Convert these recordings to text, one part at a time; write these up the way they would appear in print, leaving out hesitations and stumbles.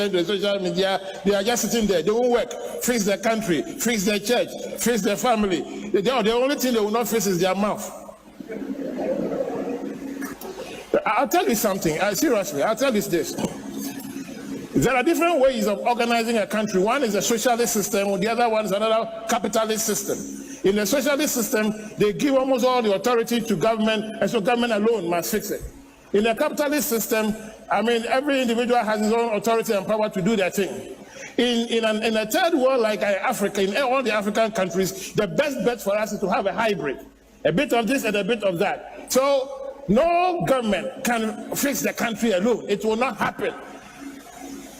to the social media, they are just sitting there. They won't work, fix their country, fix their church, fix their family. The only thing they will not fix is their mouth. I'll tell you something, seriously, I'll tell you this. There are different ways of organizing a country. One is a socialist system, the other one is another capitalist system. In the socialist system, they give almost all the authority to government, and so government alone must fix it. In the capitalist system, I mean, every individual has his own authority and power to do their thing. In a third world like Africa, in all the African countries, the best bet for us is to have a hybrid. A bit of this and a bit of that. So no government can fix the country alone. It will not happen.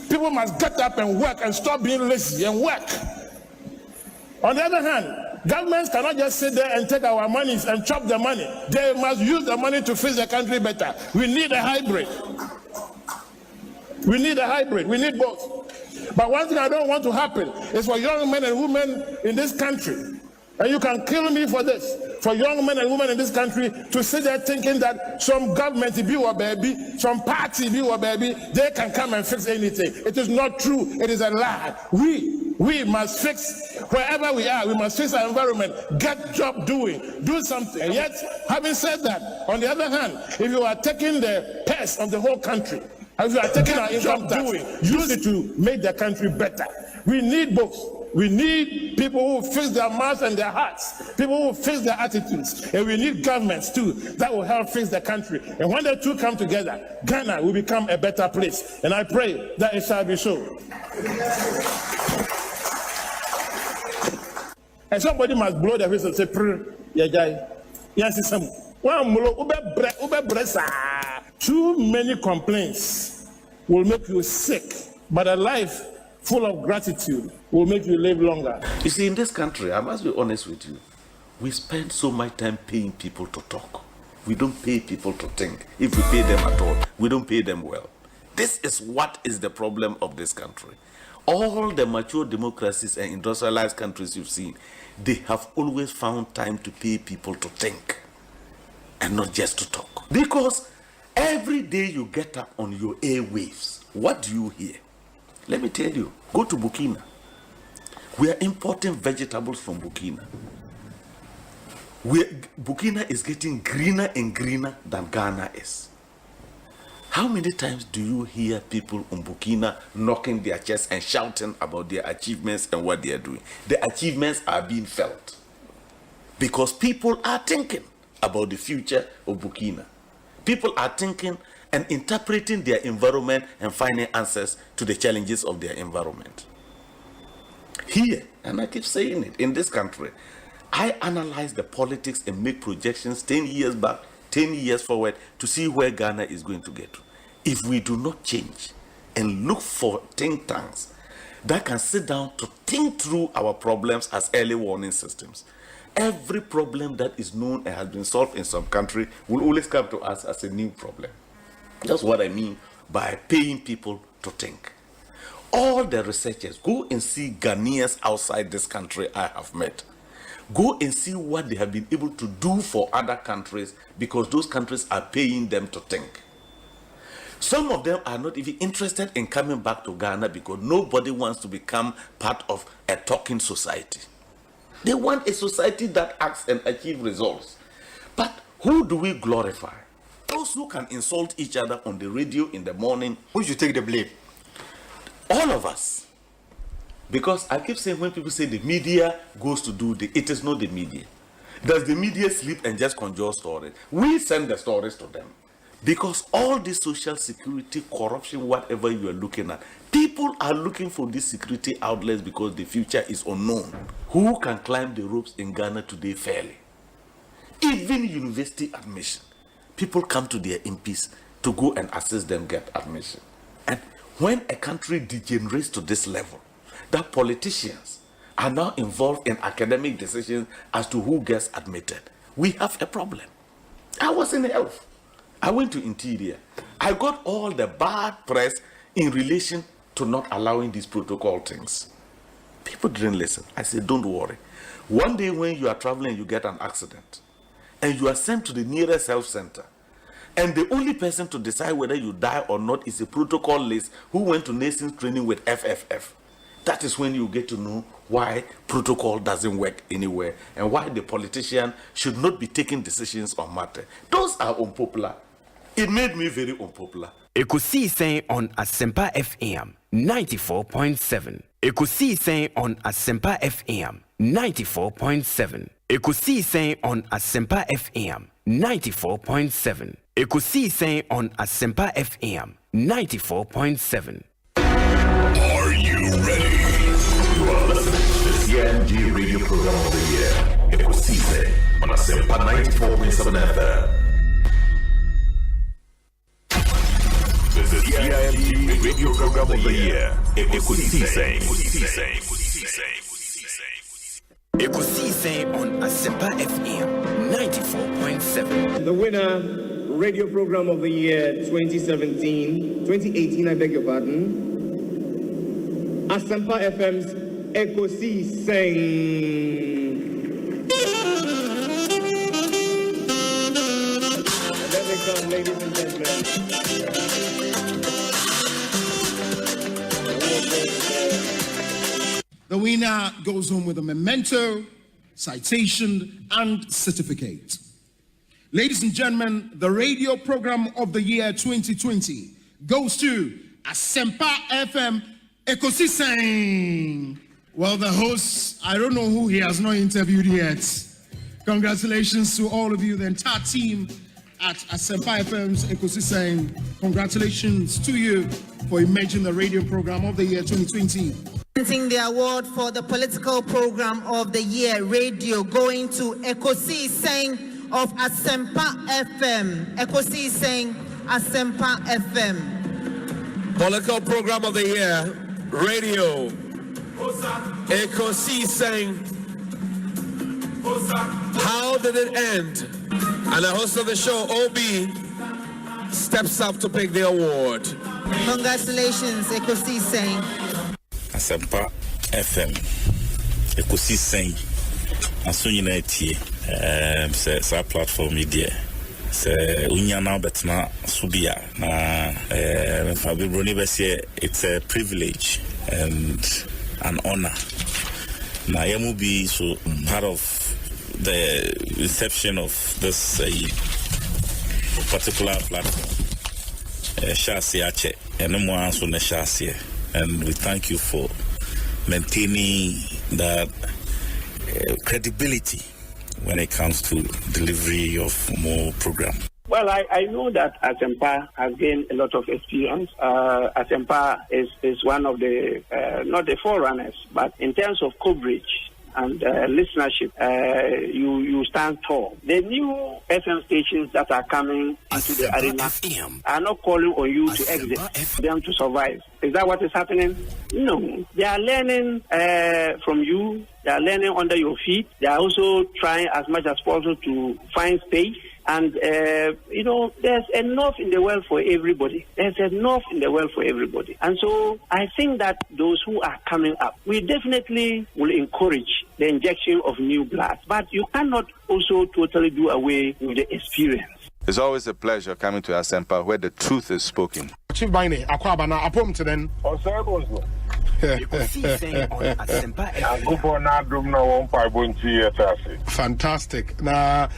People must get up and work and stop being lazy and work. On the other hand, governments cannot just sit there and take our monies and chop the money. They must use the money to fix the country better. We need a hybrid. We need a hybrid. We need both. But one thing I don't want to happen is for young men and women in this country, and you can kill me for this, for young men and women in this country to sit there thinking that some government be or baby, some party be or baby, they can come and fix anything. It is not true. It is a lie. We must fix wherever we are. We must fix our environment, get job doing, do something. And yet, having said that, on the other hand, if you are taking the pest of the whole country, if you are taking our income tax, use it to make the country better. We need both. We need people who fix their mouths and their hearts, people who fix their attitudes, and we need governments too that will help fix the country. And when the two come together, Ghana will become a better place. And I pray that it shall be so. And somebody must blow their whistle and say, yeah, guy. Yes, it's some. Too many complaints will make you sick, but a life full of gratitude will make you live longer. You see, in this country, I must be honest with you, we spend so much time paying people to talk. We don't pay people to think. If we pay them at all, we don't pay them well. This is what is the problem of this country. All the mature democracies and industrialized countries you've seen, they have always found time to pay people to think and not just to talk. Because every day you get up on your airwaves, what do you hear? Let me tell you, go to Burkina. We are importing vegetables from Burkina. Burkina is getting greener and greener than Ghana is. How many times do you hear people in Burkina knocking their chests and shouting about their achievements and what they are doing? The achievements are being felt because people are thinking about the future of Burkina. People are thinking and interpreting their environment and finding answers to the challenges of their environment. Here, and I keep saying it, in this country, I analyze the politics and make projections 10 years back, 10 years forward to see where Ghana is going to get to. If we do not change and look for think tanks that can sit down to think through our problems as early warning systems, every problem that is known and has been solved in some country will always come to us as a new problem. That's what I mean by paying people to think. All the researchers, go and see Ghanaians outside this country I have met. Go and see what they have been able to do for other countries because those countries are paying them to think. Some of them are not even interested in coming back to Ghana because nobody wants to become part of a talking society. They want a society that acts and achieves results. But who do we glorify? Those who can insult each other on the radio in the morning. Who should take the blame? All of us. Because I keep saying when people say the media goes to do it is not the media. Does the media sleep and just conjure stories? We send the stories to them. Because all this social security, corruption, whatever you are looking at, people are looking for these security outlets because the future is unknown. Who can climb the ropes in Ghana today fairly? Even university admission. People come to their MPs to go and assist them get admission. And when a country degenerates to this level, that politicians are now involved in academic decisions as to who gets admitted, we have a problem. I was in health. I went to interior. I got all the bad press in relation to not allowing these protocol things. People didn't listen. I said, don't worry. One day when you are traveling, you get an accident, and you are sent to the nearest health center. And the only person to decide whether you die or not is a protocol list who went to nations training with FFF. That is when you get to know why protocol doesn't work anywhere and why the politician should not be taking decisions on matter. Those are unpopular. It made me very unpopular. Ekosiisen On Asempa FM 94.7. Ekosiisen On Asempa FM 94.7. Ekosiisen On Asempa FM 94.7. Ekosiisen On Asempa FM 94.7. Are you ready? You are listening to the CNG Radio Program of the Year, Ekosiisen On Asempa 94.7 FM. This is CNG Radio Program of the Year, Ekosiisen. Ekosiisen On Asempa FM 94.7. The winner, Radio Program of the Year 2018, I beg your pardon. Asempa FM's Ekosiisen. Let me come, ladies and gentlemen. The winner goes home with a memento, citation, and certificate. Ladies and gentlemen, the Radio Program of the Year 2020 goes to Asempa FM Ekosiisen. Well, the host, I don't know who he has not interviewed yet. Congratulations to all of you, the entire team at Asempa FM's Ekosiisen. Congratulations to you for emerging the Radio Program of the Year 2020. The award for the political program of the year radio going to Ekosiisen of Asempa FM. Ekosiisen Asempa FM. Political program of the year radio Ekosiisen. How did it end? And the host of the show, OB, steps up to pick the award. Congratulations, Ekosiisen. Asempa FM Ekosiisen aso nyina tie sa platform media se unya na betna subia na Fabibroni bese it's a privilege and an honor na yamu be so part of the inception of this particular platform shasi ache eno so na shasi. And we thank you for maintaining that credibility when it comes to delivery of more program. Well, I know that Asempa has gained a lot of experience. Asempa is one of the, not the forerunners, but in terms of coverage and listenership, you stand tall. The new FM stations that are coming into the arena are not calling on you to exit, them to survive. Is that what is happening? No. They are learning from you. They are learning under your feet. They are also trying as much as possible to find space. And, there's enough in the world for everybody. There's enough in the world for everybody. And so I think that those who are coming up, we definitely will encourage the injection of new blood. But you cannot also totally do away with the experience. It's always a pleasure coming to Asempa where the truth is spoken. Chief Bine, Akwabana, Apom to then. Osei Bonsu. Fantastic. Now,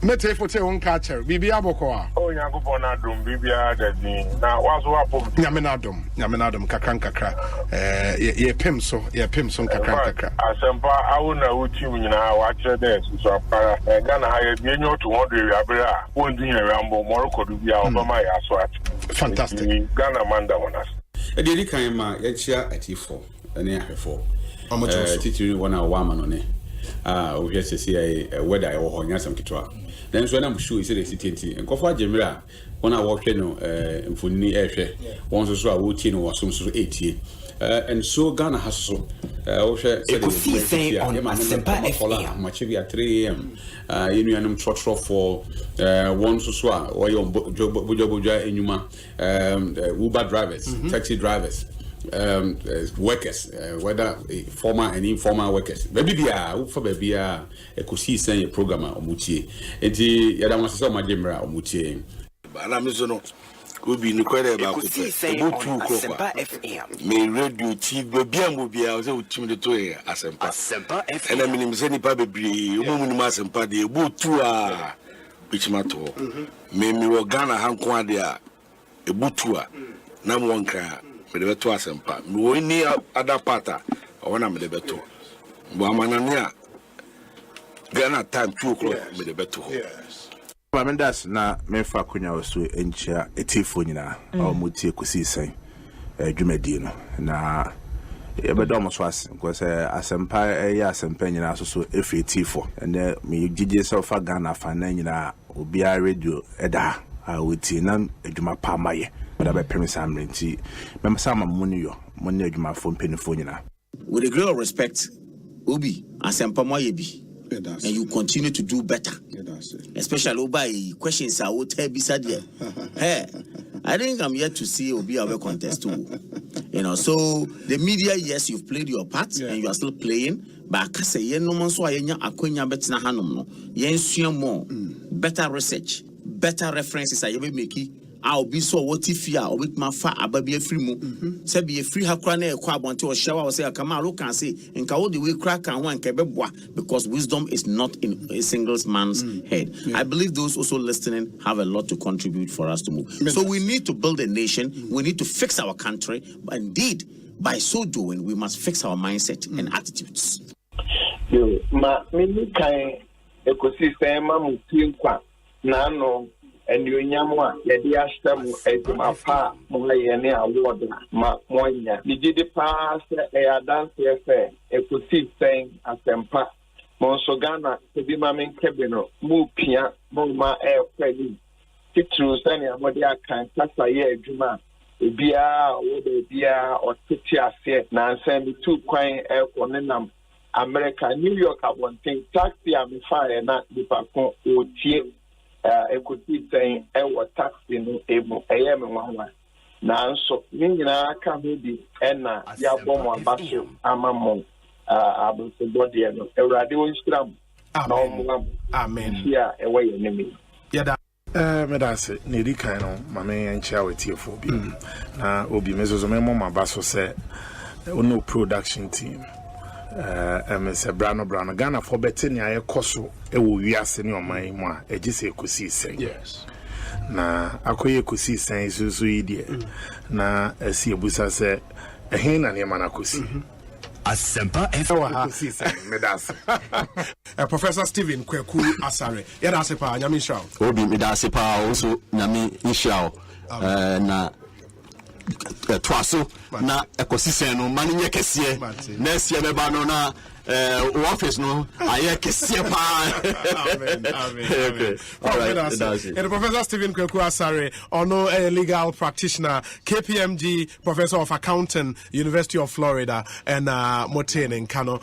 mete for one catcher. Bibi Abokoa. Oh, Yankupon Bibi Adadi. Now, what's what? Yaminadum, Kakranka. Ye Pimso, Kakranka. Asempa, I will know what you now watch this. So, Ghana hired me to 200 Abra. One year, Rambo, Morocco to be out of my aswat. Fantastic. Ghana Manda on us. Ediri kan ma ya chia atifo ene ahefo titiri wona wama no ne o hwe sese weather e wo ho nya sam kitwa then so na mu show ise de sitenti enkofo agemira wona wo hwe no mfonni ehwe won so a wo tie no wasom so etie and so Ghana has so o hwe Ekosiisen On Asempa FM machibi at 3 am yenu anum trotro for one so a o yo bojoboja enyuma Uber drivers taxi drivers workers whether formal and informal workers baby bia wo for baby a Ekosiisen program a omutie enti yada mo sese o majemra omutie ana me so no obi ni kwere ba ko me radio TV bia mo bia o se utim de to Asempa ena minim se nipa bebre o mu ni Asempa de ebutu a bichimato me wo Ghana hanko ade a ebutu a na mo nka me de beto Asempa me wo ni ada pata o na me de beto bo amana ne a Ghana time 2 o'clock me de beto Mendas na mefa kunya oso enchia etifo nyina mutie Ekosiisen dwumadi no na ebedo so as because Asempa Asempa nyina so efi etifo ene me gige so fa Ghana fa na nyina obia radio eda a wuti na adwuma pa maye da be premise amrenti memsa ma munyo munne adwuma fo mpenifo nyina with a great respect Obi Asempa moye bi and you continue to do better. Especially by questions I would tell beside here. Hey, I think I'm yet to see Obi Awe contest too. You know, so the media, yes, you've played your part and you are still playing. But I say, you know, so I akwenya betina hanum no. Yen more, better research, better references. I ever make it. I'll be so what if you are with my fat ababi free mo. Say be a free hakwane kwa want to shower or say come look and say and all the way crack and one kebebwa because wisdom is not in a single man's head. Yeah. I believe those also listening have a lot to contribute for us to move. So we need to build a nation, we need to fix our country, but indeed by so doing we must fix our mindset and attitudes. Yo, me kai Ekosiisen ma mutin kwa na no and you nyamwa yedi ashtamu ezima pa mwayene award ma mwanya nijidi pa se dance efe Ekosiisen Asempa monso Ghana tebi mamen kebeno mu pia mo ma kweli titru sani amodi akan kasa ye adwuma ebia wo de bia otiti ase na nsem tu kwan konenam America New York abonten taxi am fire na dipakon otie Ekosiisen taxi no ebu me nwanwa na nso nyina aka ho bi na ya bom abaso amamon abose body no Ewurade wo nshram na omwa amen ya ewe ye nemi yada medase ne di kan no mame enchia wetiefo bi na obi mezozo memo mabaso se ono production team Mr. Brano Ghana for betting ya koso ewo wiase ne oman mu a egise Ekosiisen yes na akoye Ekosiisen isusu idie na asi ebusa se ehin na ne mana kosi Asempa Ekosiisen medas Professor Stephen Kweku Asare yada asepa nyame nshao obi medase pa also nyame nshao na twaso na Ekosiisen no mani nye kese na esie beba no na office no aye kese pa amen okay all right and Professor Stephen Kweku Asare ono a legal practitioner KPMG professor of accounting University of Florida and Motene Kano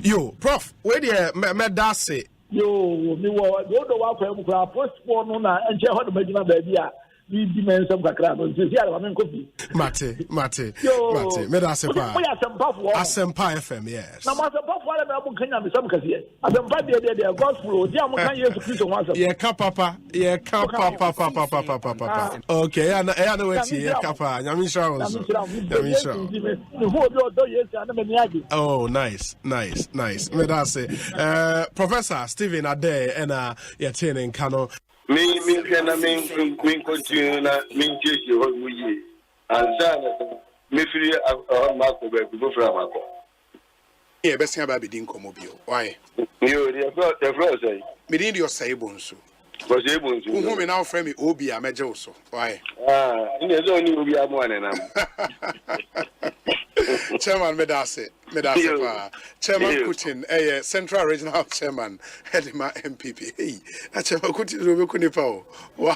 yo prof where the medase yo mi wo do wa kwa mu kwa post no na enche ho do magina ba bia di dimension kakra no se sia ma kofi mate medase pa Asempa FM yes na Asempa fo ala me abu kanya me sam kase Asempa de gospel di am kan Yesu Kristo ho asem ye ka papa okay ya na wati ye ka pa nyame shira oh nice medase Professor Stephen Ade and ye tene Kano me continue na me chechi ho wuyi ansa na me firi mako be go fra mako e be sia ba be din komo bio why yo the flow say me din your say Bonsu ko say Bonsu who me now frame me obi a meje so why ine zo ni obi amwane nam Chairman Medase pa Chairman Putin Central Regional Chairman Hedima MPP hey Chairman Putin do be kunipa o wow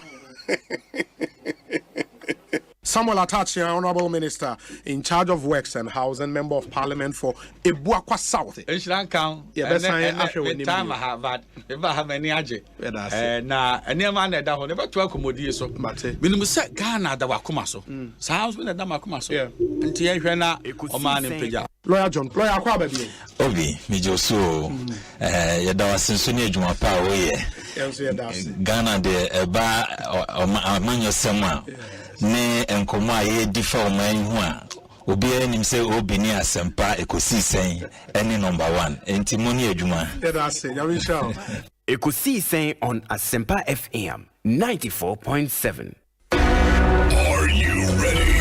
Samuel Atachi, Honorable Minister in charge of Works and Housing, Member of Parliament for Ebuakwa South. Time I have that. If I have any aje. Na any man that will never to accommodate so. Minimum set Ghana that wakuma so. Sounds when a damakuma so. And Tiana, or man in Pija. Lawyer John, lawyer Kwababi. Obi, Mijo so. Yadawa Sinsuni Jumapa, Ghana de eba amanyo sema ne enkomo aye difa oman hu a obi anim se obi ni Asempa Ekosiisen any number 1 enti moni adwuma. Ekosiisen on Asempa FM 94.7. Are you ready?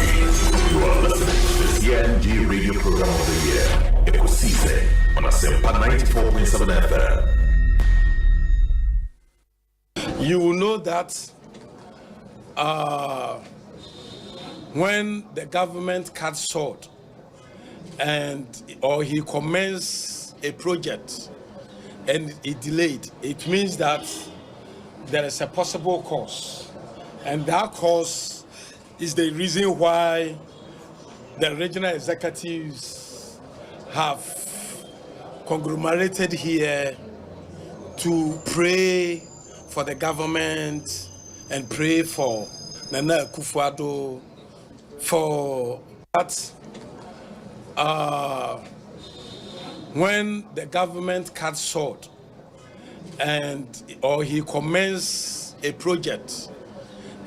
You are listening to the CNG radio program of the year, Ekosiisen on Asempa 94.7 FM. You will know that when the government cuts short or he commences a project and it delayed, it means that there is a possible cause. And that cause is the reason why the regional executives have conglomerated here to pray for the government and pray for Nana Akufo-Addo for that when the government cuts short or he commences a project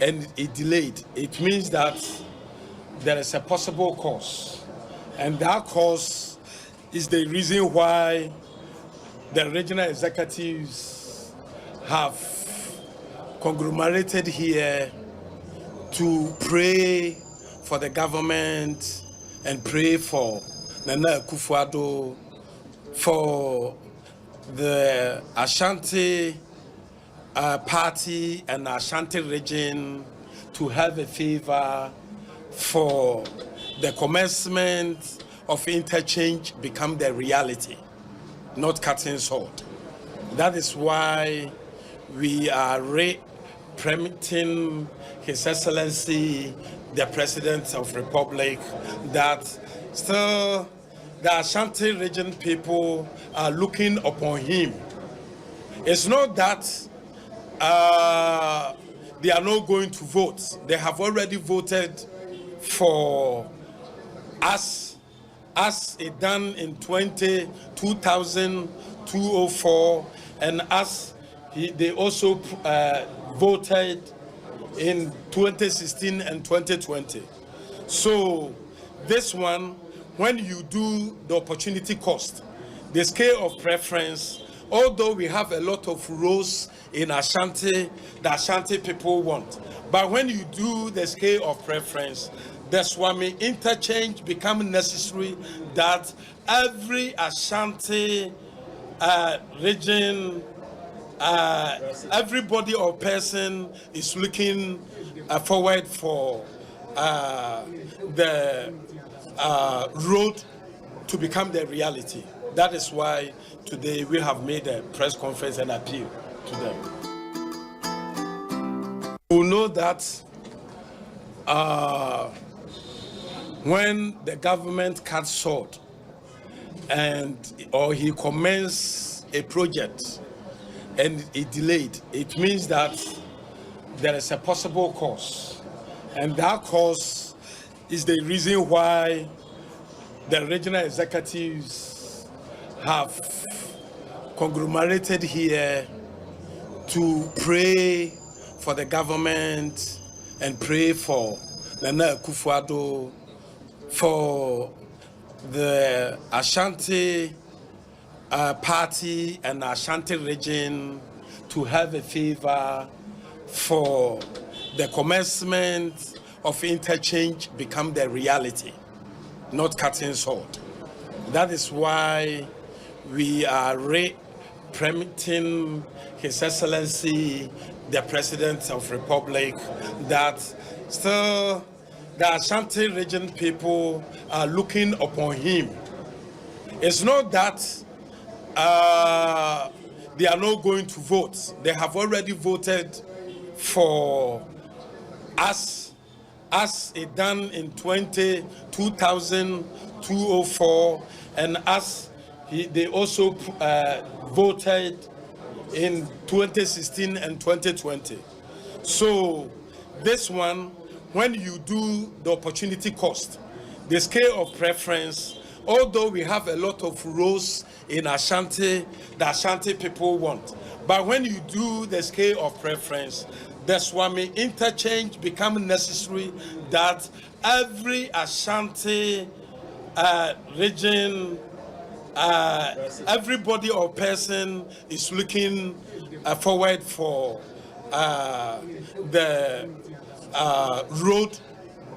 and it delayed, it means that there is a possible cause. And that cause is the reason why the regional executives have conglomerated here to pray for the government and pray for Nana Akufo-Addo for the Ashanti party and Ashanti region to have a favor for the commencement of interchange become the reality, not cutting short. That is why we are permitting His Excellency, the President of the Republic, that still the Ashanti region people are looking upon him. It's not that they are not going to vote. They have already voted for us, as it done in 2004, and us, they also voted in 2016 and 2020. So this one, when you do the opportunity cost, the scale of preference, although we have a lot of roles in Ashanti, the Ashanti people want, but when you do the scale of preference, the Swami interchange becomes necessary, that every Ashanti region, everybody or person is looking forward for the road to become the reality. That is why today we have made a press conference and appeal to them. You know that when the government cuts short or he commences a project and it delayed, it means that there is a possible cause. And that cause is the reason why the regional executives have conglomerated here to pray for the government and pray for Nana Akufo-Addo for the Ashanti party and Ashanti region to have a favor for the commencement of interchange become the reality, not cutting short. That is why we are permitting His Excellency, the President of the Republic, that still the Ashanti region people are looking upon him. It's not that they are not going to vote. They have already voted for us, as it done in 2004, and us, they also voted in 2016 and 2020. So this one, when you do the opportunity cost, the scale of preference, although we have a lot of roles in Ashanti, the Ashanti people want. But when you do the scale of preference, the Swami interchange becomes necessary that every Ashanti region, everybody or person is looking forward for the road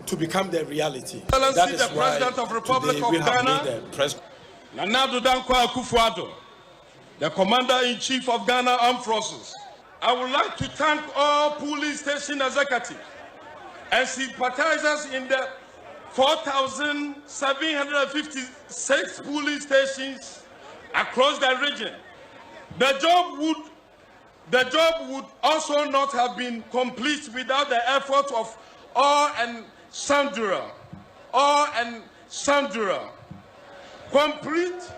to become the reality. That is the why President of Republic of we have Ghana, made the press. Nana Addo Dankwa Akufo-Addo, the Commander-in-Chief of Ghana Armed Forces. I would like to thank all police station executives and sympathizers in the 4,756 police stations across the region. The job would also not have been complete without the effort of all and Sandura. Complete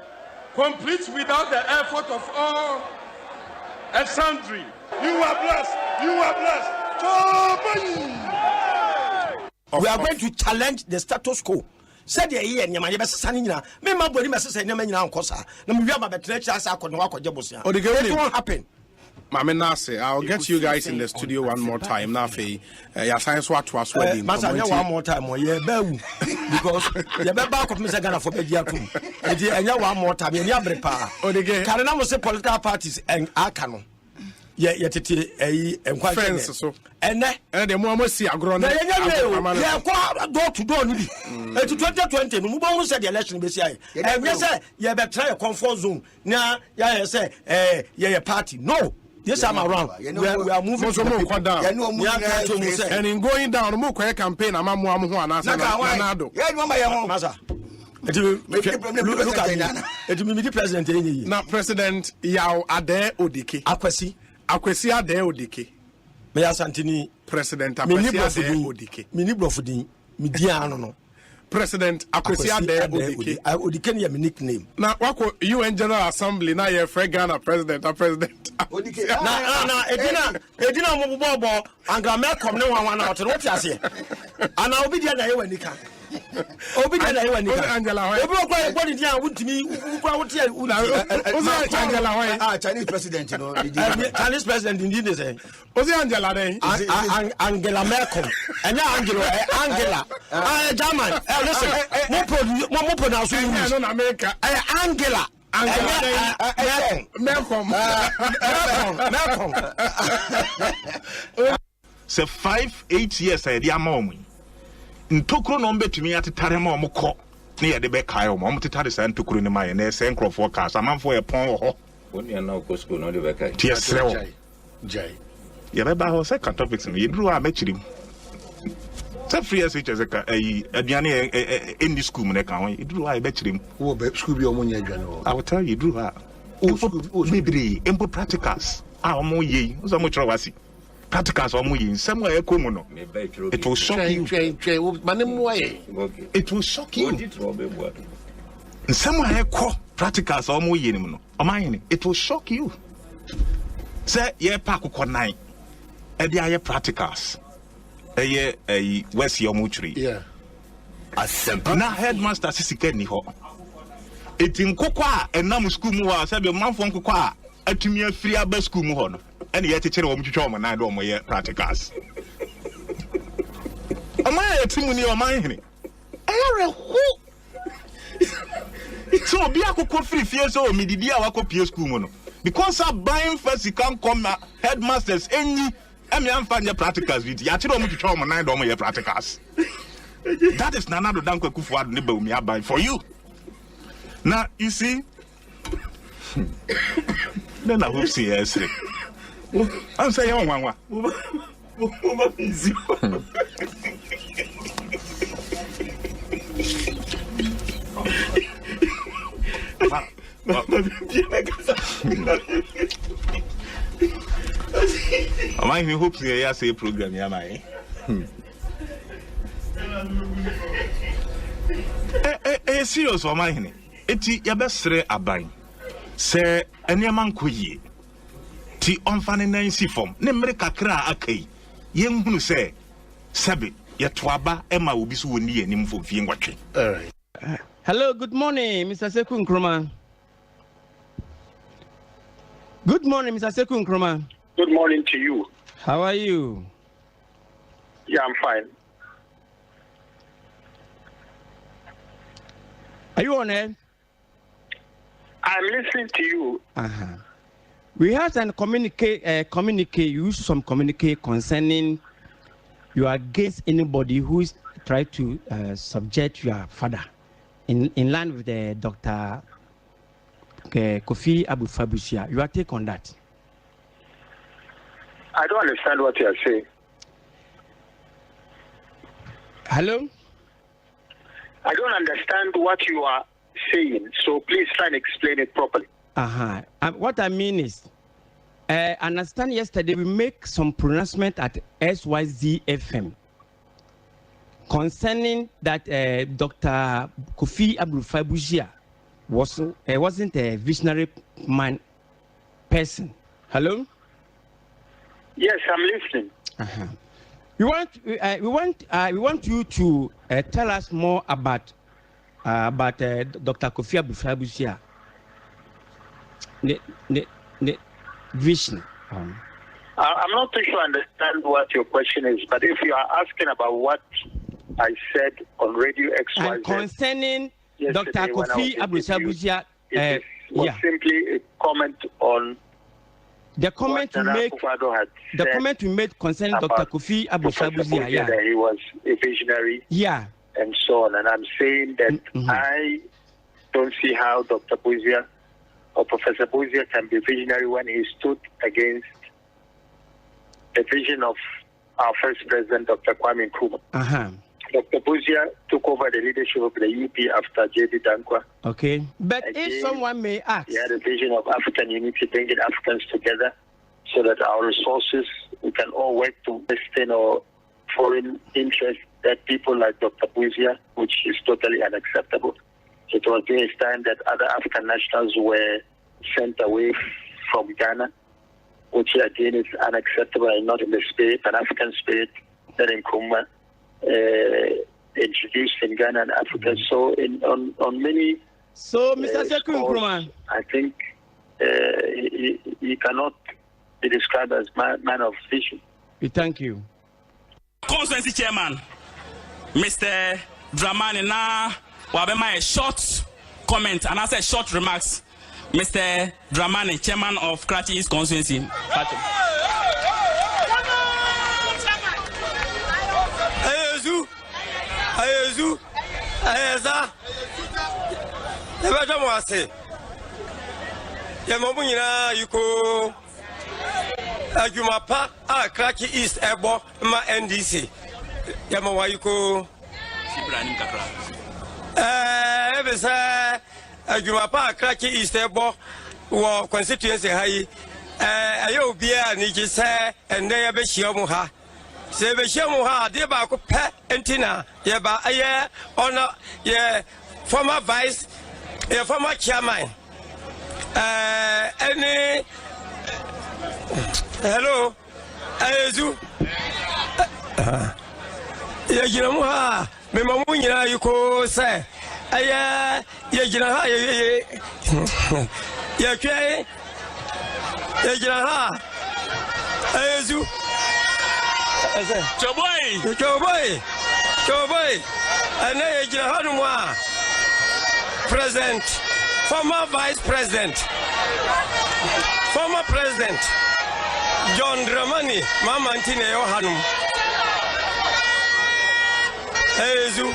without the effort of all and Sandri. You are blessed. We are going to challenge the status quo. Said the year, Yamaya Sanina, Member Body Massa, Namina Cosa, Namia Betrecha, it won't happen. Mame Nase, I'll get you guys in the studio one more time. Nafi, your science what was wedding. Master, one more time, or yeah, because the back of Mr. Ghana for Bediatum. And one more time, and Yabrepa. Or the game. Canada was political parties and Arcano. Yeah, and quite friends. So, and the moment see a grown door to door. To 2020, we almost said the election this year. And yes, sir, you better try a comfort zone. Now, yeah, say, yeah, party. No. Yes, I'm around. We are moving down. And in going down, the more campaign, I'm Nado. Look at me, President. Now, President Yao Ade Odike. Akwesi Ade Odike. Mayor Santini, President Akwesi Ade Odike. Minibro Midiano. President Akwesi Ade Odike. Odike is my nickname. Now, what UN General Assembly now? You're Ghana President. Odike. Edina Mobobo. Angame come no one out. What you say? And I'll be there na you when you can. Obi na you when you can. Angela. Obi okwa body dia want me. What you? Angela. Chinese president, you know. Chinese president indeed is saying. What's Angela then? Angela Merkel. And now Angela. German. Listen. More pronounce you. No, America. Angela. Malcolm. So 5-8 years I dear mommy. In Tokro number to me at the Taremo Moko near the Bekayo, Mom to Tadis and Tokro in my and Sancro forecast. I'm on for a pond. When you are now go school, no, the Becca. Yes, Jay. Yabba was second topics and you drew a match him. So free as it as a Diana in the school, Manaka, you drew I bet him. Who school be on your I will tell you, drew her. Maybe input practicals. Our more ye, so much of us. Practicals are more in somewhere common. It will shock you. It will shock you. In somewhere practicals are more in. It will shock you. Say, yeah, Paco 9. And they are practicals. A West Yomutri. Yeah. Asempa. Now, headmaster Sissikeni ho. It in Coqua and Nam school more, said your mom from Coqua, at to me a free abbe school more. And yet, it's a home and I don't know practicals. Am I a team in your mind? So, be a cocoa free fears or media wako school. Because I'm buying first, you can't come headmasters any. I'm finding practicals with Yachiro to trauma 9 or more practicals. That is Nana Addo Dankwa Akufo-Addo neighbor me buy for you. Now, you see, then I hope see yes. I'm saying, one. I hope you say program, yeah, serious for my eti ya besre aban se eneman koyi ti onfane nansi form ne mmere kakra akai yenhunu se sebe ye toaba ema obi so woni anim fo fie ngwatwe Hello, good morning, Mr. Seku Nkrumah. Good morning, Mr. Seku Nkrumah. Good morning to you. How are you? Yeah, I'm fine. Are you on air? I'm listening to you. We had some communicate. You use some communicate concerning you are against anybody who is try to subject your father in line with the Dr. Kofi Abu-Fabusia. Your take on that? I don't understand what you are saying. Hello? I don't understand what you are saying, so please try and explain it properly. What I mean is, I understand yesterday we make some pronouncement at SYZ FM concerning that Dr. Kofi Abu-Fabusia wasn't a visionary person. Hello? Yes, I'm listening. We want you to tell us more about Dr. Kofi Abu-Fabusia. The vision. I'm not too sure I understand what your question is, but if you are asking about what I said on Radio XYZ and concerning Dr. Kofi Abu-Fabusia, it was simply a comment on the comment you make. The comment you made concerning Dr. Kofi Abu-Fabusia, yeah, that he was a visionary, yeah, and so on. And I'm saying that I don't see how Dr. Buzia or Professor Buzia can be visionary when he stood against the vision of our first president, Dr. Kwame Nkrumah. Dr. Buzia took over the leadership of the UP after J.D. Dankwa. Okay. But if someone may ask, he had a vision of African unity, bringing Africans together so that our resources, we can all work to Western or foreign interests that people like Dr. Buzia, which is totally unacceptable. It was during his time that other African nationals were sent away from Ghana, which again is unacceptable and not in the spirit, an African spirit that Nkrumah introduced in Ghana and Africa. So on many Mr. Seku Nkrumah, I think he cannot be described as man of vision. We thank you. Constituency Chairman, Mr. Dramani, now a short comment and I said short remarks. Mr. Dramani, Chairman of Karachi East Constituency. Ajumapa Karachi East Ebo ma NDC Yamawa yuko Ibrahim Kakra ebesa Ajumapa Karachi East Ebo wo constituency hayi ayo bia ni gise ende ya be hia ha se be hia ha de ba ko pe entina ye ba aye ona ye former vice ye former chairman any hello Ayezu ya jina mu ha me mamu nyina yuko se aya ya jina ha ya kwe ya jina ha Ayezu choboy ana ya jina ha nu president former vice president former president John Dramani Mama Antine Yohanum Ezu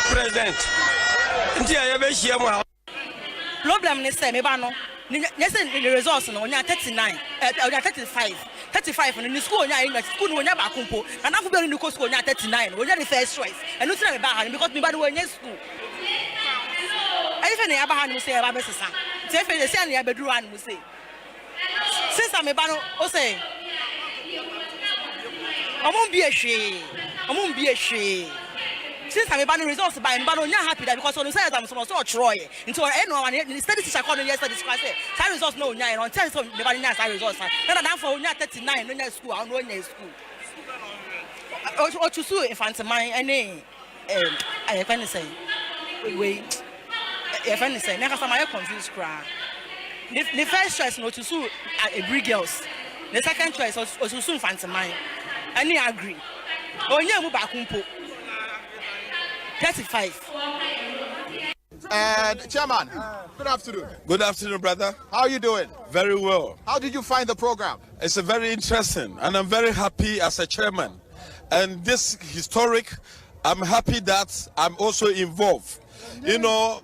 president Ntia yabeshia mu problem ne say me ba no ne say the results no onya 39 onya 35 no school onya school no onya ba kompo na na go be no school onya 39 onya the first choice and no say me ba ha because me ba no onya school I aba ha no say ba be sesa say fe say na abeduru ha no say since me ba no o say omon bi ehwe since I'm about the results by I'm not happy that because on the side I'm so Troy. Into anyone study teacher called yesterday discuss it. Side results no nya on tell so nobody knows side results. Then I'm for 39 no school I know in school. Or to sue if I'm my any I can say wait if I say never some I confused cry. The first choice no to sue a brig girls. The second choice was to sue fancy mine. Any agree. Oh yeah, move back 35. Chairman, good afternoon. Good afternoon, brother. How are you doing? Very well. How did you find the program? It's a very interesting, and I'm very happy as a chairman. And this historic, I'm happy that I'm also involved. You know,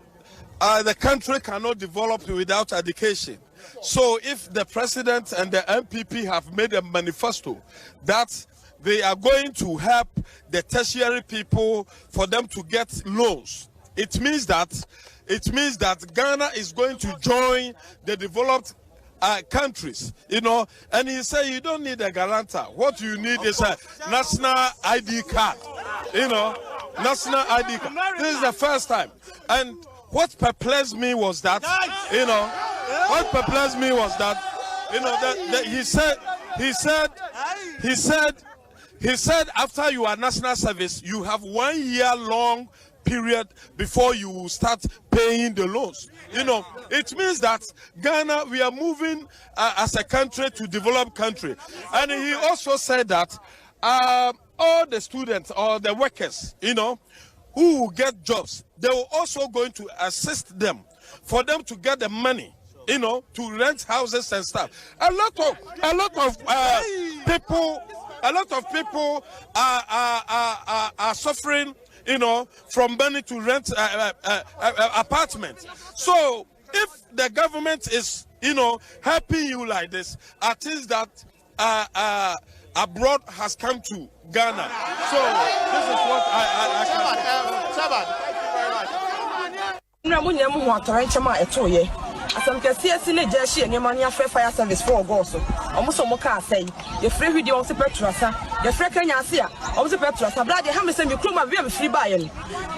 the country cannot develop without education. So if the president and the MPP have made a manifesto that they are going to help the tertiary people for them to get loans, it means that Ghana is going to join the developed countries, you know. And he said you don't need a guarantor. What you need is a national ID card, you know, national ID card. This is the first time. And what perplexed me was that, you know, that he said after you are national service, you have 1 year long period before you start paying the loans. You know, it means that Ghana, we are moving as a country to developed country. And he also said that all the students or the workers, you know, who will get jobs, they will also going to assist them for them to get the money, you know, to rent houses and stuff. A lot of people are suffering, you know, from money to rent apartments. So if the government is, you know, helping you like this, at least that abroad has come to Ghana. So this is what I can say. Asempa CSC ne jeshi enyemania fire service for goso omuso mo ka say ye free video on se petrasa ye free Kenya ase a omuso petrasa brade ha me se me kroma bi am free buy no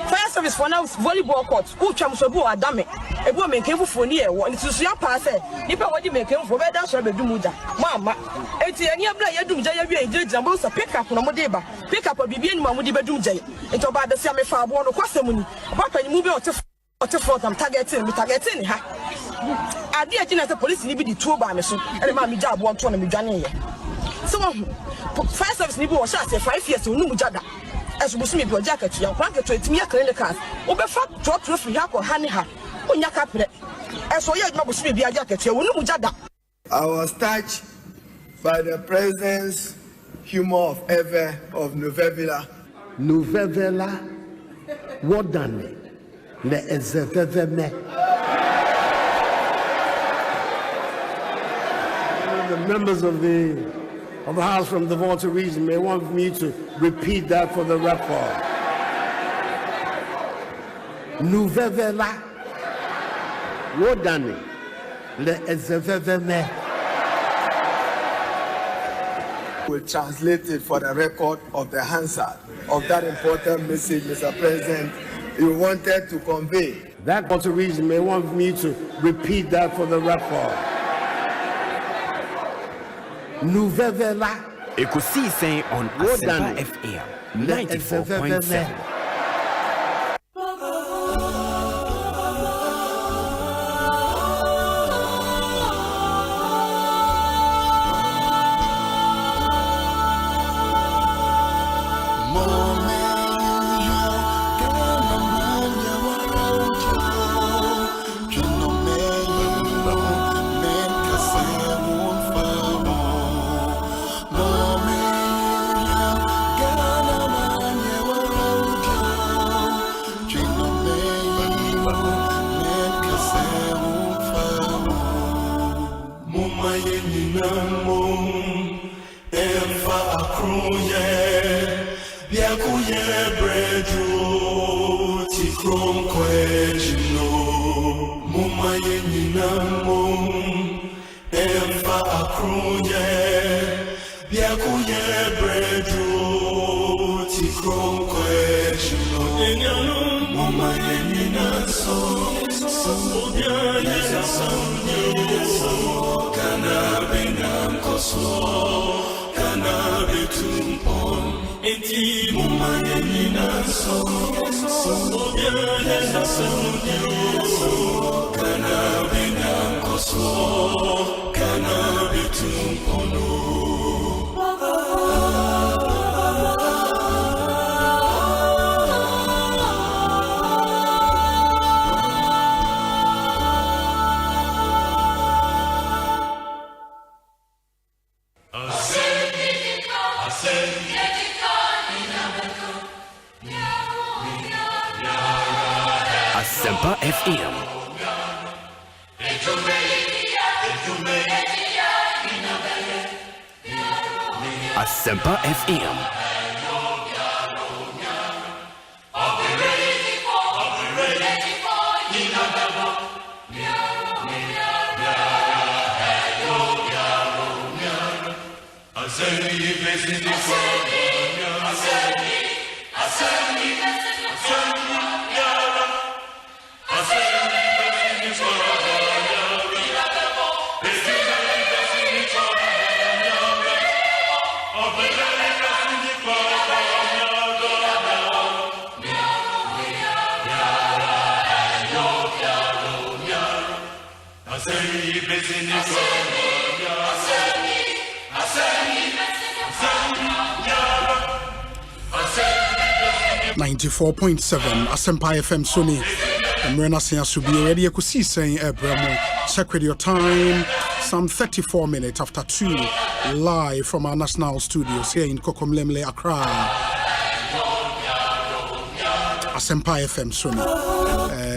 fire service for now volleyball court utwa so bu adame ebu me nkan fufuo ni e wo ntusu ya pa say nipa wodi me nkan fufuo be da so be dumuja mama enti eni abla ye dumja ye wi ejira bo so pick up no mo de ba pick up bibi eni ma mo di be dumja enti oba da sia me fa abo no kwasem ni oba pani mu be ote for them targeting ha ade agina the police ni bi di tuo ba me so e ma mi ja abo to na mi dwane ye so fire service ni bi wo sha say 5 years onu mu jada eso busu mi bi oja ka tuya kwa ka to etimi ya clinical wo be fa to free ha ko ha ni ha onya ka pre eso ye ma busu mi bi aja ka tuya onu mu jada. I was touched by the presence humor of ever of Novevela Wodane le ezeveveme. The members of the House from the Volta region may want me to repeat that for the record. Nouvevela Wodane le ezeveveme. Will translate it for the record of the Hansard of that important message, Mr. President, you wanted to convey. That Volta region may want me to repeat that for the record. Nouvevela Ekosiisen On Asempa FM 94.7. Asempa FM. Asempa FM. .7 Asempa FM Sony. Mrena Siya Subi already Ekosiisen Ebremo. Check with your time. Some 34 minutes after 2, live from our national studios here in Kokomlemle, Accra. Asempa FM Sony.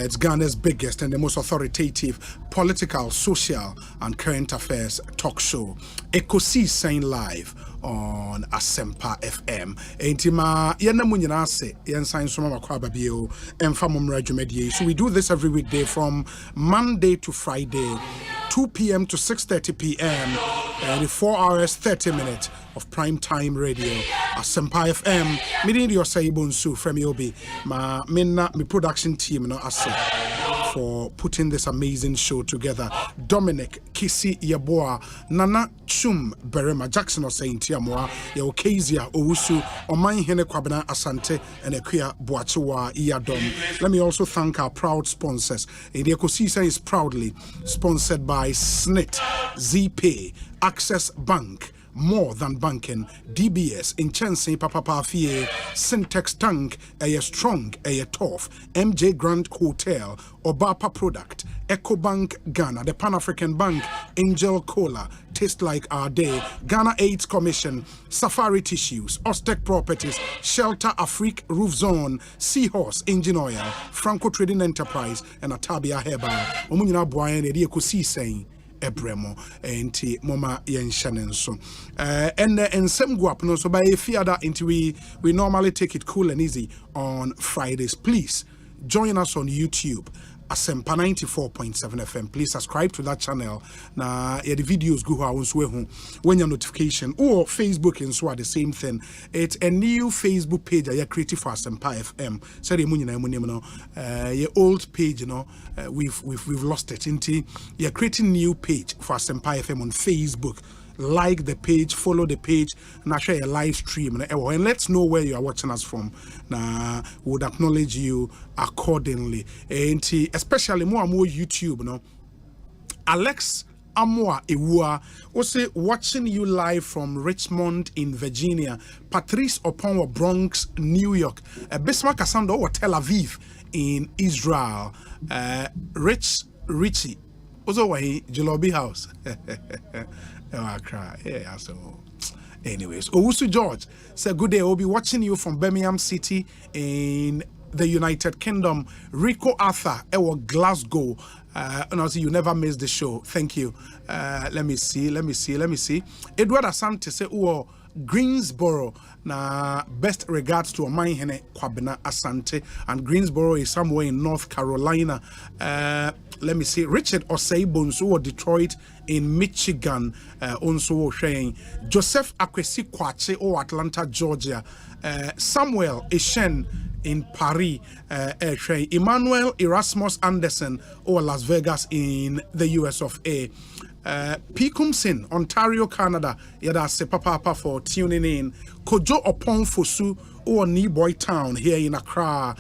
It's Ghana's biggest and the most authoritative political, social, and current affairs talk show. Ekosiisen live on Asempa FM. Entima yena munyina se yensan so mama kwa babio emfa momra dwumadie. So we do this every weekday from Monday to Friday, 2 p.m. to 6:30 p.m. and 4 hours 30 minutes of prime time radio. Asempa FM. Meeting your say Bonsu from Yobi. Ma minna mi production team no ase for putting this amazing show together. Dominic Kisi Yaboa, Nana Chum Berema Jackson or Saint Yamwa, Yokezia Owusu, Oman Hene Kwabena Asante, and Ekia Boachiwa Iyadom. Let me also thank our proud sponsors. The Ekosiisen is proudly sponsored by SNIT, ZPay, Access Bank, More Than Banking, DBS, Inchense Papa Pafie, Syntex Tank, a strong, a tough, MJ Grand Hotel, Obapa Product, EcoBank Ghana, the Pan-African Bank, Angel Cola, Taste Like Our Day, Ghana AIDS Commission, Safari Tissues, Ostec Properties, Shelter Afrique Roof Zone, Seahorse Engine Oil, Franco Trading Enterprise, and Atabia Heba. Omunyina Boyan Ekosiisen Ebremo enti mama yenshanen so and ensem guap no so by fiada into we normally take it cool and easy on Fridays. Please join us on YouTube, Asempa 94.7 FM. Please subscribe to that channel. Na the videos go when your notification, or Facebook and so are the same thing. It's a new Facebook page I created for Asempa FM. Sorry, your old page, you know, we've lost it. You're creating new page for Asempa FM on Facebook. Like the page, follow the page, and share a live stream. And let's know where you are watching us from. Now, we would acknowledge you accordingly. And especially more and more YouTube, you know. Alex Amwa Iwua, also watching you live from Richmond in Virginia. Patrice Oponwa, Bronx, New York. Bismarck Asando or Tel Aviv in Israel. Richie, also why Jalobi House. Oh, I cry. Yeah, so anyways, Owusu George said, good day. We'll be watching you from Birmingham City in the United Kingdom. Rico Arthur, Glasgow. And also, you never miss the show. Thank you. Let me see. Edward Asante say, Greensboro. Na best regards to Omanhene Kwabena Asante, and Greensboro is somewhere in North Carolina. Let me see, Richard Osei Bonsu of Detroit in Michigan. Also saying Joseph Akwesi Kwache or Atlanta, Georgia. Samuel Eshen in Paris. Emmanuel Erasmus Anderson or Las Vegas in the US of A. Pikumsin, Ontario, Canada. Yada se papa for tuning in. Kojo Opon Fosu or Niboy Town here in Accra.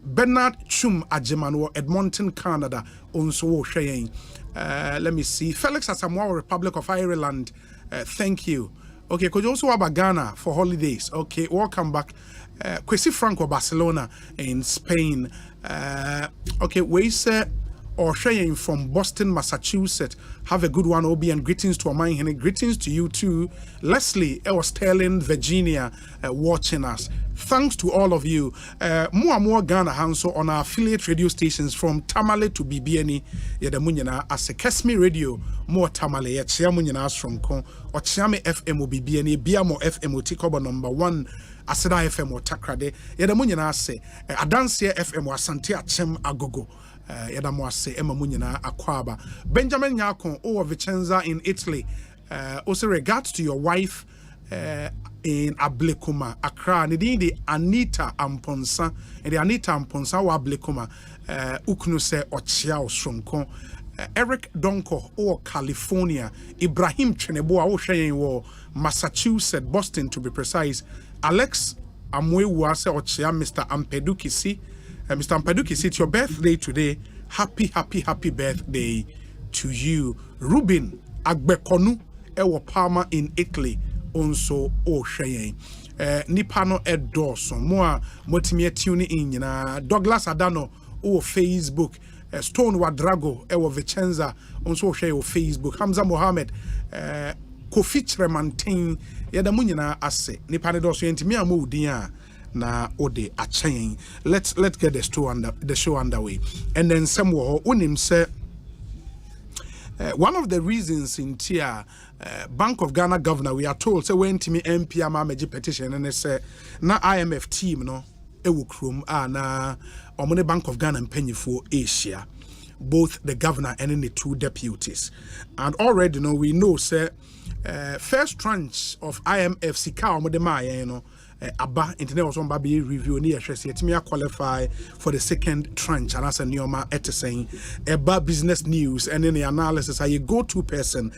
Bernard Chum Ajemanu, Edmonton, Canada. Also saying. Let me see. Felix Asamoah, Republic of Ireland. Thank you. Okay, Kojo also about Ghana for holidays. Okay, welcome back. Kwesi Franco, Barcelona in Spain. Okay, we say. Or Shane from Boston, Massachusetts. Have a good one, Obi, and greetings to Omanhene. Greetings to you too. Leslie, Sterling, Virginia, watching us. Thanks to all of you. More and more Ghana Hanso on our affiliate radio stations from Tamale to BBNE. Yadamunyana as a Kesmi Radio, more Tamale, Yachiamunyana from Kon, or Chiame FM or BBNE, Biamo FM or Tikoba #1. Aseda FM or Takrade. Yadamunyana say, Adansia FM or Santia Chem Agogo. Yadamwase Emma Munyana Akwaba. Benjamin Yakon or Vicenza in Italy. Also regards to your wife in Ablekuma, Accra. Nidi Anita Amponsa. And the Anita Amponsa wa Ablekuma. Uknuse Ochiao Shronkon. Eric Donko or California. Ibrahim Cheneboa Oshayen Massachusetts, Boston to be precise. Alex Amwe Wase Ochia, Mr. Ampedukisi. Mr. Ampedukisi, it's your birthday today. Happy birthday to you. Ruben Agbekonu Ewo Palma in Italy. Also Oshayen. Nipano Edorson. Moa Motimia Tuni in Douglas Adano or Facebook. Stone Wadrago Ewo Vicenza. Also share Facebook. Hamza Mohammed. Kofi Tremantin. Yadamunyana Ase. Nipane Doso Yentimia Mudia. Na ode a chain. Let's get the show underway. And then somewhere unim say one of the reasons in Tia Bank of Ghana governor, we are told say when to me MP amameji petition and they say na IMF team no ewukrum na omone Bank of Ghana penny for Asia, both the governor and the two deputies. And already we know say first tranche of IMF sika omode ma Abba internet was on baby review near Shesi qualify for the second tranche and as a Neoma saying about business news and in the analysis a go-to person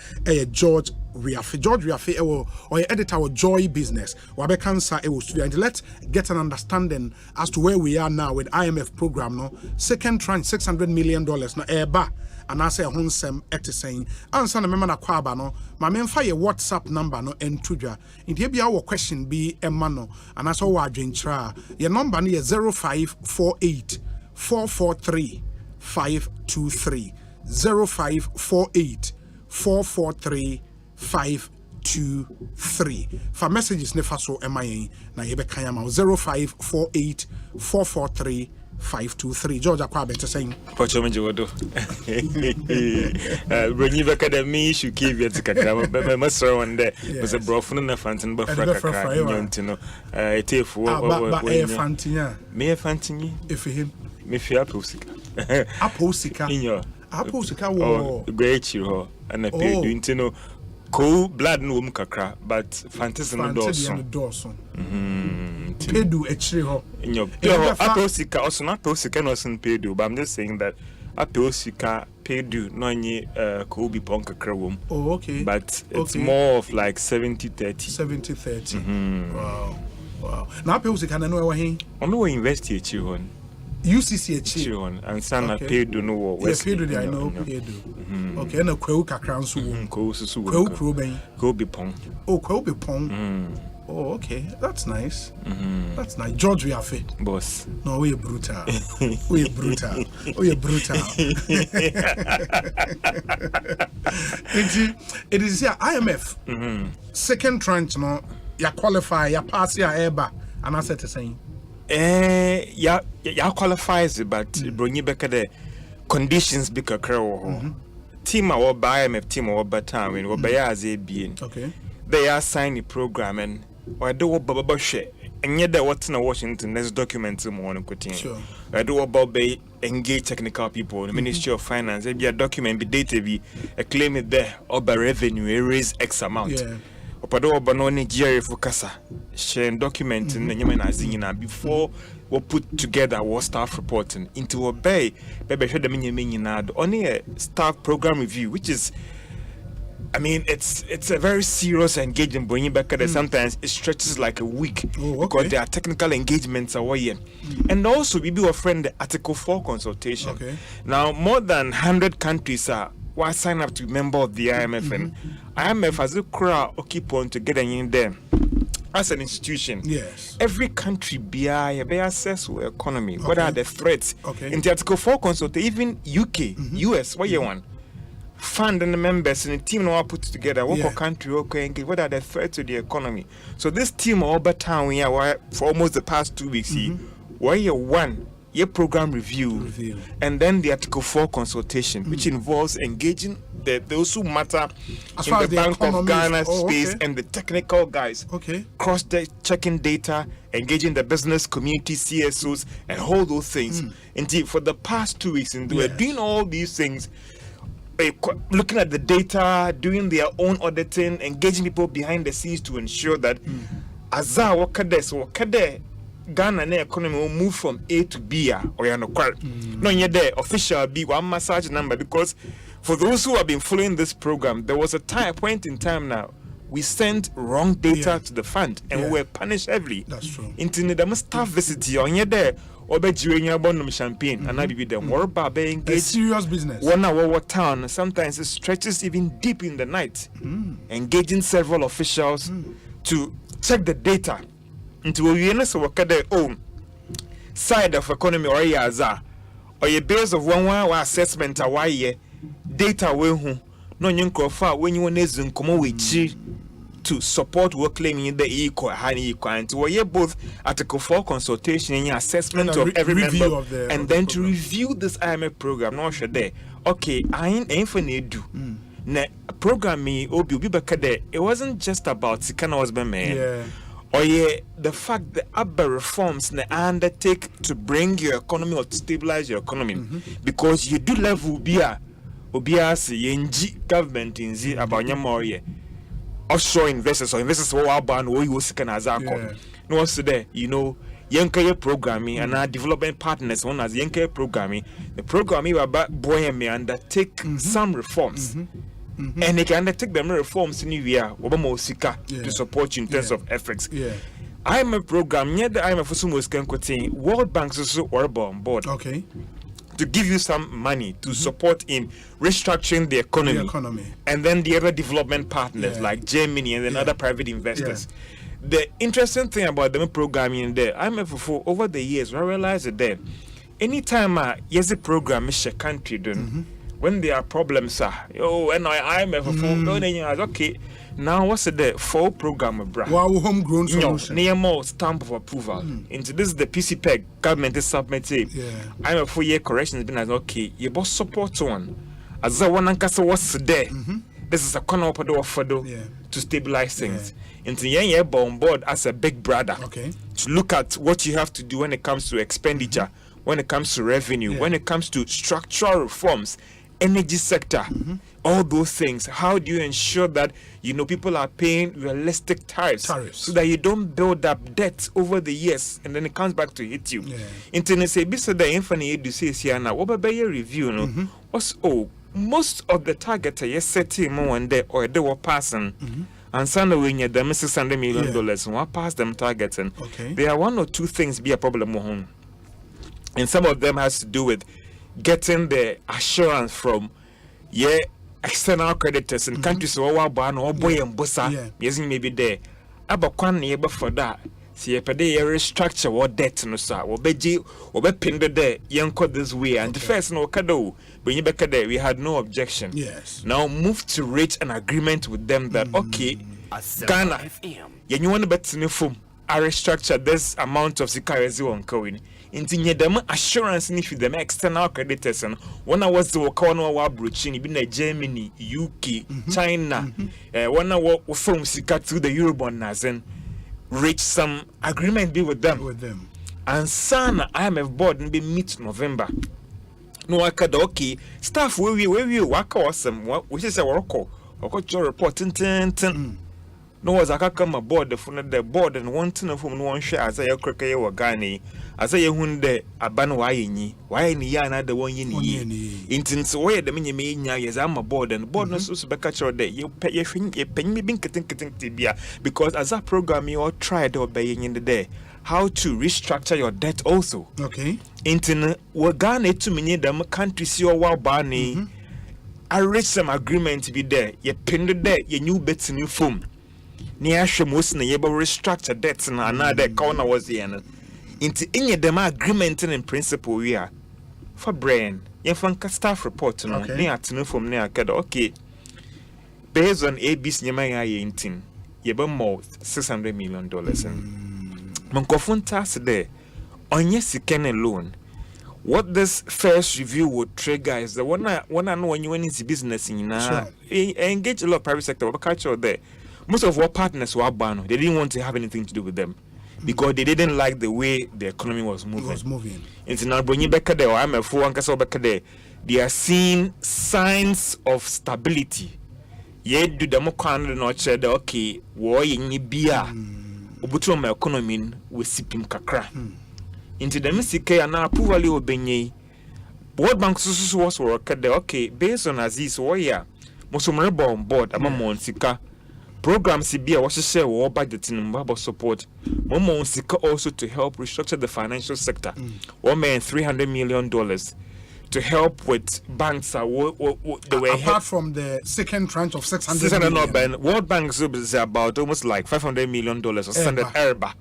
George Riafe or editor of Joy Business Wabe Cancer and let's get an understanding as to where we are now with IMF program second tranche $600 million eba and I say a honsem saying answer the member na kwaba no ma memfa ye WhatsApp number no entudwa intie bia wo question be emma no and as wo adwentra your number no 0548 443 523 0548 443 523 for messages nefa so emma na ye be kan ama 0548 443 523 George Akwa better saying Pocho Menjodo Bring you academy issue give you to Kakama Master one day was a brofun and fountain but Fracatino a tape for Fantina May Fantini if him me fear Aposica Aposica in your Aposica war great you and a paid into no cool blood no kakra but fantasy no Dawson Pedu actually in your Aposika also not Aposika no Pedu but I'm just saying that Aposika Pedu no any Kobe Ponka Krawum. Oh okay. But it's more of like 70-30. 70-30. Wow. Now Aposika no know he. I know university chihon. UCC chihon and sana Pedu no West. Pedu I know Pedu. Okay, na Kwewu kakra nso wo. Kwewu kro ben. Kobe Pong. Oh, Kobe Pong. Oh, okay. That's nice. That's nice. George Riafe. Boss. No, we're brutal. We're brutal. We're brutal. It is here IMF. Second tranche, no, you qualify, you pass your eba. And I said the same. Yeah, qualifies it, but bring you back at the conditions be a crow. Team our IMF team or time when we buy as a being. Okay. they are signing program and or do what Baba share. And yet, what's in Washington, there's documents in one continue. Sure. I do about they engage technical people, the Ministry of Finance, there be a document, be data, be a claim it there, or by revenue, it raise X amount. Yeah. Opado Bano Nigeria for Casa, sharing documents in the Yemen Azina before we put together what staff reporting into obey, baby, show the minion only a staff program review, which is. I mean, it's a very serious engagement. Bringing back there, sometimes it stretches like a week because there are technical engagements away. And also, we do a friend the Article 4 consultation. Okay. Now, more than 100 countries are sign up to be member of the IMF, and IMF has a crowd or keep on together in there. As an institution, yes, every country be assess the economy. What are the threats? Okay. In the Article 4 consultation, even UK, US, what you want? Fund and the members and the team now put together. What country? Okay, what are the threats to the economy? So this team over town we are for almost the past 2 weeks. Where you one your program review, and then the Article 4 consultation, which involves engaging those who matter as in the Bank of Ghana space okay. and the technical guys. Okay. Checking data, engaging the business community, CSOs, and all those things. Indeed, for the past 2 weeks, and we're doing all these things. Looking at the data, doing their own auditing, engaging people behind the scenes to ensure that Ghana economy will move from A to B or no yet there official B one massage number, because for those who have been following this program, there was a point in time now we sent wrong data to the fund and we were punished heavily. That's true. Into the staff visit on yet there. Champagne and I be them more about engaged serious business. 1 hour town, sometimes it stretches even deep in the night, engaging several officials to check the data into awareness of their own side of economy or yaza or your base of 1 hour assessment away data we no nyonkrofa when you want to come with to support what claiming the equal and to where both Article 4 consultation and assessment of every member and then to review this IMF program. No sure there. Okay, I ain't for do. Program me obi bakade. It wasn't just about Sikana was the fact that other reforms they undertake to bring your economy or to stabilize your economy because you do level obia see government in Z about nyamore offshore investors or investors who are bound who you can as a no one's there, Yankee programming and our development partners one as Yankee programming. The programming about boy may undertake some reforms. And they can undertake them reforms in India, to support you in terms of efforts. I'm a program near the IMF for World Bank also on board. Okay. To give you some money to support in restructuring the economy. And then the other development partners like Germany and then other private investors. The interesting thing about the programming there, IMF over the years, I realized that anytime a program is a country done, when there are problems, and IMF okay. Now what's the full program bra? Homegrown solution. Near more stamp of approval. Into this the PCPEG government is submitted. I'm a 4-year correction has been as okay. You both support one. As the one and what's there. This is a corner of to stabilize things. Into you're on board as a big brother. Okay. To look at what you have to do when it comes to expenditure, when it comes to revenue, when it comes to structural reforms. Energy sector, all those things. How do you ensure that people are paying realistic tariffs so that you don't build up debt over the years and then it comes back to hit you? Internet say bisa the infinite you say here now. What about your review? What's most of the targets are setting more one day or they were passing. And some when you them $600 million and what pass them targets and there are 1 or 2 things be a problem home. And some of them has to do with getting the assurance from external creditors in countries who are born or boy and bossa, yes, maybe there. About one neighbor for that. See a pay restructure or debt no sir, or beji or be pinned there, young code this way, and the first no kado. When you back there, we had no objection. Yes. Now move to reach an agreement with them that okay, Ghana, you want to bet in the form. I restructure this amount of security on going. Into them assurance if them external creditors and one was the corner wa broaching in Germany, UK, China, one hour from Sika to the Eurobond Nazen reach some agreement be with them. And son IMF board and be meet November. No okay staff where we work awesome which is a work or your report no was I come aboard the board and one thing of whom one share as I crack or Gani as I hunde a ban why ni yana the one ye intents where the mini me yes I'm aboard and board no so back at your day you pay your thing a penny being getting tibia because as a program you all tried obeying in the day how to restructure your debt also. Okay. Intin we Ghana to many them countries your wow barney I reach some agreement to be there you pinned there your new bets new form. Near most neighbor restructure debts and another corner was the end. Into any them agreement in principle we are for brain. You flank staff report no near to know from near okay. Based on AB's Yamaya 18, you have more $600 million and Monkofun task there on yes you can alone. What this first review would trigger is the one I know when you went into business in engage a lot of private sector culture there. Most of our partners were banned. They didn't want to have anything to do with them because they didn't like the way the economy was moving. It's now when you back there, I'm a fool and back there. They are seeing signs of stability. Yet do the more kind of nurture the okay, war in beer. Ubutu my economy with sipim kakra. Into the Missike and now poorly obenye. World Bank was work there okay, based on Aziz warrior. Most of them on board among Sika. Program CB was share war budget in Mabel support. One Sika also to help restructure the financial sector. $1 million $300 million to help with banks. Apart from the second tranche of 600 million. World Bank is about almost like $500 million or standard error.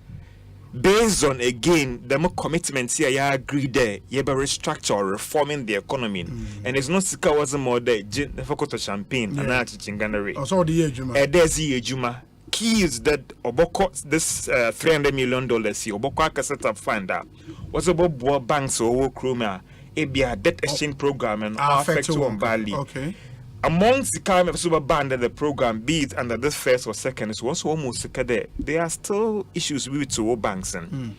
Based on again the more commitments here, you agree there, you have a restructure or reforming the economy, and it's not Sika wasn't more there. The focus of champagne and that's chinganary. Also the Ejuma. There's the Ejuma. Key is that Oboko this $300 million here. Oboko set up fund that was about World Banks or Kroma. It be a debt exchange program and affect one value. Okay. Amongst the kind of super band that the program be it under this first or second is what's almost there. There are still issues with two banks and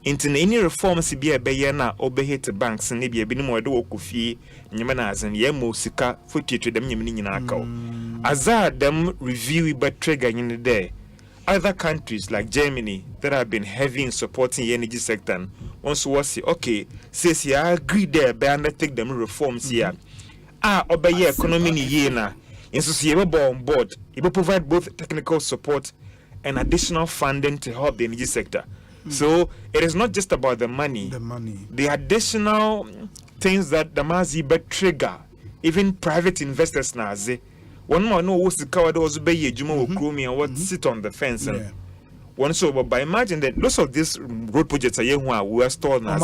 into any reforms be a bayana or behate banks and maybe a bit more do coffee Yamanas and Yemo Sika footy to them Yaminako. As that them review but trigger in the day. Other countries like Germany that have been heavy in supporting the energy sector once was okay, says I agree there by undertake them reforms here. Obey economy ni yena. And so you on board. You provide both technical support and additional funding to help the energy sector. So it is not just about the money. The additional things that the Maziba trigger, even private investors now say. One more know what's the cover those bay Juma or Krumi and what sit on the fence and one so but imagine that lots of these road projects are we are stalled now.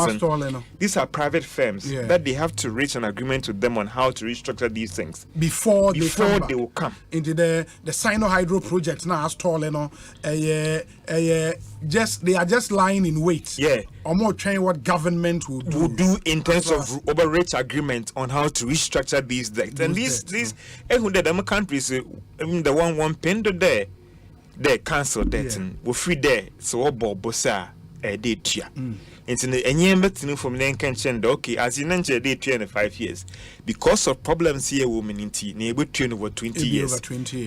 These are private firms that they have to reach an agreement with them on how to restructure these things before they will come into the Sino Hydro project now stall just they are just lying in wait or more trying what government will do in terms of overreach agreement on how to restructure these debts and these the countries the one pinned there they cancel that we free there so obo bossa date here into the enye from the can okay as in date 25 years because of problems here women in tea neighbor train over 20 years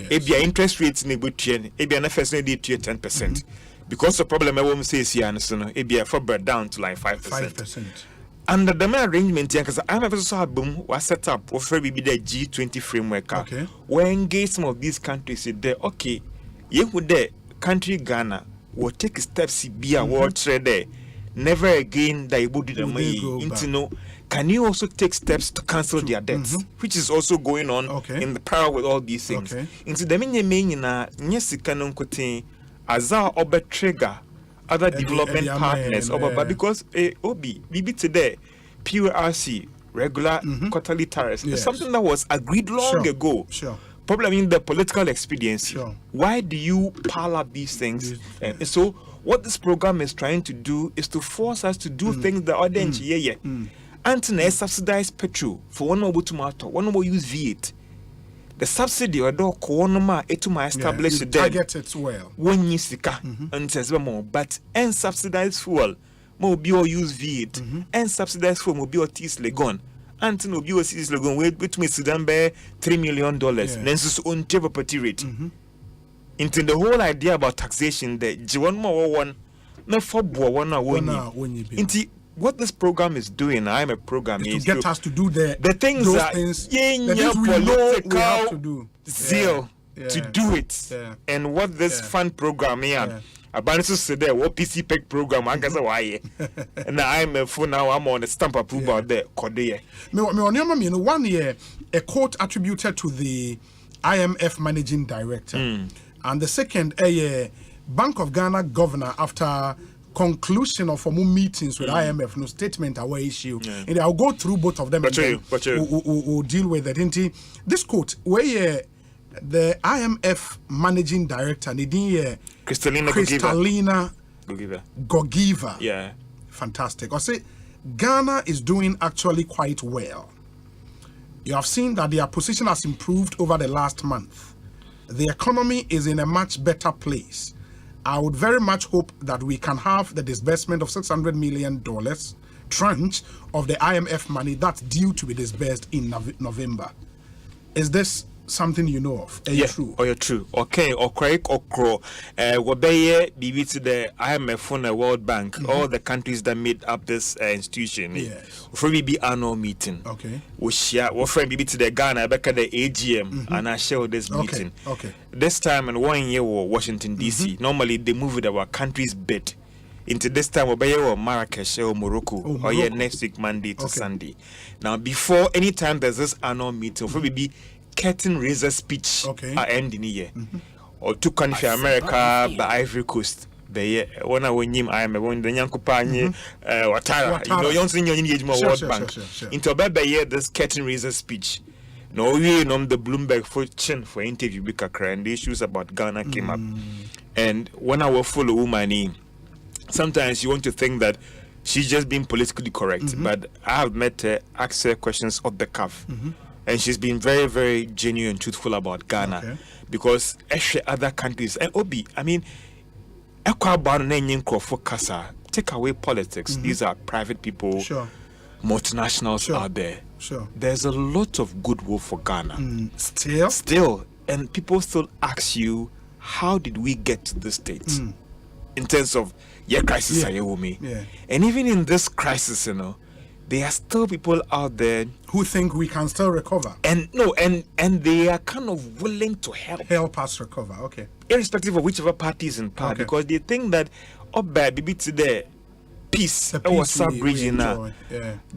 if your interest rates neighbor train if your first date 10% because the problem I won't say is here so if you for down to like 5%. Under the arrangement, because I'm also boom was set up for maybe the G20 framework. Where engage some of these countries there. Okay, you would the country Ghana will take steps be a world trade there. Never again that you would do the money into no. Can you also take steps to cancel their debts, which is also going on in the parallel with all these things. Into the meaning na yes canon kote azar ober trigger other development partners but because obi bibi today PRC regular quarterly tariffs is something that was agreed long ago. Problem in the political expediency. Why do you pile up these things? And so what this program is trying to do is to force us to do things that are then Antina subsidized petrol for one more tomato, one more use V8. The subsidy or do koonoma etuma establish the target it well. One yisika and says more, but and subsidized fuel, more bio use V8, and subsidized fuel more bio tis legon. Antina bio tis legon wait between Sudan bear $3 million. Nensus own property rate. Into the whole idea about taxation, the G1 more one, no for one into what this program is doing. I'm a program is to get us to do the things that political zeal to do it. And what this fund program here. Abansu said there what PC PEC program I guess why and I'm a phone now I'm on a stamp approval there Korea. Me 1 year a quote attributed to the IMF managing director and the second a Bank of Ghana governor after conclusion of formal meetings with IMF, no statement our issue. And I'll go through both of them and then we'll deal with it. This quote, where the IMF managing director, Kristalina Gogiva. Yeah. Fantastic. I say Ghana is doing actually quite well. You have seen that their position has improved over the last month. The economy is in a much better place. I would very much hope that we can have the disbursement of $600 million tranche of the IMF money that's due to be disbursed in November. Is this something you know of? True? You're true. Okay, or correct or crow. Wabeye BB to the IMF and the World Bank, all the countries that made up this institution. Yes. For BB annual meeting. Okay. We share what friend BB to the Ghana back at the AGM and I share this meeting. Okay. This time in 1 year Washington DC. Normally they move with our country's bid. Into this time, or Marrakesh or Morocco, or next week Monday to Sunday. Now, before any time there's this annual meeting, for BB curtain raiser speech at end in the year. Or two countries, America, the Ivory Coast. The one I win I am one the Yankupani, Watara, you know, you see your World Bank. Into a year, this curtain raiser speech. No, we know the Bloomberg fortune for interview because and the issues about Ghana came up. And when I will follow woman, sometimes you want to think that she's just being politically correct, but I have met her, asked her questions off the cuff. And she's been very, very genuine and truthful about Ghana because every other countries and Obi, I mean, take away politics. These are private people, multinationals out there. There's a lot of goodwill for Ghana. Still, and people still ask you, how did we get to this state in terms of crisis? And even in this crisis, you know, there are still people out there who think we can still recover. And they are kind of willing to help us recover. Okay. Irrespective of whichever party is in power, because they think that maybe today peace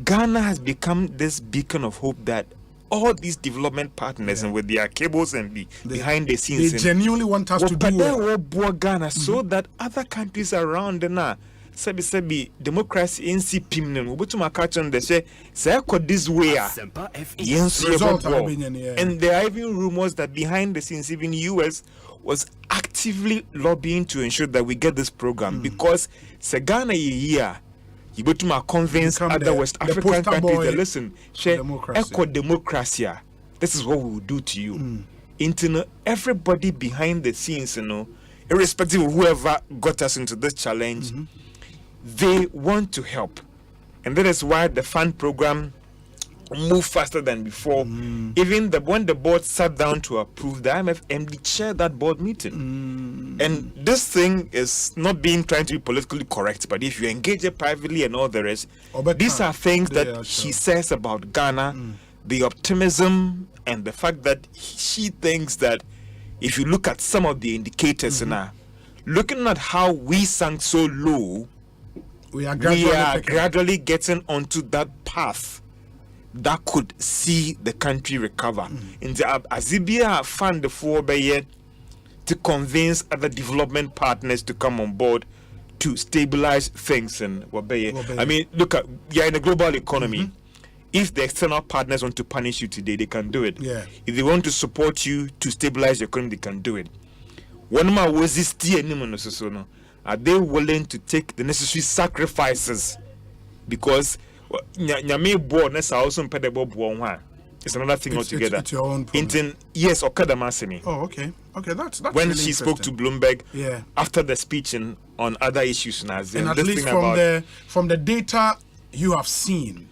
Ghana has become this beacon of hope that all these development partners and with their cables and behind the scenes they genuinely want us to do Ghana so that other countries around now Sebi democracy in CPM Ubutuma catch on the say this way and there are even rumors that behind the scenes even US was actively lobbying to ensure that we get this program because Ghana here you go to convince other West African countries that listen democracy this is what we will do to you everybody behind the scenes, you know, irrespective of whoever got us into this challenge, they want to help. And that is why the fund program moved faster than before. Even when the board sat down to approve, the IMF MD chaired that board meeting. And this thing is not being trying to be politically correct, but if you engage it privately and all the rest, these are things that she says about Ghana, the optimism and the fact that she thinks that if you look at some of the indicators now, looking at how we sank so low, we are gradually getting onto that path that could see the country recover. In the Azibia fund the 4 to convince other development partners to come on board to stabilize things in Wabeye. I mean, look at you're in a global economy. If the external partners want to punish you today, they can do it. If they want to support you to stabilize your economy, they can do it. One more was this Are they willing to take the necessary sacrifices? Because nyame bo na sa also impedable bo it's another thing altogether. It's your own problem. Yes, Okadamasimi. Oh, okay. Okay, that's when really she spoke to Bloomberg after the speech on other issues. And at least from the data you have seen,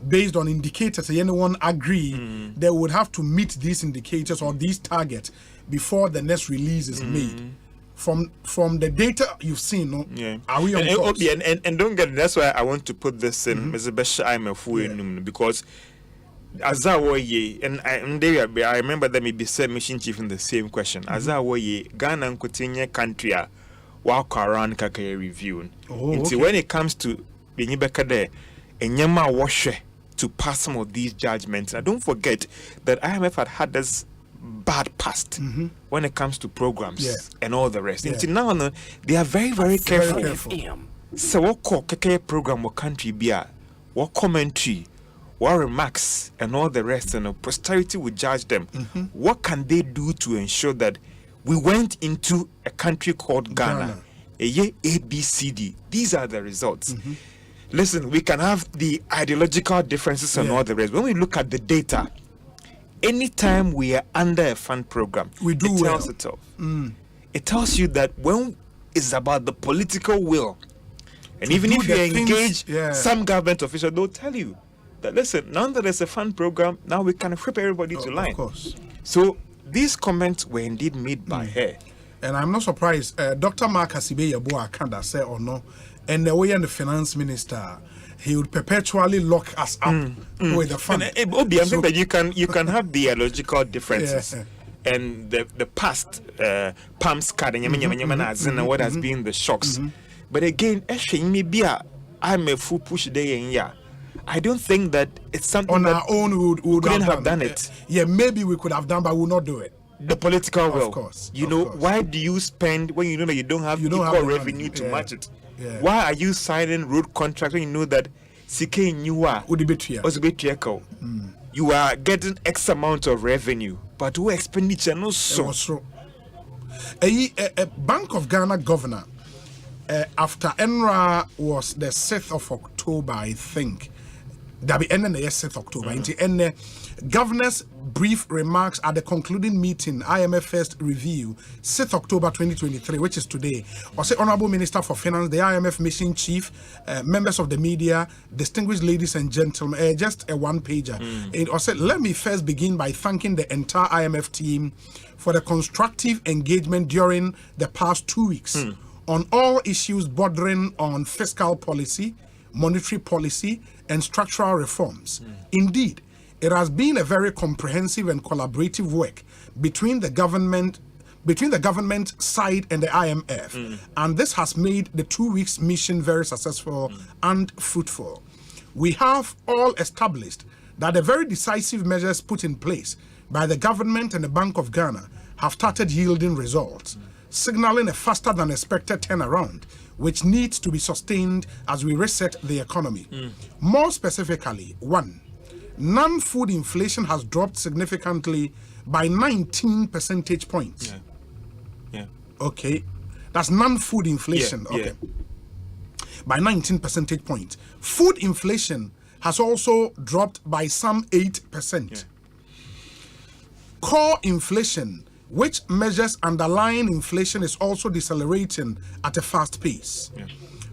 based on indicators, anyone agree they would have to meet these indicators or these targets before the next release is made. From the data you've seen, no? Are we on course? And don't get it, that's why I want to put this in because Azawoye, and I remember them be said mission chief in the same question. Azawoye, Ghana and Coutinho country walk around Kaka review. When it comes to Benibeka there, and Yama wash to pass some of these judgments. And don't forget that IMF had this bad past when it comes to programs and all the rest. Until now, they are very, very careful. So what Kaka program or country be what commentary, what remarks and all the rest, and posterity will judge them. What can they do to ensure that we went into a country called Ghana, a year ABCD? These are the results. Listen, we can have the ideological differences and all the rest. When we look at the data, anytime we are under a fund program, it tells itself. It tells you that when it's about the political will, and even if you engage some government official, they'll tell you that, listen, now that there's a fund program, now we can equip everybody to line. Of course. So these comments were indeed made by her. And I'm not surprised. Dr. Mark Asibe Yabua Kanda said or no, and the way and the finance minister, he would perpetually lock us up with the fund. I think that you can have the ideological differences and the past palms card and what has been the shocks. But again, I'm a full push day and I don't think that it's something on our own we would couldn't have done it. Yeah, maybe we could have done, but we will not do it. The political will. Of course. You know, why do you spend when you know that you don't have equal revenue to match it? Why are you signing road contracts when you know that you are getting X amount of revenue, but who expenditure no so? A Bank of Ghana governor after ENRA was the 6th of October, I think. That be ending the 6th October. And governor's brief remarks at the concluding meeting, IMF first review, 6th October 2023, which is today. Also, Honorable Minister for Finance, the IMF mission chief, members of the media, distinguished ladies and gentlemen, just a one-pager. And also, let me first begin by thanking the entire IMF team for the constructive engagement during the past 2 weeks on all issues bordering on fiscal policy, monetary policy, and structural reforms. Indeed, it has been a very comprehensive and collaborative work between the government side and the IMF, and this has made the 2 weeks mission very successful and fruitful. We have all established that the very decisive measures put in place by the government and the Bank of Ghana have started yielding results, signaling a faster than expected turnaround, which needs to be sustained as we reset the economy. More specifically, 1, non-food inflation has dropped significantly by 19 percentage points. Okay, that's non-food inflation. Okay, by 19 percentage points. Food inflation has also dropped by some 8%. Core inflation, which measures underlying inflation, is also decelerating at a fast pace.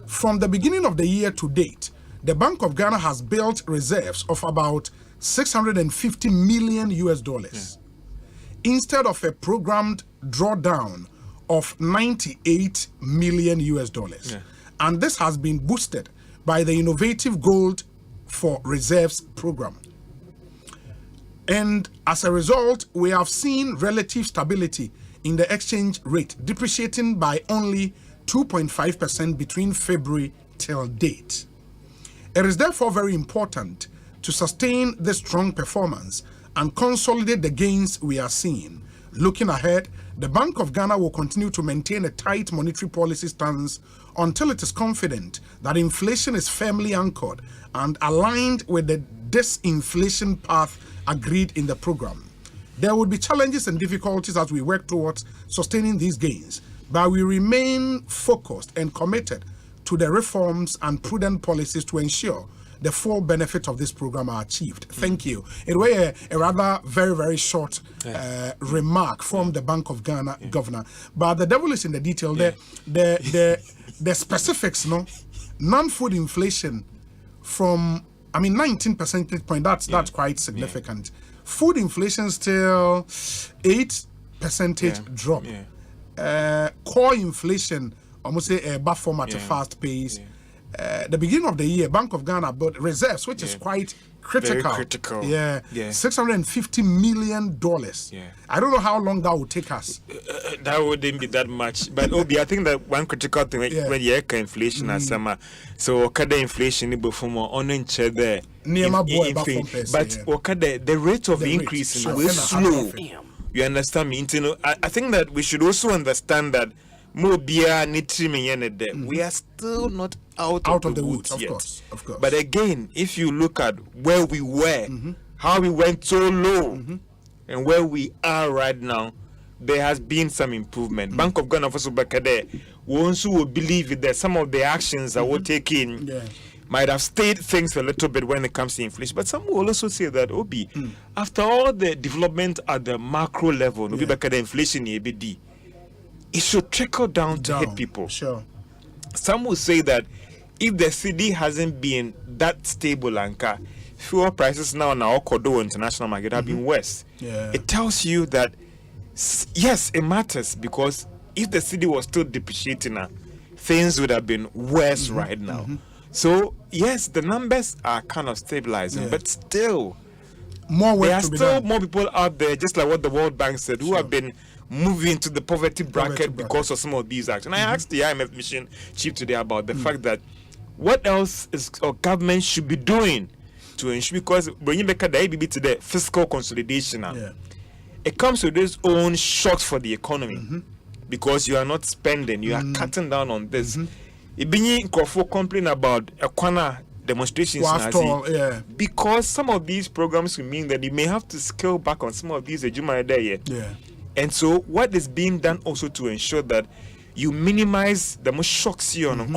From the beginning of the year to date, the Bank of Ghana has built reserves of about $650 million instead of a programmed drawdown of $98 million. And this has been boosted by the innovative Gold for Reserves program. And as a result, we have seen relative stability in the exchange rate, depreciating by only 2.5% between February till date. It is therefore very important to sustain this strong performance and consolidate the gains we are seeing. Looking ahead, the Bank of Ghana will continue to maintain a tight monetary policy stance until it is confident that inflation is firmly anchored and aligned with the disinflation path agreed in the program. There will be challenges and difficulties as we work towards sustaining these gains, but we remain focused and committed to the reforms and prudent policies to ensure the full benefit of this program are achieved. Thank you. It was a rather very, very short remark from the Bank of Ghana governor. But the devil is in the detail. The specifics, no? Non-food inflation from, 19 percentage point, that's quite significant. Food inflation still 8% drop. Core inflation, almost say buffer at a fast pace. The beginning of the year, Bank of Ghana bought reserves, which is quite critical. Very critical. $650 million. I don't know how long that will take us. That wouldn't be that much. But Obi, I think that one critical thing when you have inflation as summer, so the inflation before more on each other. But the rate of increase is slow. You understand me? I think that we should also understand that we are still not out of the woods yet. Of course. But again, if you look at where we were, how we went so low, and where we are right now, there has been some improvement. Bank of Ghana also back there, we also will believe that some of the actions that we're taking might have stayed things a little bit when it comes to inflation. But some will also say that, Obi, after all the development at the macro level, back at the inflation, it should trickle down to hit people. Sure. Some will say that if the cedi hasn't been that stable, fuel prices now in our Kodo international market have been worse. It tells you that, yes, it matters, because if the cedi was still depreciating, things would have been worse right now. So, yes, the numbers are kind of stabilizing, but still, there are still more people out there, just like what the World Bank said, who have been moving to the poverty bracket because of some of these actions. And I asked the IMF mission chief today about the fact that what else is our government should be doing to ensure, because when you look at the ABB today, fiscal consolidation, it comes with its own shocks for the economy, because you are not spending, you are cutting down on this. It being complain about Ekwana demonstrations because some of these programs will mean that you may have to scale back on some of these and so what is being done also to ensure that you minimize the most shocks you on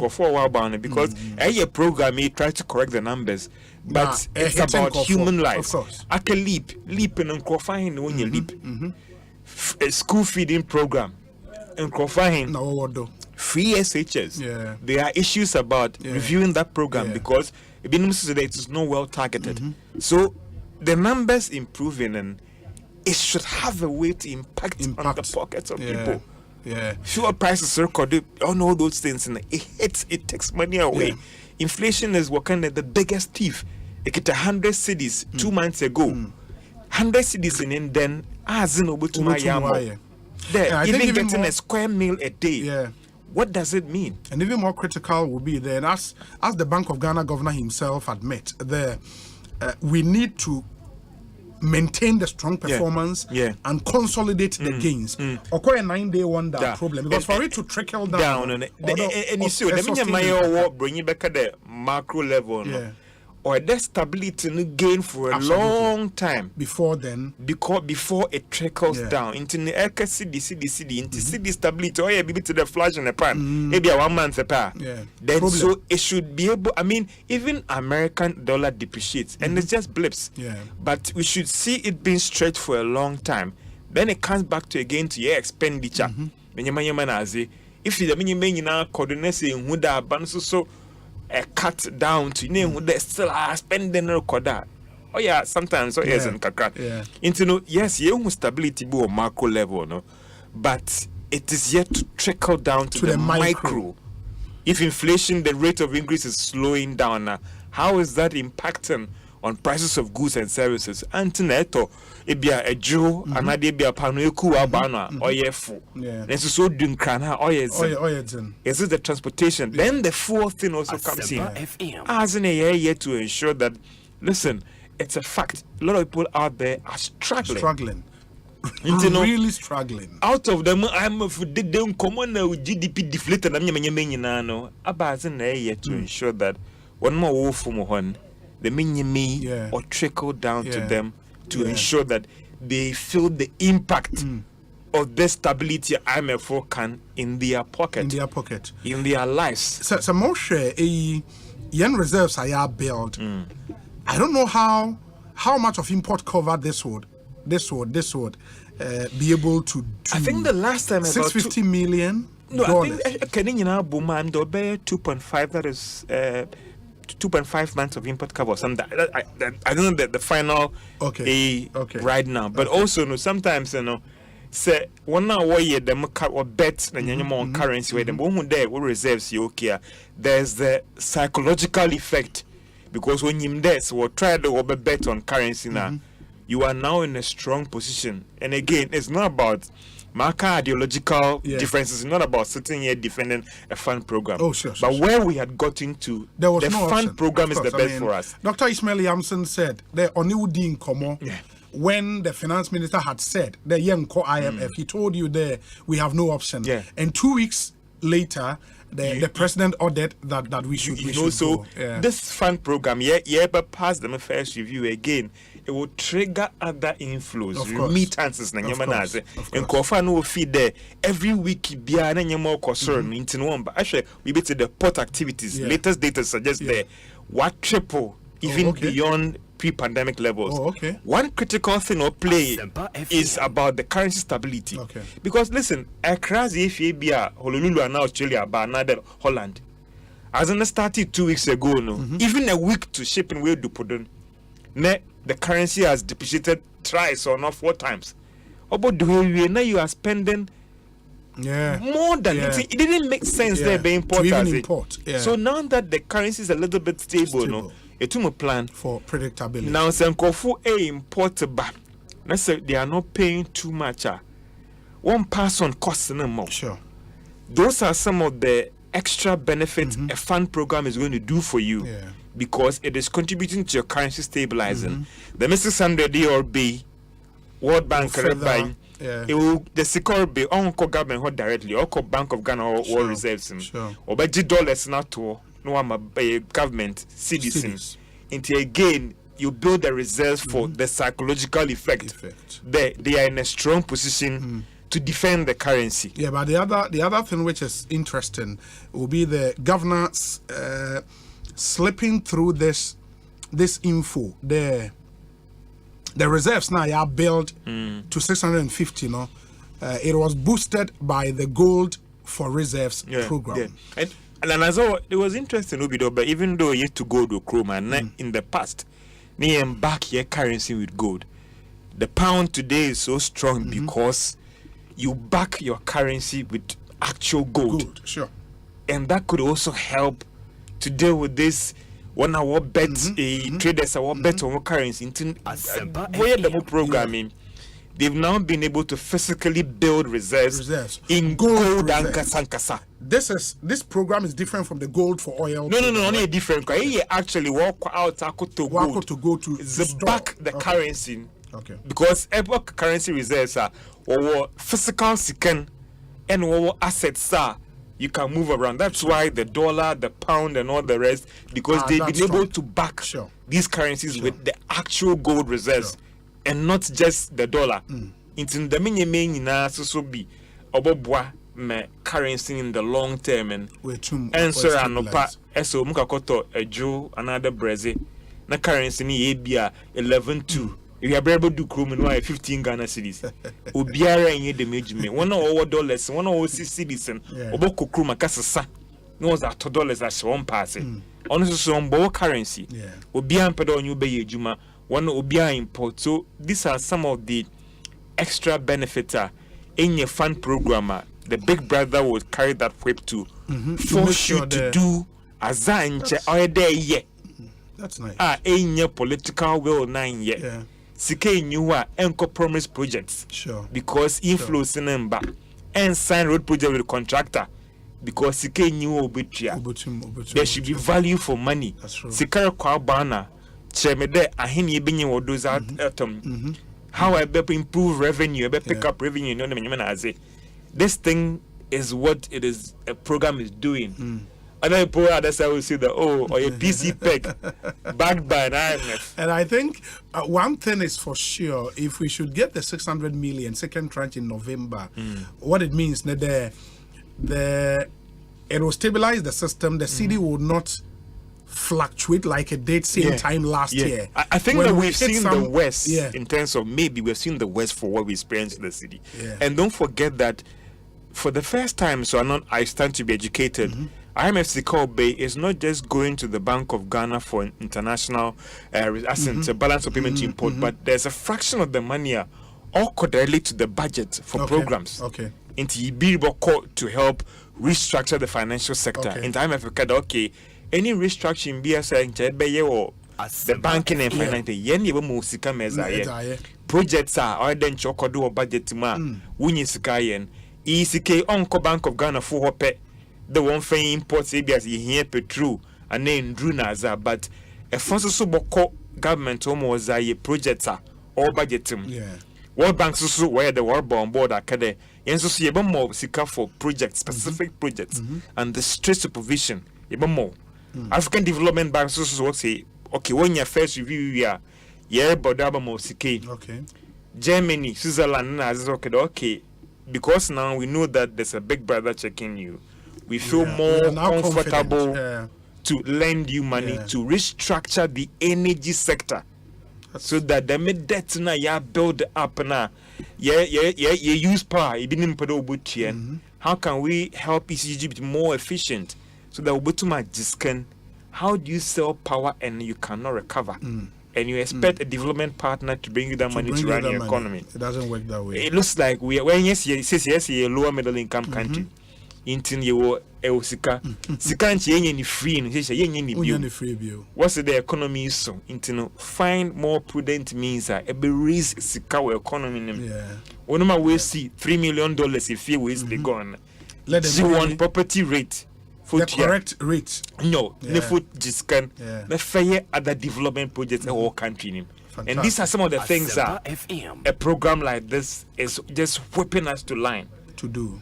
because a program may try to correct the numbers, but it's about human lives. I can leap and when you leap. A school feeding program and free SHS. There are issues about reviewing that program because it is not well targeted. So the numbers improving, and it should have a way to impact on the pockets of people. Fuel prices recorded on all those things, and it takes money away. Inflation is what kind of the biggest thief. It hit 100 cities 2 months ago. 100 cities in then as in Obutumayamo. Even getting a square meal a day. What does it mean? And even more critical will be then, as the Bank of Ghana governor himself admit, we need to maintain the strong performance and consolidate the gains. Or a 9-day wonder problem, because for it to trickle down and you see, bring it back at the macro level. Or the stability to gain for a long time before then, before it trickles down into the CD into CD stability. Oh yeah, maybe to the flash in the pan, maybe a 1 month a pair. Then so it should be able. I mean, even American dollar depreciates, and it's just blips. But we should see it being stretched for a long time. Then it comes back to again to your expenditure. If you the coordination who da so. Cut down to name they still are spending record. Oh yeah, sometimes isn't kakra. Into yes, you stability be on macro level, no, but it is yet to trickle down to the micro. If inflation, the rate of increase is slowing down, how is that impacting on prices of goods and services? Antineto, it be a Jew, and I be a panuku abana, or yefu. This is so doing crana, or is it the transportation? Then the fourth thing also comes in. As in a year yet to ensure that, listen, it's a fact. A lot of people out there are struggling. Really struggling. Out of them, I'm did them come on with GDP deflated. I'm no about in a year to ensure that one more wolf from one. The mini or trickle down to them to ensure that they feel the impact of this stability IMF can in their pocket. In their lives. So Moshe, yen reserves are built. I don't know how much of import cover this would be able to do. I think the last time about $650 million. No, I think Kenyan Buman do 2.5. That is 2.5 months of import cover or something. I don't know the final right now, but also no sometimes say one hour year them or bet and more currency where them one there what reserves you okay. There's the psychological effect because when you there so try to bet on currency now, you are now in a strong position. And again, it's not about market ideological differences. It's not about sitting here defending a fund program. But where we had gotten to, the fund program is the best for us. Dr. Ismail Yamson said the Oniudi Nkomo. When the finance minister had said the young IMF, he told you there we have no option. And 2 weeks later, the president ordered that we should. So this fund program, but pass them a first review again. It will trigger other inflows, remittances, and Kofa no feed there every week. Bia na more concern into one, but actually we bet the port activities. Latest data suggests there what triple even beyond pre-pandemic levels. One critical thing or play is about the currency stability. Because listen, across the FABA, Honolulu and now Australia, but another Holland. As I started 2 weeks ago, even a week to ship and we do put on. The currency has depreciated thrice or not 4 times. About the way now you are spending more than it didn't make sense there being import. So now that the currency is a little bit stable. A plan for predictability. Now, Sankofu import back. Let's say they are not paying too much. One person costs no more. Those are some of the extra benefits a fund program is going to do for you because it is contributing to your currency stabilizing. The Mr. Sunday DRB, World Bank, it will the secure be on government directly or Bank of Ghana or reserves or by $dollars not to. No, I'm a government citizen. Until again, you build the reserves for the psychological effect. They are in a strong position to defend the currency. Yeah, but the other thing which is interesting will be the governors slipping through this info. The reserves now are built to 650. It was boosted by the gold for reserves program. And as well, it was interesting, but even though you had to go to Chrome and in the past, they back your currency with gold. The pound today is so strong because you back your currency with actual gold. And that could also help to deal with this 1 hour bet, traders our bet on currency. Where the programming, they've now been able to physically build reserves in gold and kasankasa. This program is different from the gold for oil. No, only different. He actually walk out to go to back the currency. Because every currency reserves are or physical second and or assets are you can move around. That's why the dollar, the pound, and all the rest, because they've been able to back these currencies with the actual gold reserves and not just the dollar. Into the main so be obobwa me currency in the long term and so anopa eso muka koto ejo another Brazil na currency ni ebia 11.2 if you are able to do chrome no 15 Ghana cedis obiara enye de mejime one or dollars one or 6 cedis and oboko chrome kasasa no was that dollars as one pass on so on currency obiara pedo onyu be ejuma one obiara import. So these are some of the extra benefits in your fund programmer. The big brother will carry that whip to force you to do as that's nice. In your political will 9 years. Sike new enco promise projects. Because inflows in them back and sign road project with the contractor. Because Sike new obitria. There should be value for money. Sikara kwa bana. Chemede ahini binye wodoza atom. How I better improve revenue, I better pick up revenue. No, this thing is what it is. A program is doing. And then poor others will see that, or your PC peg backed by an IMF. And I think one thing is for sure, if we should get the 600 million second tranche in November, what it means, it will stabilize the system. The CD will not fluctuate like it did same time last year. I think when that we we've hit seen some- the West in terms of maybe we've seen the West for what we experienced in the city. And don't forget that for the first time, so I stand to be educated. IMF Sikao Bay is not just going to the Bank of Ghana for international balance of payment import, but there's a fraction of the money all could relate to the budget for programs. Into Ibiribo to help restructure the financial sector. In IMF, any restructuring BSA or the banking and finance, projects are then chokodo or budget ma Winnie ECK Onko Bank of Ghana for hope the one thing imports as you hear petrol and then Drunaza, but a Fonso Boko government almost a projects or budget. World Bank so where the World Bank board are kade yenso so yeba more sika for projects, specific projects and the strict supervision yeba more. African Development Bank so say okay when your first review yeah but more sika. Germany, Switzerland okay because now we know that there's a big brother checking you. We feel more comfortable to lend you money to restructure the energy sector. So that the mid debt na ya build up na use power how can we help ECG be more efficient so that we discount how do you sell power and you cannot recover and you expect a development partner to bring you that money to run your economy? It doesn't work that way. It looks like we are yes a lower middle income country into you sika nchi yenye ni free no say yenye ni bio. What's the economy so into find more prudent means a be raise sika we economy nim. One ma we see $3 million if you waste the gone. Let them one property rate for the correct rate. No, the foot discount the fair other development projects in all country nim. And these are some of the things that a program like this is just whipping us to line to do.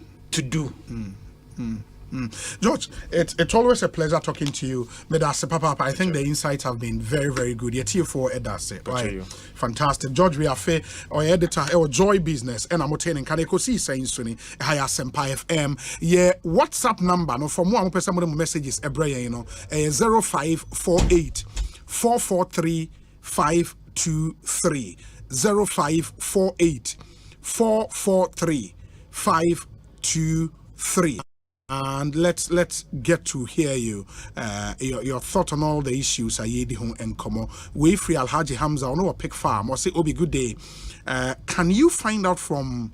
George, it's always a pleasure talking to you. Medase Papa, I think the insights have been very, very good. Yet here for Edase, right? Fantastic. George, we are fair or editor or Joy Business, and I'm attending Ekosiisen Suni, Asempa FM. Yeah, WhatsApp number no for more person messages ebraya, 0548 443 523 0548 443 523. And let's get to hear you your thought on all the issues ayedi ho enkomo. We free Alhaji Hamza ono a pig farm or say Obi good day. Can you find out from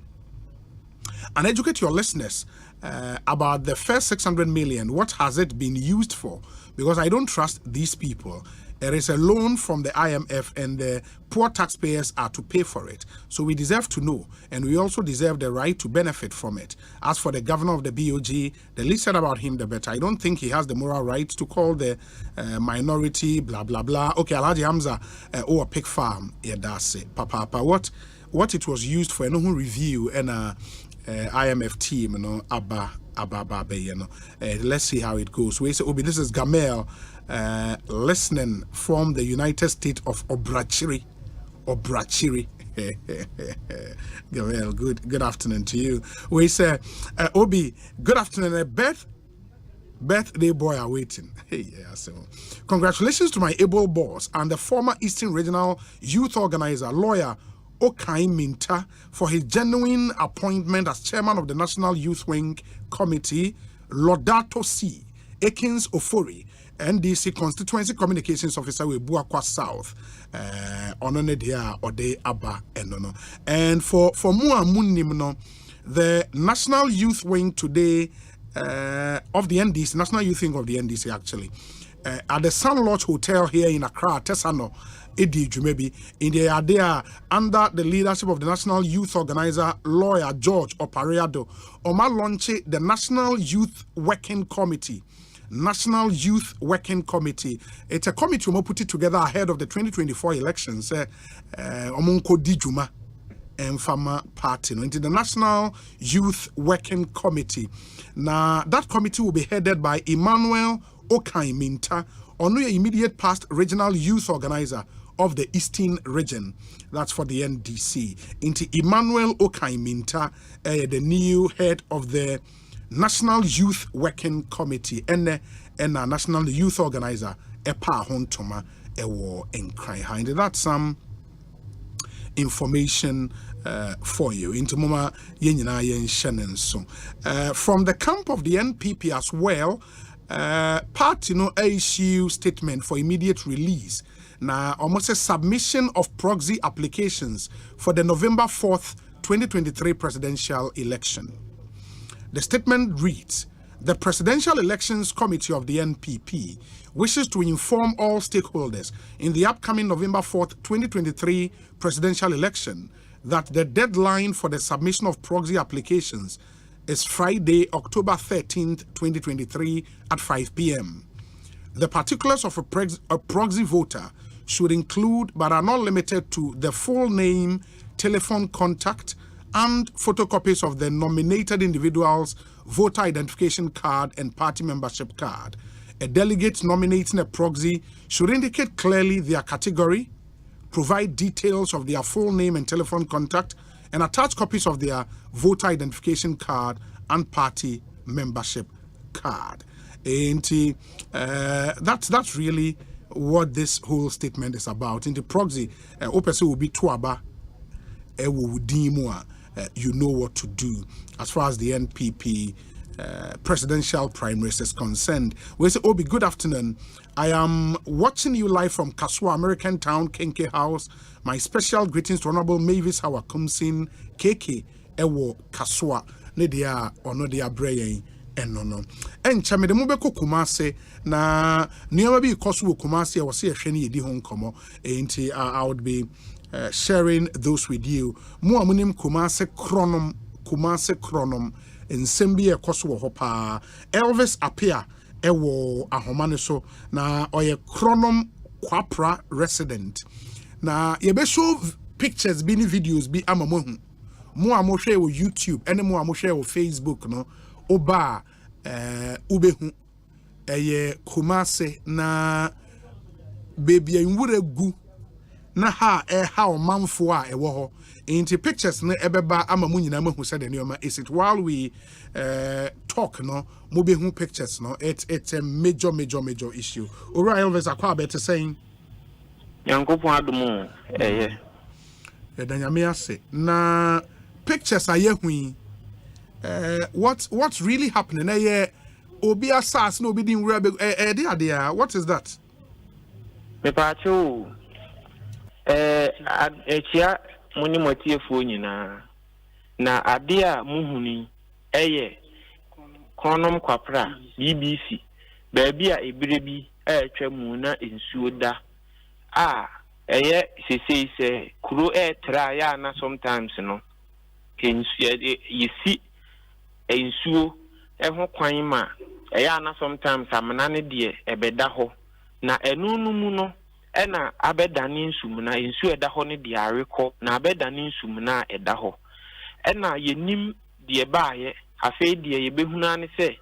and educate your listeners about the first 600 million? What has it been used for? Because I don't trust these people. There is a loan from the IMF and the poor taxpayers are to pay for it. So we deserve to know, and we also deserve the right to benefit from it. As for the governor of the BOG, the least said about him, the better. I don't think he has the moral right to call the minority, blah, blah, blah. Okay, Alhaji Hamza, a pig farm, yeah, that's it. Papa, what it was used for, no review and IMF team, Abba, let's see how it goes. We say, Obi, this is Gamel. Listening from the United States of Obrachiri. Well, good afternoon to you. We say, Obi, good afternoon. Birthday boy are waiting. Hey, yeah, so congratulations to my able boss and the former Eastern Regional Youth Organizer, lawyer Okai Minta, for his genuine appointment as chairman of the National Youth Wing Committee, Lodato C. Ekins Ofori, NDC Constituency Communications Officer with Buakwa South, Ononedia Ode Abba Enono. And for Mua Munimno, the National Youth Wing today of the NDC, National Youth Wing of the NDC actually, at the Sun Lodge Hotel here in Accra, Tesano, Edi Jumebi, in the idea under the leadership of the National Youth Organizer, lawyer George Opareado, Oma launche the National Youth Working Committee. National Youth Working Committee. It's a committee we put it together ahead of the 2024 elections. Omonko Dijuma. Farmer Party into the National Youth Working Committee. Now that committee will be headed by Emmanuel Okai Minta, Ono immediate past regional youth organizer of the Eastern region. That's for the NDC. Into Emmanuel Okai Minta, the new head of the National Youth Working Committee and National Youth Organizer Epa Hontoma Ewo Enkrai. And that's some information for you. Into Mama Yenyina Yen Shannon. So from the camp of the NPP as well, party issue statement for immediate release. Now, almost a submission of proxy applications for the November 4th, 2023 presidential election. The statement reads, the Presidential Elections Committee of the NPP wishes to inform all stakeholders in the upcoming November 4th, 2023 presidential election that the deadline for the submission of proxy applications is Friday, October 13th, 2023 at 5 p.m. The particulars of a proxy voter should include, but are not limited to, the full name, telephone contact, and photocopies of the nominated individual's voter identification card and party membership card. A delegate nominating a proxy should indicate clearly their category, provide details of their full name and telephone contact, and attach copies of their voter identification card and party membership card. And that's really what this whole statement is about. In the proxy, opese will be tuaba, you know what to do as far as the NPP presidential primaries is concerned. We say, Obi, good afternoon. I am watching you live from Kaswa, American Town, Kenke House. My special greetings to Honorable Mavis Hawakumsin, Keke, Ewo, Kaswa, Nedia, Onodia Breye, and no. And Chamede Mubeko Kumase, na Niamabi Kosu Kumase, I was here, Sheni, Di Hong Komo, and I would be sharing those with you. Muamunim Kumase Chronom, and Sembi Kosu Hopa, Elvis Apia, Ewo, Ahomane na Oye Chronom Kwapra resident. Na yebe show pictures bini videos bi amamohu mo amoshe wo YouTube ene mo amoshe wo Facebook no oba ubehu eye Kumase na baby nwure gu na ha omanfo a ewo ho into pictures no ebeba amamu nyina mahu said enioma. Is it while we talk no mo behu pictures no it's a major issue. Ora Elvis akwa better saying Yankopon adumo Danyame ase na pictures ayehui what's really happening obi asas no obi din wura dia what is that me pacho echia muni motiefo nyina na ade a muhuni konom kwapra BBC baabi a ebirebi etwa mu na ensuo da se kuro tra ya na sometimes no yesi ensuo ho kwan ma na sometimes amana ne de ebeda ho na enunu mu no na abedane nsum na ensuo eda ho ne de arekọ na abedane nsum na eda ho na yenim de baaye afei de yebehuna ne se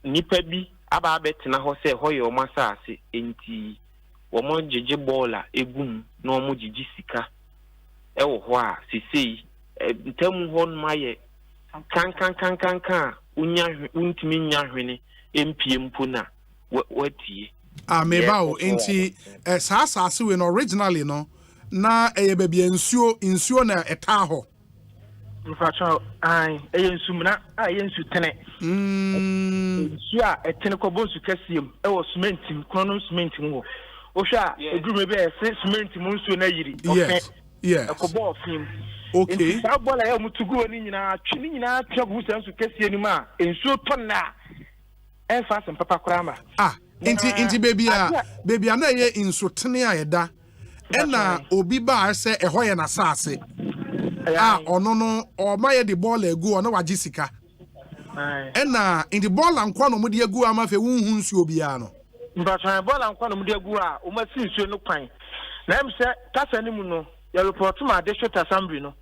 nipa bi aba abetena ho se ho ye o masase enti womo jeje bola egum na womo jeje sika ewo ho a sisei ntamu ho no maye kan unya untimi nya hwene empie mpo na watie mebao enti saasase we no originally no na baby ensuo na eta ho mfacho ensumna ensu tene ensu a etene ko bonsu kasiem ewo cement krono cement ho ohwa egrume be cement mu nsu na yiri yes ekobo ofim okay sa bola ya mutugu ni nyina twini nyina twagu sansu kasie ni ma ensu tonna enfa sem papa krama inti baby na ye insu tene ayeda ena obi ba se eho ye na sase ono no o ma ye the ball egu ono waji sika ena in the ball ankwa no mudi egu ama fe wunhu nsu obi a no mbata ball ankwa no mudi egu a o ma si nsu no kwan na em se kasa ni mu no you report to my district assembly no.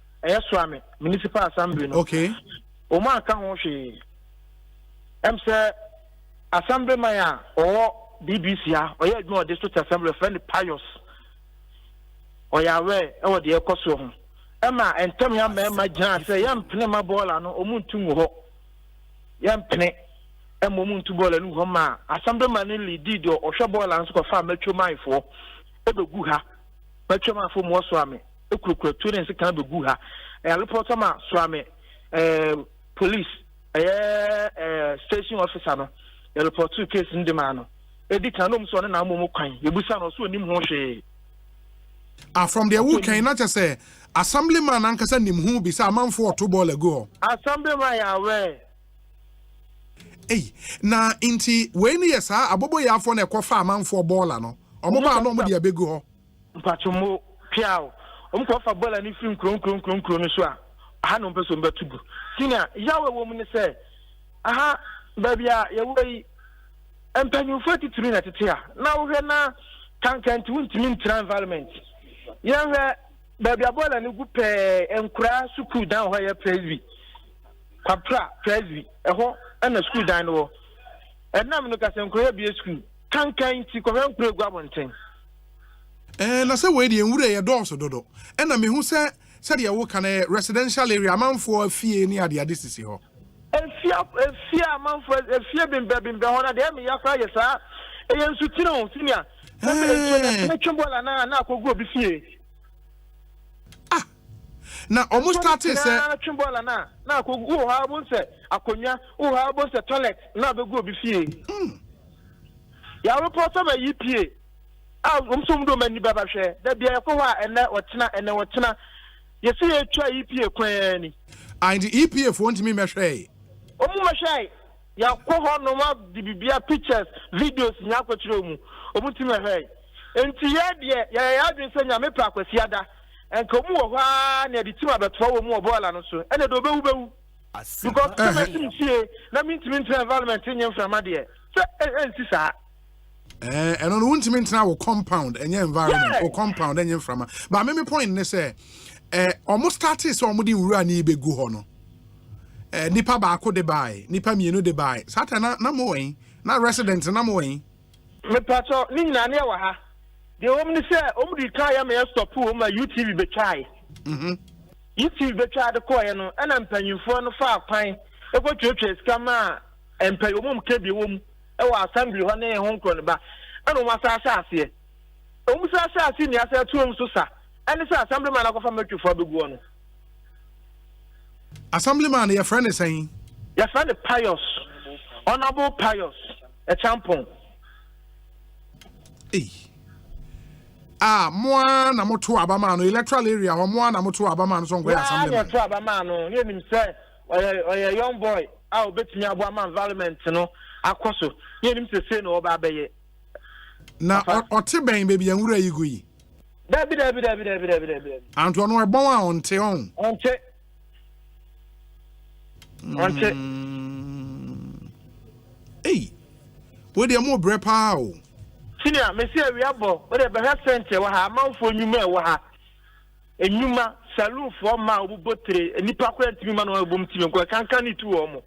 Swami, municipal assembly no. Okay. Oma ka ho hwe. Say assemblyman or BBC or your district assembly friend Pius. Or ya we e wo de ekoso ho. Emma entam ya ma jan say yam pene ma ball no omuntu ho. Yam pene omuntu ball no ho ma assemblyman lead or hwe ball an so ko fa matwo manfo. Ebegu ha. Matwo manfo mo so ame. Ekurukuru students kan begu ha. Report ma so ame police station officer no. Report to case in man no. Edi kan no so na mo kwan. Yebusa no so onim ho hwe. From the who can not just say assemblyman ankasa nim hu bi say amanfo to ball ago. Assemblyman ya we. Na inti when yes abobo ya afo na ekofa amanfo ball no. Omo ba no mo de abegu ho. Mpachomo piao. Omo ko fa ball ni film kron no so a. Aha no mpeso mbatugu. Sina yawe wo mu ni say aha babia ye we empanyu 43 na tetea. Na wo hwe na kankan ti wuntimi ntra environment. Yawe babia ball ni gu pe enkura school down ho ye presby. Kwapra presby eho na school down no. Enam no ka se enkura bi school. Kankan ti ko enkura gu abonten. Na say we de enwura ye dɔɔso dodo. Na me hu sɛ de wo kan residential area amanfo afie ni ade sisi hɔ. Efia amanfo efie bimbe ho na de me yakra ye saa. Eyen sutire ho sinia. Na twembola na akogu obi fie. Na almost started say na twembola na akogu ho ha bon se akonya ho ha bon se toilet na abegu obi fie. Ya report ba EPA. Umsum do mani baba hwe. Da bia ko ha ene wotena. Yesi ye twa EPA kwan ni. And the EPA for ntimi mehwe. Omu mehwe. Ya ko ho no ma di bibia pictures, videos nya kwatire omu. Omu ntimi mehwe. Enti ye de ya adwen se nya me pra kwasi ada. Enka omu wo ha na di tima beto wo mu obola no so. Ene do bewu. Because come see na me ntimi environment nya mframa de. So enti sa. And on wuntimi ntina wo compound enye environment or compound enye mframa. But me point ne say almost started so omudi wura ni begu ho no. Nipa ba ko de buy, nipa mienu de buy. Sata na mo wen, na resident na mo wen. Me pato ni nyina na wa ha. De omni say omudi kan ya me stop o ma UTV be try. UTV be try de ko ye no, na mpanyimfo no fa kwan. E ko twetwe sika ma empayomum kebi wom. E wa assembly ho na ho nkro ne ba. Na o ma sa ase. O mu sa ase ni ase tuom so sa. And the assemblyman akofa metwe for begu no. Assemblyman your friend is saying. Your friend is Pius. Honorable Pius. A champion. Moa na moto abama no electoral area ho moa na moto abama no so ngwe assemblyman. Yeah, moto abama no. Ye nim say oye young boy. A obetimi abo ama environment no akoso. Ye nim say no oba beye. Na oteben baby enwura yigu yi. Dabi. Anto no ebon a onte on. Onte. We dey mo bre pa o. Senior, me say we abo, we dey be center wa ha, manfo nyuma e wa ha. Enyuma salon for ma obubotre, nipa kwa ntimi ma no obom timi kwa kankan ni tu o mo.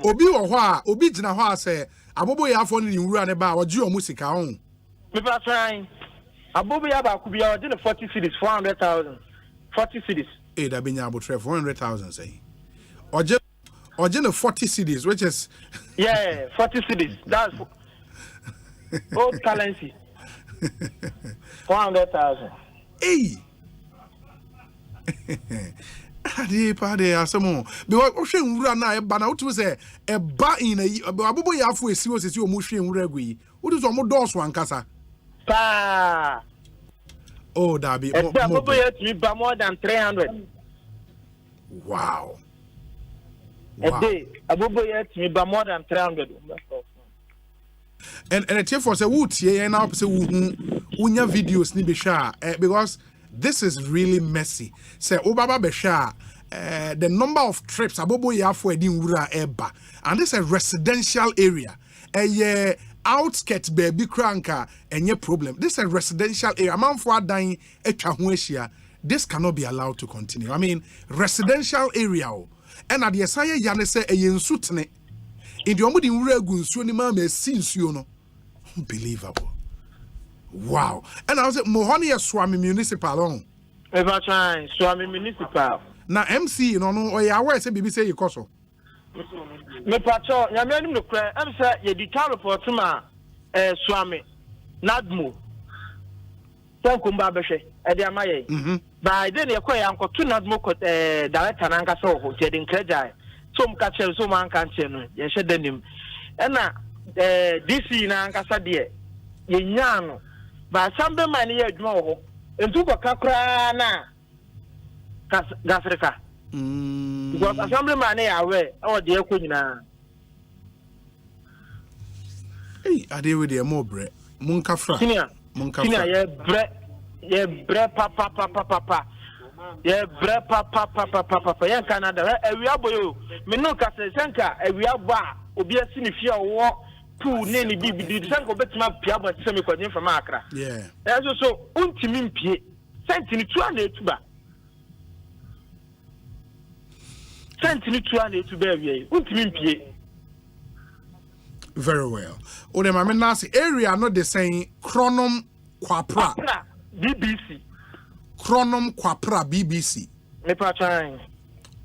Obi wo ho a, obi gina ho a say abobo ya afọ ni nwura ne ba oji o musika ho. Me pa try. Abobo ya ba ku bia o de 40 cities 400,000. 40 cities. Da benya abotre 400,000 say. Oje no 40 cities which is 40 cities. That's old currency. 400,000. Ade asemo because o hwe nwura na e ba na wotu se e ba in abobo ya afo esi o sesi o mu hwe nwura agui wotu so mo dɔɔso ankasa pa dabi abobo ya timi ba more than 300. Wow. Abobo ya timi ba more than 300. And a tier for say wotie na say unya videos ni be sha because this is really messy. Say Obaba Besha, the number of trips abobo ya for edin wura eba, and this is a residential area. outskirts baby cranka any problem. This is a residential area. Man for dying this cannot be allowed to continue. I mean, residential area. And at the Asaya Yane say a yensutne. In the Omudi Regun Sunima may since you know. Unbelievable. Wow. And I was at Mohonia Swami Municipal on. Ever trying Swami Municipal. Now MC, you know, or ya where say BBC you koso. Me pacho, ya me anim no kra, am say ye di town report ma Swami Nadmo. Ton kumba behwe, e de amaye. By then ye kwaya anko to Nadmo ko director na nka so ho, ye de nkraja. So mka chere so man kan chere no, ye hye danim. E na DC na nka sa de ye nya no. Ba sambe man ye adwuma ho. Entu ko kakra na Gafrika. Because assemblyman is aware or the Equina. Hey, I deal with the more bread. Munkafra. Munkafra. Ye bre papa. Ye bre papa. Ye Canada. We are boy. Menoka Senka. We are bar. Obia Sinifia walk to Nanny Bibi. The Sanko Betma Piaba semi from Accra. Yeah. There's also Untimimpi. Sent in 200 tuba. Very well. Oh, the Maminasi area not the same. Chronom Quapra BBC. Chronom Quapra BBC.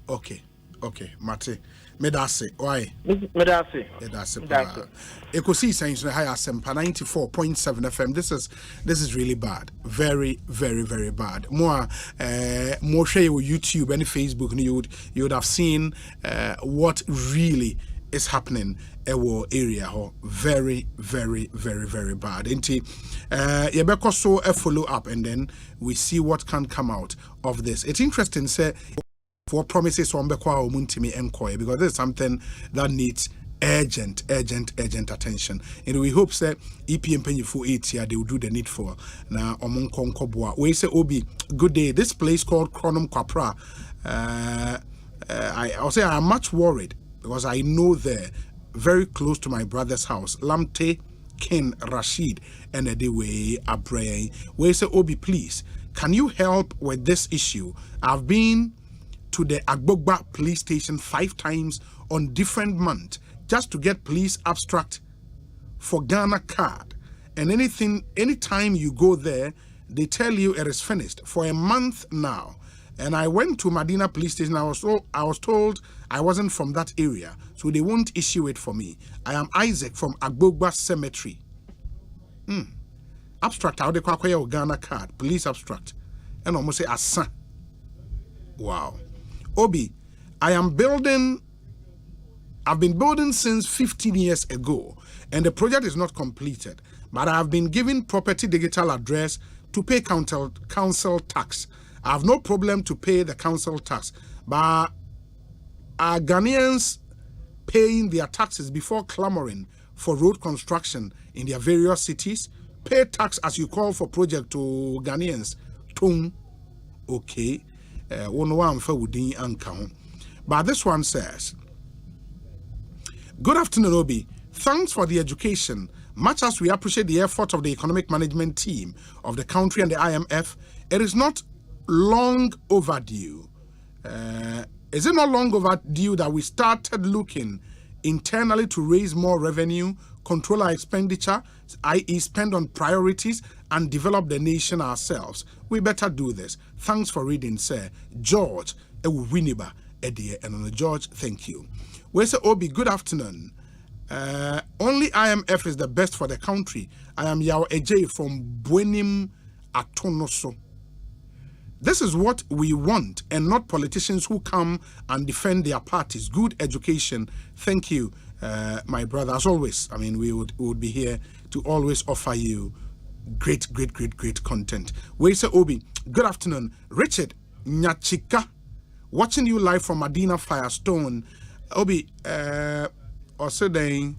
Okay. Mate. Medase. Why? Medase. Ekosiisen On Asempa 94.7 FM. This is really bad. Very, very, very bad. More share your YouTube and Facebook, and you would have seen what really is happening in our area. Very, very, very, very bad. Yebeko so a follow up, and then we see what can come out of this. It's interesting, say. For promises on Bekwa Muntimi Enkoy, because there's something that needs urgent attention. And we hope that EPM Penny for 8 year they will do the needful. Now Omon Konkobwa. We say Obi, good day. This place called Chronom Quapra. I'll say I'm much worried because I know they're very close to my brother's house. Lamte Ken Rashid and the way Abre. We say Obi, please, can you help with this issue? I've been to the Agbogba police station 5 times on different months just to get police abstract for Ghana card. And anytime you go there, they tell you it is finished for a month now. And I went to Medina police station. I was told I wasn't from that area, so they won't issue it for me. I am Isaac from Agbogba Cemetery. Abstract, how they call Ghana card, police abstract. And almost say Asa. Wow. Obi, I've been building since 15 years ago, and the project is not completed, but I have been given property digital address to pay council tax. I have no problem to pay the council tax, but are Ghanaians paying their taxes before clamoring for road construction in their various cities? Pay tax as you call for project to Ghanaians. Okay. But this one says, good afternoon, Obi. Thanks for the education. Much as we appreciate the effort of the economic management team of the country and the IMF, it is not long overdue. Is it not long overdue that we started looking internally to raise more revenue, control our expenditure, i.e. spend on priorities, and develop the nation ourselves? We better do this. Thanks for reading, sir. George Ewiniba Edie, and on George, thank you. We say, Obi, good afternoon. Only IMF is the best for the country. I am Yao Ej from Buenim Atonoso. This is what we want, and not politicians who come and defend their parties. Good education. Thank you, my brother. As always, I mean, we would be here to always offer you great content. We say, Obi, good afternoon. Richard Nyachika, watching you live from Medina Firestone. Obi, Osei,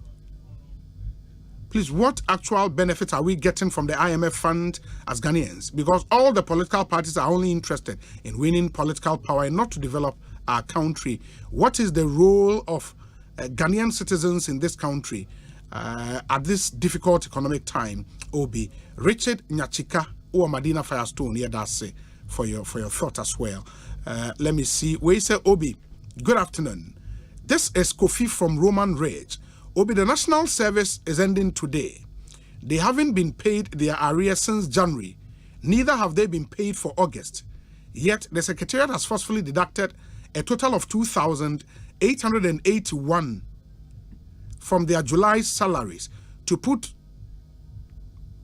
please, what actual benefits are we getting from the IMF fund as Ghanaians? Because all the political parties are only interested in winning political power and not to develop our country. What is the role of Ghanaian citizens in this country? at this difficult economic time. Obi Richard Nyachika or Madina Firestone here. That's it for your thought as well. Let me see. We say Obi. Good afternoon. This is Kofi from Roman Ridge. Obi, the national service is ending today. They haven't been paid their arrears since January. Neither have they been paid for August. Yet the Secretariat has forcefully deducted a total of 2,881 from their July salaries to put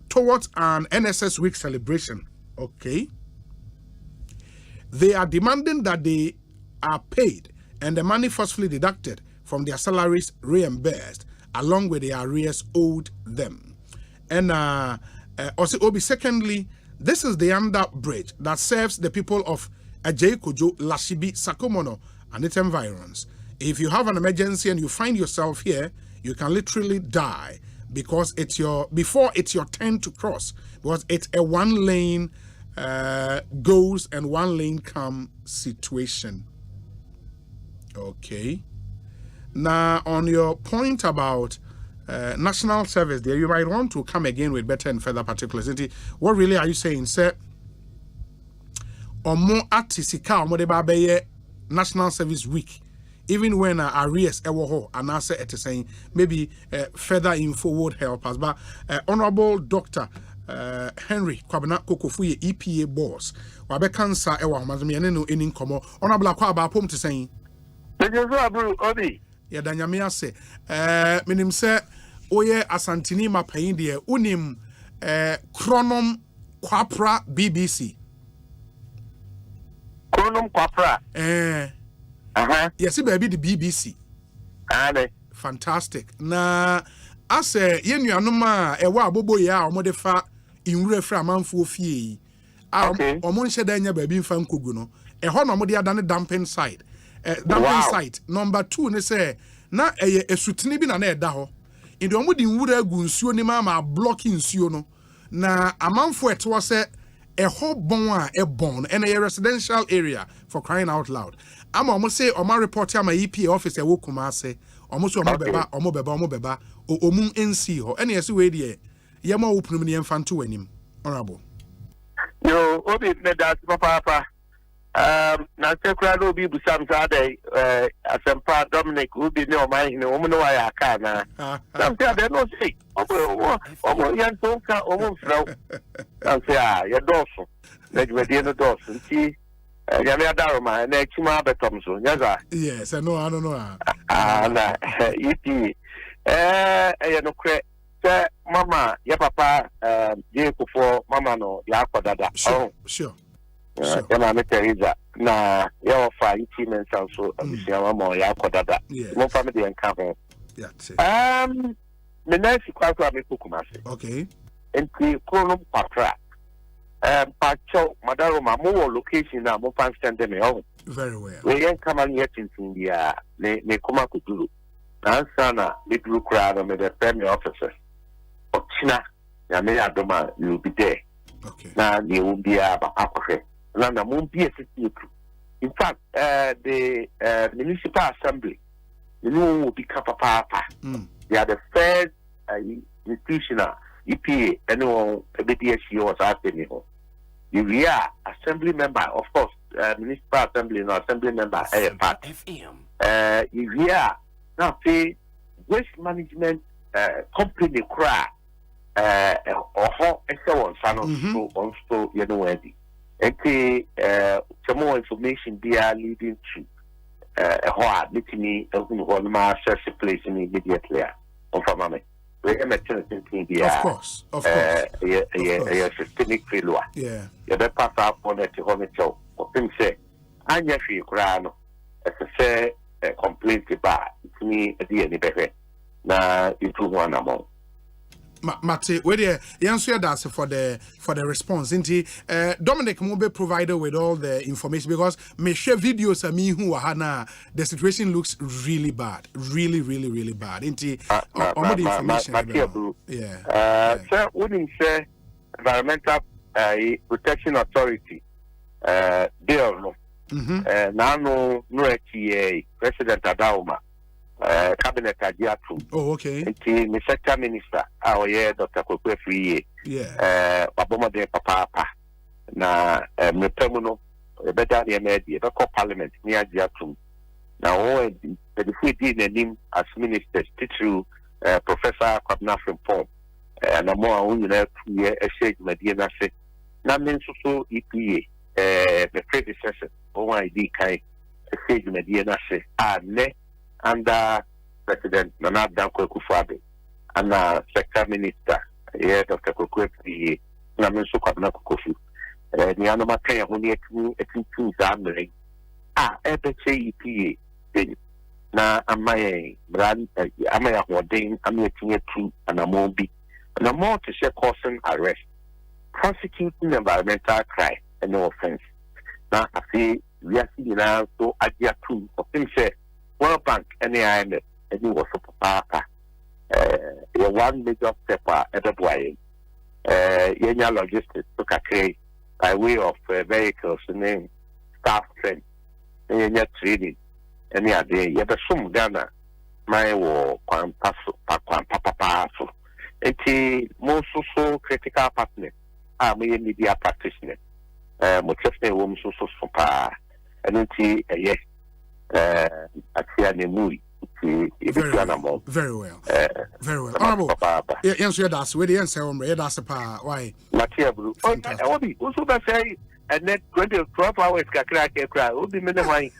towards an NSS week celebration. Okay. They are demanding that they are paid and the money forcefully deducted from their salaries reimbursed along with the arrears owed them. And also, Obi, secondly, this is the Underbridge that serves the people of Ajay Kojo, Lashibi, Sakomono, and its environs. If you have an emergency and you find yourself here, you can literally die because before it's your turn to cross, because it's a one lane goes and one lane come situation. Okay. Now, on your point about national service there, you might want to come again with better and further particulars. What really are you saying, sir? Omo atisika omo de babaye National Service Week, even when arrears ewo and answer it is saying maybe further info would help us. But Honorable Dr. Henry Kwabena Kokofuye EPA boss, wabe cancer ewa mazumi no enin komo. Honorable Akwa ba pom to saying. Yeah, Danyamia say, minim se oye asantini mapayin de unim chronom kwapra BBC. Chronom kwapra. Yes, baby, the BBC. Fantastic. Na ase yenu anuma ewa abobo ya omodefa inwure fra manfo fie. Omo nche da nya baby mfa nkogu no. Eho na omode adane dumping site. Dumping site number 2 ne say na esutini bi na eda ho. Inde omudi nwura agu nsuo ni ma block nsuo no. Na amanfo eto se eho bon a ebon and a residential area, for crying out loud. I'm almost say on my report my EP office e wo Kumase almost omo beba omun NC ho any ese we dey yema open ni emfa nto wanim. Honorable yo obi me that papa na sekura no bi busam say Asempa Dominic obi ne o man hine o mo no ya aka na sam say they no say omo yan to ka omo frau sam say ya doso na dwede no doso nti yami adaroma na chima betom so nyaza yes I don't know na iti no kre say mama ya papa je kufo mama no ya akwadada sure na me Teresa na ya ofa iti mensan so abisia mama ya akwadada mo family en ka ho me na si kwa me Kumase okay enti kono patra Pacho Madaroma more location now more fan stand them home. Very well. We ain't come on yet in India, ne kuma kuduru. Ansana, little crowd on the family officer. Ochina, Yame Adoma, you'll be there. Okay. Now you will be about Aquafe. Lana won't be a city. In fact, the municipal assembly, you know, will be Papa. They are the first institutional EPA, anyone, a BTSC was happening. If we are assembly member, of course, municipal assembly, no assembly member, if we are now say waste management company cry or how on so you know some more information they are leading to how meeting a access place immediately on family. Of course. Systemic failure. Yeah. You better pass up on it to home itself. Or him say, I never cry. As a say, complaint about it me a dear better. Now, it was one among. Mate, where the answer that's for the response. Dominic will be provided with all the information because me share videos of me who are the situation looks really bad, really bad. All the information. Yeah. Sir, wouldn't say Environmental Protection Authority bill no. Now no President Adauma cabinet agiatum. Oh, okay. The sector minister, our Dr. Kokwe Free, Waboma de Papa, na Mepemuno, better the media, the parliament near Agiatum. Now, the free name as ministers, through Professor Kwabna from Paul, and a more own a shade Medina say, Namin so EPA, the predecessor, OID Kai, a shade Medina say, ne under President Nana Danko Kufabe, and Sector Minister, Dr. Kokwe, Namin so Kwabna Kofu, the Anoma Kaya, who near to a two examining, EPA. Na amaya brand amaya holding amatinye tu anamobi na more to share causing arrest prosecuting environmental crime and no offense na afi we are seeing now so agia tu of him say World Bank and IMF and was so papa one major step at the boy yenya logistics to kakre by way of vehicles and staff training yenya training any idea, you have some Ghana, my war, papa. And most so critical partner, I'm a media practitioner. Motesne woman so pa, and yes, at the movie. Very well. Very well. Honorable. Yes, you that's where the answer on red as a pa. Why? Matia Blue. Obi, also that say. And then 12 hours can cry. Will be minimum.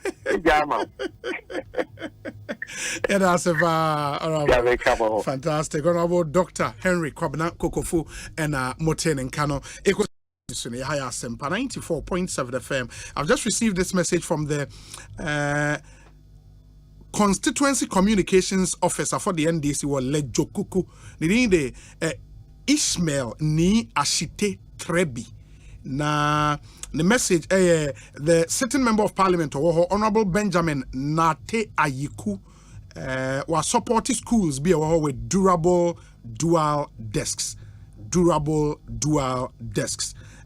Fantastic. Honorable Dr. Henry Kwabna Kokofu and Moten and Kano. Ekosiisen On Asempa 94.7 FM. I've just received this message from the Constituency Communications Officer for the NDC. Lejokuku. The Ishmael ni Ashite Trebi. Na the message the sitting member of parliament Honorable Benjamin Nate Ayiku was supporting schools be with durable dual desks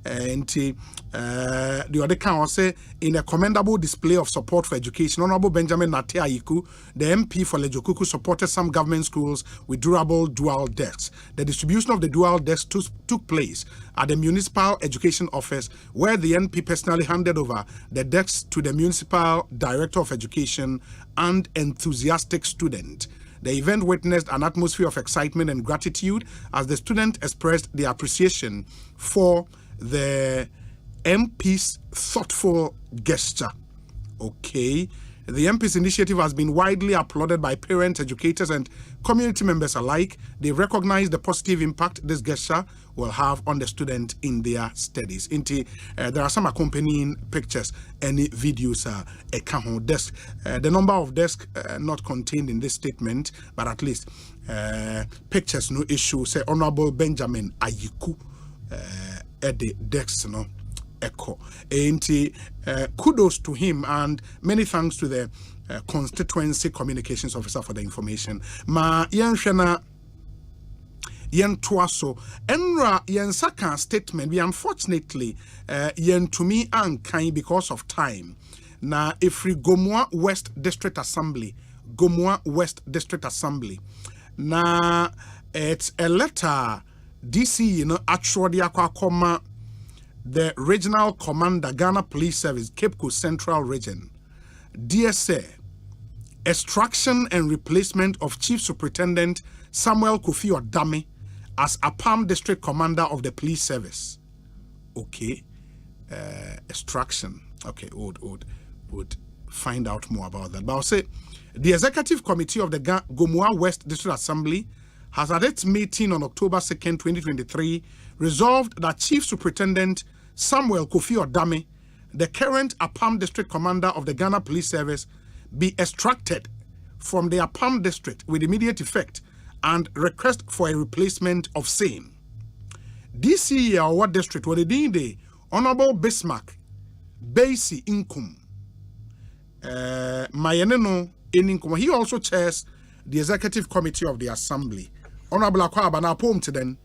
and the other can say in a commendable display of support for education, Honorable Benjamin Nate Ayiku, the MP for Lejokuku, supported some government schools with durable dual desks. The distribution of the dual desks took place at the Municipal Education Office, where the MP personally handed over the desks to the Municipal Director of Education and enthusiastic student. The event witnessed an atmosphere of excitement and gratitude as the student expressed their appreciation for the MP's thoughtful gesture. Okay. The MP's initiative has been widely applauded by parents, educators, and community members alike. They recognize the positive impact this gesture will have on the student in their studies. There are some accompanying pictures and videos. Desk. The number of desks not contained in this statement, but at least pictures, no issue. Say Honorable Benjamin Ayiku at the desks, no. Echo. Kudos to him and many thanks to the Constituency Communications Officer for the information. Ma yenshana yentuaso enra yensaka statement be unfortunately yentumi ankan because of time. Na ifri Gomua West District Assembly. Na it's a letter DC actually akwa the Regional Commander, Ghana Police Service, Cape Coast Central Region. Dear Sir, extraction and replacement of Chief Superintendent Samuel Kofi Odame as APAM District Commander of the Police Service. Okay. Extraction. Okay, would find out more about that. But I'll say, the Executive Committee of the Gomua West District Assembly has at its meeting on October 2nd, 2023, resolved that Chief Superintendent Samuel Kofi Odame, the current APAM District Commander of the Ghana Police Service, be extracted from the APAM District with immediate effect and request for a replacement of same. DC or what district were the Honorable Bismarck Basie Inkum Mayeneno Inkum. He also chairs the Executive Committee of the Assembly. Honorable Akwaba na poem to then.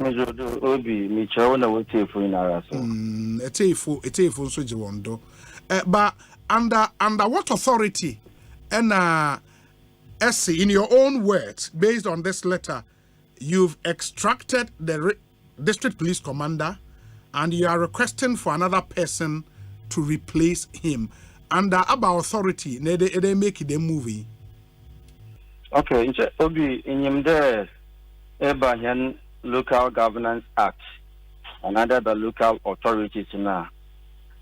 Obi michawo na wotefu inara so. Etefu so jiwondo. But under what authority and Essie, in your own words, based on this letter, you've extracted the district police commander and you are requesting for another person to replace him. Under our authority, they make it a movie. Okay, Obi, in the Ebahian Local Governance Act, another the local authorities now.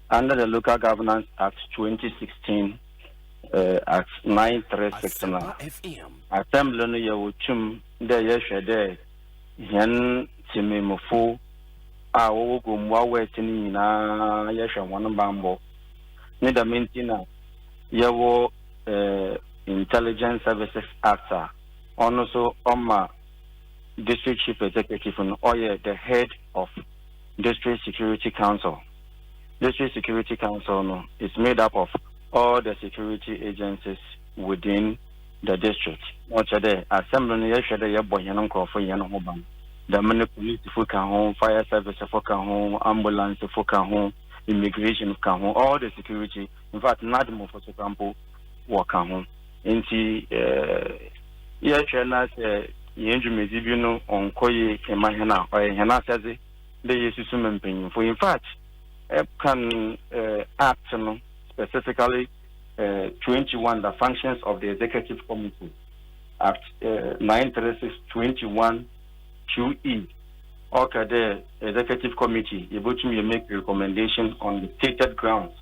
Under the Local Governance Act 2016, Act 936 now. Assembly no you chum there yesterday. Hen Timimofo, I will go more waiting na yesha one bambo. Neither maintain yawo Intelligence Services Act also my district chief executive and the head of District Security Council. District Security Council is made up of all the security agencies within the district. What's there? Assembly yesterday the many police folk home, fire service folk home, ambulance folk home, immigration folk home, all the security. In fact, not more for example, work home. Inti yesterday yenju mezibiano on koye emahena or hena says the yesusum mpin. For in fact, can act specifically 21 the functions of the executive committee. Act 936/21 2E. Okay, the executive committee able to make recommendation on the stated grounds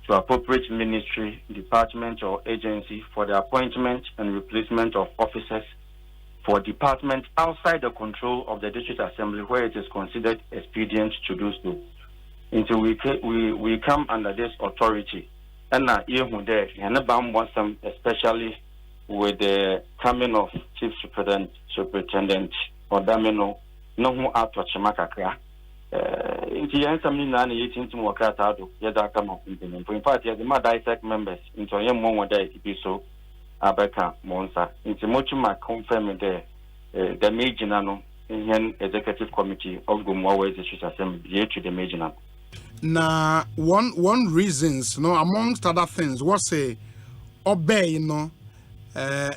to appropriate ministry, department or agency for the appointment and replacement of officers for departments outside the control of the district assembly where it is considered expedient to do so. Until we come under this authority. And now here there and especially with the coming of chief superintendent or Damino no who out to Chimakakra. Into the answer me none 18 to work out yada come up in fact the my dissect members into a young one day to be so Abeka Monsa. Into much my confirm there the Majinano in executive committee of Gumwa District Assembly to the Majinano. Now, one reasons, amongst other things, was a obey,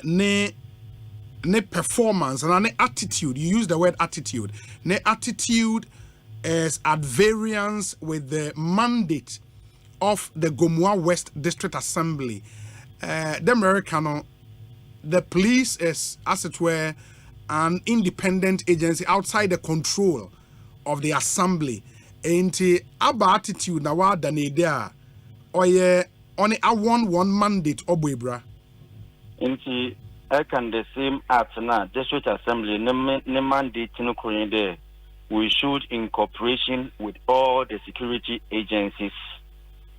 ne performance and ne attitude. You use the word attitude. Ne attitude is at variance with the mandate of the Gomua West District Assembly. The American, the police is, as it were, an independent agency outside the control of the assembly. Enti aba attitude na wa da ne dia oye oni awon one mandate obwebra. Enti I can the same act na district assembly ne mandate no koyin there. We should in cooperation with all the security agencies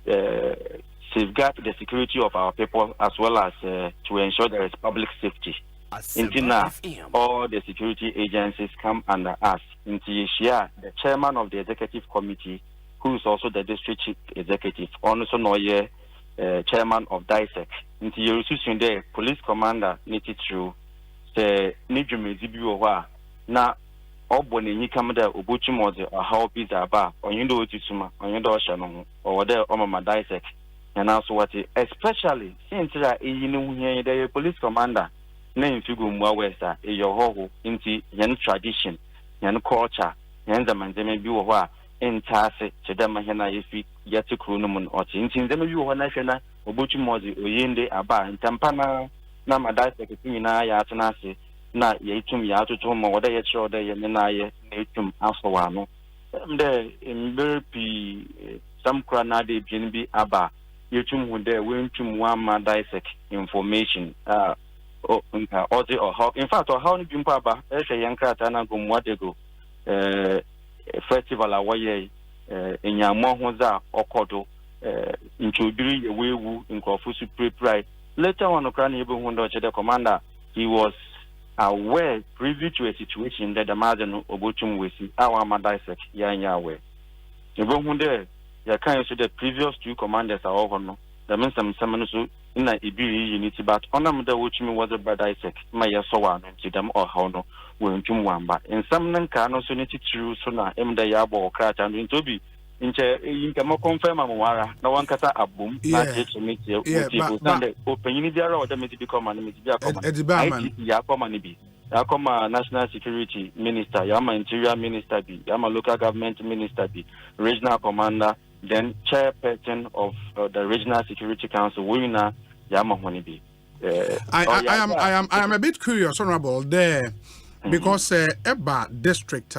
safeguard the security of our people as well as to ensure there is public safety. Intina, all the security agencies come under us. Into Yeshia, the chairman of the executive committee, who is also the district chief executive, also Noye, chairman of DISEC. Into Yerususun, the police commander, needed to the Nijumezibiwa. Now, Oboni Nikamada, Ubuchimozi, or how pizza bar, or you know Tisuma, or you know Shannon, or there, Omama DISEC. And also what, especially since you know, the police commander. Name figu mwa wesa yoho inti yan tradition yan culture yan zaman zeme bi wo a entase chedama hena yefi yati kruno mun oti inti zeme bi wo na hwena obotu mozi oyende aba ntampana na madai sekiti na ya atenase na yetum ya atoto mo woda ye chiro da ye na ye netum afowa no mde mberpi sam kra na de bien bi aba yetum hu de wentum wa madai sek information in fact, or how you jump up as a young Katana Gumwadego festival away in Yamohoza or Kodo into Dri away in Kofusu pre-pride. Later on, the commander, he was aware, privy to a situation that the Madan Obuchum with our Madisek Yanya. Even there, you can't see the previous two commanders are over. The men some in a Ibiri unity, but on them the which me was a bad Isaac, my yasawan, to them or how no, when Jumwamba. In some Nankano, so need to choose sooner, M. the Yabo or Crat and Toby, inche mo confirm amwara na wan kasa abum na cheche metie uti openyini biara o dem be come and metie bia come ya come ni bi ya come national security minister ya ma interior minister bi ya ma local government minister bi regional commander then chairperson of the regional security council winner ya ma honi bi I am a bit curious, Honorable, there because Eba district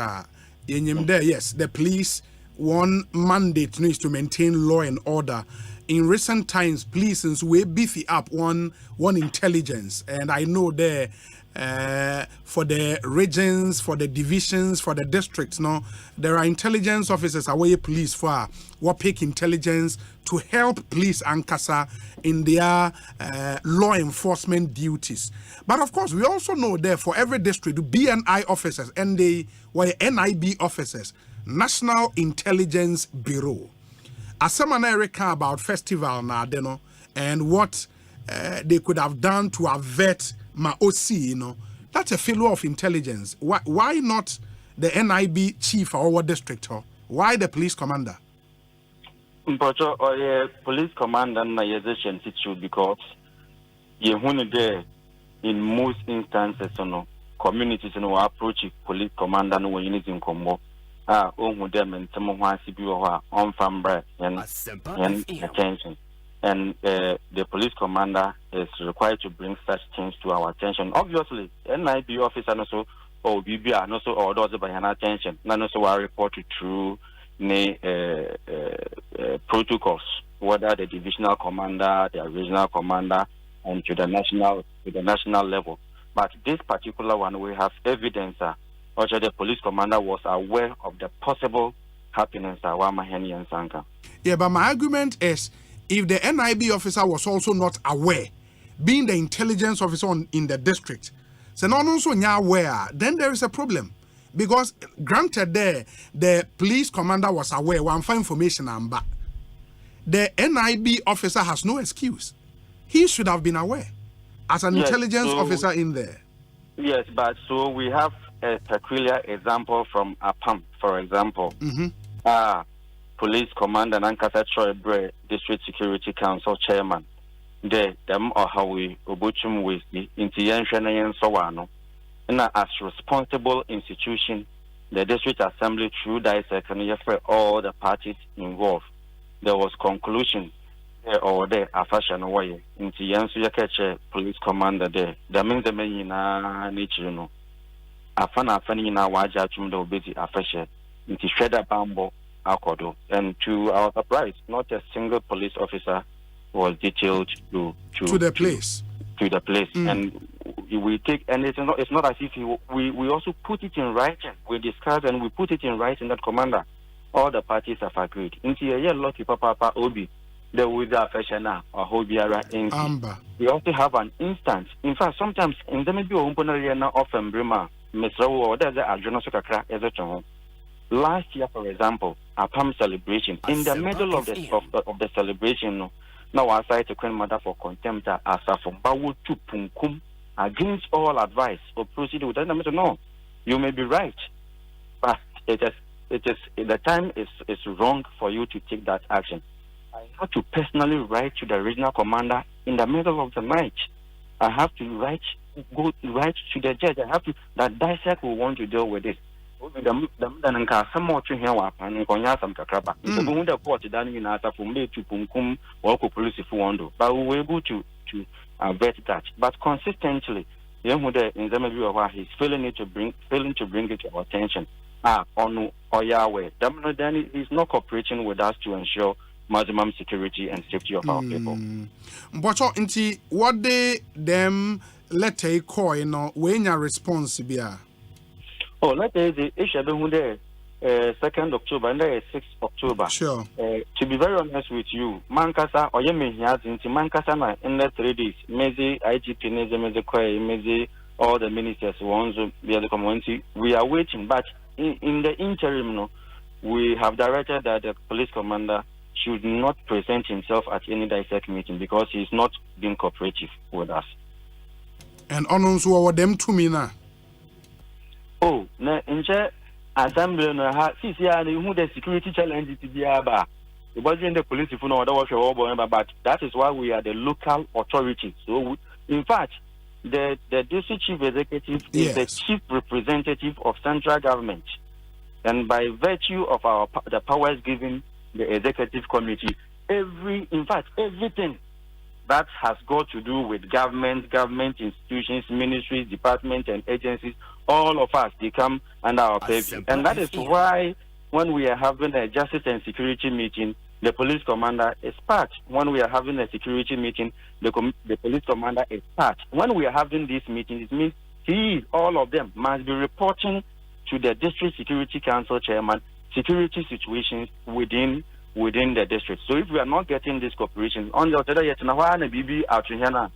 there, yes, the police one mandate needs to maintain law and order. In recent times, police since we beefy up one intelligence, and I know there for the regions, for the divisions, for the districts, no, there are intelligence officers away police for what pick intelligence to help police and CASA in their law enforcement duties. But of course, we also know there for every district, the BNI officers and the NIB officers, National Intelligence Bureau. Asempa about festival now, and what they could have done to avert my OC, that's a failure of intelligence. Why not the NIB chief or our district? Why the police commander? Police commander na yezeshen situ because there in most instances communities approach police commander no when you need in combo them and some of on fambre and attention. And the police commander is required to bring such things to our attention. Obviously, NIB officer also or BB and also orders by an attention. None also are reported through protocols, whether the divisional commander, the regional commander, and to the national level. But this particular one, we have evidence that also the police commander was aware of the possible happenings at Wamaheni and Sanka. Yeah, but my argument is, if the NIB officer was also not aware, being the intelligence officer in the district, so not also aware, then there is a problem. Because granted the police commander was aware, one for information and back. The NIB officer has no excuse. He should have been aware as an intelligence officer in there. Yes, but so we have a peculiar example from APAM, for example. Police commander Nankasa Troy District Security Council chairman. Them or how we obuchum with the Intian and so and as responsible institution, the district assembly through dissect and for all the parties involved. There was conclusion there or there a fashion away into Yansu catch police commander there. That means the men in nature afana in our wajachum the busy affection into shredder bambo. And to our surprise, not a single police officer was detailed to the place. And we take, and it's not as if we also put it in writing. We discuss and we put it in writing that commander. All the parties have agreed. Into a year, lucky papa obi, the with the affectioner or hobiara. We also have an instance. In fact, sometimes in the maybe Umponariana often Brima, Mr. or there's a Jonosaka as a last year, for example, a PAM celebration. In the middle of the celebration, now I cited Queen Mother for contempt as a from Bawu to Punkum against all advice or proceed with them. No, you may be right, but it is the time is wrong for you to take that action. I have to personally write to the regional commander in the middle of the night. I have to write to the judge. I have to that dissect will want to deal with this. Some more to hear what and some kakraba. The port done in Asa from May to Punkum or police if you want to. But we were able to avert that. But consistently, young in the view of he's failing to bring it to our attention. On Yahweh. Then he's not cooperating with us to ensure maximum security and safety of our people. But what they them let take call, when your response be. Oh, let's say the issue 2nd October and 6th October. Sure. To be very honest with you, Mankasa or Yemen has into Mankasa in the 3 days. Mezi IGP Mezi all the ministers want to be at the community. We are waiting, but in the interim, we have directed that the police commander should not present himself at any dissect meeting because he's not being cooperative with us. And on also them to me now. Oh, assembly no ha CCR who the security challenge to be aba. It wasn't the police if you know but that is why we are the local authority. So in fact, the district chief executive is the chief representative of central government, and by virtue of the powers given the executive committee, everything that has got to do with government institutions, ministries, departments, and agencies, all of us, they come under our purview. And that is why when we are having a justice and security meeting, the police commander is part. When we are having a security meeting, the police commander is part. When we are having these meetings, it means all of them must be reporting to the district security council chairman security situations within the district. So if we are not getting this cooperation, on the other yet now BB out here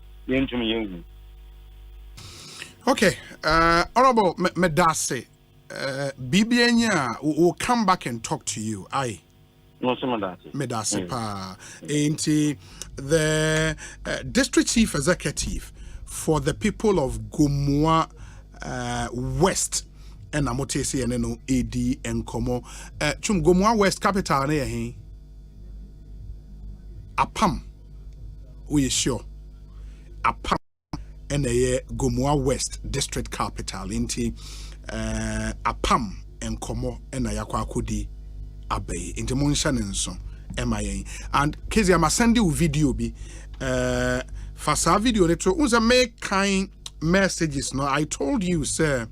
okay, Honorable Medase, BBN will come back and talk to you. Aye. No, Medase pa. Ain't the district chief executive for the people of Gomua West and Amotesi and no AD and Komo. Chum Gomua West capital near here. Apam, we sure. Apam and a Gomua West district capital. Inti Apam and Komo and Ayakwa Kudi Abbey. Inti Monshan and so. MIA. And Kezi, I'm sending you video be Fasa video it was a make kind messages. No, I told you, sir.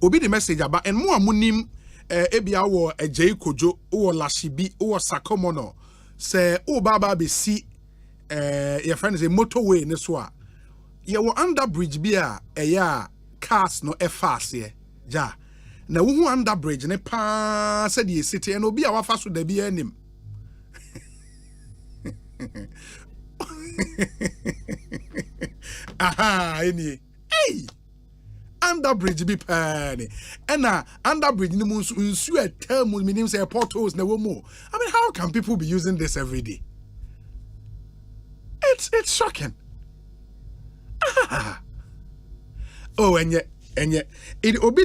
Obi the message about and more munim ebia wo ejei kojo o lashibi o sakomono say o baba be see your friend is a motorway ne so a ye wo underbridge bia eya cars no e fast ye ja na wo hu underbridge ne pa said ye city and obi a wafa so da bia anim aha any hey Underbridge be penny. And Underbridge ni unsu a term meaning say potholes na womo. I mean, how can people be using this every day? It's shocking. Oh, and yet it obi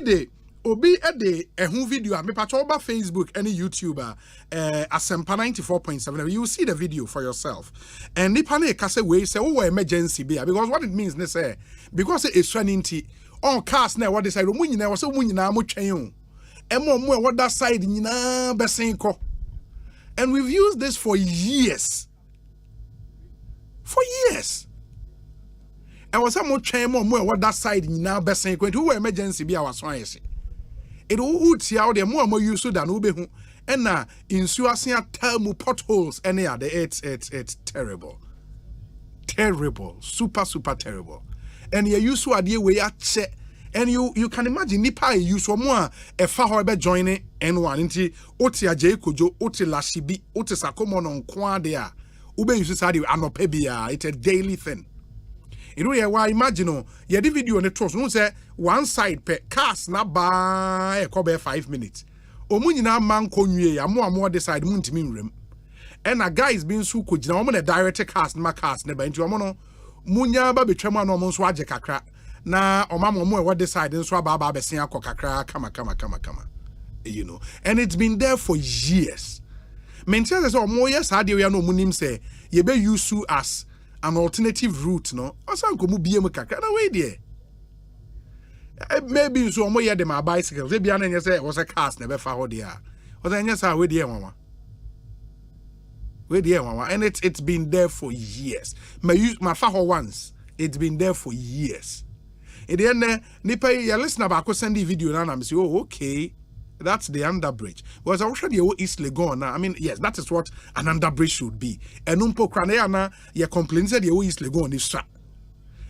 at the video me patch over Facebook any YouTuber Asempa 94.7. You see the video for yourself. And the panic kase way say oh emergency be because what it means they say because it's running on cars now what they say mu nyina was mu nyina mo twen o mo what that side nyina besen ko. And we've used this for years. And was mo twen mo what that side nyina besen ko who emergency be our so ayese it will tia the more use so than ube hu and na insuasia term potholes any other it's terrible super terrible. And you use to idea way at check and you can imagine nipa use more a far joining and one into otia jekojo oti lashibi oti sakomo non kwa there ube use sadi anopebia it's a daily thing. You know why imagine you the video on the trust no say one side per cars na ba e ko be 5 minutes omu nyina man konwie ya mo decide mu ntimi nwrem and a guys being so ko gina omo na direct cars na cars na ba nti omo no munya ba betwam na omo nso age kakra na omamo mo e what decide nso aba besen akọ kakra kama you know, and it's been there for years. Maintain say omo yes ade we na omo nim say ye be use as an alternative route no asan ko mu biem kakra na we there maybe so omo ye dem a bicycle they bia na nya say was a cars na be fa ho there o say nya say we there mama and it's been there for years. My father once, it's been there for years. And then nipa ya listen about send the video now and I'm say, oh okay, that's the Underbridge. Because I was sure the East Legon now. I mean, yes, that is what an Underbridge should be. And umpo kraneana ya complain said the East Legon is strap.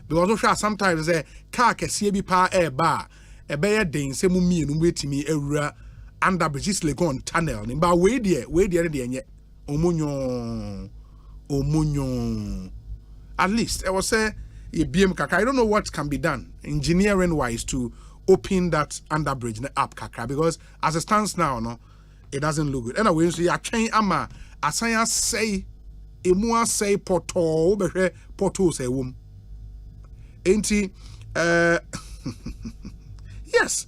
Because also sometimes the car can see be pa air bar a bear ding se mu me no wait me ewura Underbridge East Legon tunnel. But we there yet. Omunyo. At least I was say BM kaka. I don't know what can be done engineering wise to open that Underbridge up kaka because as it stands now, no, it doesn't look good. Anyway, so ya train ama asanya say emua say portal behwe portal say wom. Enti yes,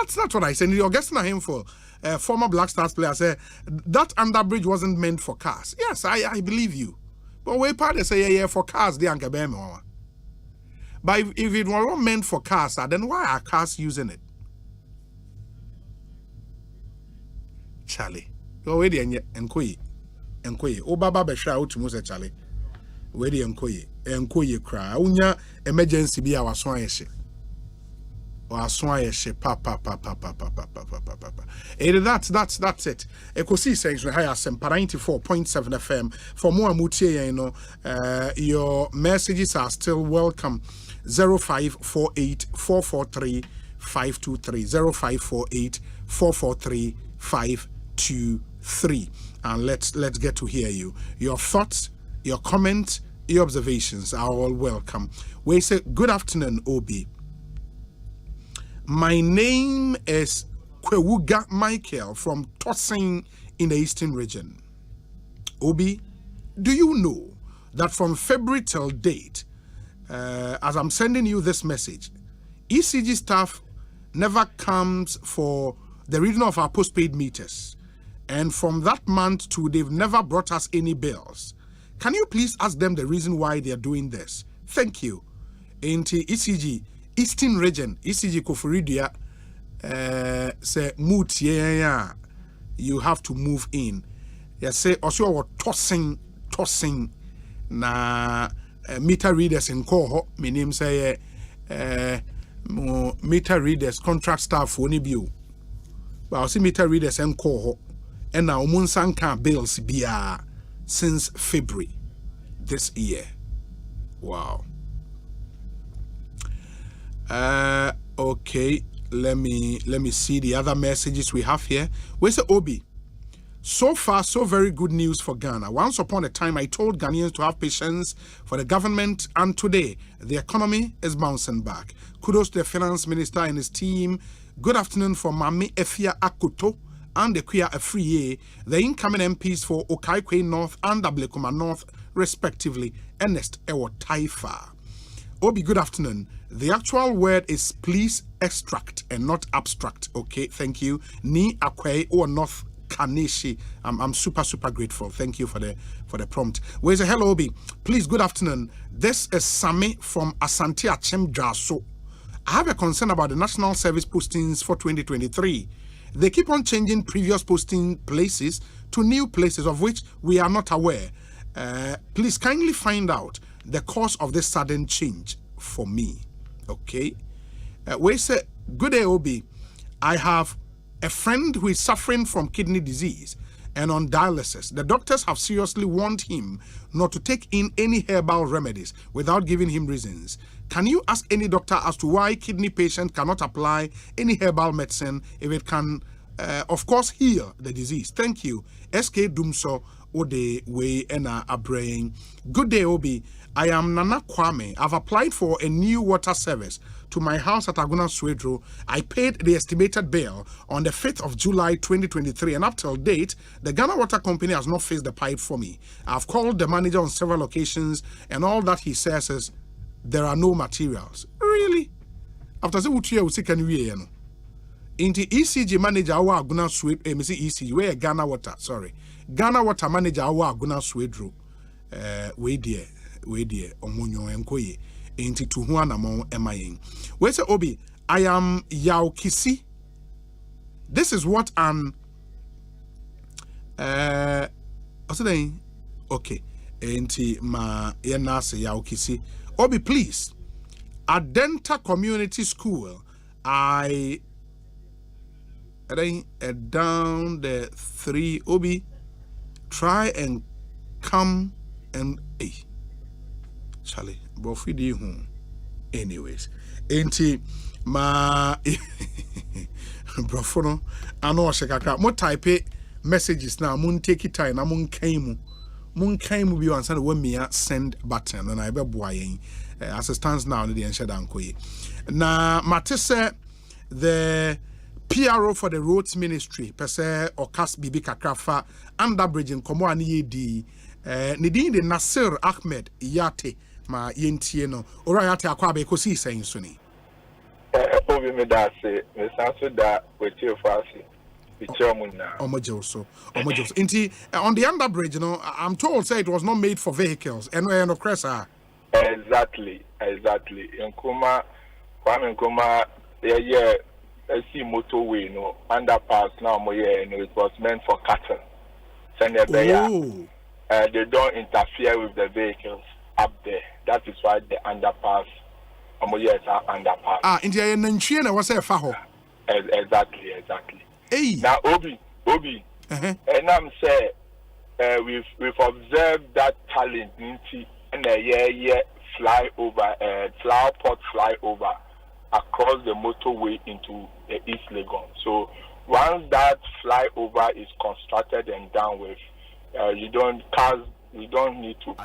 That's what I said. You're guessing him for former Black Stars player said that underbridge wasn't meant for cars. Yes, I believe you. But we part they say yeah for cars they anka be more. But if it were not meant for cars, then why are cars using it? Charlie. Go away and enkoye. O baba be hwa otumu se Charlie. We dey enkoye cry. Unya emergency bi awaso ayehye. Waso ayehye papa. That's it. Ekosiisen On Asempa 94.7 FM. For more amutie your messages are still welcome. 0548 443 523 0548 443 523. And let's get to hear you. Your thoughts, your comments, your observations are all welcome. We say good afternoon, Obi. My name is Kwewuga Michael from Tosin in the Eastern Region. Obi, do you know that from February till date, as I'm sending you this message, ECG staff never comes for the reading of our postpaid meters. And from that month to, they've never brought us any bills. Can you please ask them the reason why they are doing this? Thank you. Into ECG, Eastern Region, ECG Koforidia, say, moot, yeah, you have to move in. You say, also, tossing, na meter readers in Koho, my name say, meter readers, contract staff, for any view. But I see meter readers in Koho. And now Munsanka bills be since February this year. Wow. Okay, let me see the other messages we have here. Where's the Obi? So far, so very good news for Ghana. Once upon a time, I told Ghanaians to have patience for the government, and today the economy is bouncing back. Kudos to the finance minister and his team. Good afternoon for Mami Efia Akuto and the Kuya Afriye, the incoming MPs for Okaikwe North and Ablekuma North, respectively, Ernest Ewo Taifa. Obi, good afternoon. The actual word is please extract and not abstract. Okay, thank you. Ni Akwe or North Kaneshi. I'm super grateful. Thank you for the prompt. Where's the hello, Obi? Please, good afternoon. This is Sami from Asante Achem Jaso. I have a concern about the national service postings for 2023. They keep on changing previous posting places to new places of which we are not aware. Please kindly find out the cause of this sudden change for me. Okay. We say, good day, Obi. I have a friend who is suffering from kidney disease and on dialysis. The doctors have seriously warned him not to take in any herbal remedies without giving him reasons. Can you ask any doctor as to why kidney patient cannot apply any herbal medicine if it can, of course, heal the disease? Thank you. SK Dumso Ode We Ena Abrain. Good day, Obi. I am Nana Kwame. I've applied for a new water service to my house at Aguna Swedro. I paid the estimated bill on the 5th of July 2023, and up till date, the Ghana Water Company has not fixed the pipe for me. I've called the manager on several occasions, and all that he says is there are no materials. Really? After the Utia we can we no. Into ECG manager our Aguna Swedro, ECG where Ghana Water, Ghana Water manager our Aguna Swedro. We dear omunyo enkoye enti to ho anamon emayen. We say Obi, I am Yaokisi. This is what an what's the name? Okay. Enti ma yena say Yaokisi. Obi, please. At Denta Community School, I down the 3 Obi, try and come and Charlie, Bofidi home. Anyways, enti ma brofono ano shekaka mo type messages now mun take it time na mun kaimu bi answer the me send button and I be boy as it stands now the enshada ankoye na matese the PRO for the roads ministry pese okas bibi kakrafa Underbridge in komo ani yedi nidin de Nasir Ahmed Yate ma yentie no ora yate akwa be Ekosiisen so ni Obi me that say, me sanso that we tell fast. Omojoso. Inti on the Underbridge, you know, I'm told say it was not made for vehicles. And no cressa. Exactly. Nkuma, Kwame Nkuma, I see motorway, no underpass now. It was meant for cattle. They don't interfere with the vehicles up there. That is why the underpass. Underpass. India and was a faho. Exactly. Hey. Now, Obi, and I'm saying we've observed that talent and a flyover, flower pot flyover across the motorway into the East Legon. So once that flyover is constructed and done with, you don't need to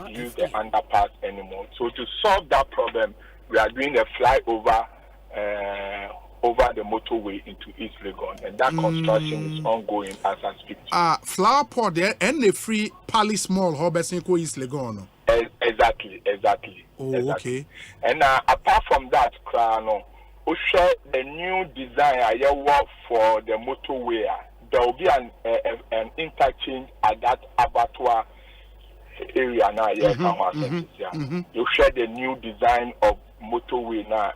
use the underpass anymore. So to solve that problem, we are doing a flyover over the motorway into East Legon, and that construction is ongoing as I speak. Flower pot there and the free Palace Mall, Hobesinko East Legon. Exactly. Oh, exactly. Okay. And apart from that, Krano, we share the new design I work for the motorway. There will be an interchange at that abattoir area now. You share the new design of motorway now.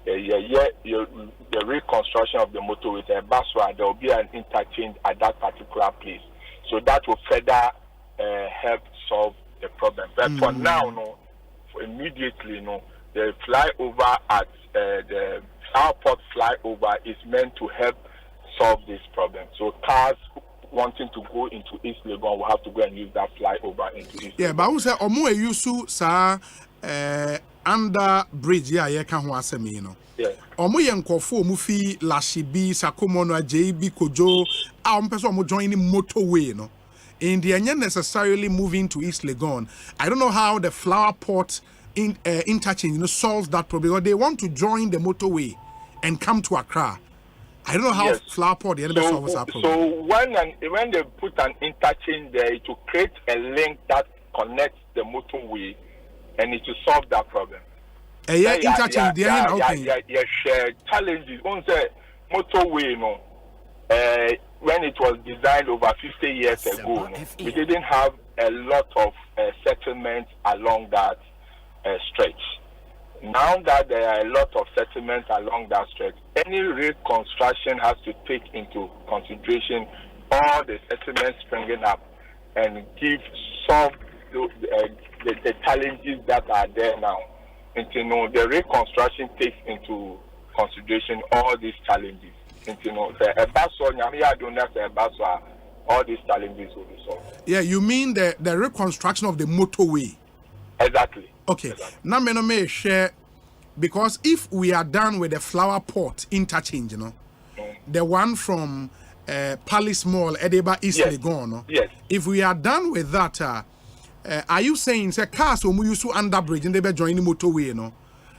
The reconstruction of the motorway, there will be an interchange at that particular place. So that will further help solve the problem. But for now, immediately, the flyover at the Southport flyover is meant to help solve this problem. So cars wanting to go into East Legon will have to go and use that flyover into East Legon. Yeah, but who say omo yusu sa Underbridge ya ka ho asem yi no. Yeah. Omo ye nkofo omo fi Lashibi Sakomo no JB Kojo a omo person omo join motorway no. In the end necessarily moving to East Legon. I don't know how the flower pot interchange solves that problem, because they want to join the motorway and come to Accra. I don't know how flower pot the enemy solves that problem. So when they put an interchange there, it will create a link that connects the motorway, and it will solve that problem. Interchange share challenges. On the motorway, when it was designed over 50 years ago, we didn't have a lot of settlements along that stretch. Now that there are a lot of settlements along that stretch, any reconstruction has to take into consideration all the settlements springing up and solve the challenges that are there now. And the reconstruction takes into consideration all these challenges. All these challenges will be solved. Yeah, you mean the reconstruction of the motorway? Exactly. Okay. Now, me no may share, because if we are done with the flower pot interchange, the one from Palace Mall, Edeba East Legon, yes. If we are done with that, are you saying say cars will use to Underbridge and they be joining the motorway,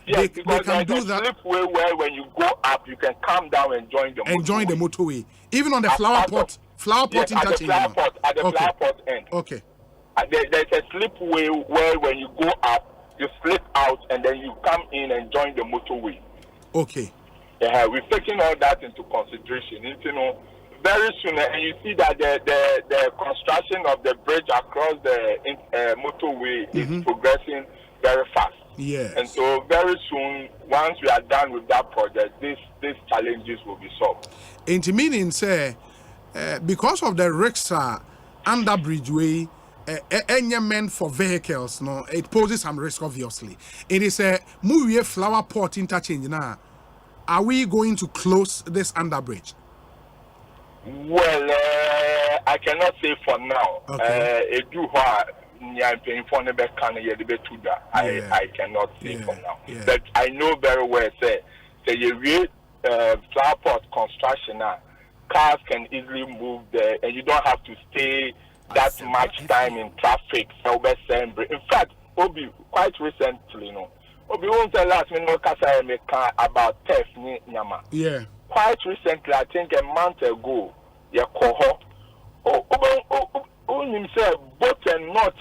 Yes, they can do that. Slipway where when you go up, you can come down and join the motorway. Join the motorway, even on the flower pot interchange. At the flower pot end. Okay. There's a slipway where when you go up, you slip out and then you come in and join the motorway. Okay. We've taken all that into consideration. Very soon, and you see that the construction of the bridge across the motorway is progressing very fast. Yes. And so very soon, once we are done with that project, these challenges will be solved. Into meaning, say, because of the risks Underbridge way, any meant for vehicles, it poses some risk, obviously. It is a movie flower pot interchange now. Are we going to close this Underbridge? Well, I cannot say for now. Okay. I cannot say for now. But I know very well, say you flower pot construction now, cars can easily move there, and you don't have to stay that much time in traffic. In fact, Obi, quite recently, Obi won't tell us about theft. Yeah. Quite recently, I think a month ago, both and not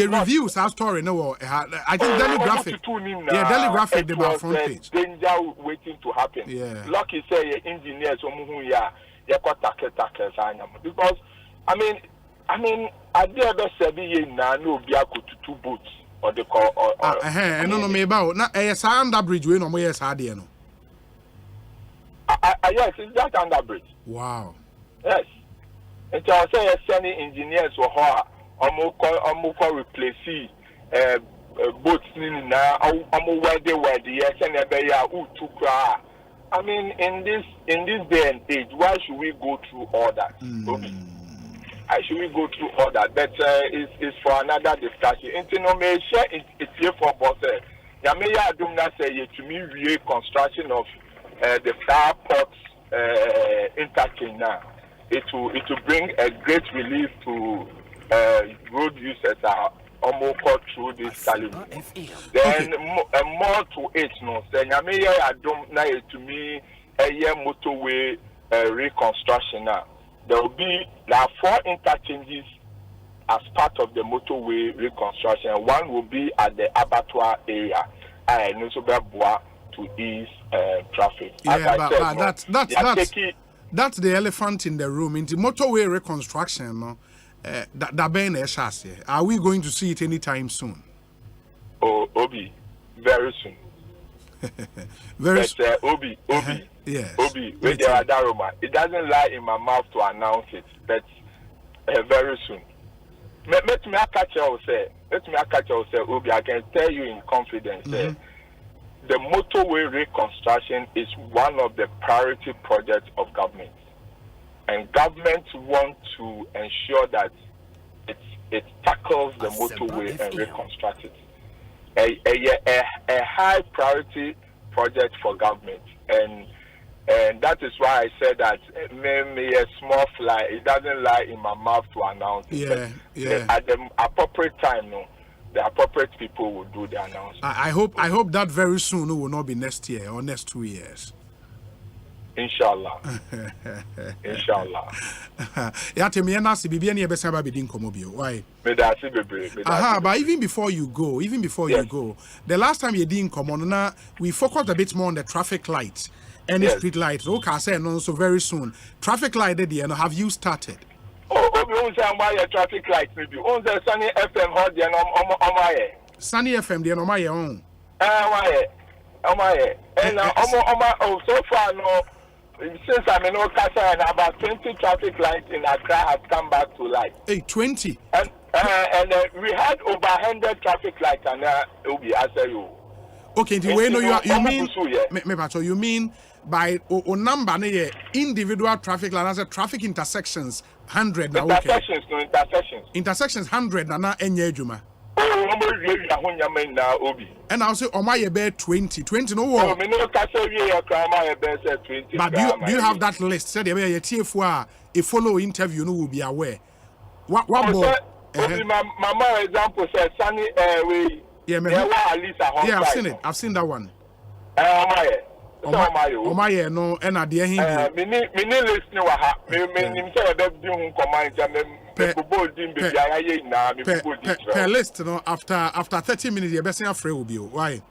reviews our story no I think Daily Graphic. Yeah, Daily Graphic the front page. Danger waiting to happen. Yeah. Lucky say engineers because I mean I dare be say na no be two boats or the call or no me about na Underbridge we no mo yes ade no. Yes, it's that Underbridge. Wow. Yes. And so I say sending engineers or almost replace boats now where they were the yes and to cry. I mean in this day and age, why should we go through all that? Why should we go through all that? But it's for another discussion. Information it's here for both. Yameya Adumna say to me reconstruction of the Flower Port interchange now. It will bring a great relief to road users are almost cut through this challenge. Then more to it, no. Then I don't know to me a year motorway reconstruction now. There will be 4 interchanges as part of the motorway reconstruction. One will be at the abattoir area, and also to ease traffic. Yeah, that's the elephant in the room. In the motorway reconstruction, no, are we going to see it anytime soon? Oh, Obi, very soon. Obi, yes. Obi, it doesn't lie in my mouth to announce it, but very soon. Let me catch you say, Obi, I can tell you in confidence that the motorway reconstruction is one of the priority projects of government. And government want to ensure that it tackles the motorway and reconstruct it. A high priority project for government. And that is why I said that maybe a small fly, it doesn't lie in my mouth to announce it. At the appropriate time, no. The appropriate people will do the announcement. I hope that very soon will not be next year or next 2 years. Inshallah. Inshallah. Yeah, tell me na si bibi na yebesa ba bedi nkomo bio. Why? But even before you go, you go, the last time you did nkomo na we focused a bit more on the traffic lights and the street lights. Okay, say no so very soon. Traffic light there, have you started? We say why traffic lights maybe. On the Sunny FM hot there on my Sunny FM there on my own. And so far no since I'm in Okasa and about 20 traffic lights in Accra have come back to life. Hey, 20. And we had over 100 traffic lights and will be answer you. Okay, the way you mean by number individual traffic lights, traffic intersections 100 na okay. Intersections 100 na enye adwuma. And I'll say omaye be 20 no wo. Me no ka say we e kra ma be say 20. But do you have that list? Say dey be tiefo a follow interview no will be aware. What more? My example says Sunny we yeah, I've seen that one. Omaye no and at the end me listening wa ha me nim say be di hu command per list no after 30 minutes you best afraid will be why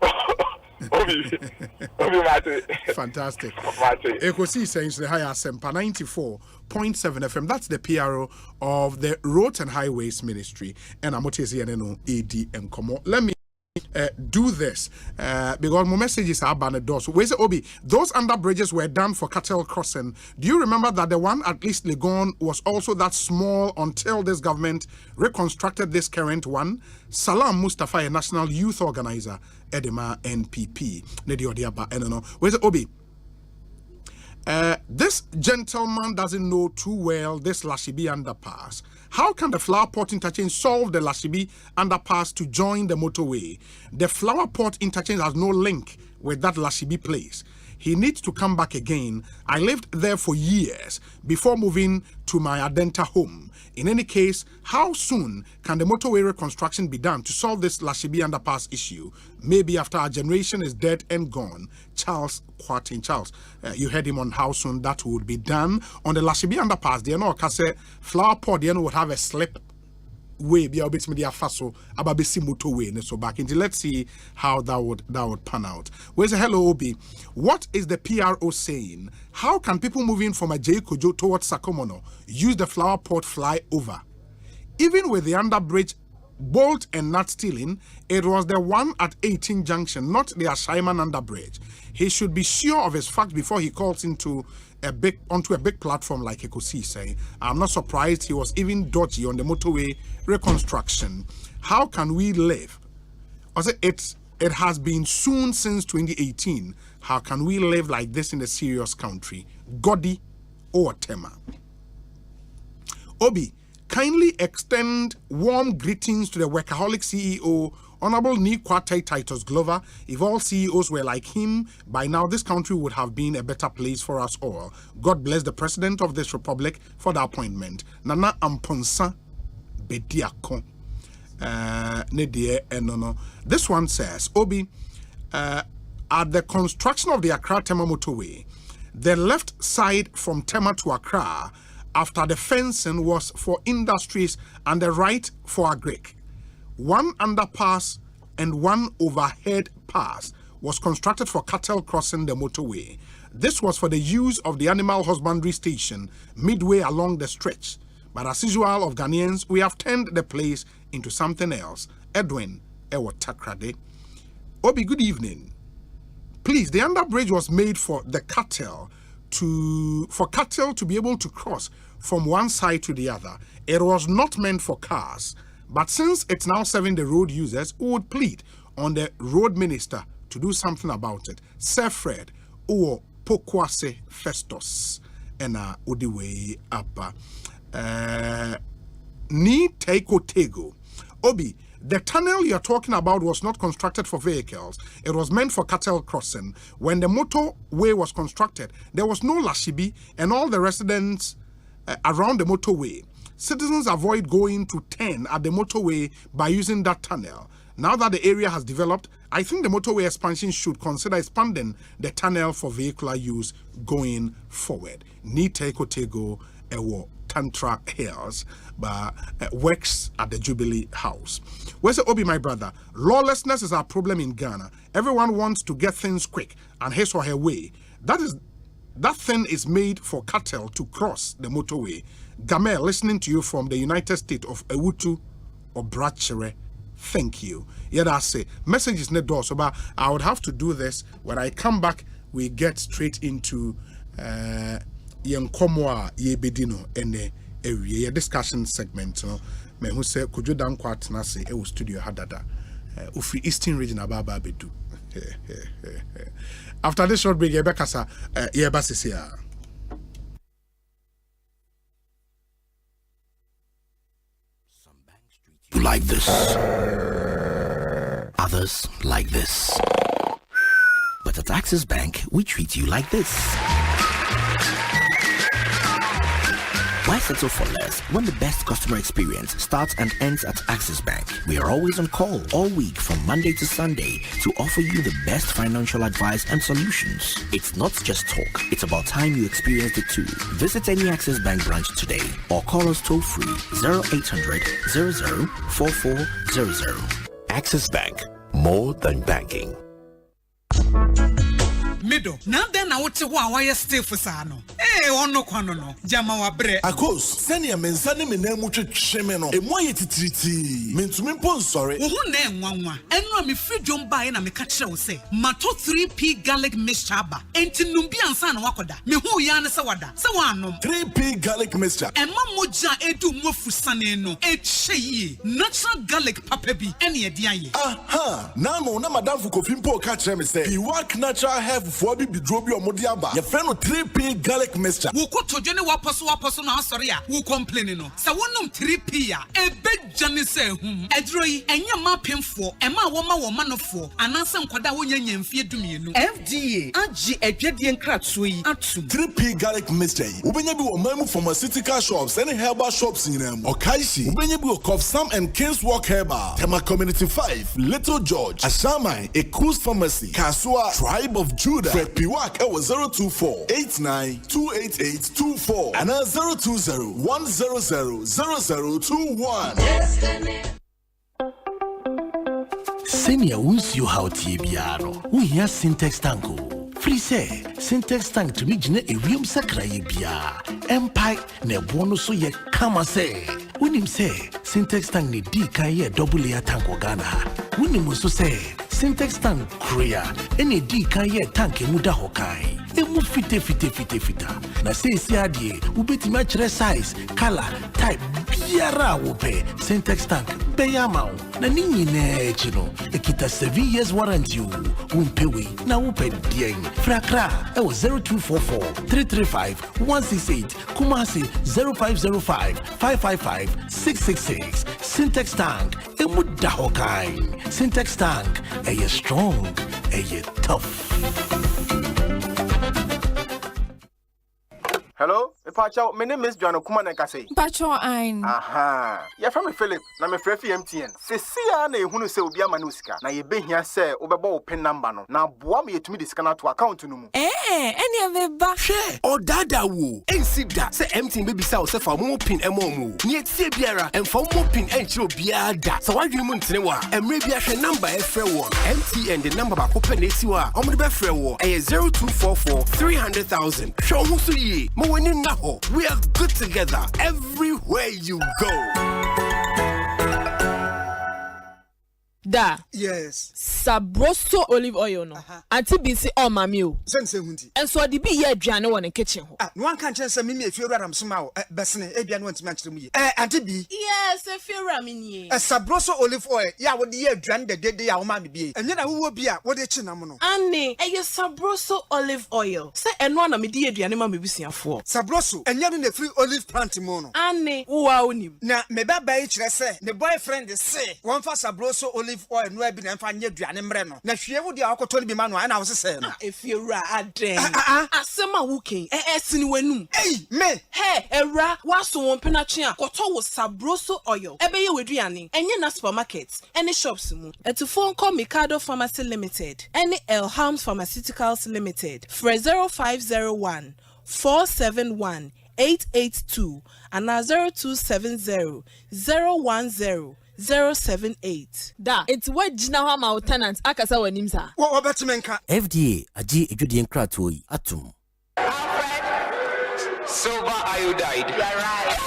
fantastic. Ekosiisen the high Asempa 94.7 FM. That's the PRO of the Roads and Highways Ministry and Amotesi no ADM Komo. Let me do this because my messages are banned doors. Where's Obi? Those under bridges were done for cattle crossing. Do you remember that the one at least Legon was also that small until this government reconstructed this current one? Salam Mustafa, a national youth organizer, Edema NPP. Where's Obi? This gentleman doesn't know too well this Lashibi underpass. How can the Flower Port interchange solve the Lashibi underpass to join the motorway? The Flower Port interchange has no link with that Lashibi place. He needs to come back again. I lived there for years before moving to my Adenta home. In any case, how soon can the motorway reconstruction be done to solve this Lashibi underpass issue? Maybe after our generation is dead and gone. Charles Quatin. Charles, you heard him on how soon that would be done. On the Lashibi underpass, the flower pot would have a slip way be a bit media faso ababesi motorway so back into. Let's see how that would pan out. Where's the hello Obi? What is the PRO saying? How can people moving from a Kojo towards Sakomono use the flower pot flyover? Even with the Underbridge bolt and nut stealing, it was the one at 18 Junction, not the Ashaiman Underbridge. He should be sure of his facts before he calls onto a big platform like Ekosiise. I'm not surprised he was even dodgy on the motorway reconstruction. How can we live? It has been soon since 2018. How can we live like this in a serious country? Godi or Tema. Obi, kindly extend warm greetings to the workaholic CEO, Honorable Nikwatai Titus Glover. If all CEOs were like him, by now this country would have been a better place for us all. God bless the President of this Republic for the appointment. Nana Amponsa Bediako. This one says, Obi, at the construction of the Accra-Tema motorway, the left side from Tema to Accra, after the fencing was for industries and the right for agric. One underpass and one overhead pass was constructed for cattle crossing the motorway. This was for the use of the animal husbandry station midway along the stretch. But as usual of Ghanaians, we have turned the place into something else. Edwin Ewotakrade. Obi, good evening. Please, the Underbridge was made for the cattle to be able to cross from one side to the other. It was not meant for cars. But since it's now serving the road users, we would plead on the road minister to do something about it. Sir Fred or Pokwase Festus and Udiwe Abba. Ni Teiko Tego. Obi, the tunnel you're talking about was not constructed for vehicles. It was meant for cattle crossing. When the motorway was constructed, there was no Lashibi and all the residents around the motorway. Citizens avoid going to 10 at the motorway by using that tunnel. Now that the area has developed, I think the motorway expansion should consider expanding the tunnel for vehicular use going forward. Ni Teiko Tego Ewo Tantra Hills, but works at the Jubilee House. Where's the Obi, my brother? Lawlessness is our problem in Ghana. Everyone wants to get things quick and his or her way. That thing is made for cattle to cross the motorway. Gamel, listening to you from the United States of Ewutu or Brachere. Thank you. Yeah, that's it. Message is not door, so but I would have to do this. When I come back, we get straight into Yenkomwa Yebedino and the discussion segment. Me who say could you down quite nasi e studio hadada. Ufi Eastern region ababa bedu. After this short break, Yebekasa Yebasisia. Like this. Others like this. But at Axis Bank, we treat you like this. Why settle for less when the best customer experience starts and ends at Axis Bank? We are always on call all week from Monday to Sunday to offer you the best financial advice and solutions. It's not just talk, it's about time you experienced it too. Visit any Axis Bank branch today or call us toll free 0800 00 4400. Axis Bank, more than banking. Middle. Now then I want to why you stay for Sano. Eh, on no quanono. Jama wa bre. Akos, send your men sending me name much shemeno. E moye titriti. Mean to me pon sorry. Who name one? And no me free jump by and I me catch you say. Mato 3P garlic mixture ba. Enti numbi ansan wakoda. Me who yana sawada. Sawano. 3P garlic mixture. And mamoja edu mofu saneno. E cheye. Natural garlic papebi. Any diaye. Aha. Now no na madam for coffee po catch me say. You work natural health for bi bidro bi omodi aba. Your friend 3P garlic mixture. Wo ko tojo ne waposo na asori a wo complain no. Sa wonum 3P a ebejane se hum. Edro yi enya ma pemfo, ema wo ma nofo, ananse nkoda wo nya nyamfie dumienu. FDA agi adwade nkratso yi atum. 3P garlic mixture. Ubenya bi wo mamu pharmaceutical shops and herbal shops nyinam. Okaishi. Ubenya bi wo Cough Sam and King's Walk Herbal. Tema Community 5, Little George, Ashamai, Ekosiisen Pharmacy, Kasua, Tribe of Judah. Fred Piwak ewo 024-89-288-24 and 020-100-0021. Senior won't you how Tibiano. We hear Syntax Tango. Free say, Syntax Tank to me jine a real sakraye bia. Empire ne bono so ye kama say. When him say, Syntax Tank ni di kaye double layer tank Ghana. When him also say, Syntax Tank Korea, any di kaye tank muda hokai. Emu fite. Na say adie, ubeti match size, color, type, biara wope. Syntax Tank, beyamau. Na nini ne chino. Ekita 7 years warranty. Umpewe, na upe dieng. Frakra, ewo 0244-335-168. Kumasi 0505-555-666. Syntax Tank, emu dahokai. Syntax Tank, eye strong, eye tough. Hello, Pacho, my name is John Okumanekase. Pacho, I'm. Aha. You're from Philip, na me free MTN. Sesia na ehunu se obi amanuska. Na ye be hia se obebo pin number no. Na boa me yetumi de scan to account no mu. Eni ameba. Share or dada wo. Ensida se MTN be bisa o se fa mo pin emo mu. Ni etie biara emfa mo pin enchiro biara da. So wadwe mu ntene wa. Emre bia hwe number e frɛ wo. MTN the number ba ko pɛ na eti wa. Omo de be frɛ wo. 0244-300,000. Show hu so yi. We are good together everywhere you go. Da. Yes. Sabroso olive oil no. Auntie BC o mami o. Sense hunti. And so the be ye aduane won in kitchen ho. No one can chance me if you ram soma o. Besene e bia no ntimi akire mu ye. Auntie B. Yes, if you ram ni. Sabroso olive oil. Ya wo de ye aduane de ya wo ma me bi. Enye na wo bi a wo de chi nam no. Anne, e sabroso olive oil. Say eno na me de aduane ma me busuafo. Sabroso enye no na free olive plant mo no. Anne, wo a onim. Na me baba e kire se ne boyfriend say won fa sabroso olive oil no abi na mfa nye aduane mre no na hwie wo de akoto no bi ma no na wo sese no efiura aden asema wuken sini wanum me ewra waso won penatwe a koto wo sabroso oil ebe ye weduane enye na supermarket any shops mu etufo nko Mikado Pharmacy Limited any Elhams Pharmaceuticals Limited for 0501-471-882 and 0270-010-078. Da, it's what Jinawa ma tenant akasa wanim sa. What betmenka? FDA aji ejudi enkrato yi atum. Silver iodide. You're right.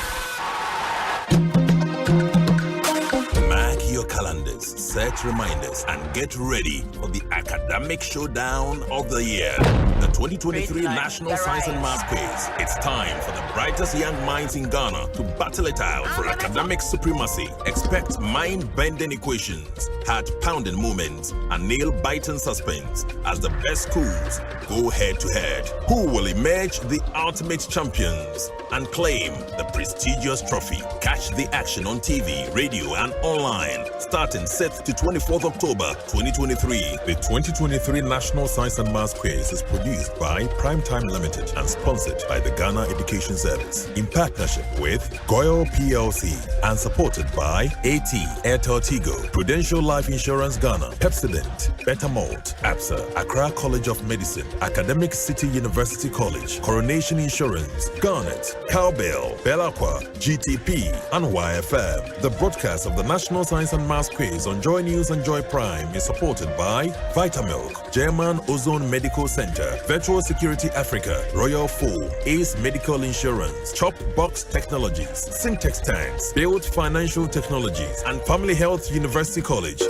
Mark your calendars, set reminders, and get ready for the academic showdown of the year. The 2023 National Science and Math Quiz. It's time for the brightest young minds in Ghana to battle it out for academic supremacy. Expect mind-bending equations, heart-pounding moments, and nail-biting suspense as the best schools go head-to-head. Who will emerge the ultimate champions and claim the prestigious trophy? Catch the action on TV, radio, and online starting 6th to 24th October 2023. The 2023 National Science and Math Quiz is produced by Primetime Limited and sponsored by the Ghana Education Service in partnership with Goyle PLC and supported by AT, Airtel Tigo, Prudential Life Insurance Ghana, Pepsodent, Betamalt, APSA, Accra College of Medicine, Academic City University College, Coronation Insurance, Garnet, Cowbell, Belaqua, GTP, and YFM. The broadcast of the National Science and Math Quiz on Joy News and Joy Prime is supported by Vitamilk, German Ozone Medical Center, Virtual Security Africa, Royal Full, Ace Medical Insurance, Chop Box Technologies, Syntex Tanks, Build Financial Technologies, and Family Health University College.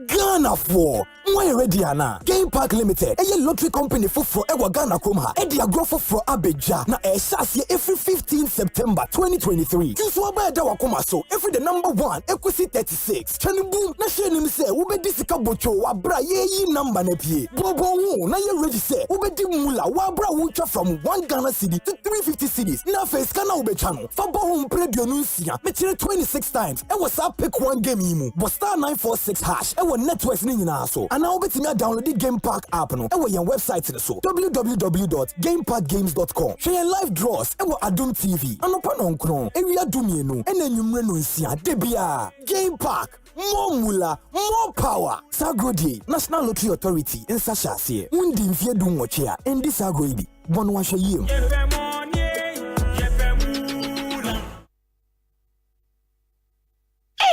Ghana for Why ready ana? Game Park Limited. A lottery company for Ghana Kroma. Eddie Agrofo for Abeja. Na every 15 September 2023. Choose one by Dawakoma so every the number 1 Equity 36. Chani boom na share him say ube disika bocho wa bra ye number ne pie. Bobo na ye ready say ube di mula wa bra wucha from 1 Ghana cedi to 350 cedis. Na face kana ube channel. Fa bo home radio nusia. Me 26 times. E was up pick one game imu. But star 946 hash. E was networks ni nyina so. And now bet me download the Game Park app no. E was your website so. www.gameparkgames.com. Share your live draws. E was Adum TV. Anopa no nkron. Area dumie no. Ene nyumre no nsia. Debia. Game Park. More mula, more power. Sagrodi, National Lottery Authority in Sashasi. Undi mfie du ngochea. Endi sagrodi. Bono washa yim.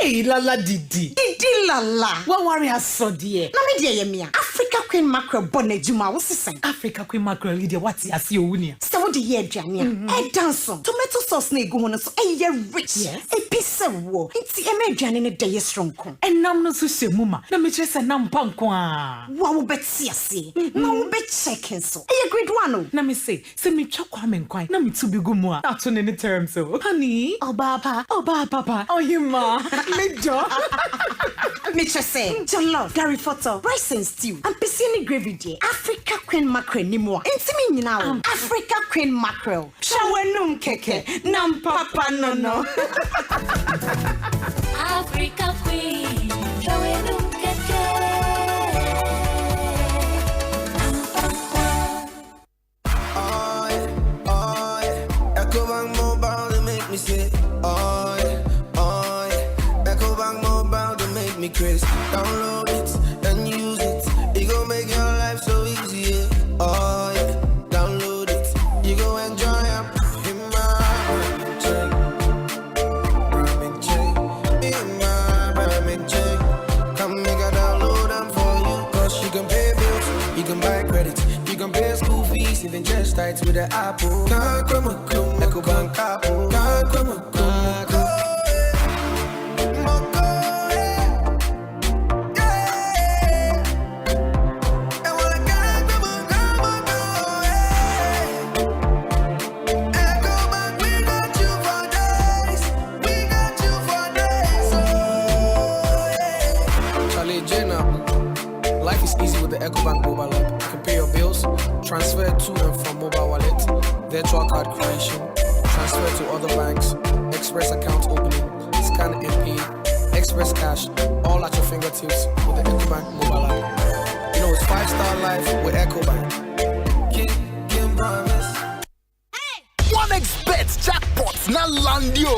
Hey, lala didi lala. What worry us so dear? Na me dear yemia. Africa Queen Mackerel bonnet juma what's the Africa Queen Mackerel dear what's ya see owunia. So what the year jania? E dance tomato sauce na egu hono so e rich. Yes. E piece wo. Nti e me jani ne dey strong kon. E nam no so shemuma. Na me chese nam panko a. Wa wo beti ase. Na wo be checking so. E grade 1 na me say me twa kwa me nkwan. Na me tu bi gu mu a. Na to ne term so. Honey, papa, oh you ma. Me jo. Me say, jollof, Gary photo, rice and stew, and piscine gravy day. Africa Queen Mackerel ni mo. Intimi now. Africa Queen Mackerel. Shawenum keke, nam papa no. Africa Queen, shawenum keke. Echo Bank Mobile, they make me say, Echo Bank Mobile, they make me crazy. Download it and use it. It gon' make your life so easy. Yeah. Download it. You go enjoy it. In my check. Come make a download them for you. Cause you can pay bills, you can buy credit, you can pay school fees, even just tights with the Apple. Echo Bank Apple. Life is easy with the EcoBank mobile app. You can pay your bills, transfer to and from mobile wallet, virtual card creation, transfer to other banks, express account opening, scan and pay, express cash, all at your fingertips with the EcoBank mobile app. You know it's 5-star life with EcoBank. Kim promise. One expert jackpots na landio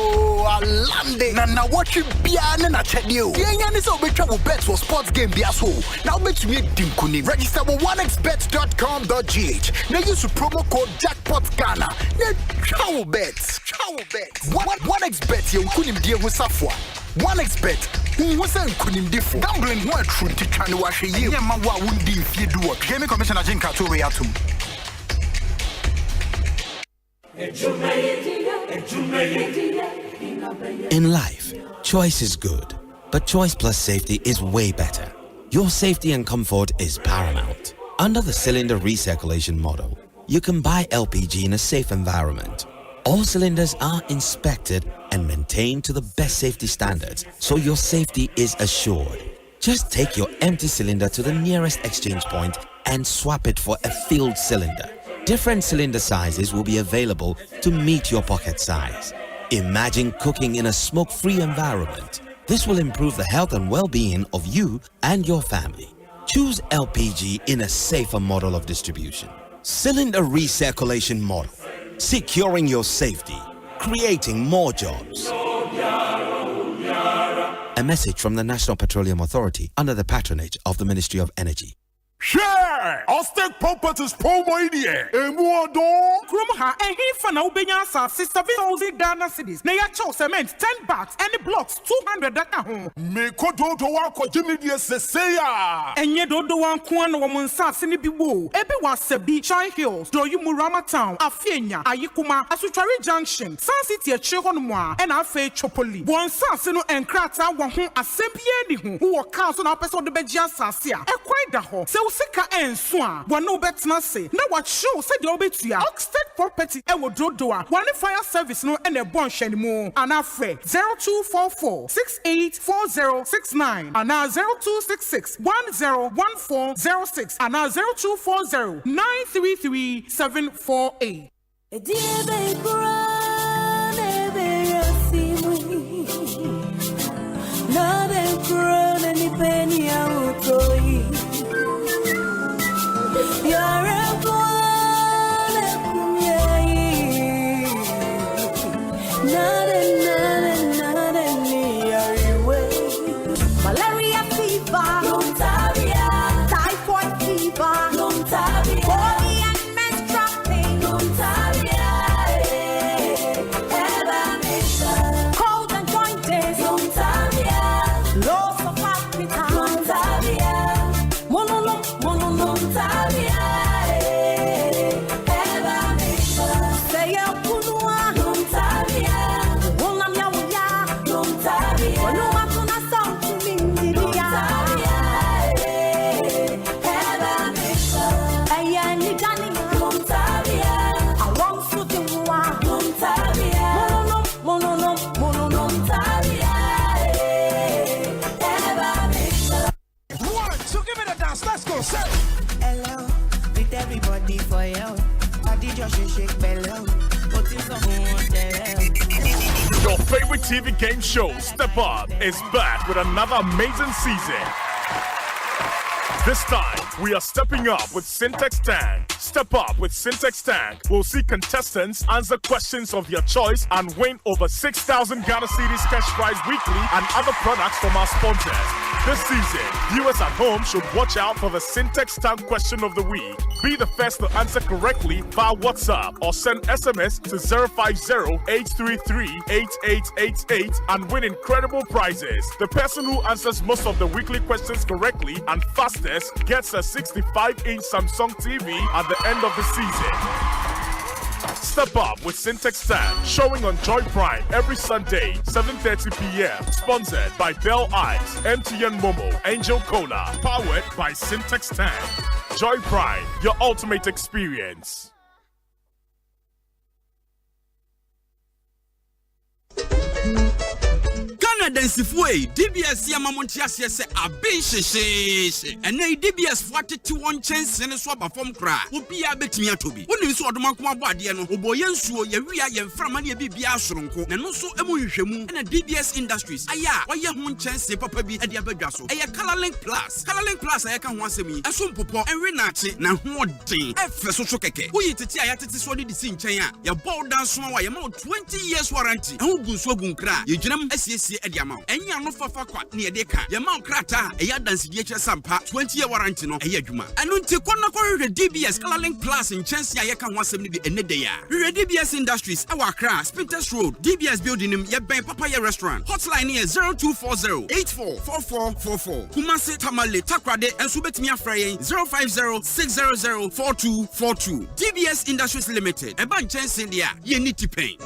alande na watch bia na chedio. Yenya ni so betwa wo bet for sports game bia so. Now bet me dinkuni. Register with oneexbet.com.gh. Now use promo code jackpot Ghana. Na travel bet. One expert ye kunim die ho safwa. One expert who was kunim defo. Gambling ho true titwane wa hwe ye. Nyema wa wundi mfie duo. Gaming Commissioner Jinka to we atum. In life, choice is good, but choice plus safety is way better. Your safety and comfort is paramount. Under the cylinder recirculation model, you can buy LPG in a safe environment. All cylinders are inspected and maintained to the best safety standards, so your safety is assured. Just take your empty cylinder to the nearest exchange point and swap it for a filled cylinder. Different cylinder sizes will be available to meet your pocket size. Imagine cooking in a smoke-free environment. This will improve the health and well-being of you and your family. Choose LPG in a safer model of distribution. Cylinder recirculation model. Securing your safety. Creating more jobs. A message from the National Petroleum Authority under the patronage of the Ministry of Energy. Sure! Austin Properties promo idea. Emuado. Krumha and he for now benya sa 7,000 Ghana cedis. Na ya chow cement 10 bags any blocks 200 daka ho. Me kodo do wa ko jimi die seseya. Enye do wan ko an wo monsa se ni bi wo. Ebi wa sebi Shine Hills, do you Murama Town, Afenya, Ayikuma, Asutwari Junction, Sun City Chehonmwa, and Afe Chopoli. One Sassino and Krata wa ho asempie ni ho. Who council na person de bejia sasia. E kwai da ho. Se usika en swa. Wa no betna se. Na what show se de obetua. Oxted property e wo dodoa. One fire service no and e bon hwani mu. Ana fe 0244 684069. Ana 0266 101406. Ana 0240 933 748. Malaria fever, typhoid fever, cold and jointed, loss of appetite, say a punua, wonam ya, wanuma tuna something in the Let's go, say hello with everybody for you. I did just shake bellow. What is Your favorite TV game show, Step Up, is back with another amazing season. This time, we are stepping up with Syntax Tank. Step Up with Syntax Tank. We'll see contestants answer questions of your choice and win over 6,000 Ghana cedis cash prize weekly and other products from our sponsors. This season, viewers at home should watch out for the Syntax Tank question of the week. Be the first to answer correctly via WhatsApp or send SMS to 050-833-8888 and win incredible prizes. The person who answers most of the weekly questions correctly and fastest gets a 65-inch Samsung TV at the end of the season. Step Up with Syntax Tank, showing on Joy Prime every Sunday, 7:30 p.m. Sponsored by Bell Eyes, MTN Momo, Angel Cola. Powered by Syntax Tank. Joy Prime, your ultimate experience. Ghana Densifue, DBS Yamamontias se abin sheshe. And nay DBS 41 chance and a swap from cry. Upia betimia tobi. When you saw the Makuma Badiano, Oboyensu, Yaria, Yamframania Bibia Shronko, and also Emushemu and a DBS Industries. Aya, why your moon chance se papabi at the Abegaso. Aya Colorlink Plus. Colorlink Plus, I can once me. A soon popo and Renachi, now one thing. F Sokeke. Who you to tia to swallow the scene China. Your ball down small, I'm 20 years warranty. And who goes so bunkra. You jam SCC at the amount. And you are no for near the car. Your mount crata, a yard dance DHS Sampa, 20-year warranty no a yajuma. And until the DBS Colorlink Plus in Chance Yakan was in the day. DBS Industries, our crass, Spinters Road, DBS Building in Yabay Papaya Restaurant. Hotline here 0240-844444. Kumasi Tamale Takrade and Subetimia Frey 050-600-4242. DBS Industries Limited. A bunch Chance India, you need to pay.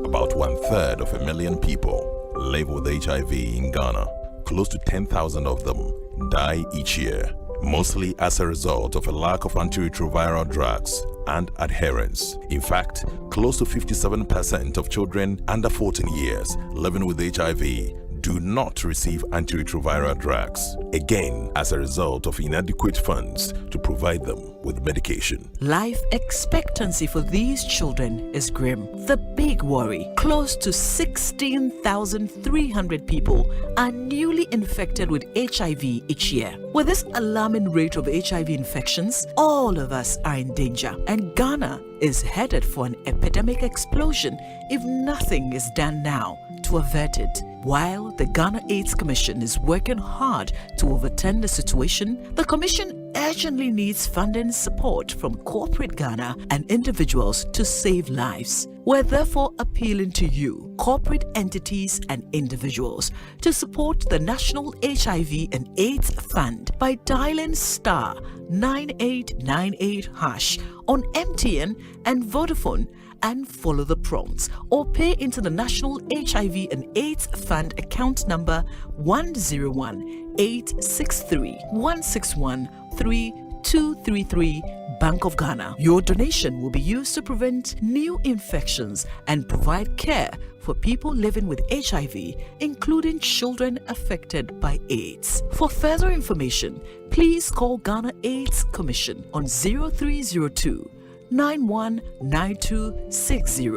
About 1/3 of a million people live with HIV in Ghana. Close to 10,000 of them die each year, mostly as a result of a lack of antiretroviral drugs and adherence. In fact, close to 57% of children under 14 years living with HIV do not receive antiretroviral drugs, again as a result of inadequate funds to provide them with medication. Life expectancy for these children is grim. The big worry, close to 16,300 people are newly infected with HIV each year. With this alarming rate of HIV infections, all of us are in danger, and Ghana is headed for an epidemic explosion if nothing is done now to avert it. While the Ghana AIDS Commission is working hard to overturn the situation, the Commission urgently needs funding support from corporate Ghana and individuals to save lives. We're therefore appealing to you, corporate entities and individuals, to support the National HIV and AIDS Fund by dialing *9898# on MTN and Vodafone and follow the prompts, or pay into the National HIV and AIDS Fund account number 101-863-161-3233 Bank of Ghana. Your donation will be used to prevent new infections and provide care for people living with HIV, including children affected by AIDS. For further information, please call Ghana AIDS Commission on 0302 919260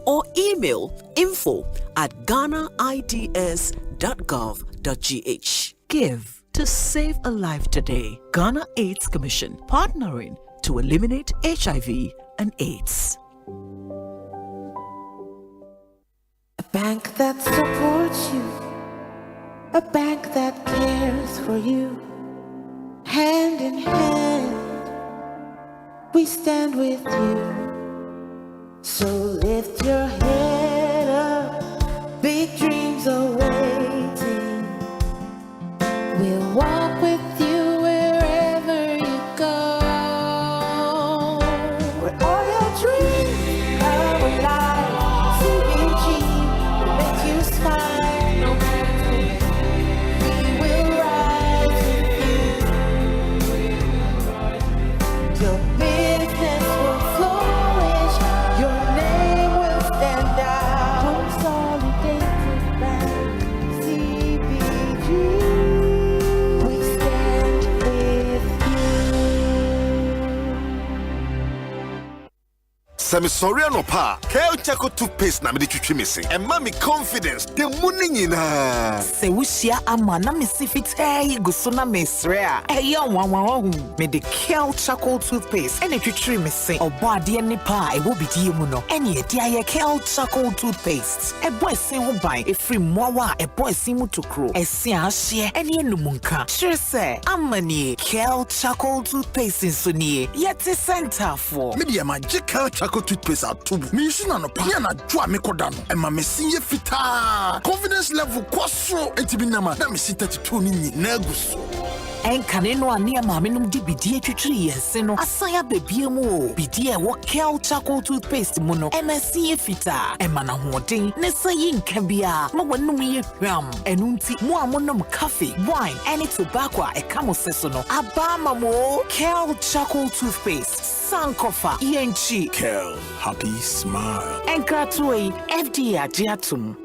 or email info@ghanaids.gov.gh. Give to save a life today. Ghana AIDS Commission, partnering to eliminate HIV and AIDS. A bank that supports you, a bank that cares for you. Hand in hand, we stand with you. So lift your head up, big dreams are waiting. We'll walk with you wherever you go. Where all your dreams are alive, CBG will make you smile. We will rise with you. Your business will flourish, your name will stand out. Consolidated Bank, CBG, we stand with Semi Soriano Pa, Kel Chaco toothpaste na me de twitwi missing. And mommy confidence, the morning in her. Se wushia ama na me si fitai gusuna mesrea. Eya wanwahu me de Kel charcoal toothpaste ene twitwi missing. Obo ade ni pa e wo bidi mu no. Ene e dia ye Kel charcoal toothpaste. E boy sin ho ban e free mowa e boy sin mu tokro. E si ahye ene enumunka. Sure say amani Kel charcoal toothpaste so nie. Yet center for. Media magical charcoal toothpaste atubu. Me use na no pa. Ya na dwa me koda no. E ma me sinye fita. Confidence level kwaso etibinama na me sit 32 ni na aguso. Enkane no ane maame nom di bidie twitwiri yense no asaya bebie mu o bidie wo Kel charcoal toothpaste mu no MSC efita e mana hoden ne sayi nka bia ma wonum ye hwam enunti mu amonom coffee wine any tobacco e kamo seso no aba mamo Kel charcoal toothpaste sankofa yenchi Kel happy smile enkratoi FDA agiatum.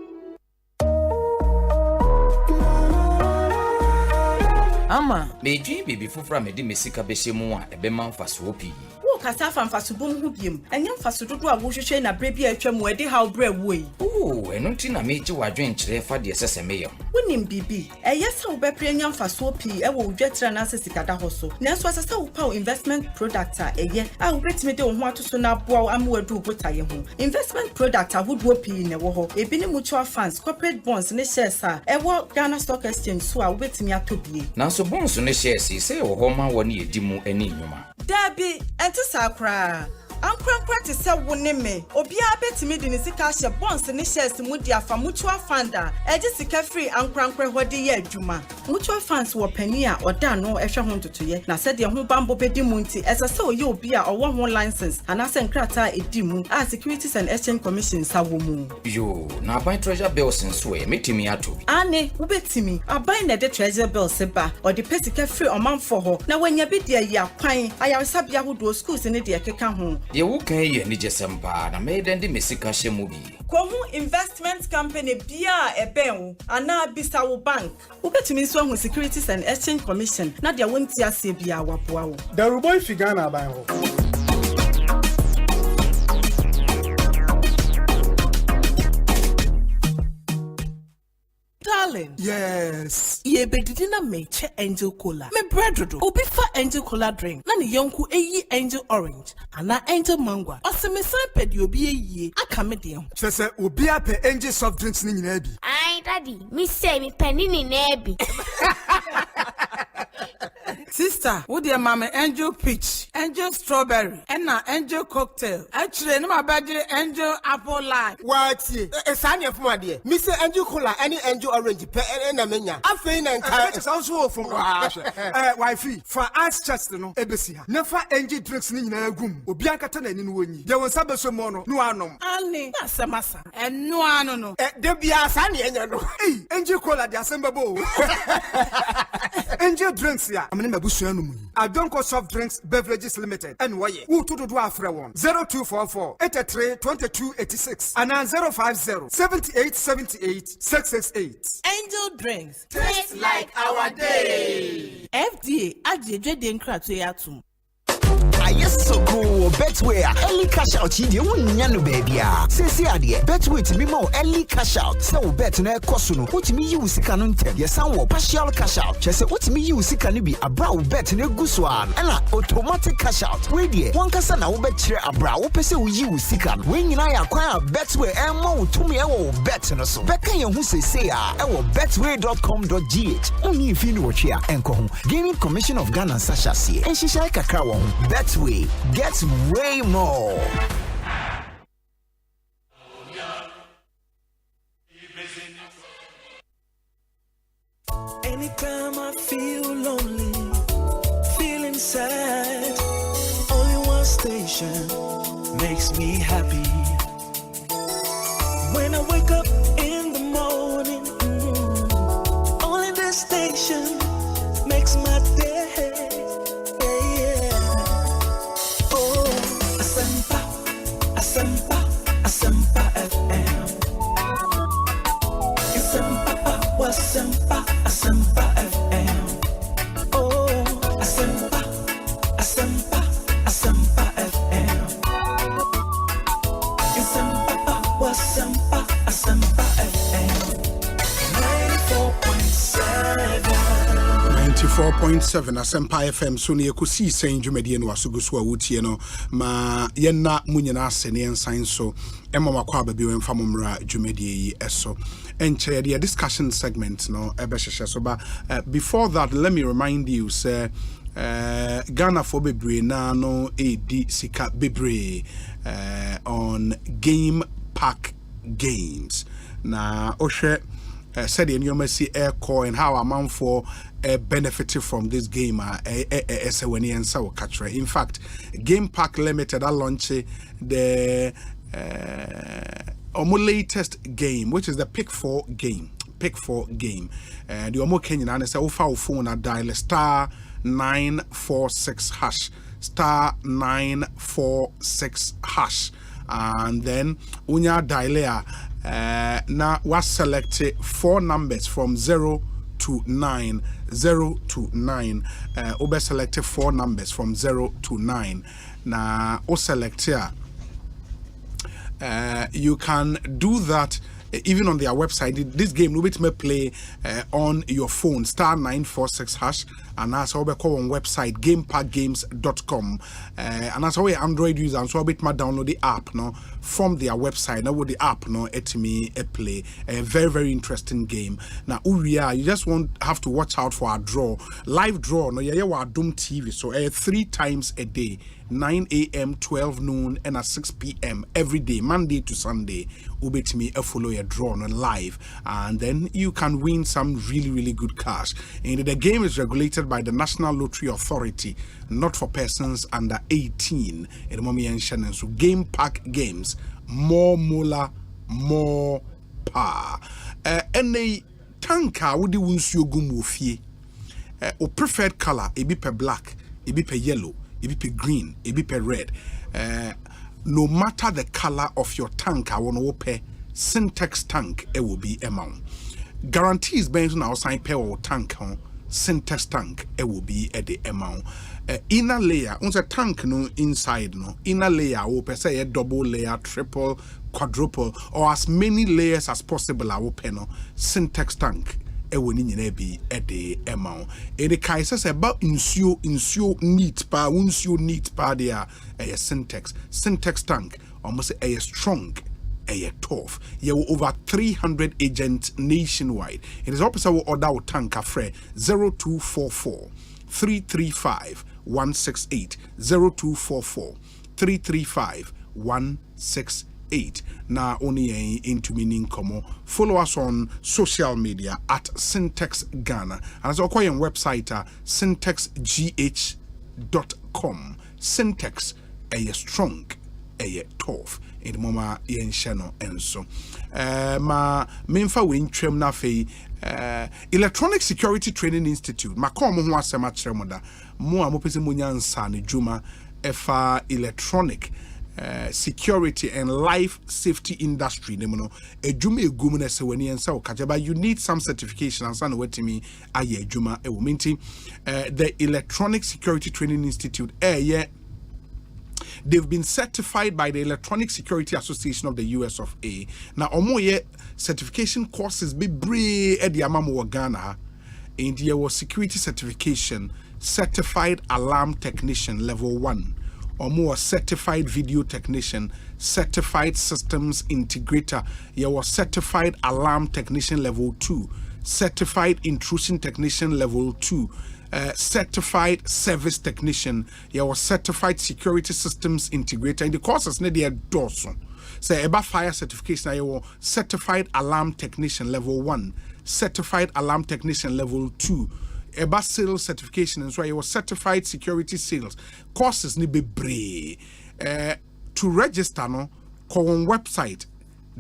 Ama, meji bibi fufra medi mesika beshe mu a ebe man faso pi. Wo kasa fa mfaso bom hu biem. Enya mfaso dodo a wo hwehwe na bre bia atwa mu edi how bre woi. Oh, eno nti na meji wadwen kire fa de sese meyam. Wonim bibi. Eyesa wo be pre enya mfaso pi e wo dwetira na sesikada hoso. Na so asesa wo pa investment product a eye a wo betime de wo ho atoso na boa amwadu botaye ho. Investment product a wodo pi ne wo ho. Ebi ne mutual funds, corporate bonds ne shares a e wo Ghana Stock Exchange so a wo betime atobie. Na so Bonsu ne shares say wo ho ma woni edimu ani nnwuma. Dabi enti sakra Ankwankwa te se wo ne me obi a betimi de ne sika hye bonds ne shares mu dia fa mutual fund a eje sika free ankwankwa hode ye adwuma mutual funds wo pani a oda no ehwe ho ntotoye na se de ho bambo bedi mu nti ese se oye obi a owo ho license anase nkrata edi mu a Securities and Exchange Commission sa wo mu yo na buy treasure bills nso e metimi ato ane wo betimi aban na de treasure bills ba o de pesika free omanfo ho na wanya bi de ya kwan ayawsabia hodo schools ne de keka ho ye wo kan ye ni Jesempa na me den de mesika hye mu bi Kohu investment company bia eben ana bisa wo bank wo betimi nso ho Securities and Exchange Commission na de wonti ase bia wapoa wo Daruboy figana ban ho Darling. Yes. Ye bedidi na meche Angel Cola. Me bread dodo. Obi fa Angel Cola drink. Na ne yonku eyi Angel Orange. Ana Angel Mango. Ose me san pedi obi eyi. Aka me de ho. Sese obi ape Angel soft drinks ni nyina bi. I daddy, me say me penny ni nebi. Sister, would your mama angel peach, angel strawberry, and now angel cocktail. Actually, no my budget angel apple lime. What? A sign of my dear. Mr. Angel Cola, any angel orange, and a mania. I think and also from wifey. For us, Chester, no, Ebesia. Never angel drinks in a room. Obianca Tan in Winnie. There was some mono, no anum. Annie, that's a massa. And no ano. There be a sunny angel. Angel Cola, the Asempa bowl. Angel drinks here. I don't call soft drinks beverages limited. And why? Who to do after one? 0244 83 22 86 and 050 78 78 668. Angel drinks. Taste like our day. FDA, Ajay Denkratuyatu. Yes, so cool. Betway, early cash out. You wouldn't know, baby. Say, idea. Betway to me more early cash out. So, bet no costume. What me use canon 10. Yes, some partial cash out. Just what me use can be a brow bet no good one. And automatic cash out. Wait, one casa now bet a brow. Pese we use can. When I acquire Betway and more to me, I will bet no so. Becca who say, I will betway.com.gh. Only if you know what here and come. Gaming Commission of Ghana Sasha see. And she shall kakao. Betway gets way more. Anytime I feel lonely, feeling sad, only one station makes me happy. When I wake up in the morning, only this station makes my day. Asempa FM. Asempa FM. Oh, Asempa FM. Asempa FM. 94.7 Asempa FM so ne Ekosiise ndwumade no asogoso a wotie no ma yenna munyina asene ensan so emma makwa ababi wemfa momra dwumade yi eso enche the discussion segment no ebehhehye so ba before that let me remind you say Ghana for bebre na no edi sika bebre on Game Park Games na ohwe said in your mercy air core and how a man for benefited from this game in fact Game Park Limited are launching the latest game, which is the Pick 4 game. The Omo Kenyan and say ofa phone a dial star 946 hash star 946 hash and then unya dial now was selected 4 numbers from 0 to 9 obe selected 4 numbers from 0 to 9 now o select here you can do that even on their website. This game will be play on your phone star 946 hash and as we call on website gameparkgames.com and as we Android user and so bit download the app no from their website now with the app no etimi play a very interesting game. Now you just won't have to watch out for our live draw no yeah Doom TV so 3 times a day 9 a.m. 12 noon and at 6 p.m. every day Monday to Sunday ubetimi follow your draw on live and then you can win some really good cash. And the game is regulated by the National Lottery Authority, not for persons under 18. So Game Park Games, more moolah, more power. And a tanka would you gumufie. O preferred color, a be per black, a be per yellow, a be per green, a be per red. No matter the color of your tank, I want to pay syntax tank, it will be amount. Guarantees based on our sign pay or tank syntax tank, it will be at the amount. Inner layer, on the tank no inside no inner layer will per se a double layer, triple, quadruple, or as many layers as possible. I will pay no syntax tank. Be at the amount. The Kai says about insure neat pa there a syntax tank almost a strong tough. You have over 300 agents nationwide. It is opposite will order tanka fre 0244 335 168 0244 335 168. Na only into meaning komo. Follow us on social media at Syntax Ghana. And as our website syntexgh.com. Syntax a strong a tough in mama yen channel and so ma memfa we ntwem na fe Electronic Security Training Institute ma kom ho asema kyerem mo a mopese mo nyansa ne dwuma efa electronic security and life safety industry nemono edwuma egum na se wani ensa okajaba you need some certification and san wetimi aye edwuma e wo menti the Electronic Security Training Institute they've been certified by the Electronic Security Association of the US of A. Now omoye certification courses be bree e di amamo Ghana and there was security certification certified alarm technician level 1 or more certified video technician, certified systems integrator, there was certified alarm technician level 2, certified intrusion technician level 2, certified service technician, there was certified security systems integrator. In the courses, they are dorsal. So, about fire certification, I was certified alarm technician level 1, certified alarm technician level 2. About sales certification, and so I was certified security sales courses ni be brave. To register no call on website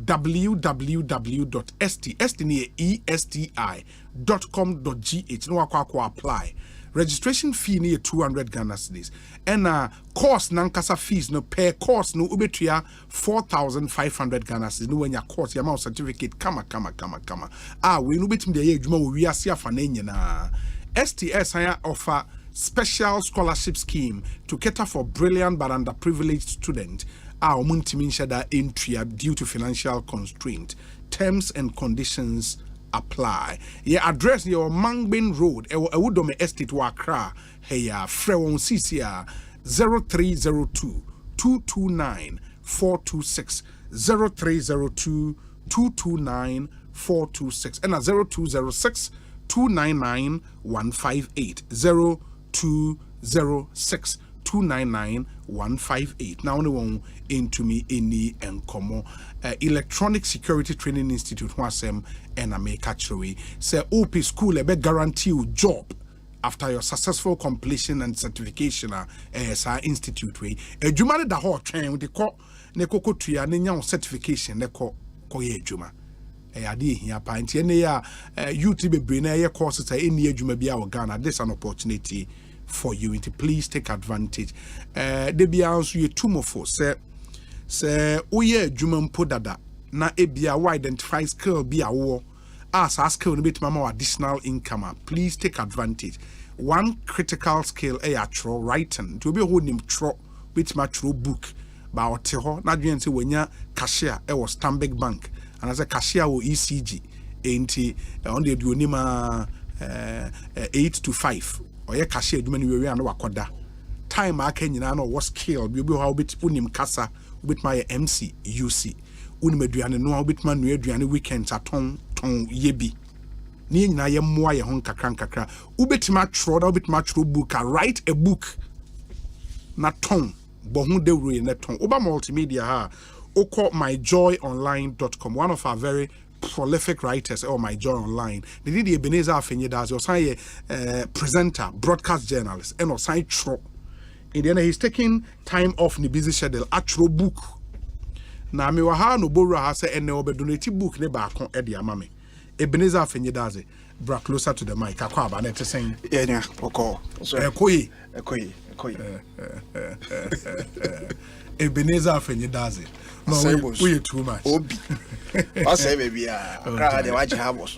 www.esti.com.gh no akwa apply. Registration fee near 200 Ghana cedis. And course nankasa fees no per course no ubetua 4,500 Ghana cedis. No when your course your certificate kama. We no betim de ye adwuma we asia fa na nyina. STS offer special scholarship scheme to cater for brilliant but underprivileged students. Entry due to financial constraint. Terms and conditions apply. Your address your Mangbin Road, Ewudome Estate Wakra. Hey, Frewon CCR 0302 229 426 0302 229 426 and 0206 299 158 0206 299 158. Now, one into me any and como Electronic Security Training Institute, Wasem and America Chloe. Say, OP school, a guarantee you job after your successful completion and certification as our institute way. A Jumane da whole train with the court, Nekoko Tria, Nyan certification, Neko Koye Juma. Adi here pint any UTB brain courses any Juma be our Ghana. This an opportunity for you to please take advantage. They be answer you two more for say oye Juma podada na ebia we identify skill be a war as a skill no bit mama additional income. Please take advantage. One critical skill actual writing to be holding tro with my true book about ho na dwen say wenya cashier was Stanbic Bank and as a cashier or ECG enti on the duonima 8 to 5 or ye cashier dwuma ni we na wakoda time aka nyina na was skill bi how bit unim kasa bit my MC UC unim aduane no bit man no aduane weekends aton yebi ni nyina ye moa ye hon kakra ubetima tro da ubetima tro book write a book na ton bohu de ru na ton oba multimedia ha oko myjoyonline.com, one of our very prolific writers or My Joy Online. They did the Ebenezer Afenye does your sign presenter, broadcast journalist, and sign tro. In the end, he's taking time off in the busy schedule. Actual book. Na me waha no boru ha say ene obe donate book ne ba kon e dia mame. Ebenezer Afenye does it. Bra closer to the mic. Akwa ba na te sen. Yeah, oko. Ekoyi. Ebenezer Afenye does it. No, we too much. Obi. I say baby, cry the watch house.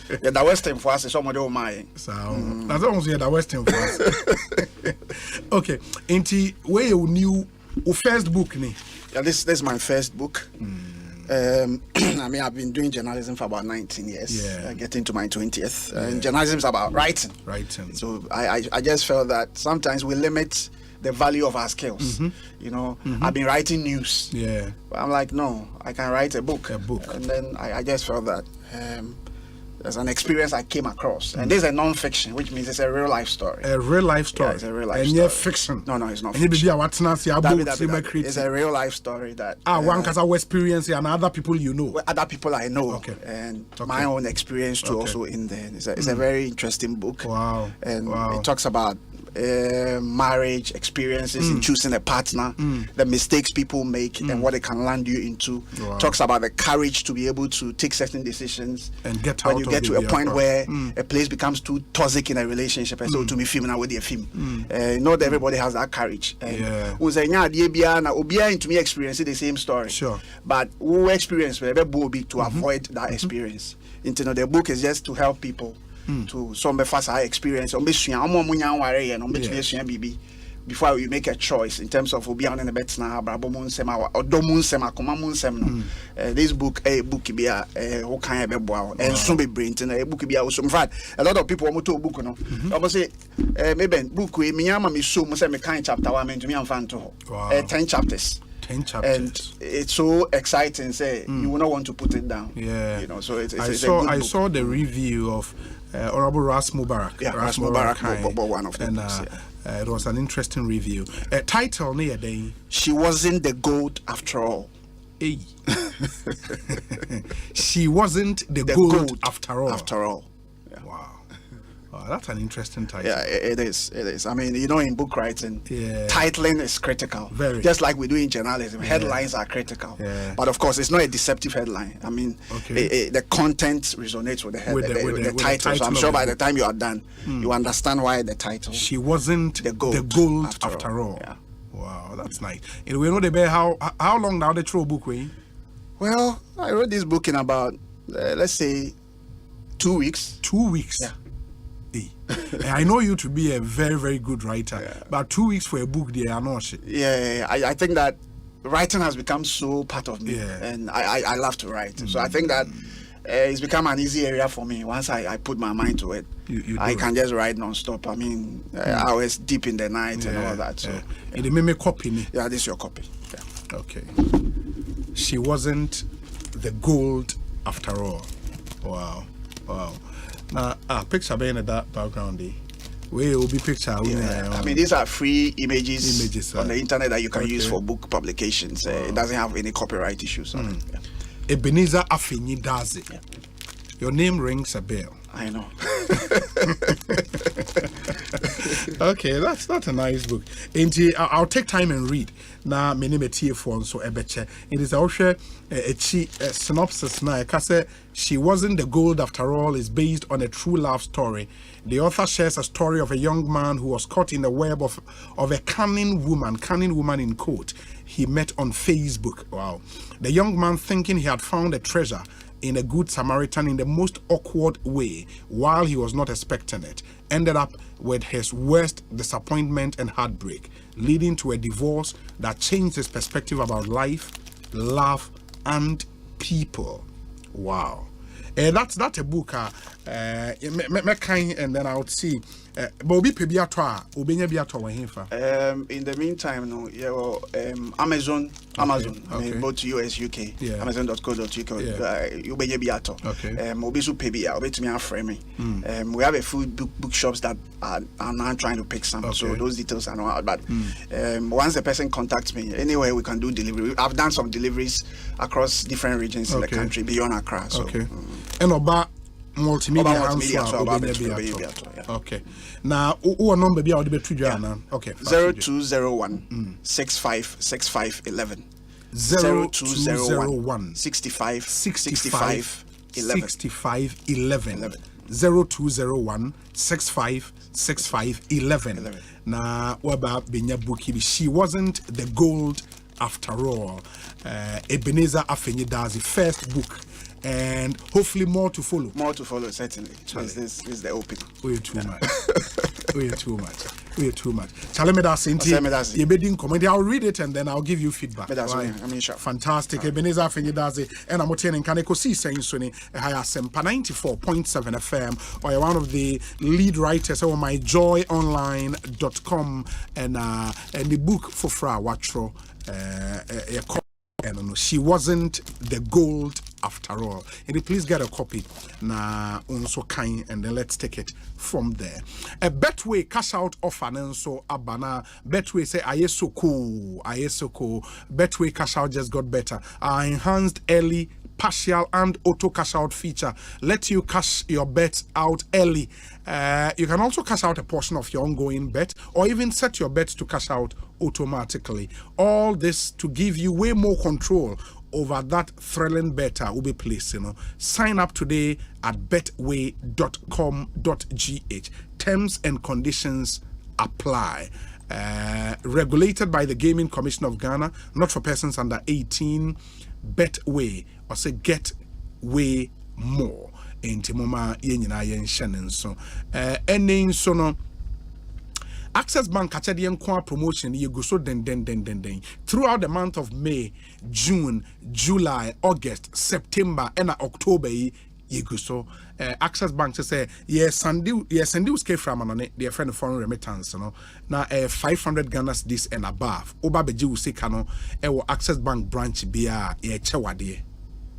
Yeah, the Western for us is somebody of mine. So that's almost the Western for us. Okay, Inti, where you knew first book ni? Yeah, this is my first book. I mean, I've been doing journalism for about 19 years. Yeah. Getting to my 20th. And journalism is about writing. Writing. So I just felt that sometimes we limit the value of our skills. You know, I've been writing news. Yeah. I'm like, no, I can write a book. And then I just felt that there's an experience I came across. And this is a non-fiction, which means it's a real life story. A real life story. Yeah, it's a real life and story. And fiction. No, it's not fiction. It's a real life story that... one has our experience and other people you know. Other people I know. And my own experience too also in there. It's a very interesting book. Wow. And it talks about marriage experiences in choosing a partner, the mistakes people make and what it can land you into. Talks about the courage to be able to take certain decisions and get when you get to a point where a place becomes too toxic in a relationship. And so to me, film now with the film, not everybody has that courage. Into me experience the same story. Sure. But who experience to avoid that experience. The book is just to help people. To some fast experience before you make a choice in terms of this book a book be a who can be and so be brain a book be also in fact a lot of people want to book no almost say maybe book we me am me so say me kind chapter 1 to me am fan to 10 chapters. 10 chapters. And it's so exciting. Say you will not want to put it down. Yeah, you know. So it's I a saw good I book. saw the review of Honorable Ras Mubarak. Yeah, Ras Mubarak, one of them. It was an interesting review. Title near day. She wasn't the gold after all. Hey. She wasn't the gold after all. After all. Yeah. Wow. That's an interesting title. Yeah, it is. It is. I mean, you know, in book writing, titling is critical. Very. Just like we do in journalism, headlines are critical. Yeah. But of course, it's not a deceptive headline. I mean, the content resonates with the title. So I'm sure by the time you are done, you understand why the title. She wasn't the gold after all. Yeah. Wow, that's nice. And we know how long now the throw book way? Well, I wrote this book in about let's say 2 weeks. 2 weeks. Yeah. I know you to be a very, very good writer, but 2 weeks for a book, they are not shit. Yeah. I think that writing has become so part of me, and I love to write. So I think that it's become an easy area for me. Once I put my mind to it, I can just write non-stop. I mean, hours deep in the night and all that. So, it made me copy. Yeah, this is your copy. Yeah. Okay. She wasn't the gold after all. Wow. Now, picture being in that background. Where will be picture? I mean, these are free images on the internet that you can use for book publications. It doesn't have any copyright issues on it. Yeah. Ebenezer Afeni does it. Yeah. Your name rings a bell. I know. Okay, that's a nice book. And I'll take time and read. Now, many for so ebeche. It is also a synopsis now. She wasn't the gold after all is based on a true love story. The author shares a story of a young man who was caught in the web of a cunning woman in quote, he met on Facebook. Wow. The young man, thinking he had found a treasure in a good Samaritan in the most awkward way while he was not expecting it, ended up with his worst disappointment and heartbreak, leading to a divorce that changed his perspective about life, love, and people. Wow. That's a book. And then I would see. But in the meantime, no, Amazon, Okay. I mean, both US, UK, Amazon.co.uk, you be biato. Obisu Pebia, Obetumi Framing. We have a few bookshops that are now trying to pick some, so those details are not out. But once the person contacts me, anyway, we can do delivery. I've done some deliveries across different regions in the country beyond Accra. So, and about multimedia. Okay. Now, what number be out the between? Okay. 0201 65 11. 0201 65 11. 0201 65 11. Now, what about Benya Buki? She wasn't the gold after all. Ebenezer Afeni does the first book. And hopefully more to follow. More to follow, certainly. This is the opening. Way too much. Way too much. We're too much. Tell me that you're bedding comedy. I'll read it and then I'll give you feedback. Fantastic. Ebenezer Fenyidazi and I'm in Ekosiisen Suni Asempa 94.7 FM, or you're one of the lead writers on myjoyonline.com and the book for Fra Watro. She wasn't the gold after all. And please get a copy na unso kind and then let's take it from there. A Betway cash out offer and so abana Betway say aye so cool. Betway cash out just got better. Our enhanced early partial and auto cash out feature let you cash your bets out early. You can also cash out a portion of your ongoing bet or even set your bets to cash out automatically. All this to give you way more control over that thrilling bet will be placed. Sign up today at betway.com.gh. Terms and conditions apply. Regulated by the Gaming Commission of Ghana, not for persons under 18. Betway or say get way more. Intimoma yenyina yenshanen so. No. Access Bank achedi kwa promotion ye go so den. Throughout the month of May, June, July, August, September and October ye go so. Access Bank say send you from on their friend of foreign remittance now 500 Ghana's this and above. Oba beji usikano Access Bank branch bia ye chewade.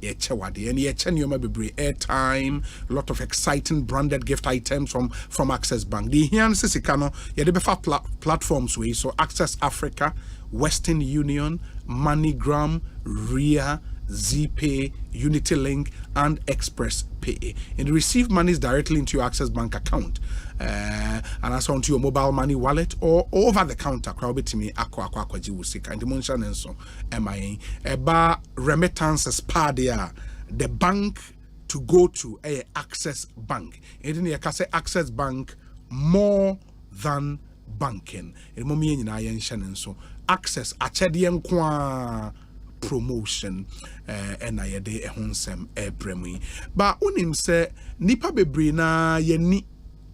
And ye chenyo be airtime, lot of exciting branded gift items from Access Bank. The here sisikano ye de befa platforms way so Access Africa, Western Union, MoneyGram, RIA, ZPay, UnityLink, and Express Pay. And receive monies directly into your Access Bank account. And that's onto your mobile money wallet or over the counter. Crowd to me, aqua jiwusika. And the mention and so MIA. Eba remittances padia. The bank to go to a Access Bank. And then you can say Access Bank more than banking. And mommy and so Access achedian kwa promotion and I de ehonsem ebremi but unim say nipa bebre na yeni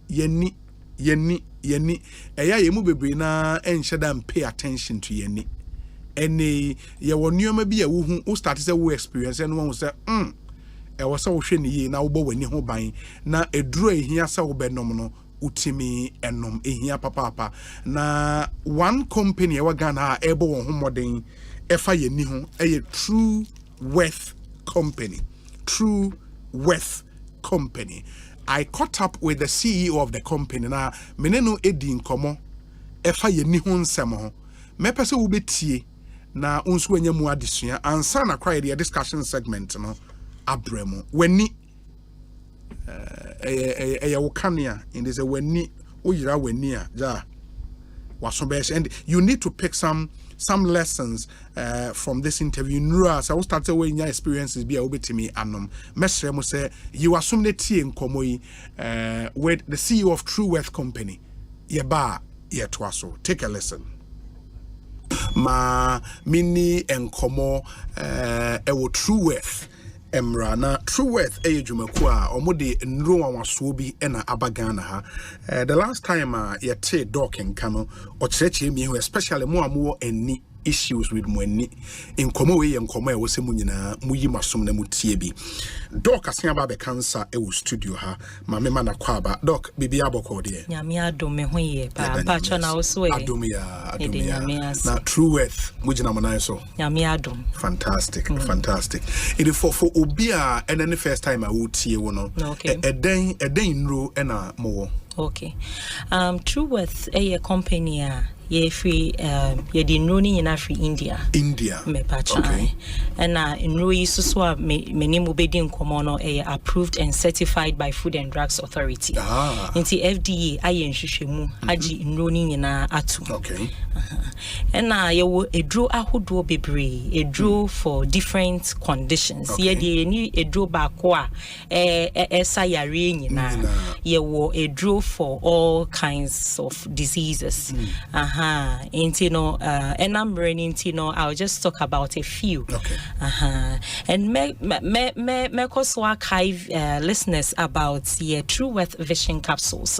eya yemu bebre na enhyeda pay attention to yeni ene ye wonnioma bi a wo hu wo start say wo experience and one say e wo say wo hwe ne yi na wo bo wani ho ban na eduro ehia say wo benom no utimi enom ehia papa na one company e wa Ghana ebo won ho modern efa ye ni ho a True Worth Company. I caught up with the CEO of the company na meneno edi nkomo efa ye ni ho nsem ho mepese wo betie na unso anya mu adesua ansa na cry the discussion segment no abremo wani wo kania in this wani wo yira wani a ja and you need to pick some lessons from this interview. Nura, so I will start away your experiences be able to me and Mestre must say you assume the tea in Komoi with the CEO of True Worth Company. Yeba yetwaso. Take a lesson. Ma mini and Komo ewo True Worth. Emra na True Worth ejumekwa omode nro wanso bi na abagana ha the last time yete doc nkano ochereche mi especially mo amu eni issues with money in komo we enkomo e wose mu nyina muyi masom na mutie bi doc asen ba be cancer e wo studio ha ma me na kwaba doc bibi aboko de nyame adom me ho ye pa cho na wo so e adom ya na True Worth mujina mona so nyame adom fantastic it is for obi a and the first time I would see you no a day nro na mo okay True Worth a company ye free ye di nroni in India me pacha okay. And nro so me mo bedi nkomo no approved and certified by Food and Drugs Authority inti FDA aye nhwehwemu agi nroni nyina atu okay and ye wo edro ahodo bebre edro for different conditions ye di ni edro ba ko a esa yare nyina ye wo edro for all kinds of diseases And I'm running, I'll just talk about a few. Okay. And me also archive listeners about True Wealth Vision capsules.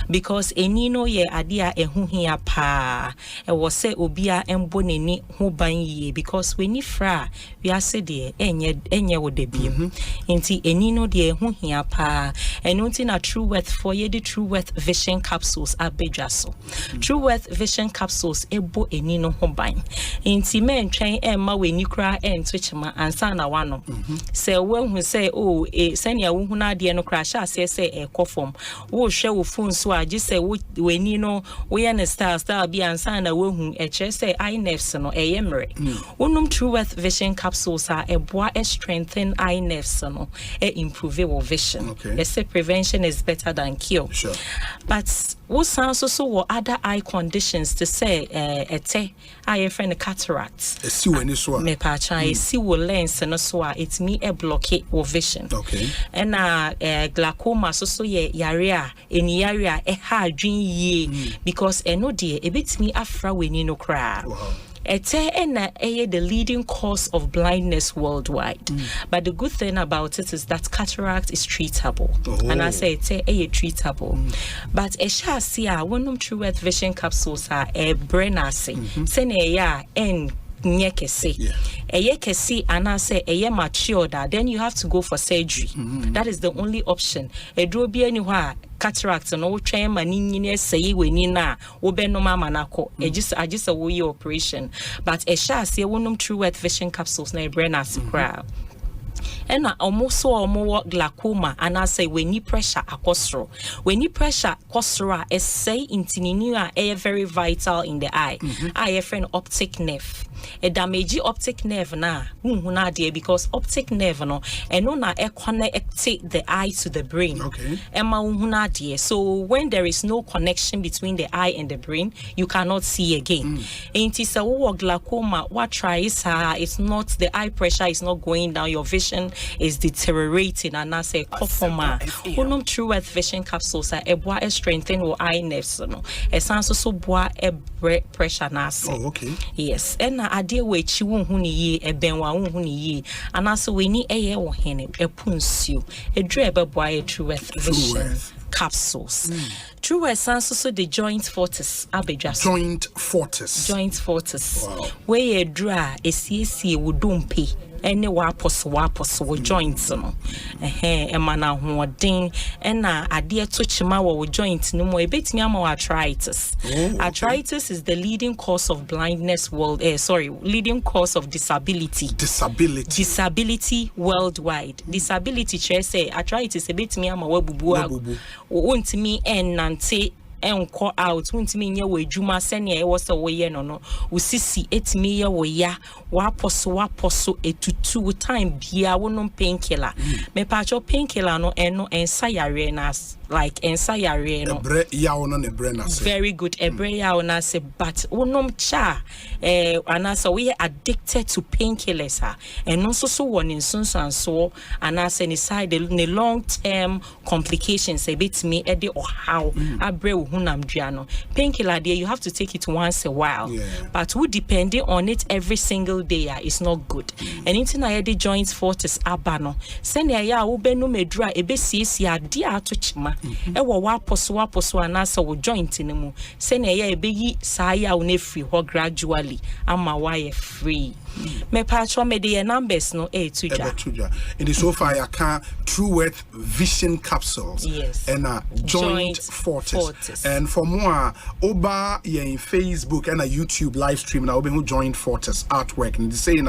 Because enino ye adia ehuhia pa e was say obia emboneni ho ban ye because we ni fra we are said enye wo debiem nti enino de ehuhia pa enunti na True Wealth for ye the True Wealth Vision capsules abedwaso. True Wealth Vision capsules ebo enino ho ban nti men twen emma we ni kra entwechema ansa na wano se we hu say senia wo hu na de no kra sha say ekofom wo hwe wo phone so agi say we ni no we na style bi ansa na wo hu eche say eye nerves no eyemre wonum True Wealth Vision capsules are eboa strengthen eye nerves no improve your vision. They say prevention is better than cure. Sure. But what sounds also other eye conditions to say eye friend cataracts. See when this one. Me pacha see wo lens no so it me blockade your vision. Okay. And glaucoma so ye yarea eni area ha adwin ye because eno de ebetimi afra weni no kra. Wow. The leading cause of blindness worldwide. But the good thing about it is that cataract is treatable. And I say it's treatable. But esha sia wonum True Wealth Vision capsules are a brenase. Sene en nyekese. Eyekese anase eye mature that then you have to go for surgery. That is the only option. Edrobi anywhere cataract no twen mani nyine sey weni na wo be no mama nako agisa wo ye operation but e sha ase wonum True Wealth Vision capsules na e brain asikra and almost glaucoma and I say when you pressure akosro when you pressure kosro is say intininu are very vital in the eye eye friend optic nerve a damage optic nerve na there because optic nerve no and no na connect the eye to the brain. So when there is no connection between the eye and the brain, you cannot see again. Ain't it so glaucoma? What tries it's not the eye pressure is not going down, your vision is deteriorating, and I say cofoma. Unum True Wealth Vision capsules are a strengthen or eye nerves no. A sense so boa a pressure nas. Yes, and idea we chiwun huni ye e benwa huni ye and also we ni eye wo hene e punsu e drebe boy True Wealth Vision capsules. True Wealth so the joint fortis abedwas joint fortis where ye dra e sie wudumpe any wapos joints no emana hoden na ade to chima wo joint no mo ebetimi ama arthritis. Arthritis is the leading cause of blindness leading cause of disability worldwide. Disability che say arthritis ebetimi ama wabubu wontimi nante enko out wontimi nya wadwuma sene e wo se wo ye no usisi etimi ye wo ya waposo etutu time bia wonom painkiller me pacho painkiller no eno ensayare na like ensayare no ebre ya wono ne bre na se very good ebre ya wono se but wonom cha anasa we addicted to painkillers and also so one in sunsanso anasa ni side the long term complications a bit me e de how abre hunam duano painkiller there you have to take it once a while but who depending on it every single day is not good. And into na the joint fortis abano send ya wo benu medura ebesiesie ade atochima e wo waposo anasa wo joint ni mu send ya ebeyi saa ya wo na free ho gradually ama why free me patcho me the numbers no tuja in the so far ya can True Wealth Vision capsules and joint fortis and for more oba in Facebook and a YouTube live stream na obe who joint fortis artwork and saying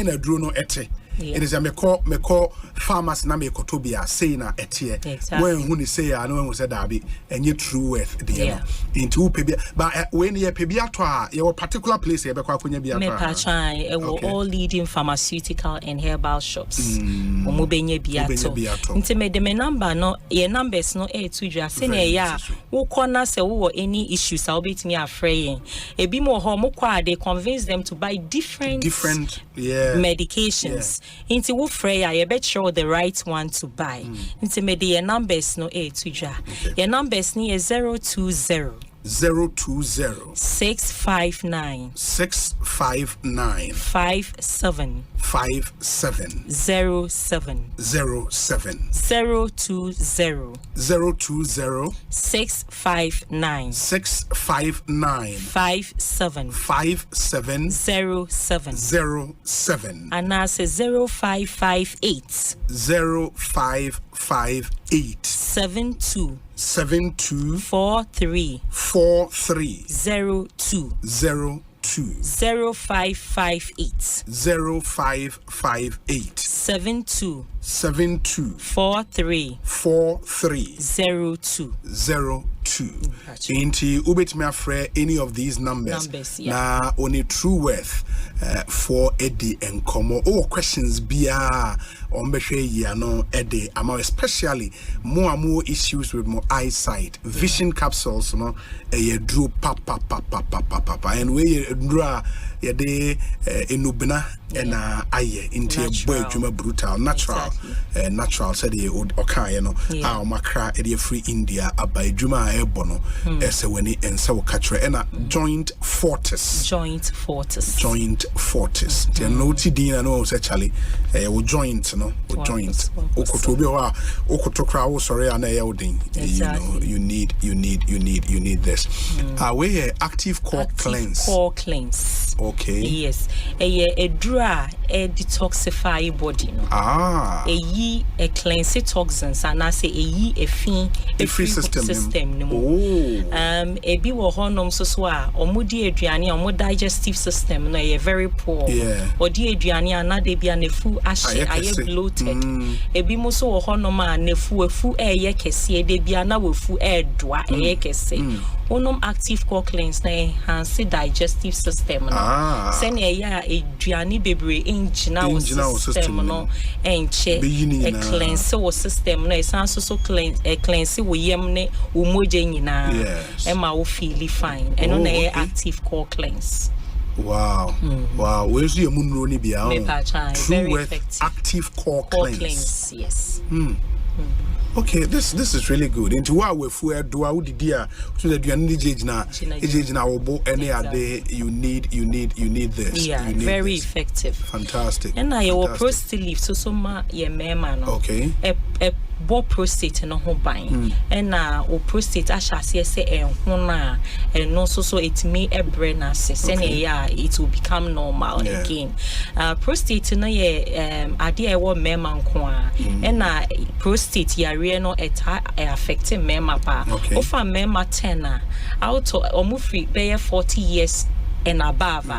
a drone ete. It is a meko farmers na meko tobia saying a etie when who ni say I know when we said that and you True Wealth the into pebia but when you pebia to your particular place you be kwa kunya bia to all leading pharmaceutical and herbal shops omo benye bia to nti me de me number no your numbers no tuja say na ya wo corner say wo any issues I'll be me afraid ebi mo ho mo kwa they convince them to buy different medications into wo freya you bet sure the right one to buy into me the numbers no tuja your numbers ni is 020 020 659 659 57 57 07 07 020 020 659 659 57 57 07 07 and I say 0558 0558 72 72 43 43 02 02 0558 0558 72 72 43 43 02 02 Inti ubetimi afre any of these numbers na only true worth for Eddie and Como or questions bia on behwe no Eddie ama especially more and more issues with more eyesight vision capsules no e drew papa and we draw ye de enubna na aye into boy dwuma brutal natural natural said ye okay no a makra e free India abai dwuma ebono ese weni ense wo katre na joint fortis the noti dina no se chale wo joint no wo joint okotobi wa okotokra wo sorry ana ye odin you know you need this we active core cleanse okay yes a dra a detoxify body no a cleanse toxins and I say a fin a free system no e bi wo honom so a omudi aduane omo digestive system no e very poor odi aduane anade bia nefu ahye aye bloated e bi mo so wo honom a nefu e kese de bia na wofu doa e kese onom active core cleanse na enhance digestive system no sen e ya aduane bebre engina wo system no enche e cleanse wo system no e san so cleanse wo yem ne wo moje nyina Emma will feel fine and on a active core cleanse. Wow. Wow. Where's your moon roni bia? Very effective. Active core cleanse. Yes. Okay, this is really good. Into what we for do out the dear so that you are age na obo any other you need this. Yeah, very effective. Fantastic. And I will prostate leaf so ma ye mema no. Okay. Bo prostate no ho ban and o prostate ashase se enho na and no so it may a brain access and it will become normal again. Prostate no ye ade e wo mema nko a and prostate yare no affecting mema pa ofa mema 10 out of free be 40 years and above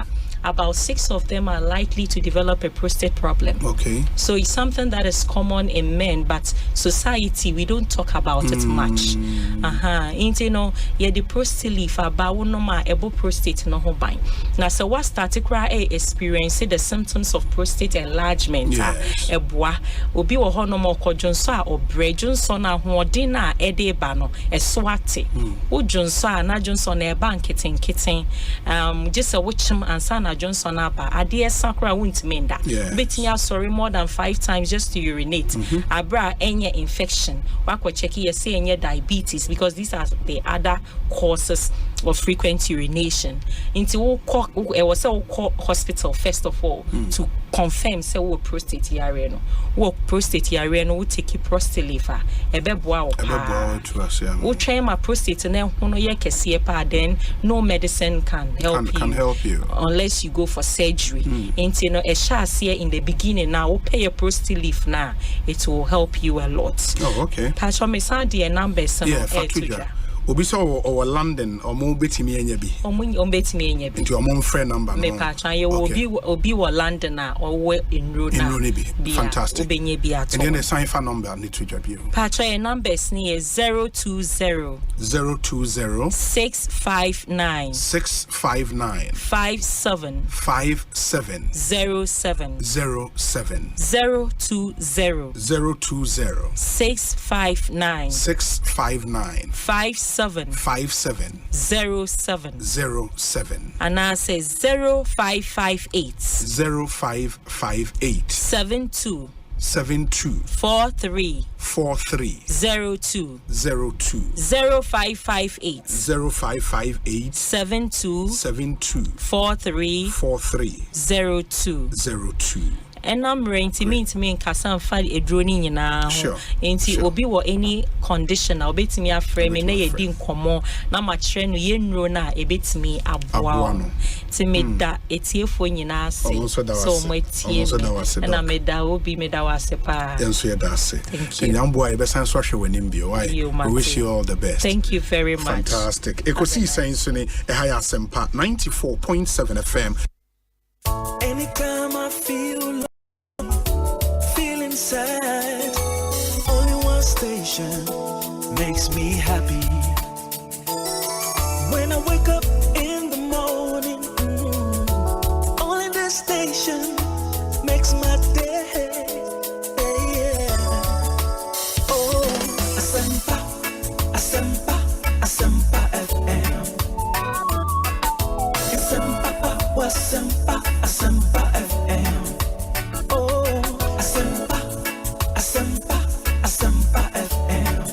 about 6 of them are likely to develop a prostate problem. Okay. So it's something that is common in men, but society, we don't talk about it much. You know, the prostate leaf about no ma able prostate no hoban. Now, so what started experiencing the symptoms of prostate enlargement? Ebwa obi wo hono mo kodwonso a obredwonso na hoodina edeba a swate. Udwonso a na dwonso na eba nketen just a witchim ansa na Johnson Abba, Adia Sakra Wintmenda, Bettinya sorry more than 5 times just to urinate. Abra any infection, Wako checking say diabetes, because these are the other causes of frequent urination. Into it was a hospital first of all to confirm say wo prostate area no. Wo prostate area no wo take prostate leaf a ebeboa wo pa. Wo try my prostate na hono ye kese pa then no medicine can help you unless you go for surgery. Into no e sha here in the beginning now wo pay your prostate leaf now it will help you a lot. Oh okay. Pastor me send the numbers Obi so or London or mo betimi enya bi. Betimi enya bi. Into your friend number. Me pa chan ye obi wo London or we in road na. Fantastic. Obenye bi ato. And then the sign for number need to drop you. Pa chan your numbers ni is 020 659 57 07 07 020 659 57 07 and I say 0558 72 72 43 02 0558 72 43 02. And I'm renting me to me in Kassan Fad a droning in our ain't obi or any condition. I'll bet me a frame and a din common. Now my train yen rona a bit me a wow to make that it's here for you now. So my team and I made that will be made our sepa. And so that's it. Thank you. Young boy, best answer when in be we wish you all the best. Thank you very much. Fantastic. Ekosiisen a high Asempa 94.7 FM. Anytime I feel sad, only one station makes me happy. When I wake up in the morning, only this station makes my day. Oh, Asempa, Asempa, Asempa FM. Asempa, Asempa, Asempa FM. Oh, Asempa, Asempa, Asempa FM.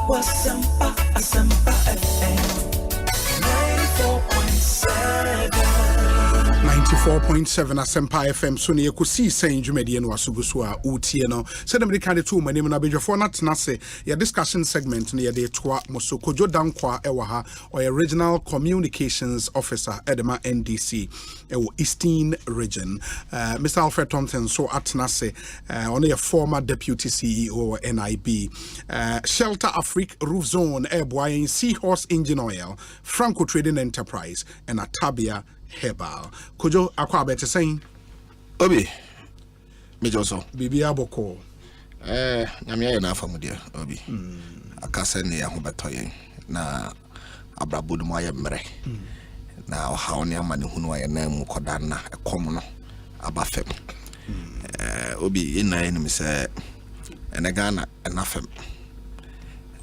Asempa, Asempa FM. 94.7 Asempa FM. So near Ekosiisen Jumedian was Sugusua Utieno. Said the kind of two my name and Abidja for not Nase, your discussion segment near the Twa Mosokojo Dankwa Ewaha or regional communications officer Edema NDC Eastern region. Mr. Alfred Thompson so at Nase only a former deputy CEO NIB. Shelter Afrique Roof Zone Airboy Seahorse Engine Oil, Franco Trading Enterprise, and Atabia Herbal. Kojo akwa bete saying Obi me joso bibi aboko nyame ya na afamu dia Obi akase ne ya ho betoyen na abrabod mu aye mre na oha oni ama ne hunu aye na mu koda na ekom no abafem Obi ina enim se ene Ghana enafem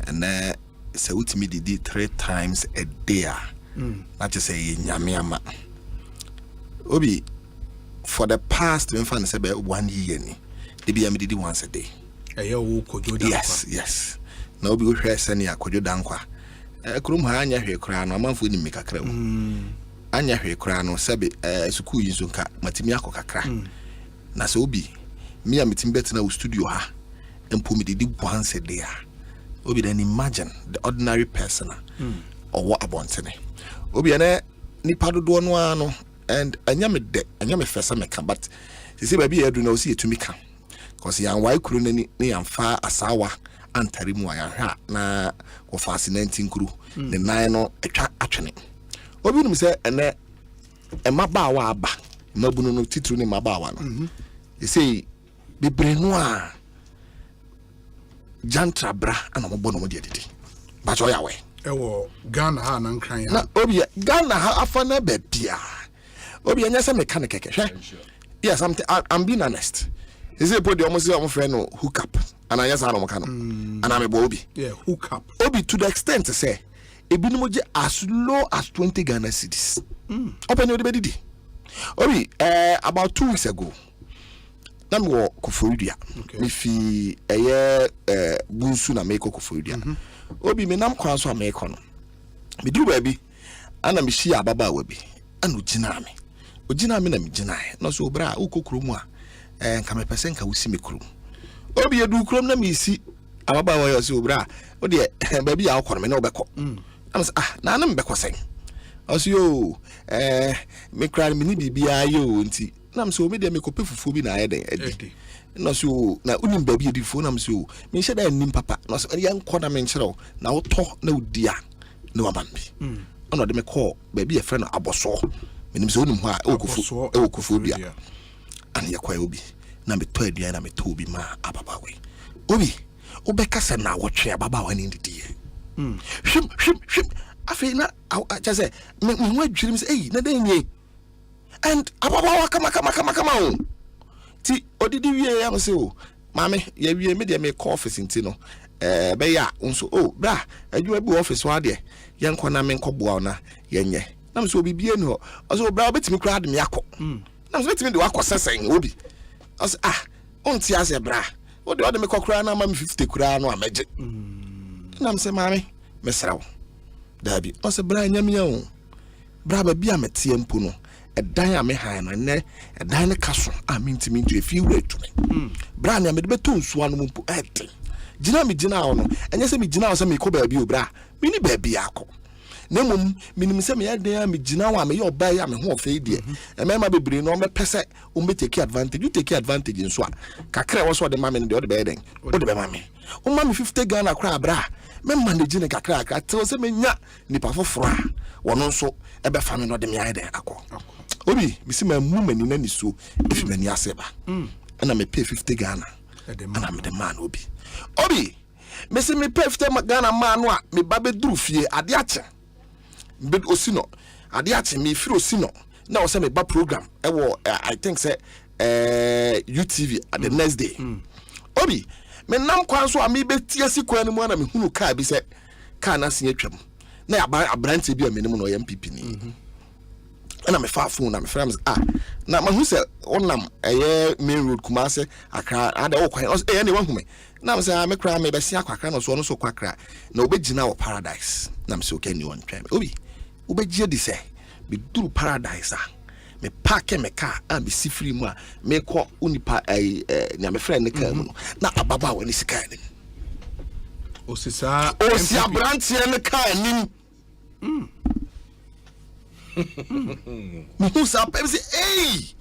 ene se utimi didi 3 times a day na just say nyame ama Obi, for the past, we found about 1 year. They be did once a day. Yes. Now be we send ya kojo dankwa. Krum ha anya hwe kra no amanfo ni mekakra mu. Anya hwe kra no sebe suku yinso nka matimi akokakra. Na se obi me a metim bet na studio ha. Empo me did once a day. Obi then imagine the ordinary person or what abontene. Obi ene nipa dodo no ano. And anyame first me can but see baby edu na osi etumi kan cause yan wai kuru ni yan fa asawa antari mu ayan ha na ko fascinating kuru ne nan no atwa atwene obi nim se ene emabaawa aba mabunu no titru ni mabaawa no you say bebre no a jantra bra ana mo bono mo de didi ba cho yawe ewo Ghana ha na nkran ya na obi Ghana ha afa na bebia Obi anya se mechanic keke. Yes, I'm being honest. Is it put the almost your friend hook up and I yes I don't know. And I'm a Obi. Yeah, hook up. Obi to the extent to say a binimoji as low as 20 Ghana cedis. Open your baby. Obi about 2 weeks ago. Nam wo Koforidua. Mifi Bonsu na meko Koforidua. Obi me nam kwan so ameko no. Me duru baby ana me hia ababa wabi. Anu gina me. Ojina me na me gina no so bra ukokro mu a nka me pese nka wusi me kro obi edu krom na me si ababa wa yo so bra o de ba bi a okoro me na obekọ am na na me bekọ sen oso yo me kra me ni bibia yo nti na me so me de me kope fufu bi na ayede edi no so na unim ba bi edi fu na me so me hye da nim papa no so ya nkọ na me nkyerɛ na wo to na odia na wabambi ono de me call ba bi e frɛ no aboso menim se onim ho a okufu bia an ye kwa obi na me to aduan na me to obi ma ababa we obi obeka se na wotwe ababa wa ni ndidi hwim afi na acha se me ho adwirim se na den ye and ababa wa kama o ti odidi wie ya se o mame ye wie me de me call office nti no be ya nso bra adwuma bi office wa de ye nkɔ na me nkɔboa na ye nye na me so bibie no also bra betimi kra de me akɔ na so betimi de wakɔsɛ sɛn obi as onti ase bra wo de me kokra na ma me 50 kura no amagye na me se maame mesrawo dabi o se bra nyamia o bra ba bia metie mpo no edan a me han no ne edan ne kaso a mintimi ntu efi wura tume bra na me de beto nsuwa no mpo ete gina me gina wo no enye se me gina wo se me ko ba bi o bra me ni ba bi akọ nemum minim se me yadan me gina wo a me ye oba ya me ho ofe die e me ma bebre no me pese o me take advantage you take advantage nso a kakra wo so de ma me de o de be den o de be ma me o ma me 50 Ghana kra bra me manage ne kakra kakra te se me nya nipa foforo a wono nso e be fa me no de me yadan akọ obi mi si ma mu mani na ni so if mani aseba na me pay 50 Ghana ana me de man obi me si me pay 50 Ghana man no a me ba be duru fie ade ache bid osino ade ache me firi osino na o se me ba program e wo I think say UTV at the next day obi me nam kwan so a me be tie sikwan mu na me hunu car bi se car na se atwam na abrante bi a me nim no MPP ni and I'm a far phone, I'm a friend. Now my who said, Onam, a main road, Kumase, I cry, and all quite anyone who may. Now, I'm a cry, maybe see a quack or so, so quack. No bed now paradise. Nam so can you one time. Obi, Ube Jedi say, be do paradise. Me park me car and be see free more. Me call Unipa a my friend Nickel. Now a baba when he's kind. Osisa, Osia Branty and the car. Musa pepsi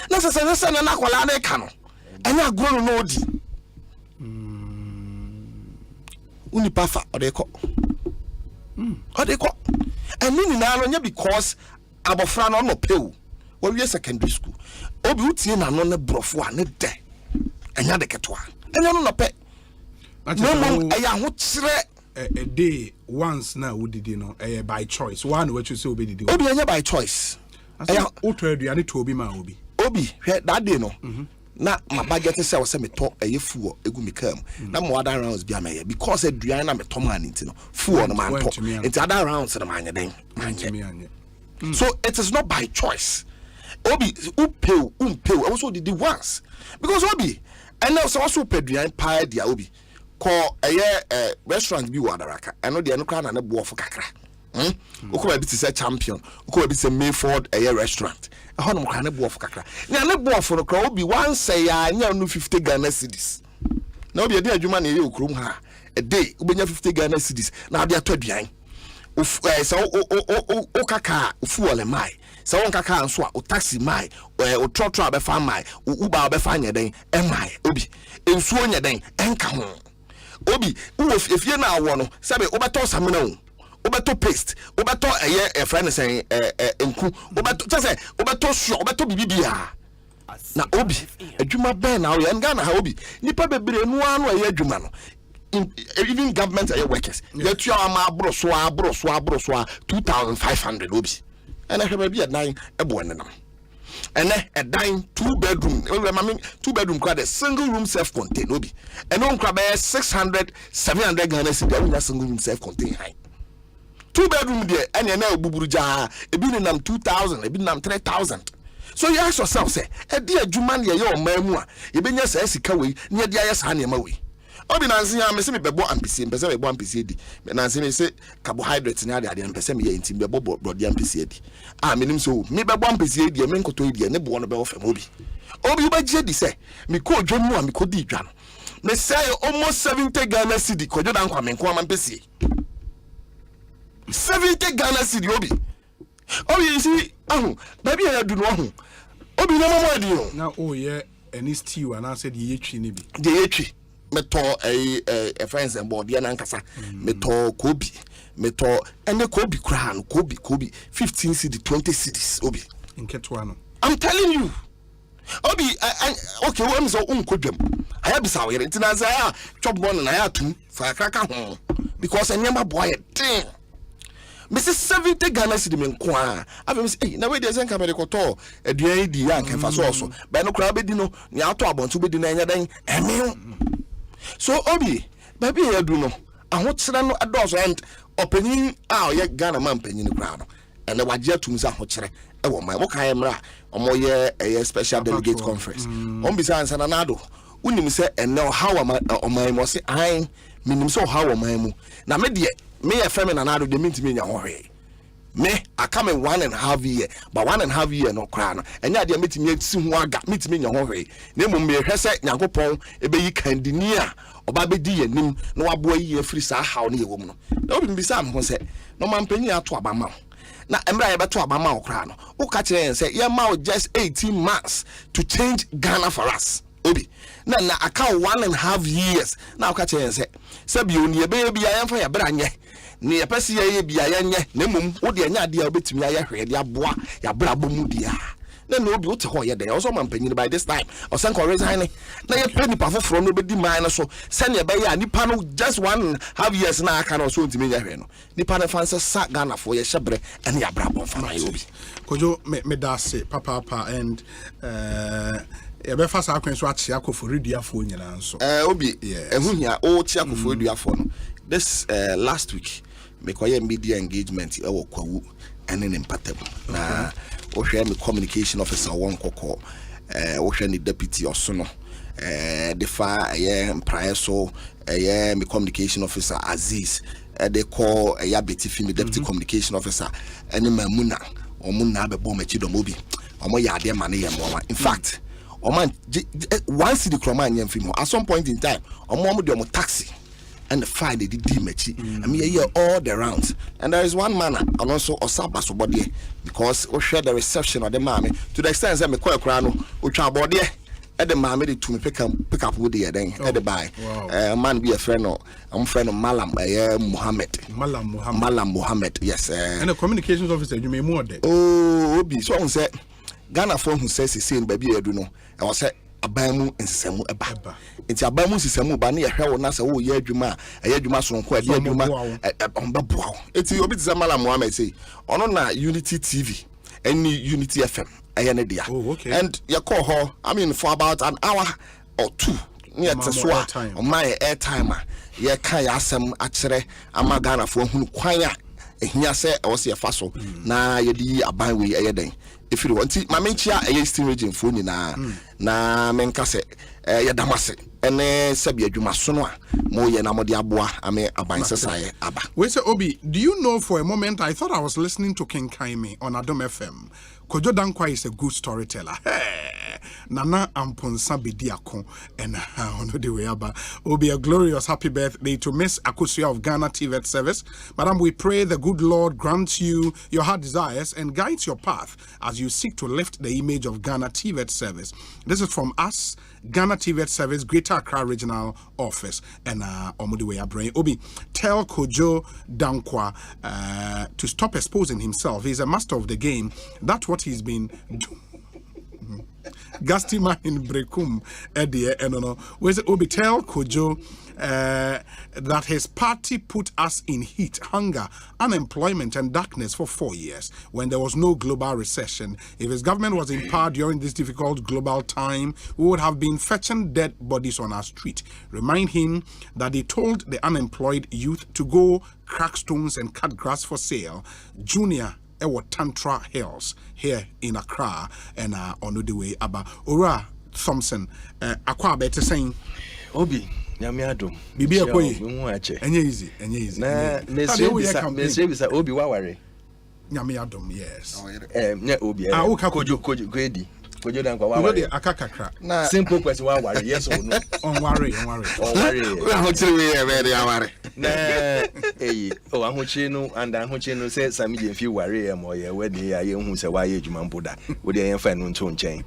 na sasa na nakwala na ka no anya agro no odi uni pafa odeko eni na no nya because abofra no pew wo wie secondary school obi utie na no ne brofo a ne de anya de ketwa enya no pe no aya ho kire a day once now we did by choice one what you say obi did obi anya by choice oto aduane to obi ma obi that day no na my budget say was me to fuo egu me kam na mo other rounds bia me because aduane na me to man nti no fuo no man to nti other rounds na man den so it is not by choice obi upeu also did once because obi and now so also aduane pa dia obi call a restaurant bi wadaraka eno de eno kra na ne boofo kakra okoba bi ti say champion okoba bi say Mayford a restaurant ho no kra ne boofo kakra na ne boofo no kra obi wan say ya nya no 50 Ghana cedis na obi de adwuma na ye okrom ha a day ubenya 50 Ghana cedis na ade atwaduan so o kaka fuole mai so on kaka anso a o taxi mai o trotro abefa mai o uba abefa nya den mai obi ensuo nya den enka ho obi if na awo no sabe obeto samina o obeto paste obeto a friend say enku obeto say obeto sure obeto bibibia na obi adwuma ben na o nga na ha obi nipa bebere no anu aye adwuma no even government workers yet you are ma bro so 2500 obi and I have be at 9 ebo nenam and a dine 2-bedroom. I mean 2-bedroom quite a single room self-contained obi and on crab 600 700 Ghana cedis single room self-contained 2-bedroom there and you know buburuja e bi nam 2000 e bi nam 3000 so you ask yourself say e dia adwuma ne ye o mamu a e benya sa sika we ne dia ya sa ne ma we obi nansi ya me se me bebo ampisi mpese me bebo ampisi edi me nansi me se carbohydrates ne ade mpese me ye nti me bebo brodi ampisi edi me nim so me bebo ampisi edi me nkoto edi ne bo no be ofem obi ba je di se me ko dwom a me ko di dwa no me say almost 70 Ghana cedi ko jodan kwa me nko ampisi 70 Ghana cedi obi you see baby ya du no obi no mo edi o na o ye any stew and I said ye twi ne bi de ye twi meto a friends and board ya nankasa meto kobi meto ene kobi kra no kobi 15 cedi 20 cedis obi nketwa no I'm telling you obi okay when me so unkodwam aya bisa wo yere ntina za ya chop bon na ya tum fa kraka ho because enyema boy ten Mrs. 70 Ghana cedi me nko a ave say na we dey zen kamere koto aduan di ya nkefa so ba no kra be di no ni ato abonto be di na enya dan eme so obi baby ya du no ahokira no adoso and opening ye Ghana man panyin kra no and the wagye tum za ho kire e wo man wo kan mra omo ye special delegate conference on bisa ansa na nado unim se ene how oman mo se ai minim so how oman mu na me de me ye femi na nado de mintimi nya ho hwe me I come in 1.5 year but 1.5 year no kra no enya de metimi ati ho aga metimi nya ho hwe na mum me hwese nyankopon ebe yi kandini a oba bedi yanim na wabo yi afiri sa haw na yewom no na obi mbisa am ho se no man panyi ato abama na emra ye beto abama okra no wo ka kire say ye ma just 18 months to change Ghana for us obi na aka 1.5 years na wo ka kire say bi oni ebe ye bia yemfa ya bra nye ne yepese ye bia ya nye na mum wo de anya de a obetumi aye hwe de aboa ya bra bomu dia na no obi wote ho ye de also man panyin by this time o san ko resign na ye pay nipa foforo no bedi man no so se ne be ya nipa no just 1.5 years na aka no so ntimi nya hwe no nipa na fanse sa Ghana for ye hyebre ene ya bra bon fa na obi kojo me da se papa and e be fa sa akwen so achi akofo reduafo nyina nso obi ehu hia o chi akofo reduafo no this last week me koye media engagement e wo kwawu ene ne mpatam na o hwe me communication officer won kokko o hwe ni deputy osono the fa prior so me communication officer Aziz they call beti fi me deputy communication officer ene mamuna omuna be bo machi do mobi omo ya de mane ye mo in fact oman once the croma nyam fi mo at some point in time omo de omo taxi and the fine they did machi I mean here all the rounds and there is one man and also osaba so body because we share the reception of the mame to the extent say me call kra no o twa body e the mame dey to me pick up with the then e the buy man be a friend no I'm friend of Malam Mohammed yes and the communications officer you may more there obi so on say Ghana for who says say baby edu no e was say abamu nsesemu eba enti abamu nsesemu ba na ye hwe wo na se wo ye adwuma adwuma so nko ade adwuma omba boa enti obi tse Malam Mohammed say ono na Unity TV any Unity FM ayene dia and you call her I mean for about an hour or two near teswa on my airtime ye kan ya asem akere ama Ghana for hunu kwan a ehia se e wo se fa so na ye di aban we ayeden if you want my menchia a Eastern region for na menka se ya damase ene sabi adwuma so no a mo ye na mo de aboa ame aban sesaye aba we say Obi, do you know for a moment I thought I was listening to King Kaime on Adom FM. Kojo Dankwa is a good storyteller. Hey, Nana Amponsa Bediako and on the way aba. Obi, a glorious happy birthday to Miss Akusia of Ghana TVET service. Madam, we pray the good Lord grants you your heart desires and guides your path as you seek to lift the image of Ghana TVET service. This is from us, Ghana TVET service, Greater Accra Regional Office, and Omudiwe Abrain. Obi, tell Kojo Dankwa to stop exposing himself. He's a master of the game. That's what he's been doing. Gastima in Brekum Eddie and where's Obi tell Kojo that his party put us in heat, hunger, unemployment, and darkness for 4 years when there was no global recession. If his government was in power during this difficult global time, we would have been fetching dead bodies on our street. Remind him that he told the unemployed youth to go crack stones and cut grass for sale. Junior Ewa Tantra Hills here in Accra and on the way aba Ora Thompson akwa better saying Obi nyame adom bibi akoyi mu ache enye easy na mesre bisa Obi waware nyame adom yes nya Obi kojo edi Kojo Dankwa waware akakakra na simple question waware yes or no on worry we are hotely we very aware na ahochi no and ahochi no say samije fi ware am oye wedding ya ye hu se wa ye adwuma mpoda we dey yen fa no nto nchen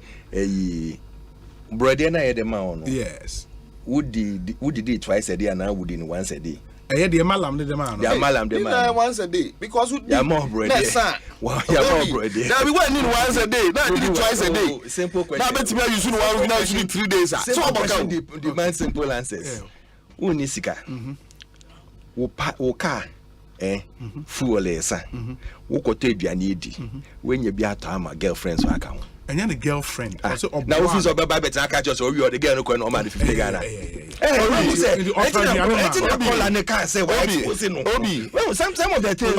brother na ye de ma ono yes would did twice a day and now would in once a day the malam de man yeah malam de man once a day because we yeah more brother wow yeah more brother now we want once a day not need twice a day simple question now bet me you should one now you need 3 days so about demand simple answers uni sika wo car fuel esa wo koto aduane edi when you be atama girlfriends wa kan and the girlfriend also now if you so baba better catch us or we or the girl no ko no ma the 50 Ghana Some of the things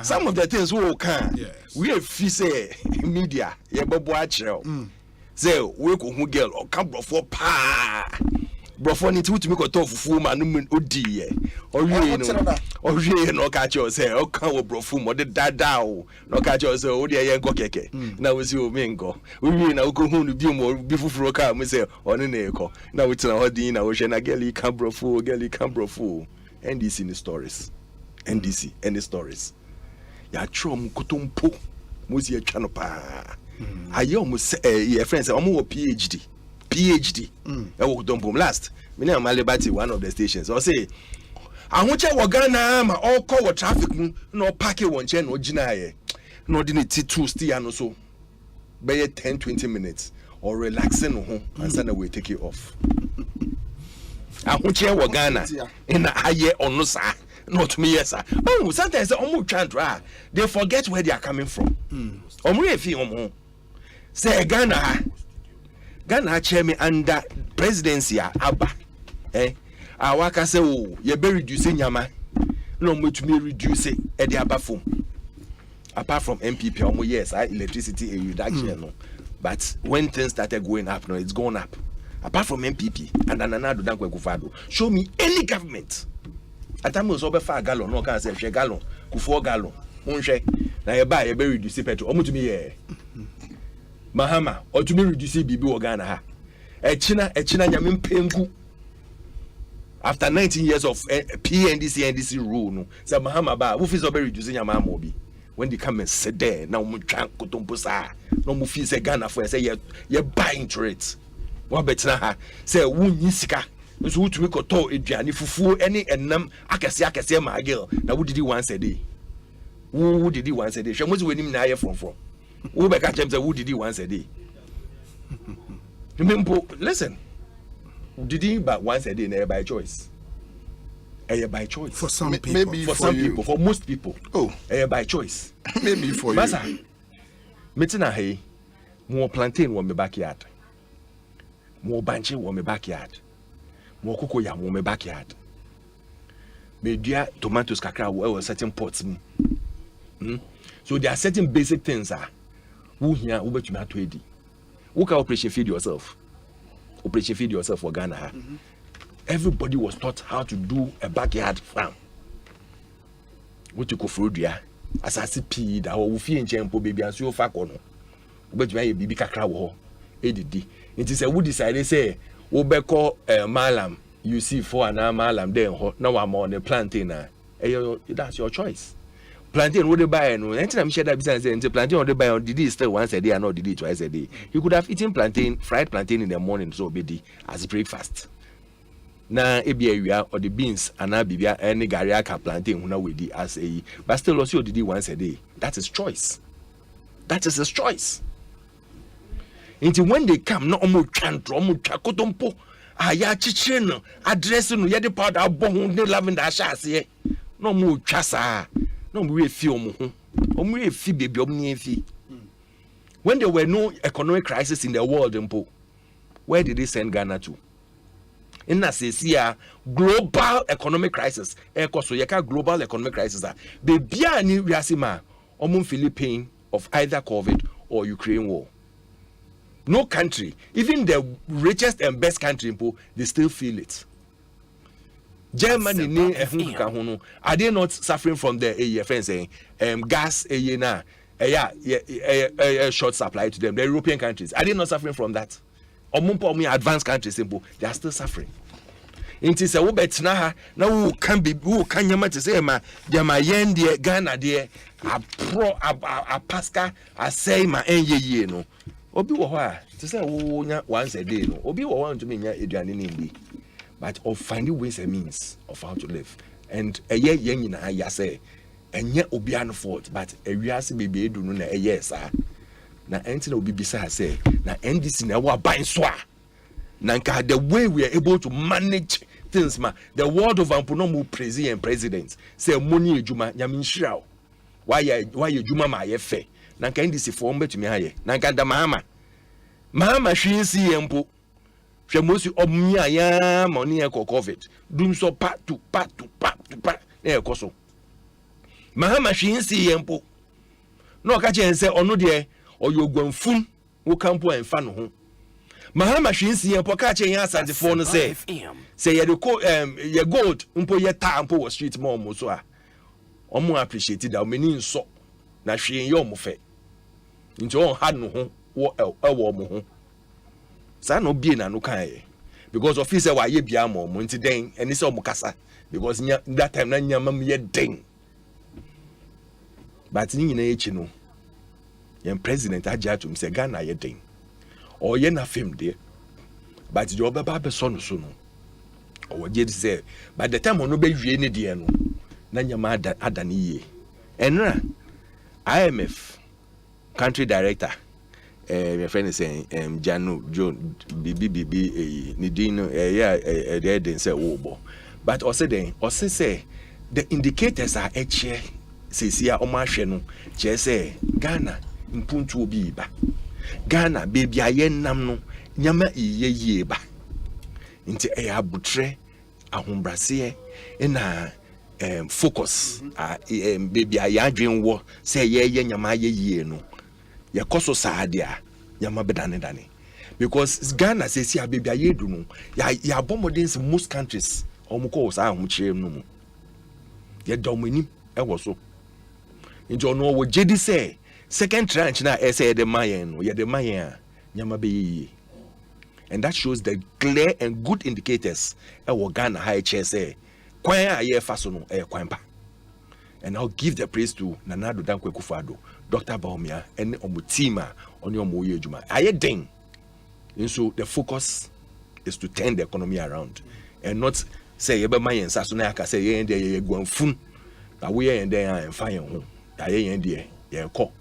some of the things we can we say media say we go girl or come for pa brofo ni ti me ko to fufu ma no odi ye owie no ka che o say o kan wo brofo mo de dada o no ka che o say o de ye nko keke na we si o me nko owie na ko hu no bi mo bi fufuro ka me say oni na eko na we tina hodin na wo hwe na girl kan brofo NDC in stories NDC any stories ya trom kotompo mo si atwa no pa aye o mo say your friends o mo PhD I will don't boom last. Me na Liberty one of the stations. I say ahoche wo Ghana ma all call traffic no park one chain no gina ye. No di two still no so. Be 10-20 minutes or relaxing no ho and then we take it off. Ahoche wo Ghana in aye on no sir. Not me yes sir. Oh sometimes omo try they forget where they are coming from. Omo efi omo. Say Ghana chairman under presidency aba awaka say o ye be reduce nyama no mo to me reduce e dey aba form apart from MPP omo yes electricity reduction no but when things started going up no it's gone up apart from MPP and another dankwe kufado show me any government atamo so be fa gallon no can say hwe gallon kufuo gallon unhwe na ye ba ye be reduce petrol omo to me ye Mahama or to me reduce bibi Ghana ha. Echina nyame mpengu. After 19 years of NDC rule no. Say Mahama ba wo fi so be reduce nyama amobi. When they come and sit there na mo twan kotompo sa. No mo fi say Ghana for say ye buy into it. Wo betina ha say wo nyi sika. Nso wo tumi koto eduane fufuo ene enam akese ma girl na wo didi once a day. Wo didi once a day. Hwe mo zi wenim na aye from. Who be catch him say who did he once a day? Listen, did he but once a day by choice? By choice. For some people. Maybe for some people, for most people. Oh, by choice. Maybe for you. Masa, metina hey, more plantain on my backyard. More banche on my backyard. More cocoa on my backyard. Me dear tomatoes kakra well certain pots. So there are certain basic things who here who bet you have to eat. Who can operation feed yourself? Operation feed yourself for Ghana. Everybody was taught how to do a backyard farm. What you go through there? As I see pea that who fear in Champo baby and so far kono. Bet you baby kakra wo. ADD. It is a wood decide say Obeko Malam. You see for an Malam then now I'm on the plantain. That's your choice. Plantain would buy no. Anything I'm sure that business and plantain would buy on did it still once a day and not did it twice a day. You could have eaten plantain, fried plantain in the morning, so be as breakfast. Na ebia or the beans and na bibia any gariaka plantain una we as a but still also did it once a day. That is choice. That is his choice. Until when they come, no omo chantro, omo chakotompo, ya chichire no, address no, ye de powder abon ne lavender ashase. No mo chasa. No we feel omo fi baby omo fi. When there were no economic crisis in the world, where did they send Ghana to? In that global economic crisis, global economic crisis. Baby, ni riasima omo Philippines of either COVID or Ukraine war. No country, even the richest and best country, they still feel it. Germany, are they not suffering from the friends gas short supply to them? The European countries, are they not suffering from that? Or advanced countries, they are still suffering. It is a wobet now who can be who can you say ma yen de Ghana de a pasca a say ma enye no obi wo ho a to say wo nya once a day no obi wo want to me nya eduane ni but of finding ways and means of how to live and yen nyina ya say enye obi an fault but ewiase bebe edu no na yes na enti na obi bisa say na NDC na wa ban so a nanka the way we are able to manage things the world of amponomu president say money ejuma nyame nhira why ejuma ma ye fe nanka NDC for mbetumi haye nanka da mahama Mahama Shinsi Yempo. Shemosi Omnia ya money eko COVID. Dum so pat to pat. Koso. Mahama Shinsi Yempo. No catch and say, no dear, or you go fun, who come po and fan home. Mahama Shinsi Yempo catch and answer the phone say your gold, umpo ye tampo was street more mosoa. Omo appreciated that many so na she in your mufe. Into on had no home, what a woman. Sa no be na no kan because officer wa ye bia mo nti den eni se omukasa because that time na nyama me ye den but ni nyina echi no yen president ajatum se Ghana ye den or ye na fam de but the obaba be so no o je say by the time no be wie ne de no na nyama adani ye enra IMF country director my friend is saying Janu John BBB Nidino they didn't say wobo but also say the indicators are actually say omahwe no che say Ghana mpuntu obi ba Ghana baby ayen nam no nyama iye ba nti abutre ahombrase na focus baby ayadwen wo say ye nyama ye no yakoso saadia yama bedane because Ghana says ya baby ayedu no ya bomodins most countries omuko sa ahukire no mu ya domani e wo so njo no wo jedi say second tranche na say the mayen no ya the mayen nyama be and that shows the clear and good indicators e wo Ghana high chair say kwan aye fa so no e kwan pa. And I'll give the praise to Nanado Dankwe Kufado, Dr. Baumia, and Omutima on your Moye Juma. I ding. And so the focus is to turn the economy around and not say, Eba Mayan Sasunaka say, ye and ye go fun. But we are in there and fire home. I and there, ye call.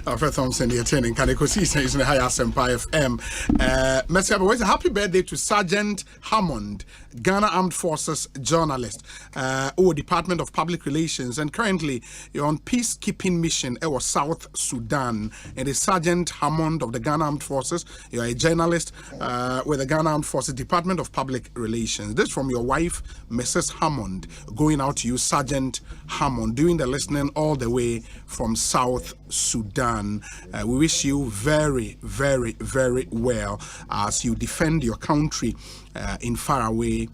Alfred Thompson, the attending Ekosiisen is in the high Asempa FM. Merci beaucoup. Happy birthday to Sergeant Hammond, Ghana Armed Forces journalist, Department of Public Relations, and currently you're on peacekeeping mission in South Sudan. And the Sergeant Hammond of the Ghana Armed Forces, you're a journalist with the Ghana Armed Forces Department of Public Relations. This from your wife, Mrs. Hammond, going out to you, Sergeant Hammond, doing the listening all the way from South Sudan. We wish you very, very, very well as you defend your country in faraway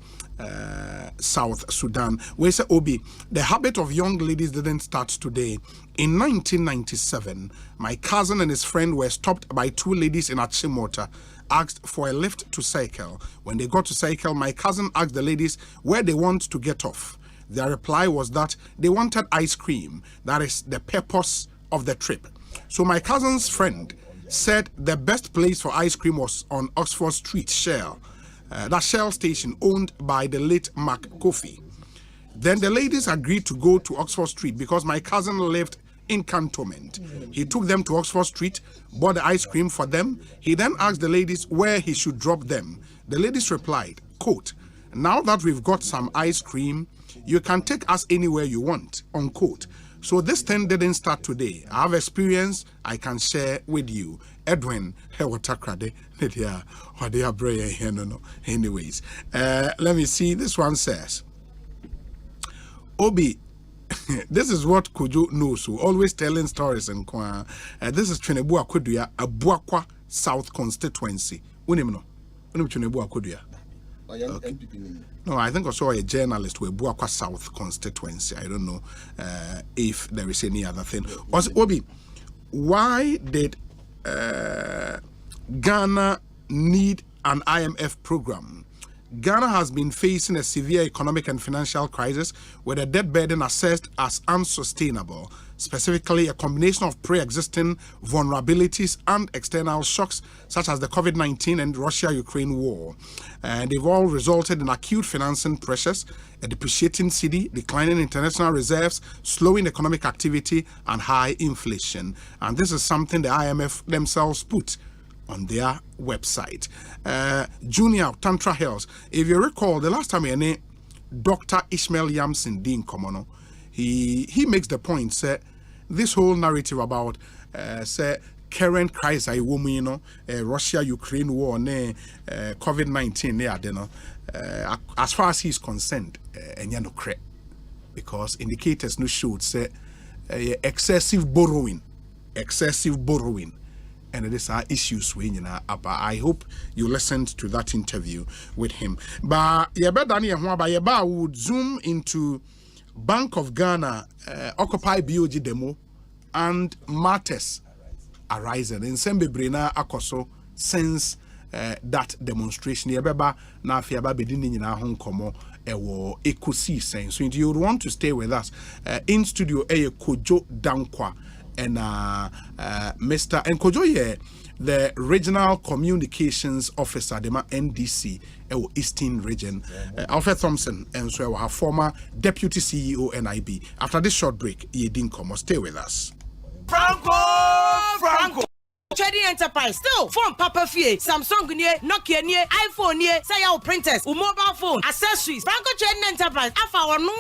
South Sudan. We say, Obi, the habit of young ladies didn't start today. In 1997, my cousin and his friend were stopped by two ladies in Achimota, asked for a lift to cycle. When they got to cycle, my cousin asked the ladies where they want to get off. Their reply was that they wanted ice cream. That is the purpose of the trip. So my cousin's friend said the best place for ice cream was on Oxford Street, Shell. That Shell station owned by the late Mark Kofi. Then the ladies agreed to go to Oxford Street because my cousin lived in cantonment. He took them to Oxford Street, bought the ice cream for them. He then asked the ladies where he should drop them. The ladies replied, quote, "Now that we've got some ice cream, you can take us anywhere you want," unquote. So this thing didn't start today. I have experience I can share with you. Edwin, anyways, let me see. This one says, Obi, this is what Kujo knows, who always telling stories and this is Trinebua Kuduya, Abuakwa South constituency. Unimno. Trinebua Kuduya. Okay. No, I think also a journalist with Buakwa South constituency. I don't know if there is any other thing. Also, Obi, why did Ghana need an IMF program? Ghana has been facing a severe economic and financial crisis with a debt burden assessed as unsustainable, specifically a combination of pre-existing vulnerabilities and external shocks such as the COVID-19 and Russia-Ukraine war. And they've all resulted in acute financing pressures, a depreciating cedi, declining international reserves, slowing economic activity, and high inflation. And this is something the IMF themselves put on their website. Junior Tantra Health. If you recall, the last time we had Dr. Ishmael Yamson Dean Komono, he makes the point, say, this whole narrative about say current crisis I woman, you know, Russia-Ukraine war, COVID-19, as far as he's concerned, and no credit, because indicators no showed say excessive borrowing, and it is our issues we I hope you listened to that interview with him. But I would zoom into Bank of Ghana Occupy BOG demo and matters arising in Sembebrina Akoso since that demonstration. Yabeba na fiaba bedini nyina honkomo ewo Ekosiisen. So you would want to stay with us in studio Kojo Dankwa and Mr. and Kojo the regional communications officer the NDC Eastern region, Alfred Thompson, and so our former deputy CEO NIB. After this short break, ye didn't come. Stay with us. Franco. Trading enterprise still phone Papa Fie, Samsung near, Nokia near, iPhone near, say our printers, mobile phone, accessories, Franco Trading Enterprise, our no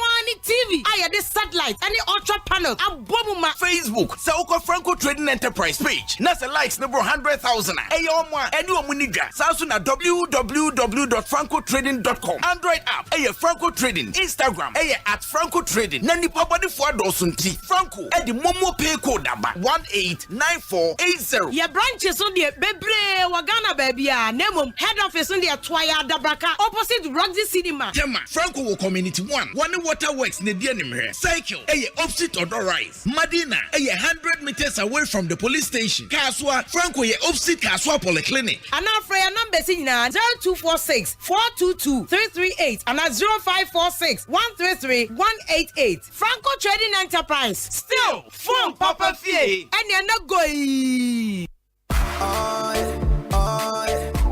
TV, this satellite, any ultra panel, Abomuma Facebook, Sauko Franco Trading Enterprise page, Nasa likes number 100,000, Ayoma, and you Muniga, Samsung at www.francotrading.com, Android app, Franco Trading, Instagram, at Franco Trading, Nani Papa the Fuadosunti, Franco, and the Momo pay code number 189480. Your branches on the Bebre Wagana baby, Nemo head office on the Twaya Dabraka opposite Roxy Cinema. Tema Franco Community 1 Waterworks Nedianimere Cycle opposite Odor Rise Madina 100 meters away from the police station. Kaswa Franco opposite Kaswa Polyclinic. And now for your number 0246 422 338 and 0546 133 188. Franco Trading Enterprise. Still phone Papa Fie and you're not going.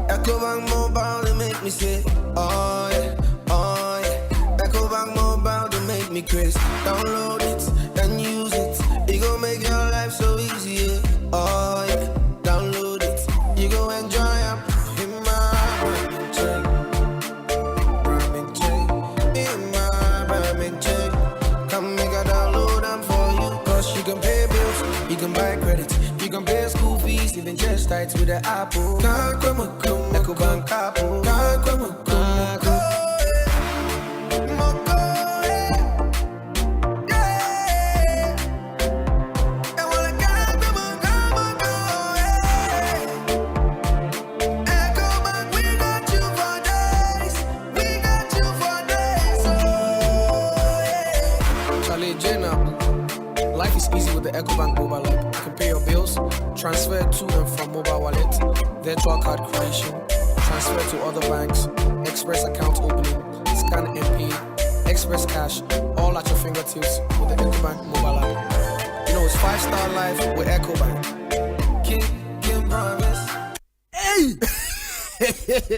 Ecobank Mobile, they make me say, Ecobank Mobile, they make me crazy. Download it, then use it. It gon' make your life so easy. Download it, you gon' enjoy it. In my Birmingham chain, come make a download them for you. Cause you can pay bills, you can buy credit. You can pay school fees, even just tights with the Apple. Ecobank Apple. Life is easy with the Ecobank mobile app. You can pay your bills, transfer to and from mobile wallet, virtual card creation, transfer to other banks, express account opening, scan and pay, express cash, all at your fingertips with the Ecobank mobile app. You know it's 5-star life with Ecobank. King promise. Hey!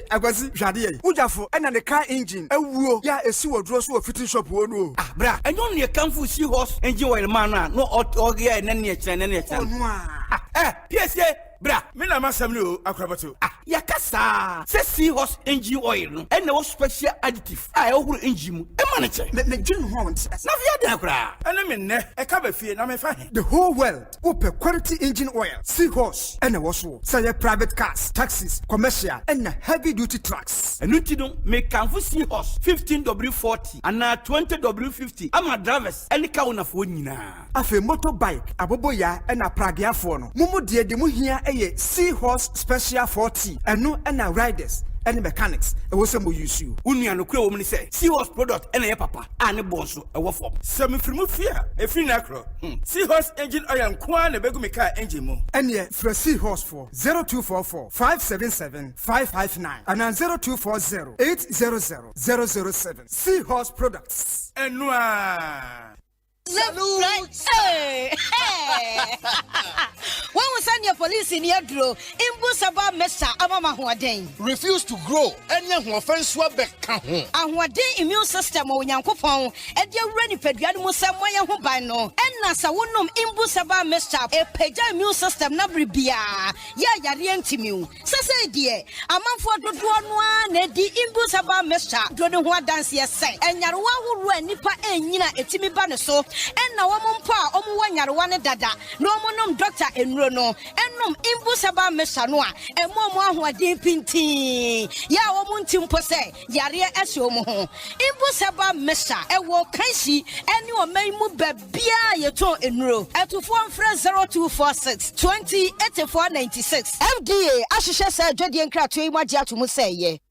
Agwazi Jadie. Ujafo and the car engine. Ewuo ya esi wodro so fitting shop wo no. Ah bra, enyo ne kamfu si horse engine oil man na no oge na ne eche. PSA bra, me na masam no akrabato. Yakasa. Se si horse engine oil no. And no special additive. Ohuru engine mu. E ma ne che. Me gin ho won. Na via de akra. Ene me ne, e ka ba fie na me fa he. The whole world open quality engine oil. Seahorse and also say private cars, taxis, commercial and heavy duty trucks. Enu ti no me kanfo Seahorse 15W40 and 20W50. Ama drivers any ka wona fo nyina. Afe motorbike aboboya and pragia for no. Mumu de mu hia Seahorse Special 40 and no and riders and mechanics. It was some use you. Unia no kwe woman say Seahorse product and papa and Bonsu a waffle. Semi from fear a free nacro. Seahorse engine oil kwan a begu me car engine mo. And yet for Seahorse for 0244 577 559 and 0240 800 007. Seahorse products. And noir. Salute! Hey! When we send your police in your draw, Imbusaba Mesa Amama Huaden. Refuse to grow, and young offense swabek kahun. And what day immune system or Yankopon, and your ready pediatric somewhere who by no, and Nasa wonum Imbusaba Mesa, a peja immune system nabribia. Ya Timu. Sasa dear, a month for the one, the Imbusaba Mesa, Drodon dance yes, and Yarwa who ran Nipa and Nina Etimi Banaso. enna womompo a omu wanyarewa ne dada no omunum doctor enro no enum imbusaba mesha no a emomu ahoden pintin ya womunti mpo se yare ese omu ho imbusaba mesha ewo kanshi eni omaimu babia yeton enro etufo mfre 0246 208496 FDA ahihye se adwade nkrato yi magye atomu se ye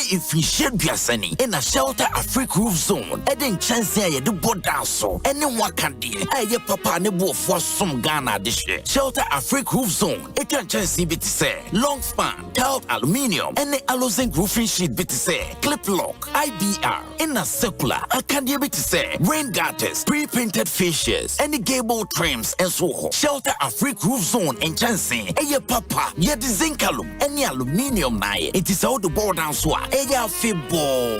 if you should be a sunny in a shelter Africa roof zone, Eden chance here the board down so anyone can do a papa nebo for some Ghana this year. Shelter Africa roof zone, it can chance bit say long span, tiled aluminium, and the alloy roofing sheet bit say clip lock, IBR, in a circular, I can bit say rain gutters, pre-painted fascias, and the gable trims and so on. Shelter Africa roof zone and chance a papa, yet the zinc alum, and the aluminium night. It is all the board down so. Eya Fibo,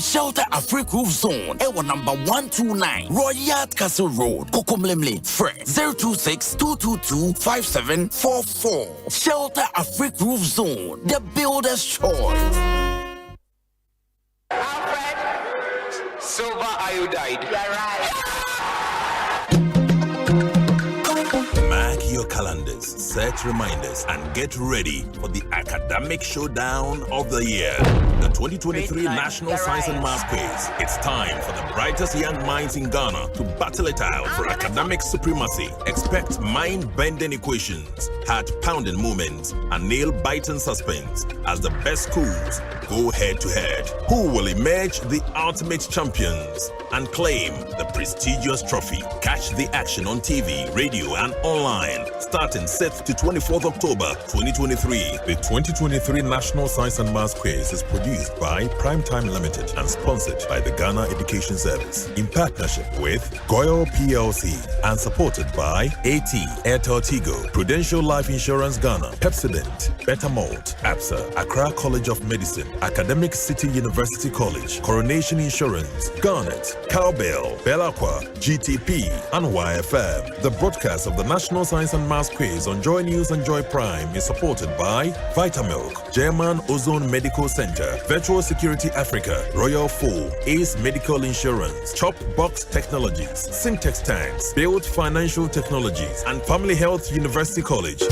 Shelter Africa Roof Zone, Ewa number 129, Royal Castle Road, Kokomlemle, Fred 026-222-5744. Shelter Africa Roof Zone, the builder's choice. Alfred, silver iodide. You're right. Mark your calendars, set reminders, and get ready for the academic showdown of the year. The 2023 National Science and Maths Quiz. It's time for the brightest young minds in Ghana to battle it out for academic supremacy. Expect mind-bending equations, heart-pounding moments, and nail-biting suspense as the best schools go head-to-head. Who will emerge the ultimate champions and claim the prestigious trophy? Catch the action on TV, radio, and online starting 6th to 24th October 2023. The 2023 National Science and Maths Quiz is produced by Primetime Limited and sponsored by the Ghana Education Service in partnership with Goyle PLC and supported by AT, Airtel Tigo, Prudential Life Insurance Ghana, Pepsodent, Betamalt, APSA, Accra College of Medicine, Academic City University College, Coronation Insurance, Garnet, Cowbell, Belaqua, GTP, and YFM. The broadcast of the National Science and Maths Quiz on Joy News and Joy Prime is supported by Vitamilk, German Ozone Medical Center, Virtual Security Africa, Royal Full, Ace Medical Insurance, Chop Box Technologies, Syntex Tanks, Build Financial Technologies, and Family Health University College.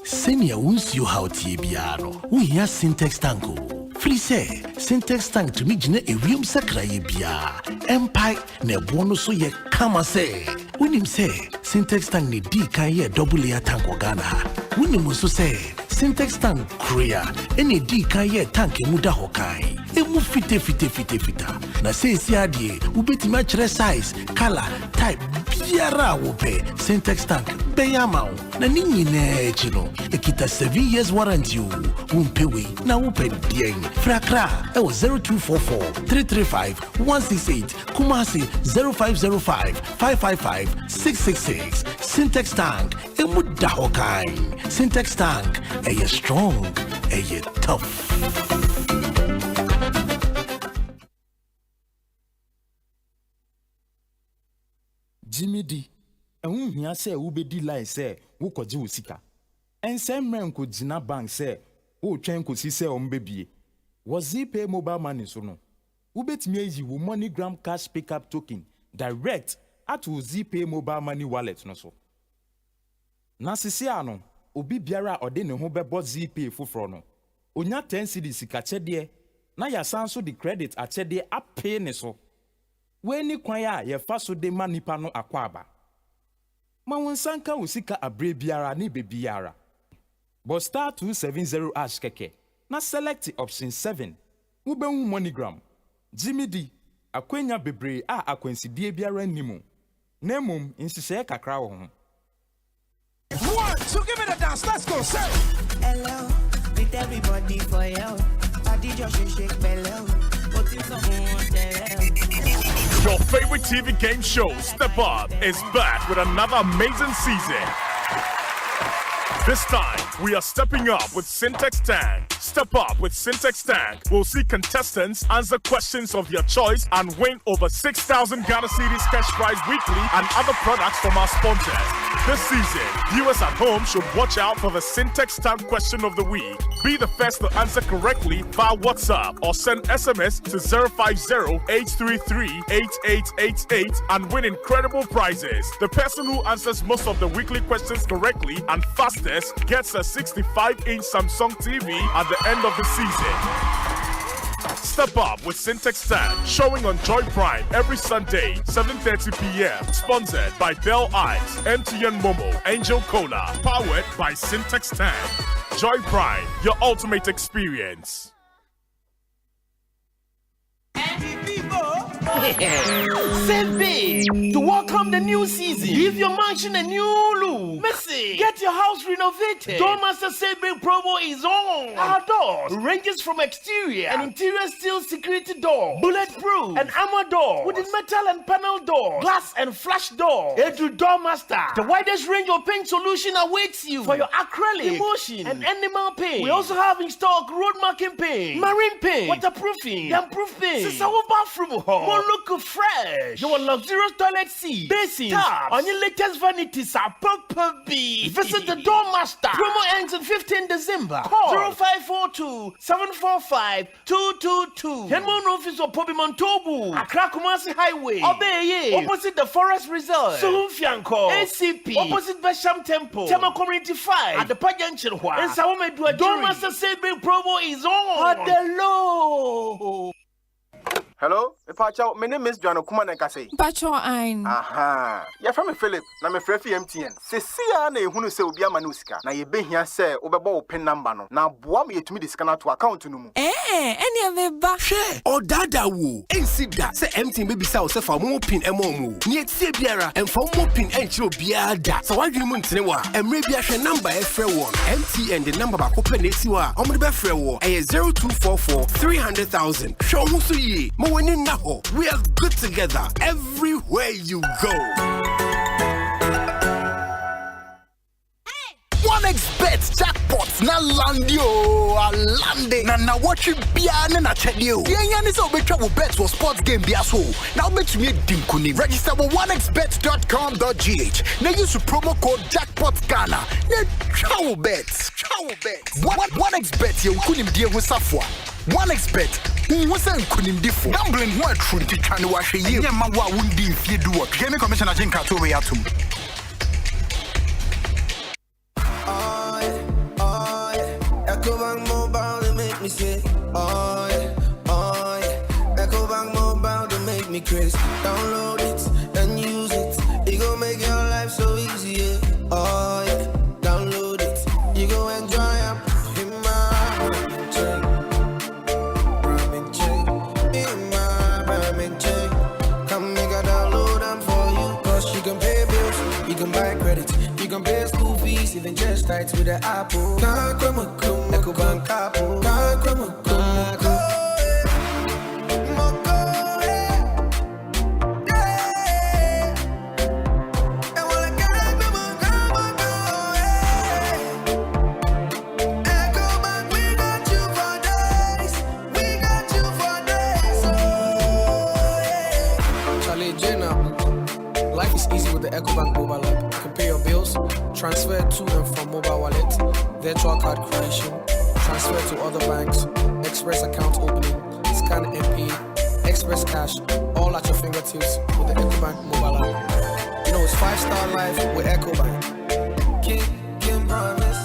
Senior won't you how Tibiano. We hear Syntex Tango. Free say, Syntex Tank to me jine a real sakraye bia. Empire ne bono so ye kama say. When him say, Syntex Tank ni di kan ye double layer tank Ghana. When him also say, Syntex Tank Korea, any di kan ye tank muda hokai. Emu fite. Na say si adie, ubeti match size, color, type, biara wope. Syntex Tank, beyamau. Na nini ne chino. Ekita 7 years warranty you. Umpewe, na upe dieng. Frakra, ewo 0244-335-168. Kumasi 0505-555-666. Syntex Tank, emu dahokai. Syntex Tank, eye strong, eye tough. Jimmy D, and here say we be line say who could do sika. And same man could jina bank say who train could see say on baby. Was he pay mobile money so no? Who bet me you MoneyGram cash pickup token direct at Z pay mobile money wallet no so. Na sisiano obi biara ode ne ho bebo Z pay foforo no. Onya 10 cedis sika chede na ya sanso the credit a chede apay ne so. Weni kwaya ye faso de manipa no akwaba. Ma wonsanka usika abre biara ni bebiara. But star 270 ash keke. Na select option 7. Ube MoneyGram. Jimmy D. Akwenya bebre a akwensidie biara nimu. Nemum insise kakra wo ho. 1, 2, give me the dance. Let's go. Say hello with everybody for you. Body just shake belly. Your favorite TV game show, Step Up, is back with another amazing season. This time, we are stepping up with Syntex Tank. Step up with Syntex Tank. We'll see contestants answer questions of your choice and win over 6,000 Ghana Cedis cash prize weekly and other products from our sponsors. This season, viewers at home should watch out for the Syntex Tank question of the week. Be the first to answer correctly via WhatsApp or send SMS to 050-833-8888 and win incredible prizes. The person who answers most of the weekly questions correctly and fastest gets a 65-inch Samsung TV at the end of the season. Step up with Syntex Tank, showing on Joy Prime every Sunday, 7:30 p.m. Sponsored by Bell Eyes, MTN Momo, Angel Cola. Powered by Syntex Tank. Joy Prime, your ultimate experience. Save to welcome the new season. Give your mansion a new look. Messi, get your house renovated. Doormaster Save promo is on. Our doors ranges from exterior and interior steel security door, bulletproof and armor door, wooden metal and panel door, glass and flash door. Edu Doormaster, the widest range of paint solution awaits you for your acrylic, emulsion, and animal paint. We also have in stock road marking paint, marine paint, waterproofing, damp-proof paint. Bathroom hall. More look fresh. Your luxurious toilet seat, basins, taps, on your latest vanities are purple B. Visit the Doormaster. Promo ends on 15 December. Call 0542-745-222. Henmon office of Pobimon Tobu. Accra Kumasi Highway. Obeye. Opposite the Forest Reserve. Sohumfianko. ACP. Opposite Besham Temple. Tema Community 5. At the Pajanchil Hua. And Sawamedua. Doormaster Save promo is on. Hello. Hello, my name is John Okuman Kase. Pacho Ein. Aha. Ya from Philip, na me frɛ MTN. Sesia na ehunu sɛ obi ama no sika. Na ye behia sɛ obɛbɔ pin number no. Na boa me yetumi de sika na to account no mu. Eni aveba. Hwɛ, odada wo. Ensi da sɛ MTN be bisa wo sɛ fa mo pin emo mu. Ni etie biara, emfa mo pin enchiro biara da. Sɛ wadwene mu ntene wa, emre bia hwɛ number efrɛ won. MTN de number ba ko pɛ na esi wa. Omde be frɛ wo. Eye 0244 300,000. Hwɛ ho so yi. We are good together everywhere you go. OneXBet jackpots na landio alande na watch bia na chedio. Yenya ni so betwa wo bet for sports game bia so. Now bet me dinkuni. Register with onexbet.com.gh. Na use promo code jackpot Ghana. Na chow bet. OneXBet ye kunim die ho safwa. OneXBet who say kunimdifo gambling who are true to try to wash a year ma wa wundi fie do work gaming commissioner Jinka to we atum Ecobank mobile they make me say oh yeah Ecobank mobile they make me crazy download it and use it it go make your life so easy yeah. Oh yeah download it you go enjoy it in my buy credit, you can pay school fees, even just tights with the Apple. Ecobank Apple. Life is easy with the Ecobank mobile app. You can pay your bills, transfer to and from mobile wallet, virtual card creation, transfer to other banks, express account opening, scan and pay, express cash, all at your fingertips with the Ecobank mobile app. You know it's 5-star life with Ecobank. Can promise.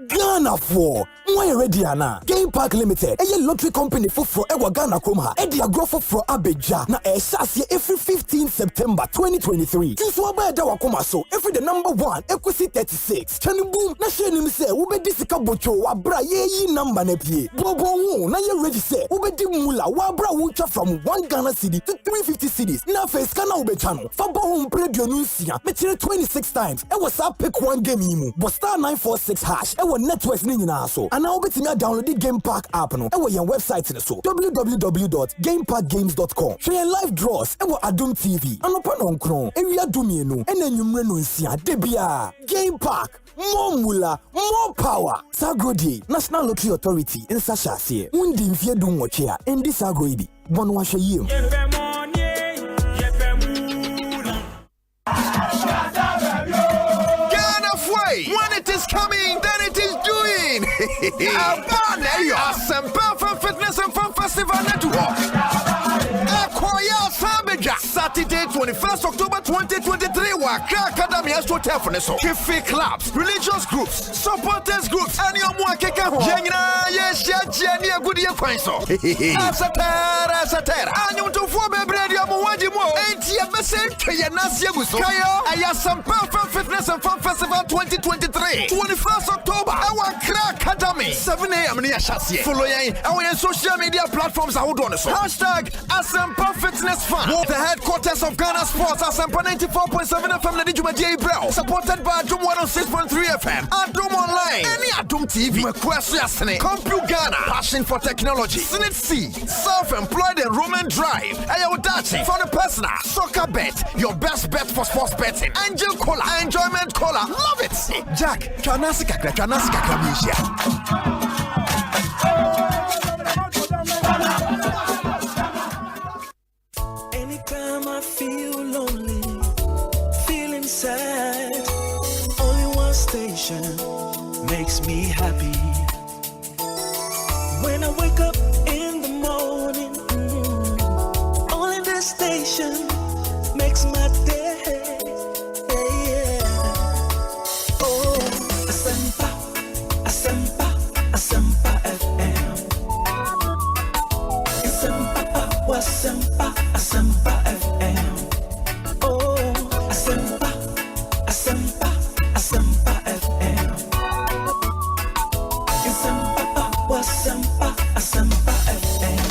Ghana for why ready ana Game Park Limited a lottery company for ewa Ghana Kroma e dia growth for Abeja na e shase every 15 September 2023 choose wa ba da wakoma so every the number 1 Ekosiise 36 chani boom na share nim say wo be disika bocho wa bra ye number na pie bobo wo na ye ready say wo be di mula wa bra wo twa from 1 Ghana cedi to 350 cedis na face kana wo be channel fa bo home radio no sia me 26 times e was up pick one game mu but star 946 hash e wo networks ni nyina so now obetimi download the Game Park app no. Ewo your website ni so www.gameparkgames.com. Share your live draws ewo Adum TV. Anopa no nkron. Ewia dumienu ena nwumre no nsia debia. Game Park. More mula, more power. Sagrodi, National Lottery Authority in Sashasi. Undi mfie du nwachia. Endi sagroidi. Bono washe yim. When it is coming, then it is doing. Asempa from Fitness and Fun Festival Network. Saturday, 21st October 2023. Waka Academy Astro Telefoneso. Kifi clubs, religious groups, supporters groups, and your more keka. Jengina, yes, Jenny, a good year coinso. Asatera. And you to form a bread, you want more. 80 message to your Nasia Guso. Asempa from Fitness and Fun Festival 2023. 21st October. Our Crack Academy. 7 a.m. near Chassis. Follow our social media platforms. Hashtag Asempa Fitness Fun. The headquarters of Ghana Sports, Asempa 94.7 FM, Lady Juma J. Bell. Supported by Adum 106.3 FM. Adum Online. Any Adum TV. Compute Ghana. Passion for technology. Snit C. Self-employed enrollment drive. Ayodachi. For the personal. Soccer bet. Your best bet for sports betting. Angel Cola. Enjoyment Cola. Love it. Jack. Chanasika Kamisha. Anytime I feel lonely, feeling sad, only one station makes me happy. When I wake up in the morning, only this station makes my day. Oh, Asempa, Asempa, Asempa FM. Asempa, Asempa, Asempa FM. Oh, Asempa, Asempa, Asempa FM. Asempa, Asempa, Asempa FM.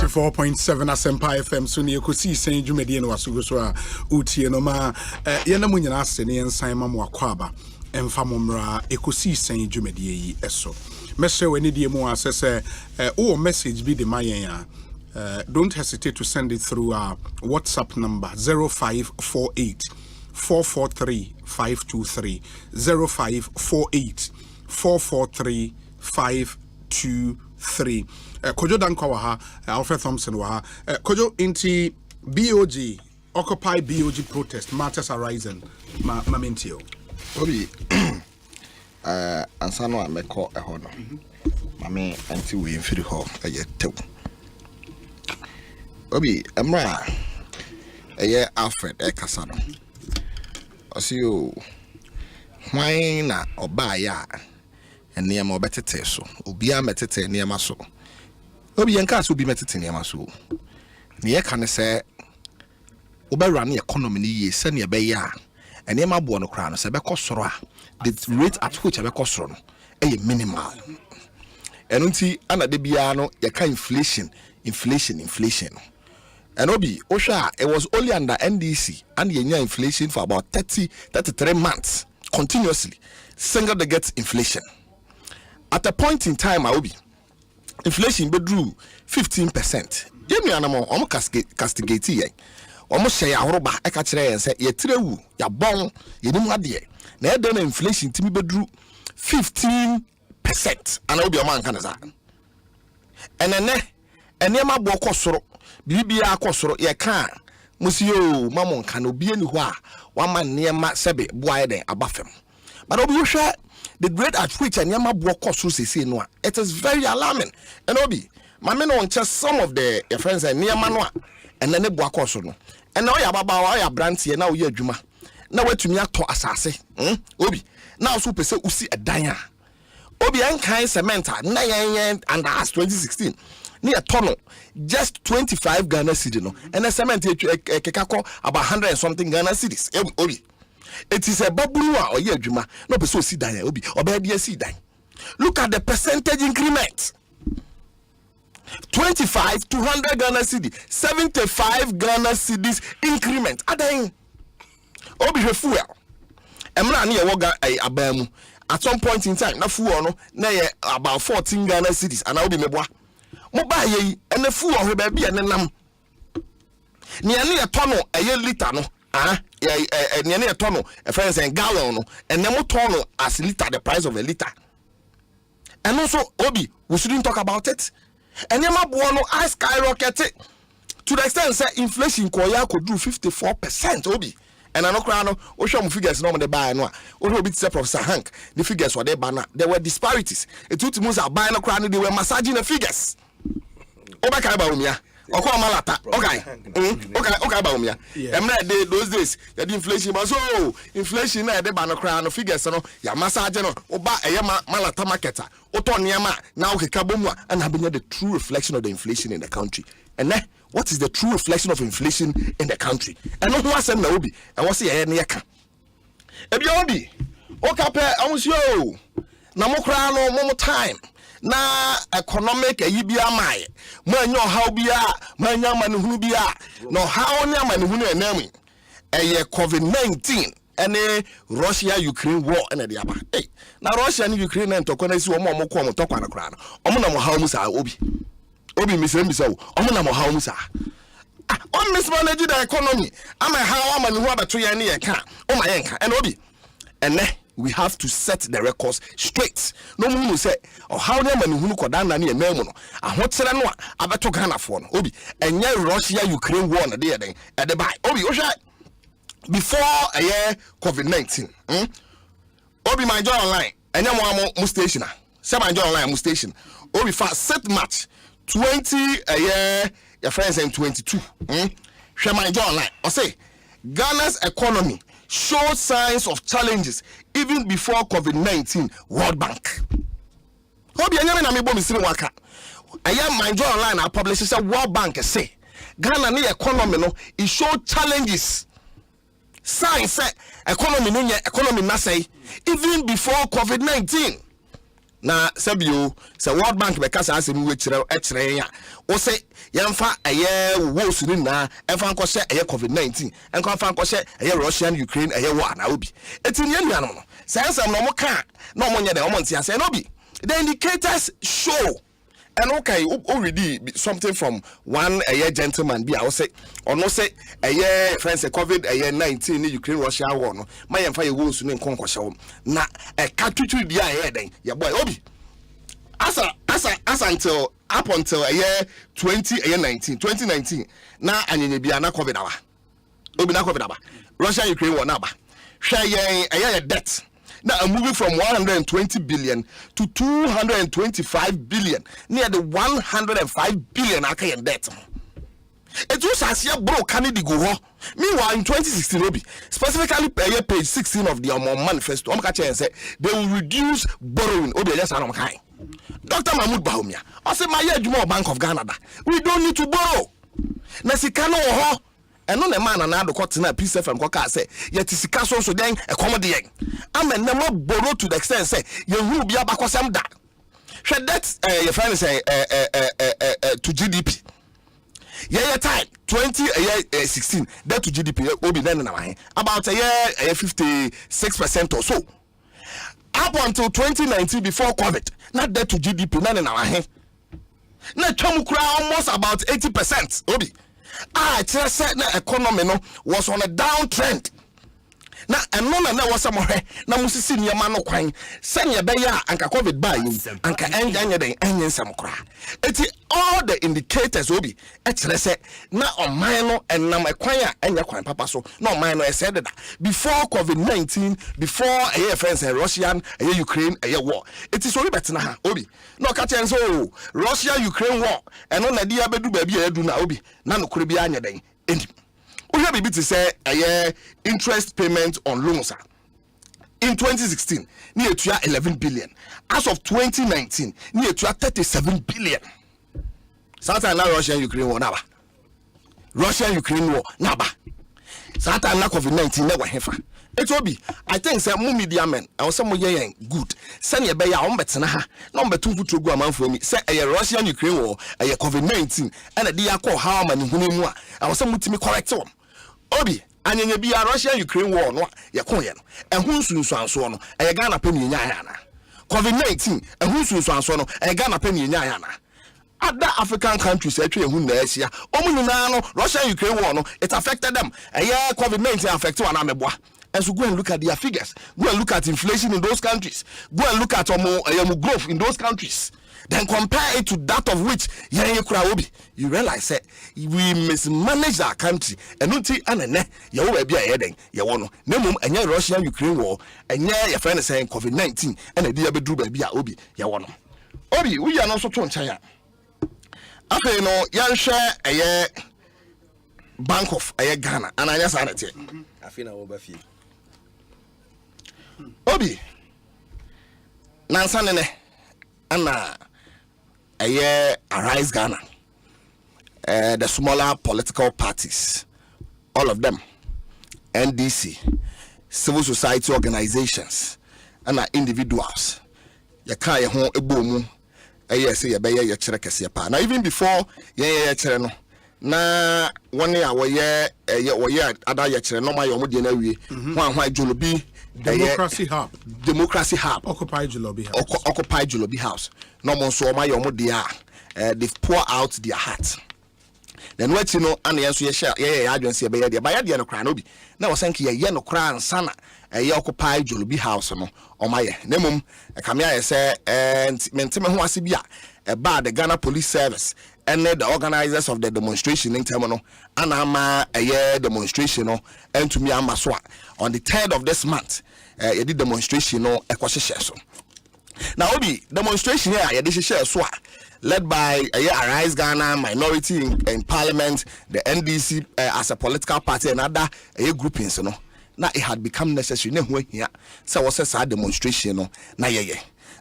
94.7 Asempa FM. So ni Ekosiisen dwumadi no wasugo so a utie no ma yena munyina ase ne ensan ma mo akwaba emfa momra Ekosiisen dwumadi yi eso. Message when you mu asese or message be the mayen don't hesitate to send it through our WhatsApp number 0548 443 523 0548 443 523. Kojo Dankwa waha Alfred Thompson waha Kojo inti BOG Occupy BOG protest matters arising mamentio Obi ansano a meko eho no mame anti we mfiri ho ayetew Obi emra eye Alfred ekasa no osio hwan na oba ya enema obetete so obi a metete enema so Obi yenka so obi metete enema so ne ye kan se obawra na economy ni ye se ne be ya enema bo no kra no se be kosoro a the rate at which I be no minimal. And unti ana de bia no yaka inflation. And obi osha it was only under NDC and yenya inflation for about 33 months continuously. Single they get inflation. At a point in time obi inflation be drew 15%. Yemi anamo omo castigate ye. Omo share ahoroba e ka kire yen se ye tirewu ya bon ye nim ade. Na eden inflation timi bedru 15% ana obi o man kan za enene enema bo kosoro bibia kosoro ye kan musio mamon kan obi eni ho a wa man nema sebe boaye den abafem but obi hwe the grade at which enema bo kosoro sese no a it is very alarming and obi mame no just some of the friends enema no a enene bo kosoro no and now ya baba wa ya brand ye na wo ye adwuma na watumi ato asase obi na so pese usi edan a obi enkan cement na yen under 2016 near tono just 25 Ghana cedi no and the cement kekako about 100 and something Ghana cedis obi it is a babulu a oye adwuma no pese osi dan obi obedi asi dan look at the percentage increment 25 to 100 Ghana cedi 75 Ghana cedis increment adan obi hwe fuel emra na ye woga abamu at some point in time na fuo no na ye about 14 Ghana cedis ana obi meboa mo ba ye ene fuo ho ba bia ne nam ne ene ye tono eye liter no ne ene ye tono friends and gallon no ene mo tono as liter the price of a liter. And also obi we shouldn't talk about it. Ene ma bo no I skyrocket to the extent say inflation koya could do 54% obi. And I know crano, we show figures no the buy no. We bit say Professor Hank, the figures were there banner. There were disparities. It took to are buying no crano, they were massaging the figures. Obaka Baumia. Okay, Malata. Okay, Baumia. And those days, the inflation was inflation at the banner crown of figures, ya massage no, Oba Malata marketer, Otoniama, now Kabumwa, and have been the true reflection of the inflation in the country. And then what is the true reflection of inflation in the country? And no one said no be. I was here near ka. Ebiobi. Okape amusyo. Na mo kra no mo time. Na economic yibia mai. Mo anyo how bia, mo anya manhunu bia. No how nya manhunu enami. Eye COVID-19 ene Russia Ukraine war ene de aba. Hey, na Russia and Ukraine ntokona si omo mo ko mo tokwa na kra no. Omo na mo how mu sa obi. Obi misem omo na how mu sa. On mismanage the economy. I'm a how am and who are to ye ka. Oh my enka and obi. And we have to set the records straight. No one say or how them and who could down near Memono. I want to know about to Ghana for obi. And yeah, Russia Ukraine war at the buy. Obi Osha before a year COVID-19. Obi my job online. And I'm station. Say my job online station. Obi fast set match 20 a year. Your friends in 22. Share my job online. I say Ghana's economy shows signs of challenges even before COVID-19. World Bank. Hope you know me bo misiri waka. I am my job online. I publish say World Bank say Ghana ni economy no it show challenges. Signs say economy no economy na say even before COVID-19. Na sabio say World Bank be kasa asem we kire ya o say yemfa aye wo suru na emfa nko hye aye COVID-19 enko emfa nko hye aye Russia Ukraine aye war na obi etini anuanom no say ensam no mo ka na mo nye de mo ntia say no bi the indicators show and okay already something from one aye gentleman bi I say or no say aye friends COVID-19 ni Ukraine Russia war no ma yemfa ye wo suru nko nko hye na e ka tutu dia aye den ye boy obi as until up until a year 2019 na anyenye bia na COVID awa obi na COVID aba Russia Ukraine war na aba hwe yen a debt now I'm moving from 120 billion to 225 billion near the 105 billion akayen debt. It was as ya bro Canada go ho. Meanwhile in 2016 obi specifically page 16 of the manifesto say they will reduce borrowing obi just anom kai. Dr. Mahmoud Bahomia I say my year Bank of Ghana we don't need to borrow. Na sika no ho eno na man na do kwatena PCF and kwaka say yet sika so den ekomode yen. Amen na borrow to the extent say ye hu bia bakosem da. Hwe that your friend say to GDP. Yeah, time 2016 that to GDP will be then about a year 56% or so. Up until 2019 before COVID, not that to GDP none in our hand. Now almost about 80%. Obi, I just said the economy no was on a downtrend. Na eno na was somewhere na musisi nyama no kwan senya be ya anka COVID buy anka enye den enye nsam kra eti all the indicators obi e kire se na oman no enam ekwan a enye kwan papa so na oman no said that before COVID-19 before a friends in Russian a Ukraine a war it is only better na obi no ka chen so Russia Ukraine war eno na dia bedu ba bia edu na obi na no kure bia anya den endi we have to say a year interest payment on loans. In 2016, near to 11 billion. As of 2019, near to 37 billion. Satan na Russia Ukraine war naba. Russia Ukraine war naba. Satan na COVID-19 never hefa. It will be. I think say mu media men. I was some yen good. Send your beya on betena ha. Number 2 put to go man for me. Say a Russia Ukraine war a COVID-19 and a dia call how many hunu mu. I was some mutimi correct one. Obi, Anyanya bia Russia Ukraine war no yɛko yɛ no ɛho sunsuanso no ɛyɛ Ghana pɛ ne nya na COVID-19 ɛho sunsuanso no ɛyɛ Ghana pɛ ne nya na other African countries atwa ehu na asia omu nyina no Russia Ukraine war no it affected them ɛyɛ COVID-19 affected wana meboa. And so go and look at their figures. Go and look at inflation in those countries. Go and look at growth in those countries. Then compare it to that of which you realize that we mismanage our country. And not and you will be a heading. You want no mum and your Russia Ukraine war and your friend is saying COVID-19 and a dear bedroom be a obi. You want Obi, we are not so to China. After no, young share a year Bank of a Ghana and I just had it. I feel over few. Obi Nansanene Anna a year arise Ghana. The smaller political parties, all of them, NDC, civil society organizations, and individuals. You can't home a boom. Yes, you bear your check. Now, even before no. Na one year we year other year no my omodianawi why Jolobi Democracy Hub Occupy Jolobi House no more so my omodia they've poured out their heart. Then what you know and answer your share agency by the no cry no be na was saying ye no cry and sana Occupy Jolobi House no o my nemum kamia say and mentime ho asibia about the Ghana Police Service and the organizers of the demonstration in terminal and ama a year demonstration and to me amaswa on the 3rd of this month you did demonstration Ekosiisen. Now obi demonstration here you did share so led by Arise Ghana minority in parliament, the NDC as a political party and other groupings now it had become necessary here so was a demonstration na ye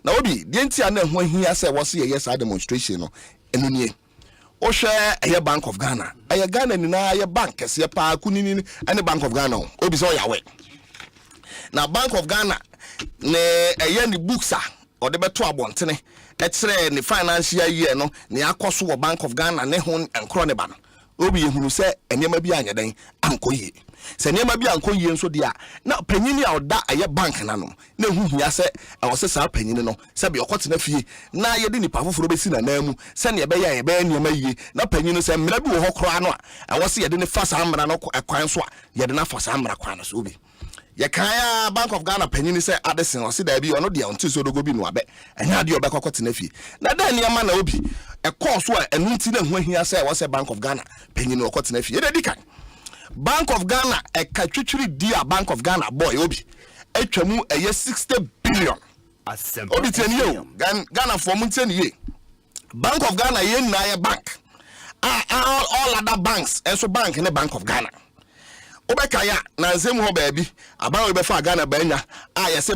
now obi the entire when here say was a demonstration enunye o share a Bank of Ghana a Ghana ni na a bank se pa kunini and Bank of Ghana obi so ya we now Bank of Ghana ne a books or the beto abontene etre ni financial year no ne akoso wo Bank of Ghana ne ho enkro ne ba no obi ehunu se enema bi anya den ankoye se enema bi ankoye nso dia na panyini a oda aye bank na no na hu hia se awose sa panyini no se be okotena fie na ye de nipa foforo be si na namu se ne be ya ye be enema yi na panyini se mra bi wo hokro ano a awose ye de ne fasa amra no ekwan so a ye de na fasa amra kwan no so obi ye kan Bank of Ghana panyini se adesen o se da bi ono dia onti so dogo bi no abe enya de obekokotena fie na da ne ma na obi e course so enu nti na hu ahia se was Bank of Ghana panyini okotena fie de dikan Bank of Ghana e katwitwiri dia Bank of Ghana boy obi etwamu eye 60 billion Asempa obi tieni yo Ghana for mu tieni ye Bank of Ghana ye na ye bank all other banks and so bank in the Bank of Ghana obekaya na nzemu ho baabi aban we befa Ghana banya yese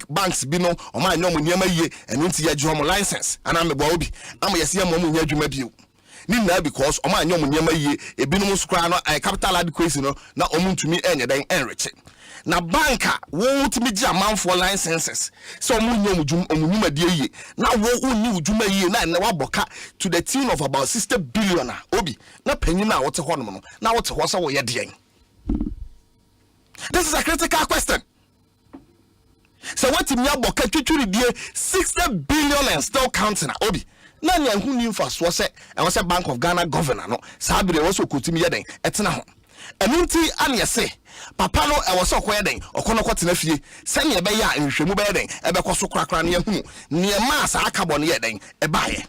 banks bi no o ma nyom niam yie enu nti ye gye license ana me bo obi am yese ye mom nya adwuma bio ni na because o ma nyom niam yie ebinum skra no capital adequacy no na omuntumi enye den enriche na banka wo timi gye amanfo licenses so omunyom omunyum ade yie na wo uni udwuma yie na waboka to the tune of about 60 billion obi na panyin na wote ho no na wote ho so wo ye den. This is a critical question. So what in your book 60 billion and still counting obi. Nanya who knew first was a Bank of Ghana governor no. Sabi also kutimi yeden etena ho. Enunti anya say papa no e was so kweden okono kwotena fie sane ebe ya nhwemu be den ebe koso krakra ne hu ne ma sa akabo ne yeden e baaye.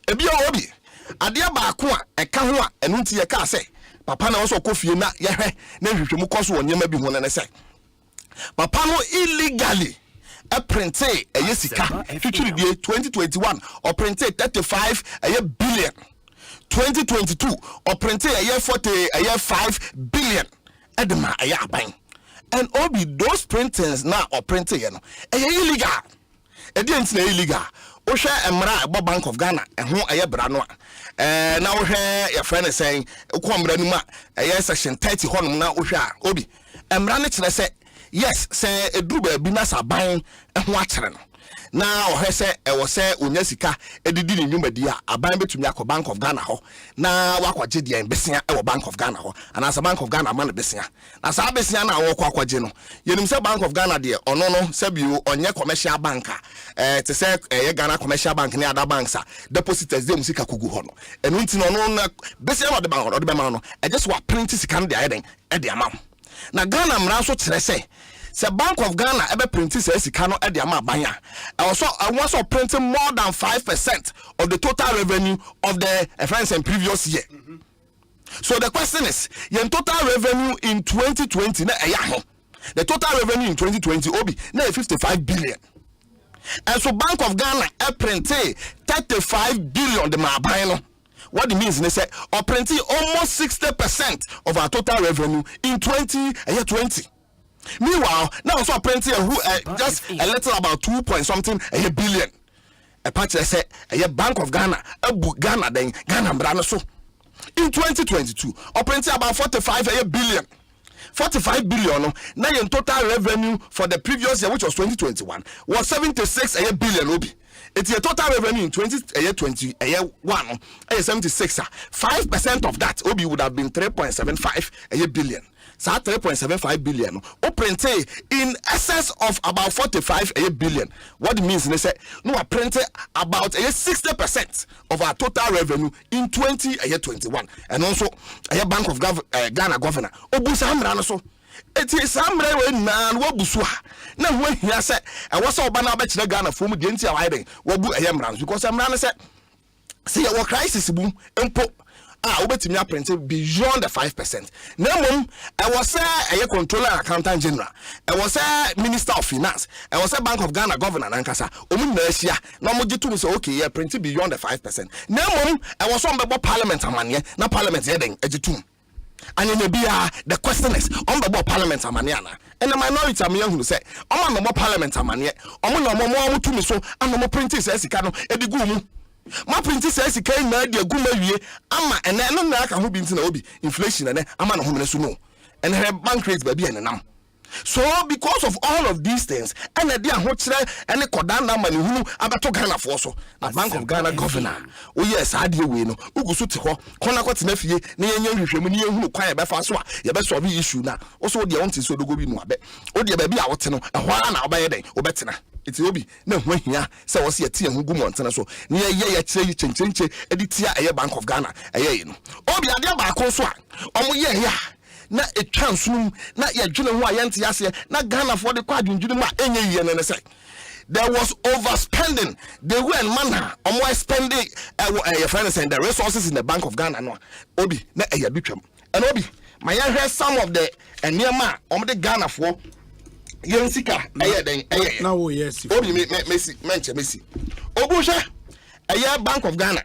Ebi obi ade ba ko a eka ho a enunti ye ka say papa na also kofie na yehwe na hwehwemu koso wonyema bi ho ne say papa no illegally a printed a yesika 2021 or printed 35 billion 2022 or printed a year 40 a year 5 billion edema a year bang and obi those printings now or printed illegal e dey illegal o hwe emra ebo Bank of Ghana ho aye bra no na o hwe your friend is saying ko mra ni ma aye section 30 honum na o hwe a obi emra ne kire say yes say eduru ba bi na saban ho akere no Now he say e was say onya sika edidi ni nwumadi a aban betumi akọ Bank of Ghana ho na wakwaje de besia e Bank of Ghana ho and as a Bank of Ghana man besia na sa besia na wo kwakwaje no yenim say Bank of Ghana de ono no sabi onye commercial bank te say Ghana commercial bank ni other banks depositors dem sika kugu ho no enu nti no no besia no de bank no de ma no e just wa print sika no de ayeden e de amam na Ghana mra so kire say Bank of Ghana ebe print sika no e de ama banya also printing more than 5% of the total revenue of the friends and previous year. So the question is, your total revenue in 2020 na the total revenue in 2020 obi na 55 billion. And so Bank of Ghana printed 35 billion the mabano. What it means is say printing almost 60% of our total revenue in 2020. Meanwhile, now also printing just a little about 2 point something a billion. A patch say a Bank of Ghana, a Ghana then Ghana brand so. In 2022, printing about 45 billion. 45 billion. Now in total revenue for the previous year, which was 2021, was 76 billion obi. It's a total revenue in 2021 76. 5% of that obi would have been 3.75 billion. So 3.75 billion printed in excess of about 45 billion. What it means is that no printed about 60% of our total revenue in 2021. And also a Bank of Ghana governor Obusa so it is amre we nan wobusua na ho hia se e wo se obana ba kire Ghana fo mu de ntia widen wobu eyemran because emran se see your crisis bu empo obetimi print beyond the 5%. Nemum I was say a controller and accountant general. I was a minister of finance. I was a Bank of Ghana governor nankasa. Omu na asia na mo gitu say okay yeah print beyond the 5%. Nemum I was on the parliament amanye na parliament yeden egitum. And in the question is on the parliament amaniana. And the minority am young who say on the parliament amanye. On no more to me so and no print says ikano edigumu. My princess says he came na dia guma wie ama ene no na aka ho bi ntina obi inflation ene ama na ho mene so no and her bank rate baby enenam. So because of all of these things and dia ho kire ene kodan na mani hunu abeto Ghana for so na Bank of Ghana governor o yes ade we no ugusu te ho kona kwete na fie na yenya hwehwemu ne yehunu kwan ye befa so a ye be solve issue na o so de won ti so dogo bi no abe o de baby a wote no ehwa na obaye den obetena it's obi na ho hia se wo se tie hu gu montena so ne ye kire yi chenchenche editia eye Bank of Ghana eye no obi ade ba ko so a omo ye ya na a transum na ya dwene ho ayente yase na Ghana for the kwadwundwene ma enye ye ne say there was overspending the way and manner omo spending your friends and the resources in the Bank of Ghana no obi na eya bitwam and obi my hear some of the enema omo the Ghana for yensika eye den eye na wo yes obi Messi obusha eye Bank of Ghana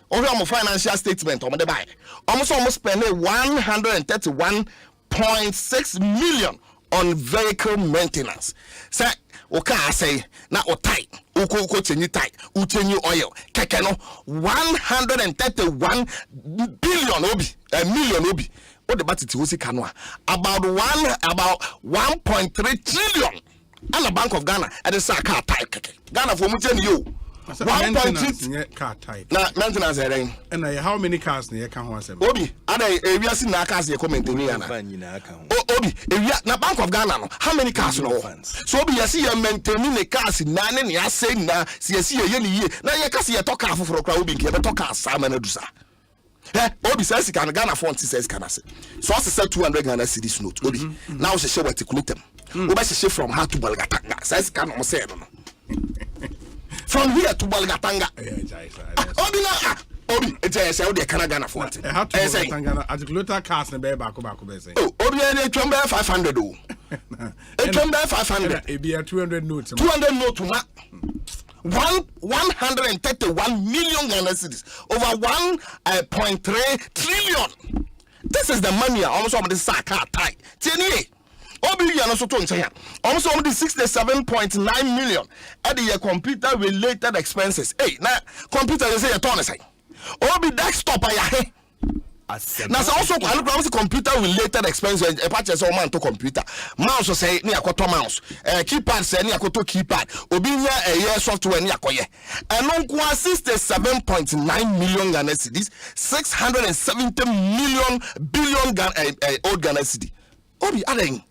our financial statement on the buy. Almost spending 131.6 million on vehicle maintenance. Say, okay, I say, now o tight, uko chenyi tight, uchenyi oil, kekeno 131 billion obi, a million obi. What the battery was kanwa about 1.3 trillion. And the Bank of Ghana at the car tight. Ghana for muchen you. 1.2 car type. Na maintenance ereng. And how many cars na can ho asem? Obi, ada ewia si na cars ye comment ni ana. Obi, ewia na Bank of Ghana no, how many cars no? So obi yesi ye maintain the cars na ne ya say na si yesi ye ni ye. Na ye cars ye to car foforo kra obi nke be to car sa ma na dusa. Obi says can Ghana font says can say. So I say 200 Ghana cedis note. Obi. Now she show what them. Obi she from her to Balgatanga. Says can no say no. From here to Balgatanga. Obi, it's a Saudi Canagana for it. I have to say, as a gluten cast and bear back. Oh, Obi, a Trump 500. A Trump 500. It be a 200 notes. 200 notes. 131 million Ghana cedis. Over 1.3 trillion. This is the money almost on the sack tight. Obi you so to say almost on the 67.9 million at the computer related expenses. Hey, now computer you say a ton say. Obi desktop Now also I computer related expenses a purchase of man to computer. Mouse say near quarter mouse. Keypad say near quarter keypad. Obinya a year software near koye. And on 67.9 million Ghana cedis, 670 million billion old Ghana cedi. Obi adeng.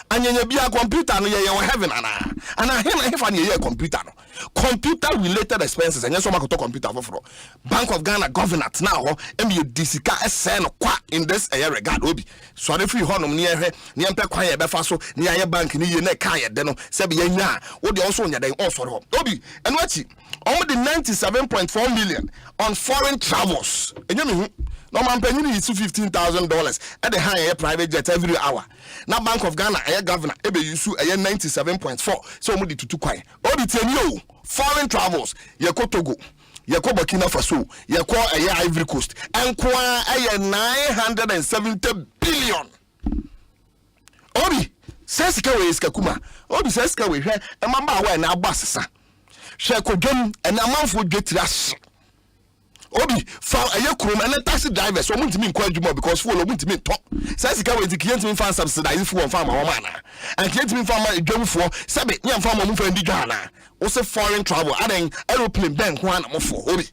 And you be a computer no you heaven and I hear computer no. Computer related expenses and yes so to computer for Bank of Ghana governor now MUDCK SN kwa in this regard obi so the free honum near here near kwa ye befa so near your bank ni ye na kai de no se be nya wo de also nya den also obi and wachi on the 97.4 million on foreign travels enyemi no man pay you $15,000 at the higher private jet every hour. Now Bank of Ghana air governor ebe use 97.4 so mo di tutu kwai obi tenio foreign travels yeko Togo yeko Burkina Faso yeko Ivory Coast enkwa 970 billion obi sesika we iska kuma obi sesika we hwe e mamba wa na agbasesa hwe ko dwem e na manfo dwetira obi fa ayekrum and taxi drivers so muntimi nkwa adwuma because full muntimi to sesika we tikiyentimi fan subsidize full farm woman and kiyentimi farm adwumfo sebe nyam farm mu fa ndi dwana wo se foreign travel aden aeroplane bank ho na mofo obi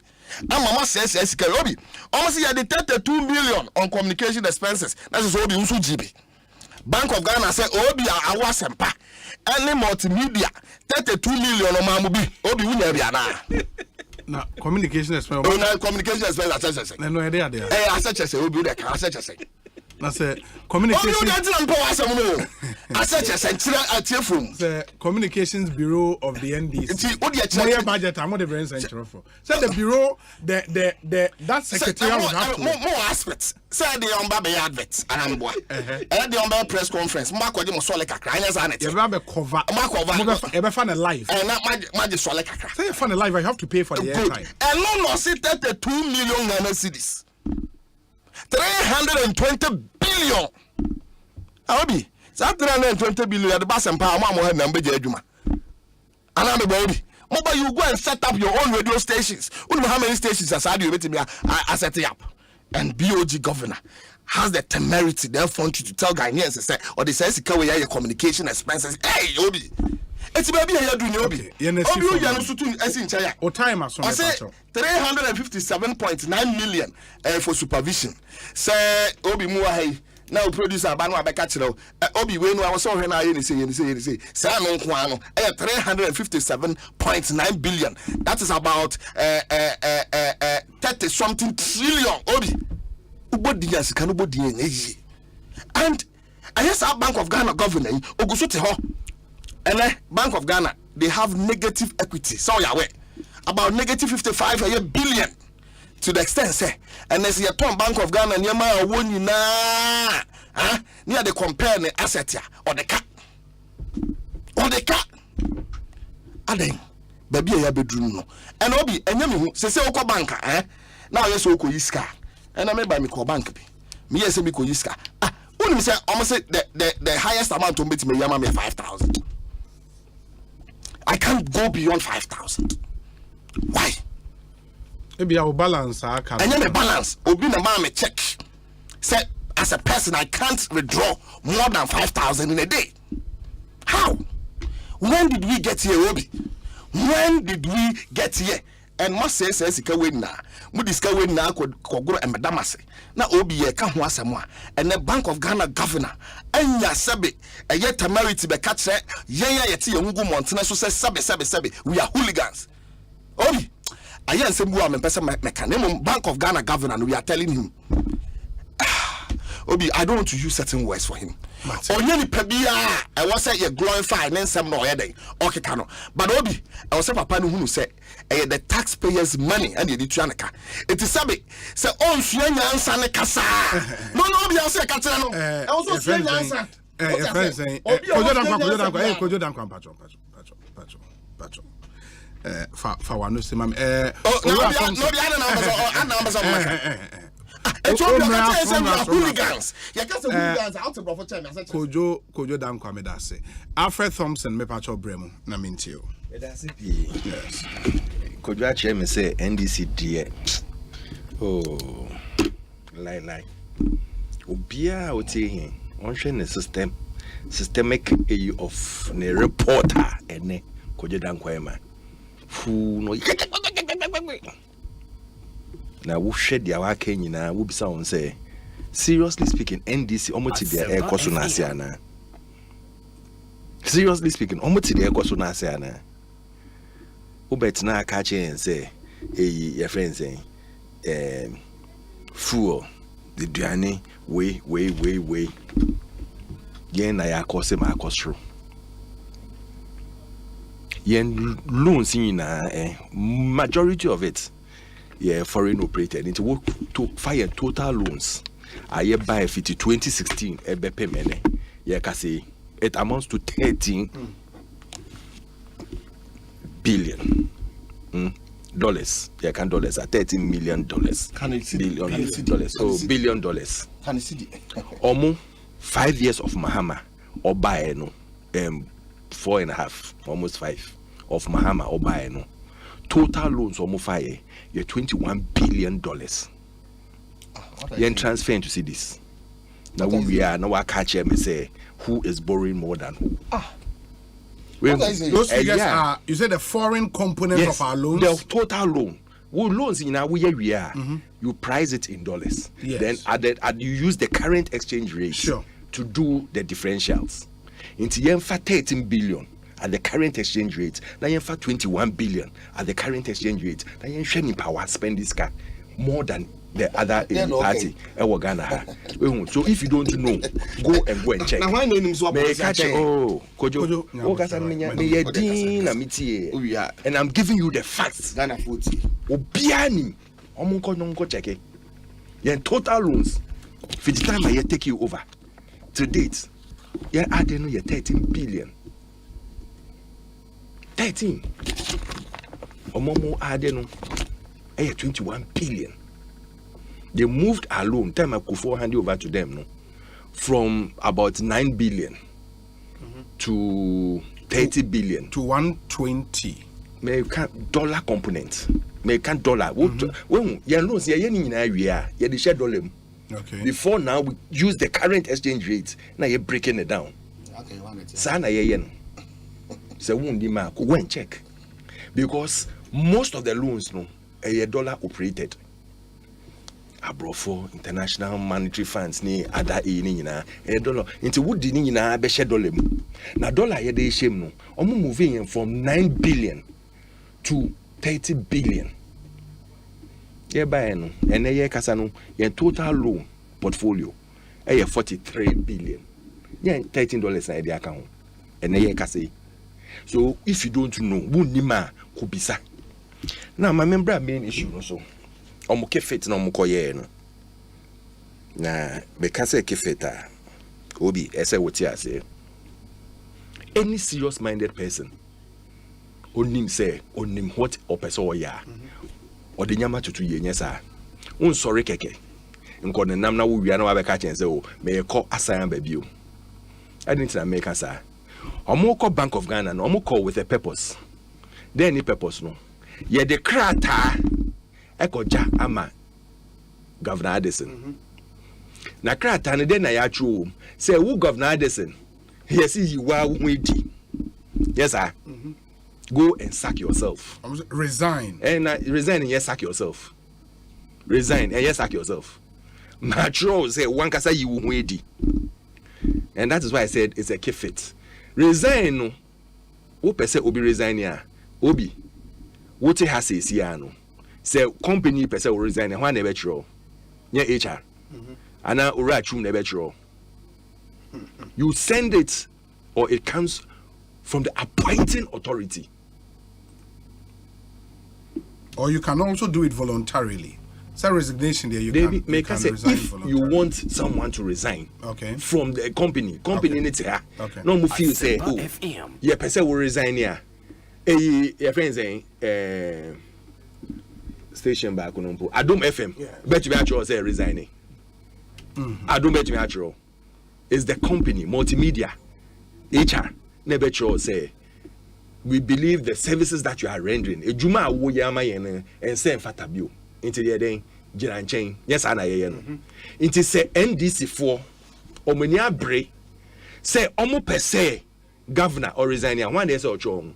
ama sesika obi almost ya the 32 million on communication expenses that is obi unsu GB Bank of Ghana say obi Asempa any multimedia 32 million o ma mu bi obi wunya bia na na communication expense. Oh, na communication expense assessment. No idea there. Assessment obi dey can assessment. Na say communication. Obi dey tell am power asem no. Assessment tira atie from. The Communications Bureau of the NDC. Nti odi a check budget am the brain center for. Say the bureau the that secretariat would have to more aspects. Say the on ba be advert anamboa. The on ba press conference. Mba kwaje mo sole kakra anya sa net. You be cover. Mba cover. You be fan live. Na maje sole kakra. Say you fan live I have to pay for the airtime. And no 32 million Ghana cedis. 320 billion. Obi, that 320 billion at the Asempa Amamo had number Juma. And I'm a body. Mobile, you go and set up your own radio stations. You know how many stations as I do with me? I set it up. And BOG governor has the temerity, therefore, to tell Ghanaians, say, or they say, your communication expenses. Hey, Obi. It's baby here doing Obi. Obi, you are not in Chaya. Or time as I say 357.9 million for supervision. Say Obi Muahe. Now producer Banu Abekachiro. Obi when I was so when I say say 357.9 billion. That is about 30 something trillion. Obi. Ubodias can ubodi. And I guess our Bank of Ghana governor Ogusuti ho. And Bank of Ghana, they have negative equity. So yeah, wait. About negative 55 billion to the extent say. And as you turn Bank of Ghana, near my one na near the compare the asset or the cat. Or the cat. Adeng. Baby ya bedroom no. And Obi, and you say Oko banker, now yes Oko Yiska. And I may buy me call bank. Me yes me ko Yiska. When say almost the highest amount to meet me yama me 5,000. I can't go beyond 5,000. Why? Maybe I will balance. I can't. And then balance. Obi na man me check. Say as a person I can't withdraw more than 5,000 in a day. How? When did we get here, Obi? When did we get here? And must say sika we na. Mu diska we na kogoro emedamase. Na Obi ye ka ho asemo and the Bank of Ghana governor anya sebe eye temerity be ka kire yen yete ye ngugu montena so say sebe we are hooligans. Obi ayen sembu am pese mekanemo Bank of Ghana governor and we are telling him Obi, I don't want to use certain words for him. Onyeni pebia I was say you glorify and some no yeden okay kano. But Obi, I was say papa no hunu say the taxpayers money and the tuanaka. It is sabe say on sua nyansa ne kasa. No Obi I say katra no. I also sua nyansa. Friend saying Kojo dan kwa pacho. Fa wano se mam no the other numbers on it's hooligans. You can't say hooligans out of Kojo dan kwa medase. Alfred Thompson me pacho bremo na mintio. Medase bi. Yes. Kojo ache me say NDC die. Oh. Lie. Obia oti on the systemic of the reporter and Kojedan Kwema. Who no now we shed the awake nyina we bisa on say seriously speaking NDC omoti dia ekoso na ase ana. Seriously speaking omoti dia ekoso na ase ana. Ubetina aka che say your friend saying fuel the duane way yen na ya akose ma akosro yen loans na majority of it foreign operated into work to fire total loans I buy 2016 ebe pemene say it amounts to 13 billion dollars. Dollars at $13 million. Billion dollars. Can you see almost 5 years of Mahama or buy 4.5, almost 5 of Mahama or buy total loans almost 5 you're $21 billion. You're transferring to see this. Now we are now I catch him and say who is borrowing more than who. Those figures are, you said, the foreign component of our loans? The total loan. Loans in our we are, you price it in dollars. Yes. Then you use the current exchange rate to do the differentials. Into yenfa 13 billion at the current exchange rate, now yenfa 21 billion at the current exchange rate. Now yen share power spend this car more than the other party. So if you don't know, go and check. Now why no names may catch Kojo. And I'm giving you the facts. Ghana 40. Obiani. Omunko check it. Your total loans. For the time I take you over. To date, you're adding your 13 billion. 13. Omomo adding 21 billion. They moved our loan, time I could hand over to them, no, from about 9 billion to 30 billion. To 120. May can't dollar component. May can't dollar. When your loans, you're share dollar. Okay. Before now, we use the current exchange rate. Now you're breaking it down. Okay, Sana yen. So go and check. Because most of the loans, no, a dollar operated. Abroad for international monetary funds ni other dollar into wood ni na be share dollar na dollar ye dey shame no omo moving from 9 billion to 30 billion ye buy no and ye kasa no ye total loan portfolio 43 billion ye $13 na dey account and ye kasa so if you don't know wunni ma kubisa now my member main issue no so omo kefet na omo koye no na because kefeta obi ese woti ase any serious minded person onim what opese oya ode nyama tutu ye nyesa un sorry keke nko ne nam na wo wia na wa be ka chen se o me call asan ba bio I didn't make us omo call Bank of Ghana no omo call with a purpose there any purpose no ye de krata Ekoja ama Governor Addison. Na krata ne den na ya tru say who Governor Addison yes you wa wedi. Yes sir. Go and sack yourself. Resign. And resign and yes sack yourself. Resign and yes sack yourself. Matro say one kasa you wedi. And that is why I said it's a kefit. Resign no. Wo pese obi resign ya. Obi. Wote ha se sia no. Say company person will resign and one never true. Yeah, HR. And now Urachum never true. You send it or it comes from the appointing authority. Or you can also do it voluntarily. So resignation there you can say if you want someone to resign from the company in it here. No more feel say oh yeah person will resign here. Your friend saying station back on Adum FM. Bet you actually say resigning. Adum bet you actually is the company multimedia HR. Never sure say we believe the services that you are rendering. A juma wo yama yen and send fatabio into the day Jiranchen. Yes, Anna Yen. It is a NDC4 Omania Bre. Say Omo per se governor or resign one day or chong.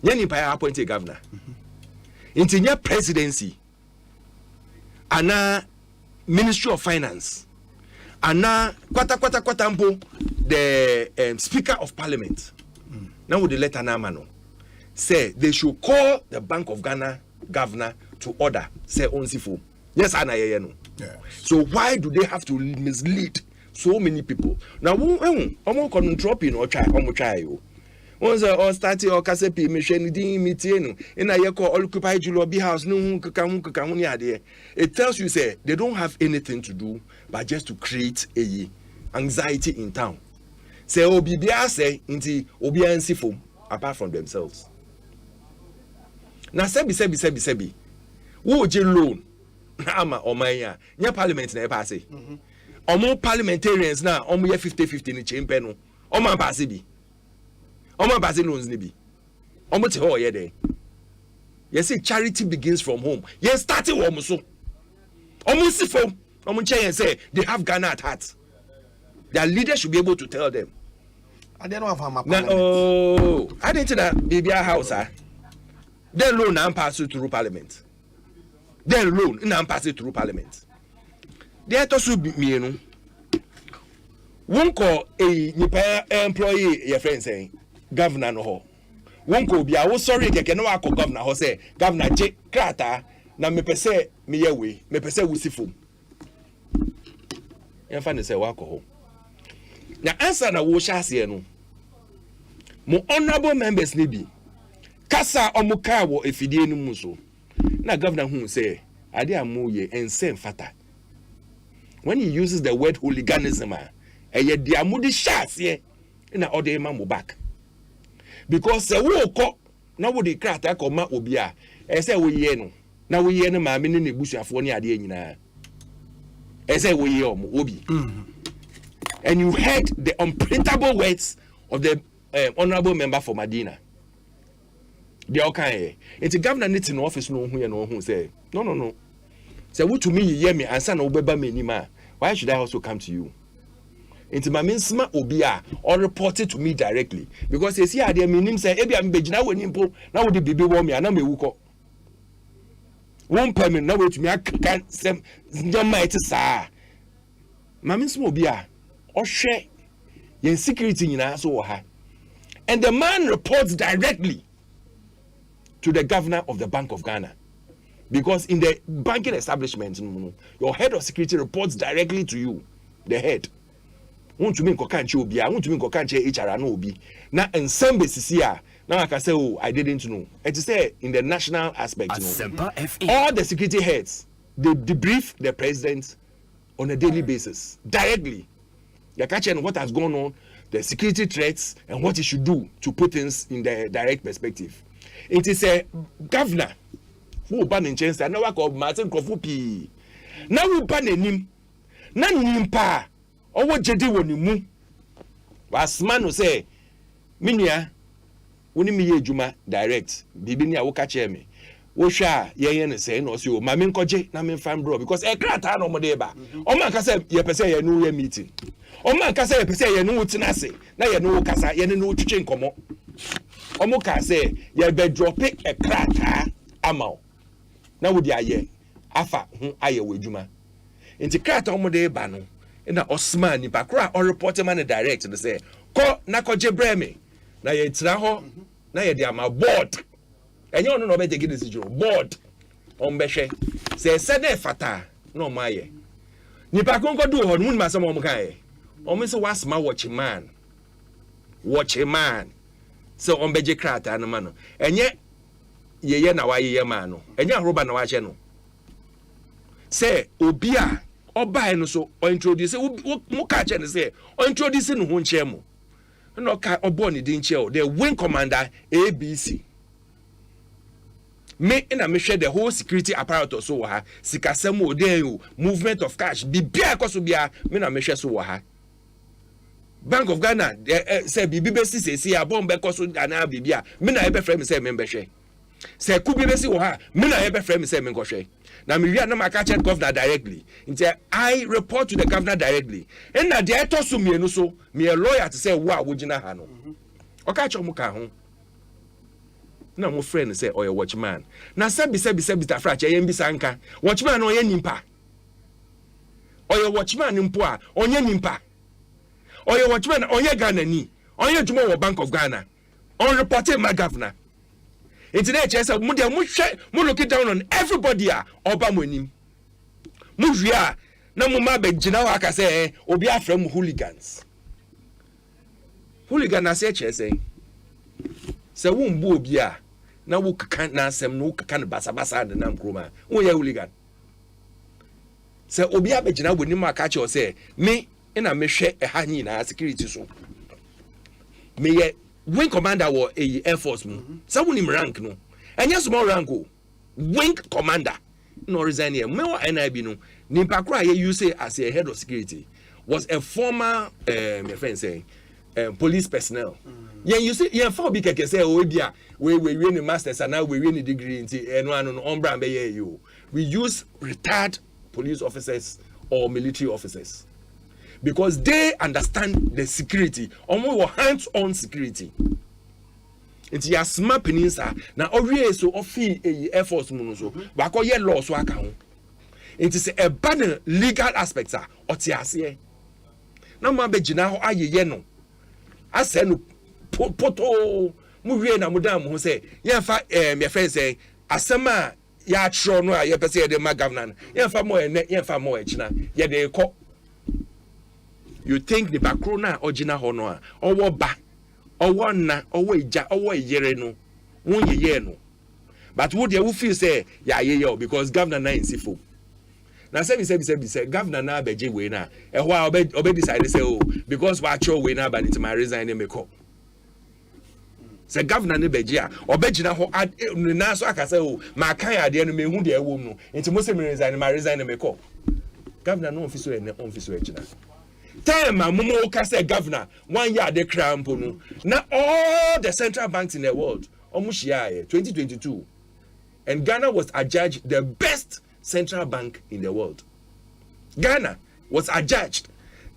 Yanni Paya appointed governor. Into your presidency. Ana Ministry of Finance. Ana kwata the Speaker of Parliament. Now with the letter Namano. Say they should call the Bank of Ghana governor to order. Say Onsifo. Yes, Anna Yeno. So why do they have to mislead so many people? Now, omo controlling or try. Once or start or casepi machine meeting in a year called Occupy Julobi House. No, it tells you say they don't have anything to do but just to create a anxiety in town. Say Obibia say into Obiansifo apart from themselves. Now sebi. Who je loan? Ama omaya. Nya parliament na pass. Omo parliamentarians na omo ye 50-50 ni chempe no. Omo pass bi. Omo pass loans ni bi. Omo te ho ye dey. You say charity begins from home. Yes, starting omo so. Omo sifo. Omo che say they have Ghana at heart. Their leaders should be able to tell them. I don't know if I'm a I didn't that baby house. Then loan and pass it through parliament. Then loan and pass it through parliament. There also be me, you know. One call a employee, your friend saying, Governor no. One call be I was sorry, I cannot call Governor who say, Governor J. Krata, na me pese me away, me pese wusifu. You find say walk home. Now answer na wo shase no. Mo honorable members ni bi. Kasa omuka wo efidie no mu so. Na governor who say, ade amoye ense mfata. When he uses the word hooliganism, eye di amudi shase na order ma mo back. Because se wo ko na wo di krata ko ma obi a, say wo ye no. Na wo ye no ma me ne busuafo ni ade nyina. Say wo ye obi. And you heard the unprintable words of the honorable member for Medina. They all kind. It's a governor needs in office no who say no. Say what to me you hear me and son obeba me nima. Why should I also come to you? Into my minsma obia or report it to me directly because they see there meaning say ebi am begina we nimpo na wo de bibi wo me ana me wuko. One permit na we to me kan sem njama ite saa. Ma minsma obia or share your security in so high. And the man reports directly to the governor of the Bank of Ghana. Because in the banking establishment, your head of security reports directly to you, the head. Want to mean kokanche obi, I want to mean kokanche HR no obi. Now in some basis here, now I can say, oh, I didn't know. It is say in the national aspect, all the security heads, they debrief the president on a daily basis, directly. They're catching what has gone on, the security threats, and what he should do to put things in the direct perspective. It is a governor who ban in chains and now I call Martin Kofupi. Now we ban him. Nan nimpa. Or what Jedi when you move. Was man who say, Minia, when me juma direct, Bibinia will catch me. Wosha, ye say, no, so, Mamin Koje, Namin fan bro, because a crata no modeba. O man can say, ye per se, ye know ye meeting. O man can say, per se, ye know what nase. Now ye know Casa, ye know to change come. O mo can say, ye be drop it a crata amount. Now would ye afa, aye wejuma. Into crata modeba no. In the Osman, Nipakra or reporter man direct and say, Ko Nakoje Breme. Now ye traho, now ye dear my board. And you don't know better get this board on Beshe. Say, Sene Fata, no my. Nipakon do on Moon Massa Mokai. Or Miss was my watching man. Watch a man. So on Beje Crata and a man. And yet, ye na why ye man. And ya Roban Wacheno. Say, Obia. Or buy no so or introduce mo catch and say or introducing no chemo no ka oboni din che the wing commander ABC me na me share the whole security apparatus so ha sikasem o den movement of cash bibia koso bia me na me share so ha Bank of Ghana say bibi besi say abon be koso ana bibia me na e be frame say me be share say ku bibesi wo ha me na e be frame say me ko share na me wi na ma catch governor directly nti I report to the governor directly and na the eto so mienu so me a lawyer to say wo a wo gina ha no o ka cho mu ka ho na mo friend say oye watchman na sabi ta fracha ye mbisa nka watchman no ye nimpa oye watchman mpo a onye nimpa oye watchman onye Ghana ni onye dwuma wo Bank of Ghana on reporting my governor internet chesa mu de mu hwe mu look down on everybody a oba mo anim mu hwe a na mu ma be gina wa aka say obi afra mu hooligans na say chesa se wo mbu obi a na wo kaka na asem no kaka ne basa de nam kroma wo ya hooligan se obi abegina woni ma ka che o se me ina me hwe ha nyi na security so me ye wing commander wo Air Force mu se woni rank no enya small rank o wing commander no resign here me wa NIB no nimpa kra ye use as a head of security was a former my friend say police personnel you see you for big keke say o bia we ni masters and now we ni degree nti eno anu no ombra be ye you we use retired police officers or military officers because they understand the security almost hands-on security nti ya smart peninsa na owie so ofi Air Force mu no so ba ko ye law so aka ho nti say e ban legal aspects a otiase na mo abegina ho ayeye no ase no poto mu wie na mudam ho say ye fa me friend say asema ya tro no a ye pese ye de ma governor ye fa mo ene ye fa mo echina ye de ko you think the background original ho no a owo ba owo na owo ija owo yere no won yeye no but wo de wo feel say ya yeye because governor na insifo na say governor na beje we na e ho a obe decide say oh because wa cho we na ba nti my resign e make up say governor ne beje a obegina ho na so aka say oh ma kan ade no me hu de ewom no nti mo say me resign e make up governor no office e office e gina time mo ka say governor 1 year de crampo no na all the central banks in the world omushia 2022 and Ghana was adjudged the best central bank in the world. Ghana was adjudged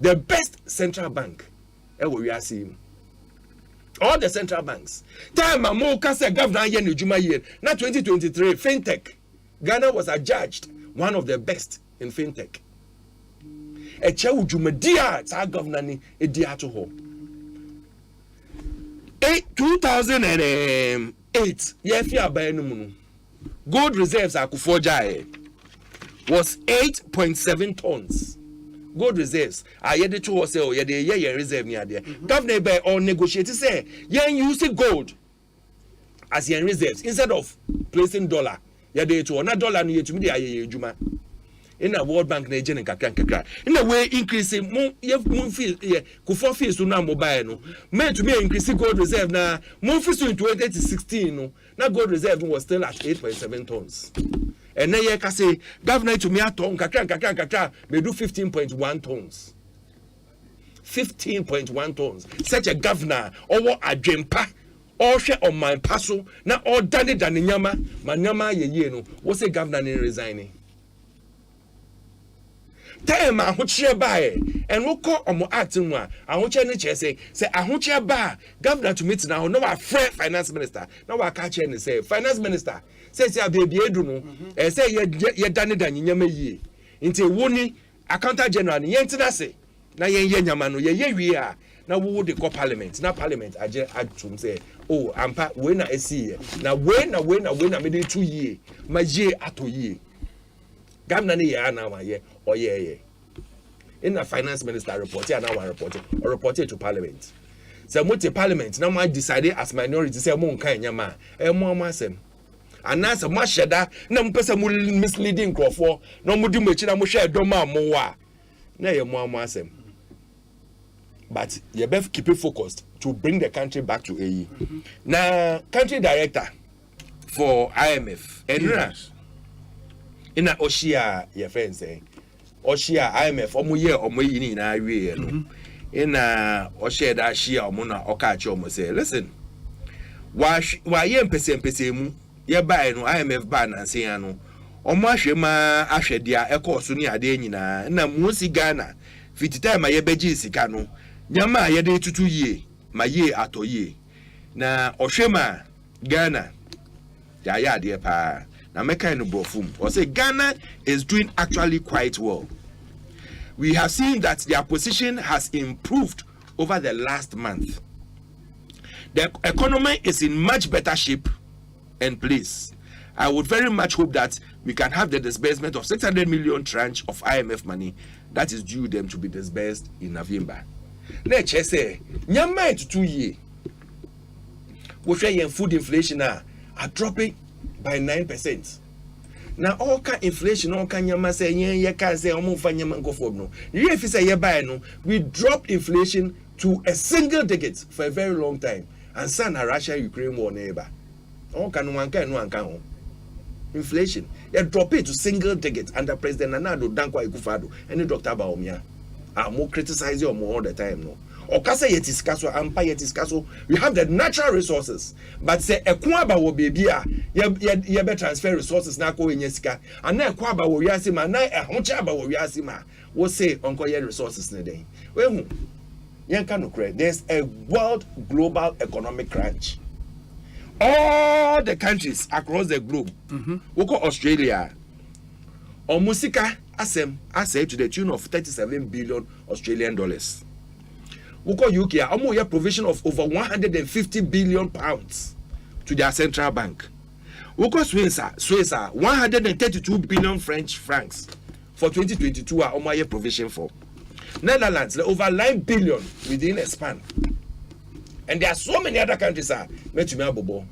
the best central bank. We are seeing all the central banks. Time mo ka say governor yen ejuma year na 2023 fintech. Ghana was adjudged one of the best in fintech. E che ujumadia ta governor ni edi ato ho. 2008 year fi aban mu no. Gold reserves akufoja was 8.7 tons. Gold reserves are yet to us say ye reserve near there. Governor by or negotiate say yen use gold as yen reserves instead of placing dollar. Ye de to na dollar no ye tumi dey aye ejuma. In a World Bank na ejene kakra. In a way increasing mo feel kufo feel so na mobile no. Me to me increase gold reserve na mo feel so in 2016 no. Na gold reserve was still at 8.7 tons. And then you can say governor to me at ton kakra may do 15.1 tons. 15.1 tons. Such a governor or a jempa or share on my passo na all done it than nyama manyama ye no what's a governor resigning. Time a hoche bae and wo call omo acting one a hoche ne che say a hoche ba governor to meet now no wa friend finance minister now wa catch and say finance minister say baby edu no say ye dane dan nyama yie nti woni accountant general ne yentina say na yen nyama no ye wie a na wo de call parliament na parliament age atum say oh ampa we na esi na we na me de 2 year ma ye ato ye governor ne ya na ma ye or yeah. In the finance minister report, and now report it to parliament. So multi parliament now might decide as minority say mon kan nyama mo masem. And now so much sheda na mpesa mu misleading crofo no mu di machi na mu share do ma mo wa. Na ye mo masem. But you better keep it focused to bring the country back to AE. Now country director for IMF Enra in a Oshia your friend say Oshia IMF omo yi ni na awie no ina Oshia da shia omo na okachi omo say listen wa ye mpese mu ye buy no IMF ban and say no omo ahwema ahwedia ekoso ni ade nyina na musi Ghana fitita ma yebeji sika no nyama yede tutu yie ma yie atoyie na ohwema Ghana ya ade pa na meka no brofum or say Ghana is doing actually quite well. We have seen that their position has improved over the last month. The economy is in much better shape and place. I would very much hope that we can have the disbursement of 600 million tranche of IMF money that is due them to be disbursed in November. Let's say, nyama to 2 years. We share food inflation are dropping by 9%. Now all kind inflation, all kind nyama say ye can say omo fa nyama go for no. If you say ye buy no, we dropped inflation to a single digit for a very long time. And son Russia Ukraine war neighbor. All can one can inflation. You drop it to single digit under President Nana Dankwa Akufo-Addo and Dr. Baumia. I'm more criticizing you more all the time no. Okasa yetiskaso ampa yetiskaso, we have the natural resources, but say ekwaba wo bebia ye be transfer resources na ko enyesika ana ekwaba wo wiase ma na ehoncha aba wo wiase ma wo say onko ye resources ne den we hu yanka no kre. There's a world global economic crunch. All the countries across the globe, we go Australia or musika asem to the tune of 37 billion Australian dollars. We go UK, a provision of over 150 billion pounds to their central bank. We go Switzerland, 132 billion French francs for 2022 are provision for. Netherlands, over 9 billion within a span. And there are so many other countries met to me abobo.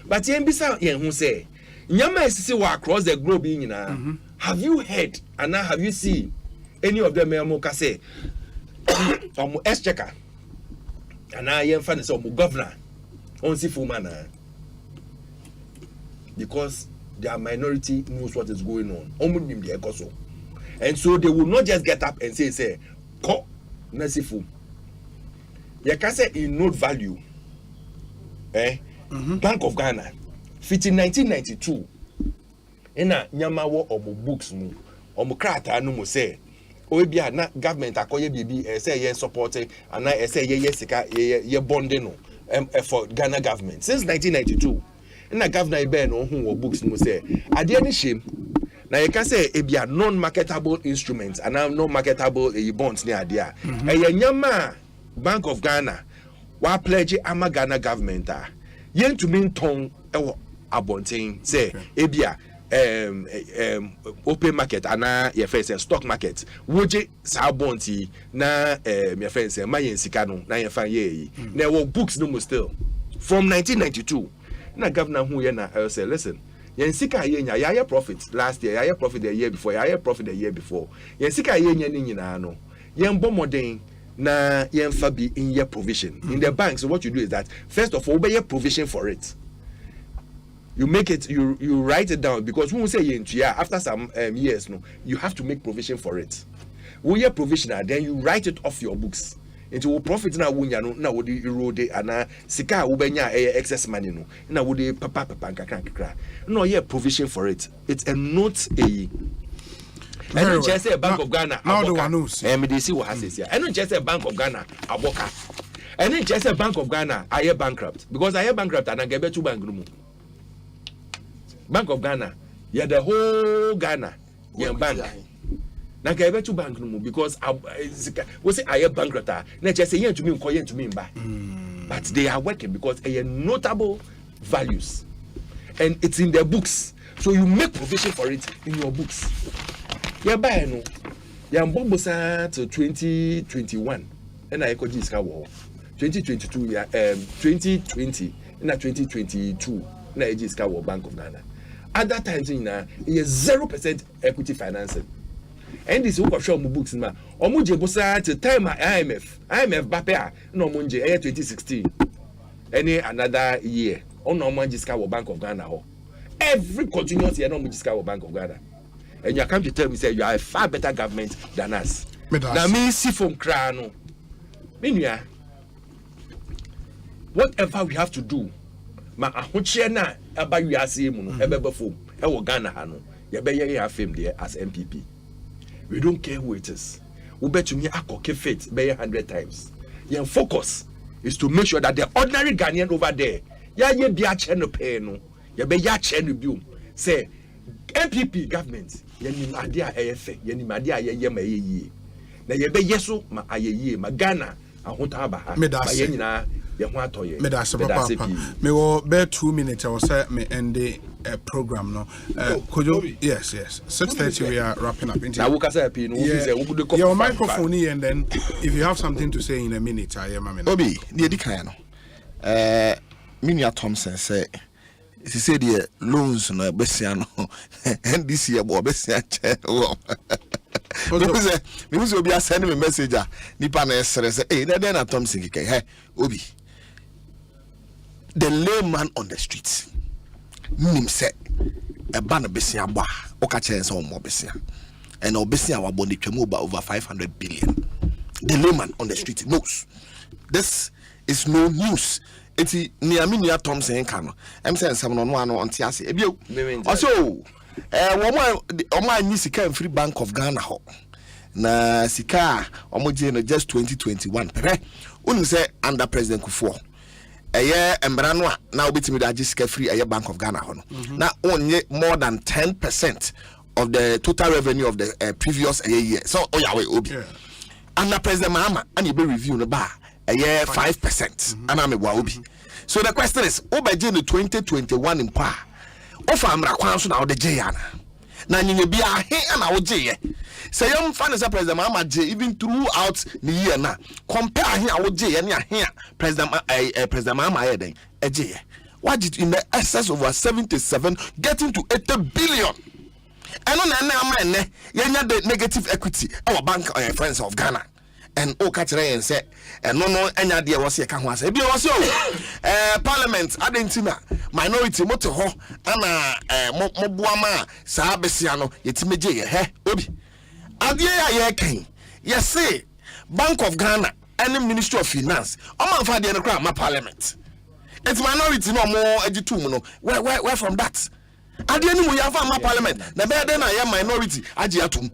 But yembisa yen who say, nyama esisi wa across the globe in have you heard and now have you seen any of them ka say omo exchequer and now yen fan say omo governor on si fumana because their minority knows what is going on. Omo nim the ekoso. And so they will not just get up and say ko na si fu. You can say in note value, Bank of Ghana, 1992, ina nyama wo omo books mu, omo krata anu mo say, obi na government akoye bibi say ye support and na say ye sika ye bonding no for Ghana government since 1992. Ina governor ibe no hu wo books mu say, ade any shame. Now you can say it be a non-marketable instruments and now non-marketable bonds near there. Nyama Bank of Ghana, wa pledge ama Ghana government yen to mean tongue abonting say ebia open market ana your face stock market woje sa bonti na your face mayen sika no na your fan ye na wo books no still from 1992 na governor who na say listen yen sika ye nya ya profit last year ya profit the year before ya profit the year before yen sika ye nya ni nyina no yen bomodin na yen fabi in your provision in the bank. So what you do is that first of all be your provision for it. You make it, you write it down, because when we say after some years no, you have to make provision for it. When you provision, then you write it off your books. Into will profit na wunya no na wodi erode ana sika ubenya excess money no na wodi papa nkakra no ye provision for it. It's a note a I don't just say Bank of Ghana. Now the one knows. MDC will have this here. I don't just say Bank of Ghana. Aboka. I don't just say Bank of Ghana. I am bankrupt because I am bankrupt and I get to bank. Bank of Ghana. Yeah, the whole Ghana. Yeah, bank. Now get to bank because we say I am bankrupt. Now just say yen to me ba. But they are working because they are notable values, and it's in their books. So you make provision for it in your books. Yeah, buy no. Yeah, Bombosa to 2021. And I could just 2022. Yeah, 2020. And 2022. Na I just Bank of Ghana. At that time, you know, 0% equity financing. And this who show my books ma. Omuje bosa to time IMF bapea no munje 2016. Any another year. On no man just Bank of Ghana ho. Every continuous year no man just Bank of Ghana. And you come to tell me say you are a far better government than us. Now me see from Krano. Meaning, whatever we have to do, ma ahoche na aba wiase mu no ebebe fom e wo Ghana ha no You be here fame there as MPP. We don't care who it is. We bet to me akoke faith be 100 times. Your focus is to make sure that the ordinary Ghanaian over there, ye be a channel pay no. You be ya channel bill. Say MPP government, ye ni adia efe, ye ni adia ye ma ye. Na ye be yeso ma ayeye ma Ghana ahota ba ha. Ba ye nyina ye ho atoye. Me da se papa. Me wo be 2 minutes or say me end the program no. Could you? Yes. 6:30 we are wrapping up. Now we can say your microphone here, and then if you have something to say in a minute, I am. Obi, the edika no. Minia Thompson say. She said the loans no besia no. And this year bo besia che. Because Obi send me message nipa na say hey na Thompson keke hey Obi. The layman on the streets. Nim say a ban besia ba oka chen say omo besia. And obesia wa boni twemu ba over 500 billion. The layman on the street knows. This is no news. Eti Niaminia Thompson kano. Em say nsem no ano onte ase. Ebio. Also omo anyi sika free Bank of Ghana ho. Na sika omo je no just 2021. Pepe. Unu say under President Kufuor. Embra no na obetimi da sika free Bank of Ghana ho no. Na onye more than 10% of the total revenue of the previous year. So oyawe obi. Under President Mahama and you be review no ba 5%. And I'm a waobi. So the question is, Obeje in 2021 in pa. Ofa amra kwanso na ode jeyana. Na nyinye bia he na ojeye. Say young fan is President Mahama J even throughout the year na. Compare here ojeye na here President Mahama here ejeye. What did in the excess over 77 getting to 80 billion. And on na yenya the negative equity our bank friends of Ghana. And catch and say and no enya dia was here can was ebi was parliament adentina minority moto ho ana mobuama saa besia no yetimeje ye he obi ade ya kan yes say Bank of Ghana and Ministry of Finance o man fa de no kra ma parliament it's minority no mo agitum no where from that ade ni mo ya fa ma parliament na be de na ya minority agi atum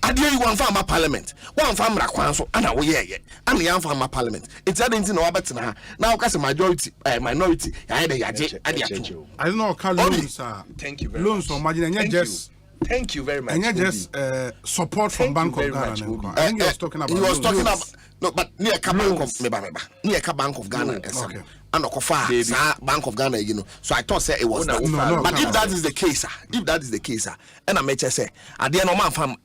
Adie you want farmer parliament. One farmer kwanso ana wo ye ana yan farmer parliament. It's adentin na wabetena ha. Na wo kase majority minority ya de yaje ade ato. I don't know how loans are. Thank you very much. Loans on margin just thank you very much. And just support from Bank of Ghana. I think he was talking about. He was talking about no, but near Bank of meba. Near Bank of Ghana. Okay. And Okofa Bank of Ghana, you know. So I thought say it was that. No, but if that is the case, and I may just say, at the end of my farm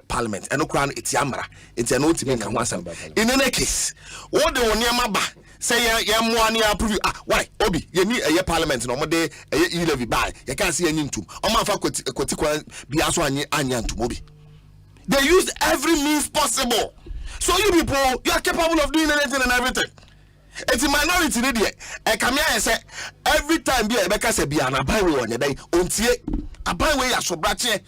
parliament, and no crown it's yamara, it's an ultimate can once. In any case, what the one yamaba say yam approve why Obi, you need a parliament no more day a levy by you can't see any to Omafa be also anyan to Mobi. They used every means possible. So you people, you are capable of doing anything and everything. It's a minority there. I come here and say every time be a beka say be an abawe on your day. Untie abawe ya sobrache.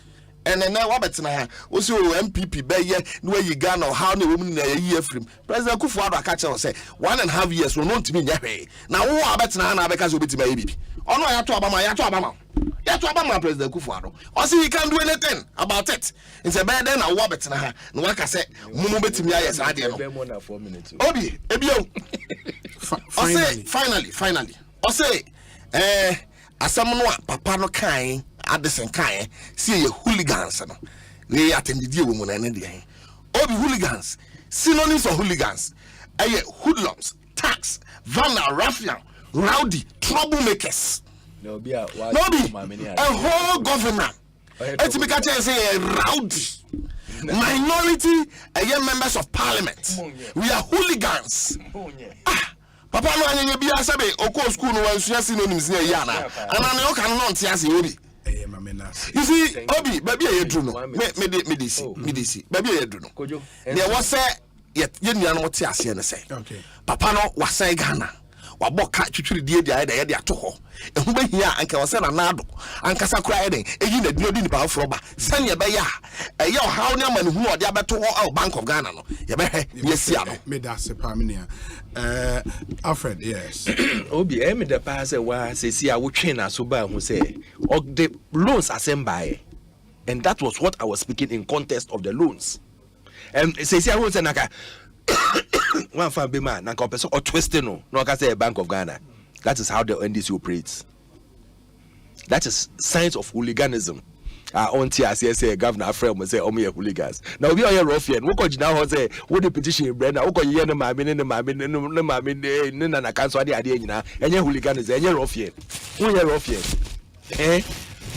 And then now what na also MPP be here no you Ghana or how the woman na year from President Kufuor catch say 1.5 years will not be nyahe. Now who abetna na beka so betima bibi. Ono ya to abama. Ya to abama President Kufuor. Also he can't do anything about it. It's a bad then na wo betna ha. No waka say mumu betimi aye sa de no. Obi ebio. Finally. Osei asam no papa no kan adesen kan see ye hooligans no. We attended you woman and the Obi hooligans. Synonyms of hooligans. Hoodlums, tax, vandal, ruffian, rowdy, troublemakers. No be a whole government. It's because I say rowdy. Minority members of parliament. We are hooligans. Papa no anya bia sabe oko school no wansu synonyms na yana. Ana no kan no ntiase obi. You see, Obi, baby a yedru no. Me see. Baby a yedru no. There was say yet yen no tiase na say. Okay. Papa no wasai Ghana. waboka twitwiri die dia ya de ato ho ehu behia anka wose na nado ankasa kura eden eyi na dino di ni ba froba sane be ya eya how ne amane hu ode abeto ho Bank of Ghana no ye be he yesi ano me da se pa me Alfred, yes. Obi me the pass wa say see a wo twen na so ba hu say the loans Asempa, and that was what I was speaking in context of the loans. Say see I won say naka one fan be man naka person or twisting no ka say Bank of Ghana. That is how the NDC operates. That is signs of hooliganism. On TRC say governor friend say omo hooligans. Now we are ruffian. We go now say we the petition brand. We go ye no maame ne na cancel ade nyina. Enye hooligans, enye ruffian. We ye ruffian.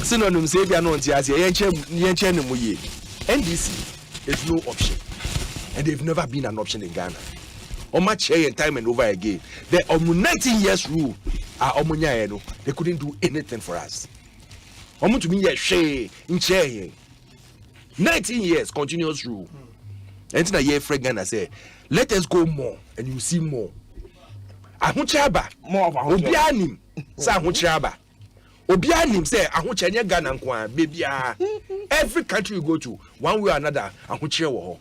Synonym say bia no TRC ye nche ne mu ye. NDC is no option. And they've never been an option in Ghana. Oma chair and time and over again. The 19 years rule they couldn't do anything for us. To me, in chair 19 years continuous rule. And then a year Ghana say, let us go more and you see more. Ahuchaba more of Obianim. Sa Ahuchaba. Obianim say Ahuchanya Ghana nkwa baby. Every country you go to, one way or another, Ahuchewo.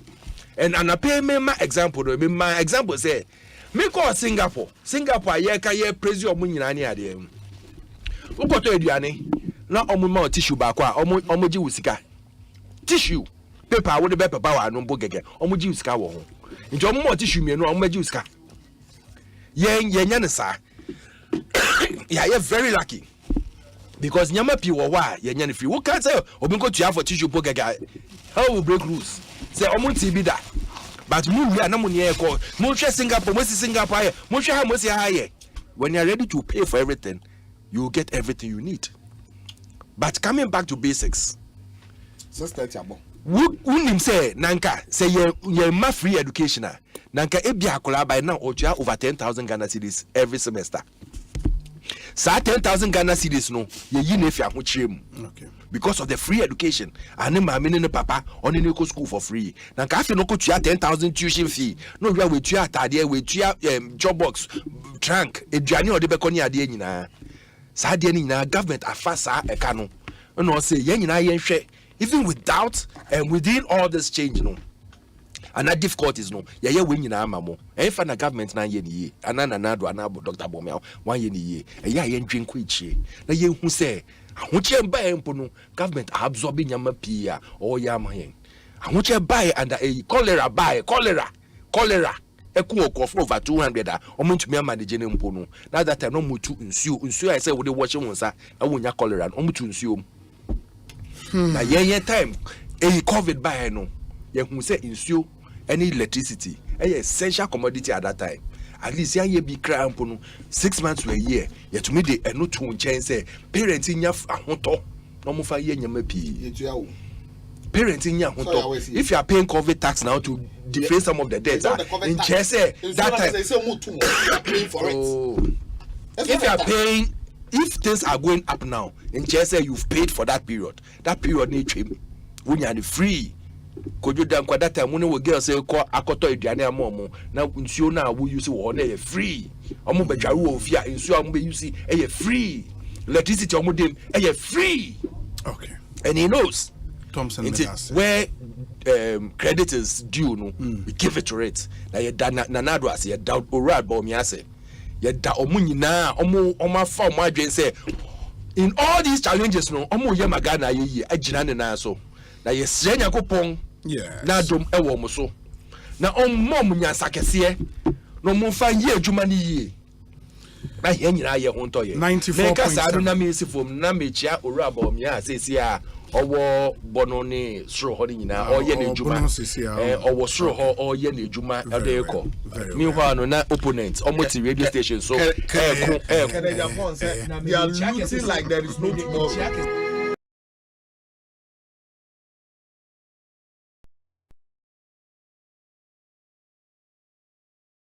And I pay me my example. My example say, me call Singapore. Singapore ye praise your money na ni ade. Uko to eduane. Na omo tissue ba kwa omo ji usika. Tissue. Paper wo de be paper wa no gege. Omo ji usika wo ho. Nti omo tissue me no omo ji usika. Ye nya ne sa. Yeah, you're very lucky. Because nyama pi wo wa ye nya ne free. Wo can say obi go to for tissue po gege. How will break rules? Say omo ti bi da. But we are not money call. Singapore, Singapore, when you're ready to pay for everything, you will get everything you need. But coming back to basics, who say Nanka say you're my free education. Nanka ebia by now or over 10,000 Ghana cedis every semester. Sa 10,000 Ghana cedis no ye nefia ho chirem. Okay. Because of the free education, and then papa on the local school for free. Now, after no coach 10,000 tuition fee, no, we are with you at job box, trunk, a journey or the Beconi Adiana. Sadiana government a fast a cano. No, say, yen share, even without and within all this change, no. And that difficulties, no, ya winning a mamo. And for the government 9 years, and another Dr. Bomel 1 year, and ya drink which ye. Now, you who say, I want you buy government absorbing yama pia or yamahin. I want you buy under a cholera a cook of over 200 or meant to me managing impono. Now that I know mutu ensue I say with the watching was I want ya cholera and mutu ensue. Now ye time a COVID buy no ye who say ensue any electricity a essential commodity at that time. At least ye be crying 6 months to a year. Yet to me they no to change say parents in your honto no more 5 years parents in your honto. If you are paying COVID tax now to defray some of the debts in Chese that time if you are paying, if things are going up now in Chese you've paid for that period need him when you are free. Could you done that time when we girls say akoto eduane amomo na nsuo na wo use wo na free omo betwaru wo fia nsuo omo be use free electricity omo dem free. Okay. And he knows Thompson where creditors due no we give it to it na ye da nanado as ye da orad ba omi ase ye da omo nyina omo fa omo adwen say in all these challenges no omo ye magana ye agina ne na so na ye senya kopon na dom ewo mo so na ommom nyansa kese no mo fa ye adwuma ni ye na ye nyina ye ho ntoye 94.7 na me sifom na me chia owura ba omi a sesi a owo bono ne soro ho nyina oye na adwuma owo soro ho oye na adwuma adeko meanwhile no na opponent omoti radio station so they are looking like there is no tomorrow.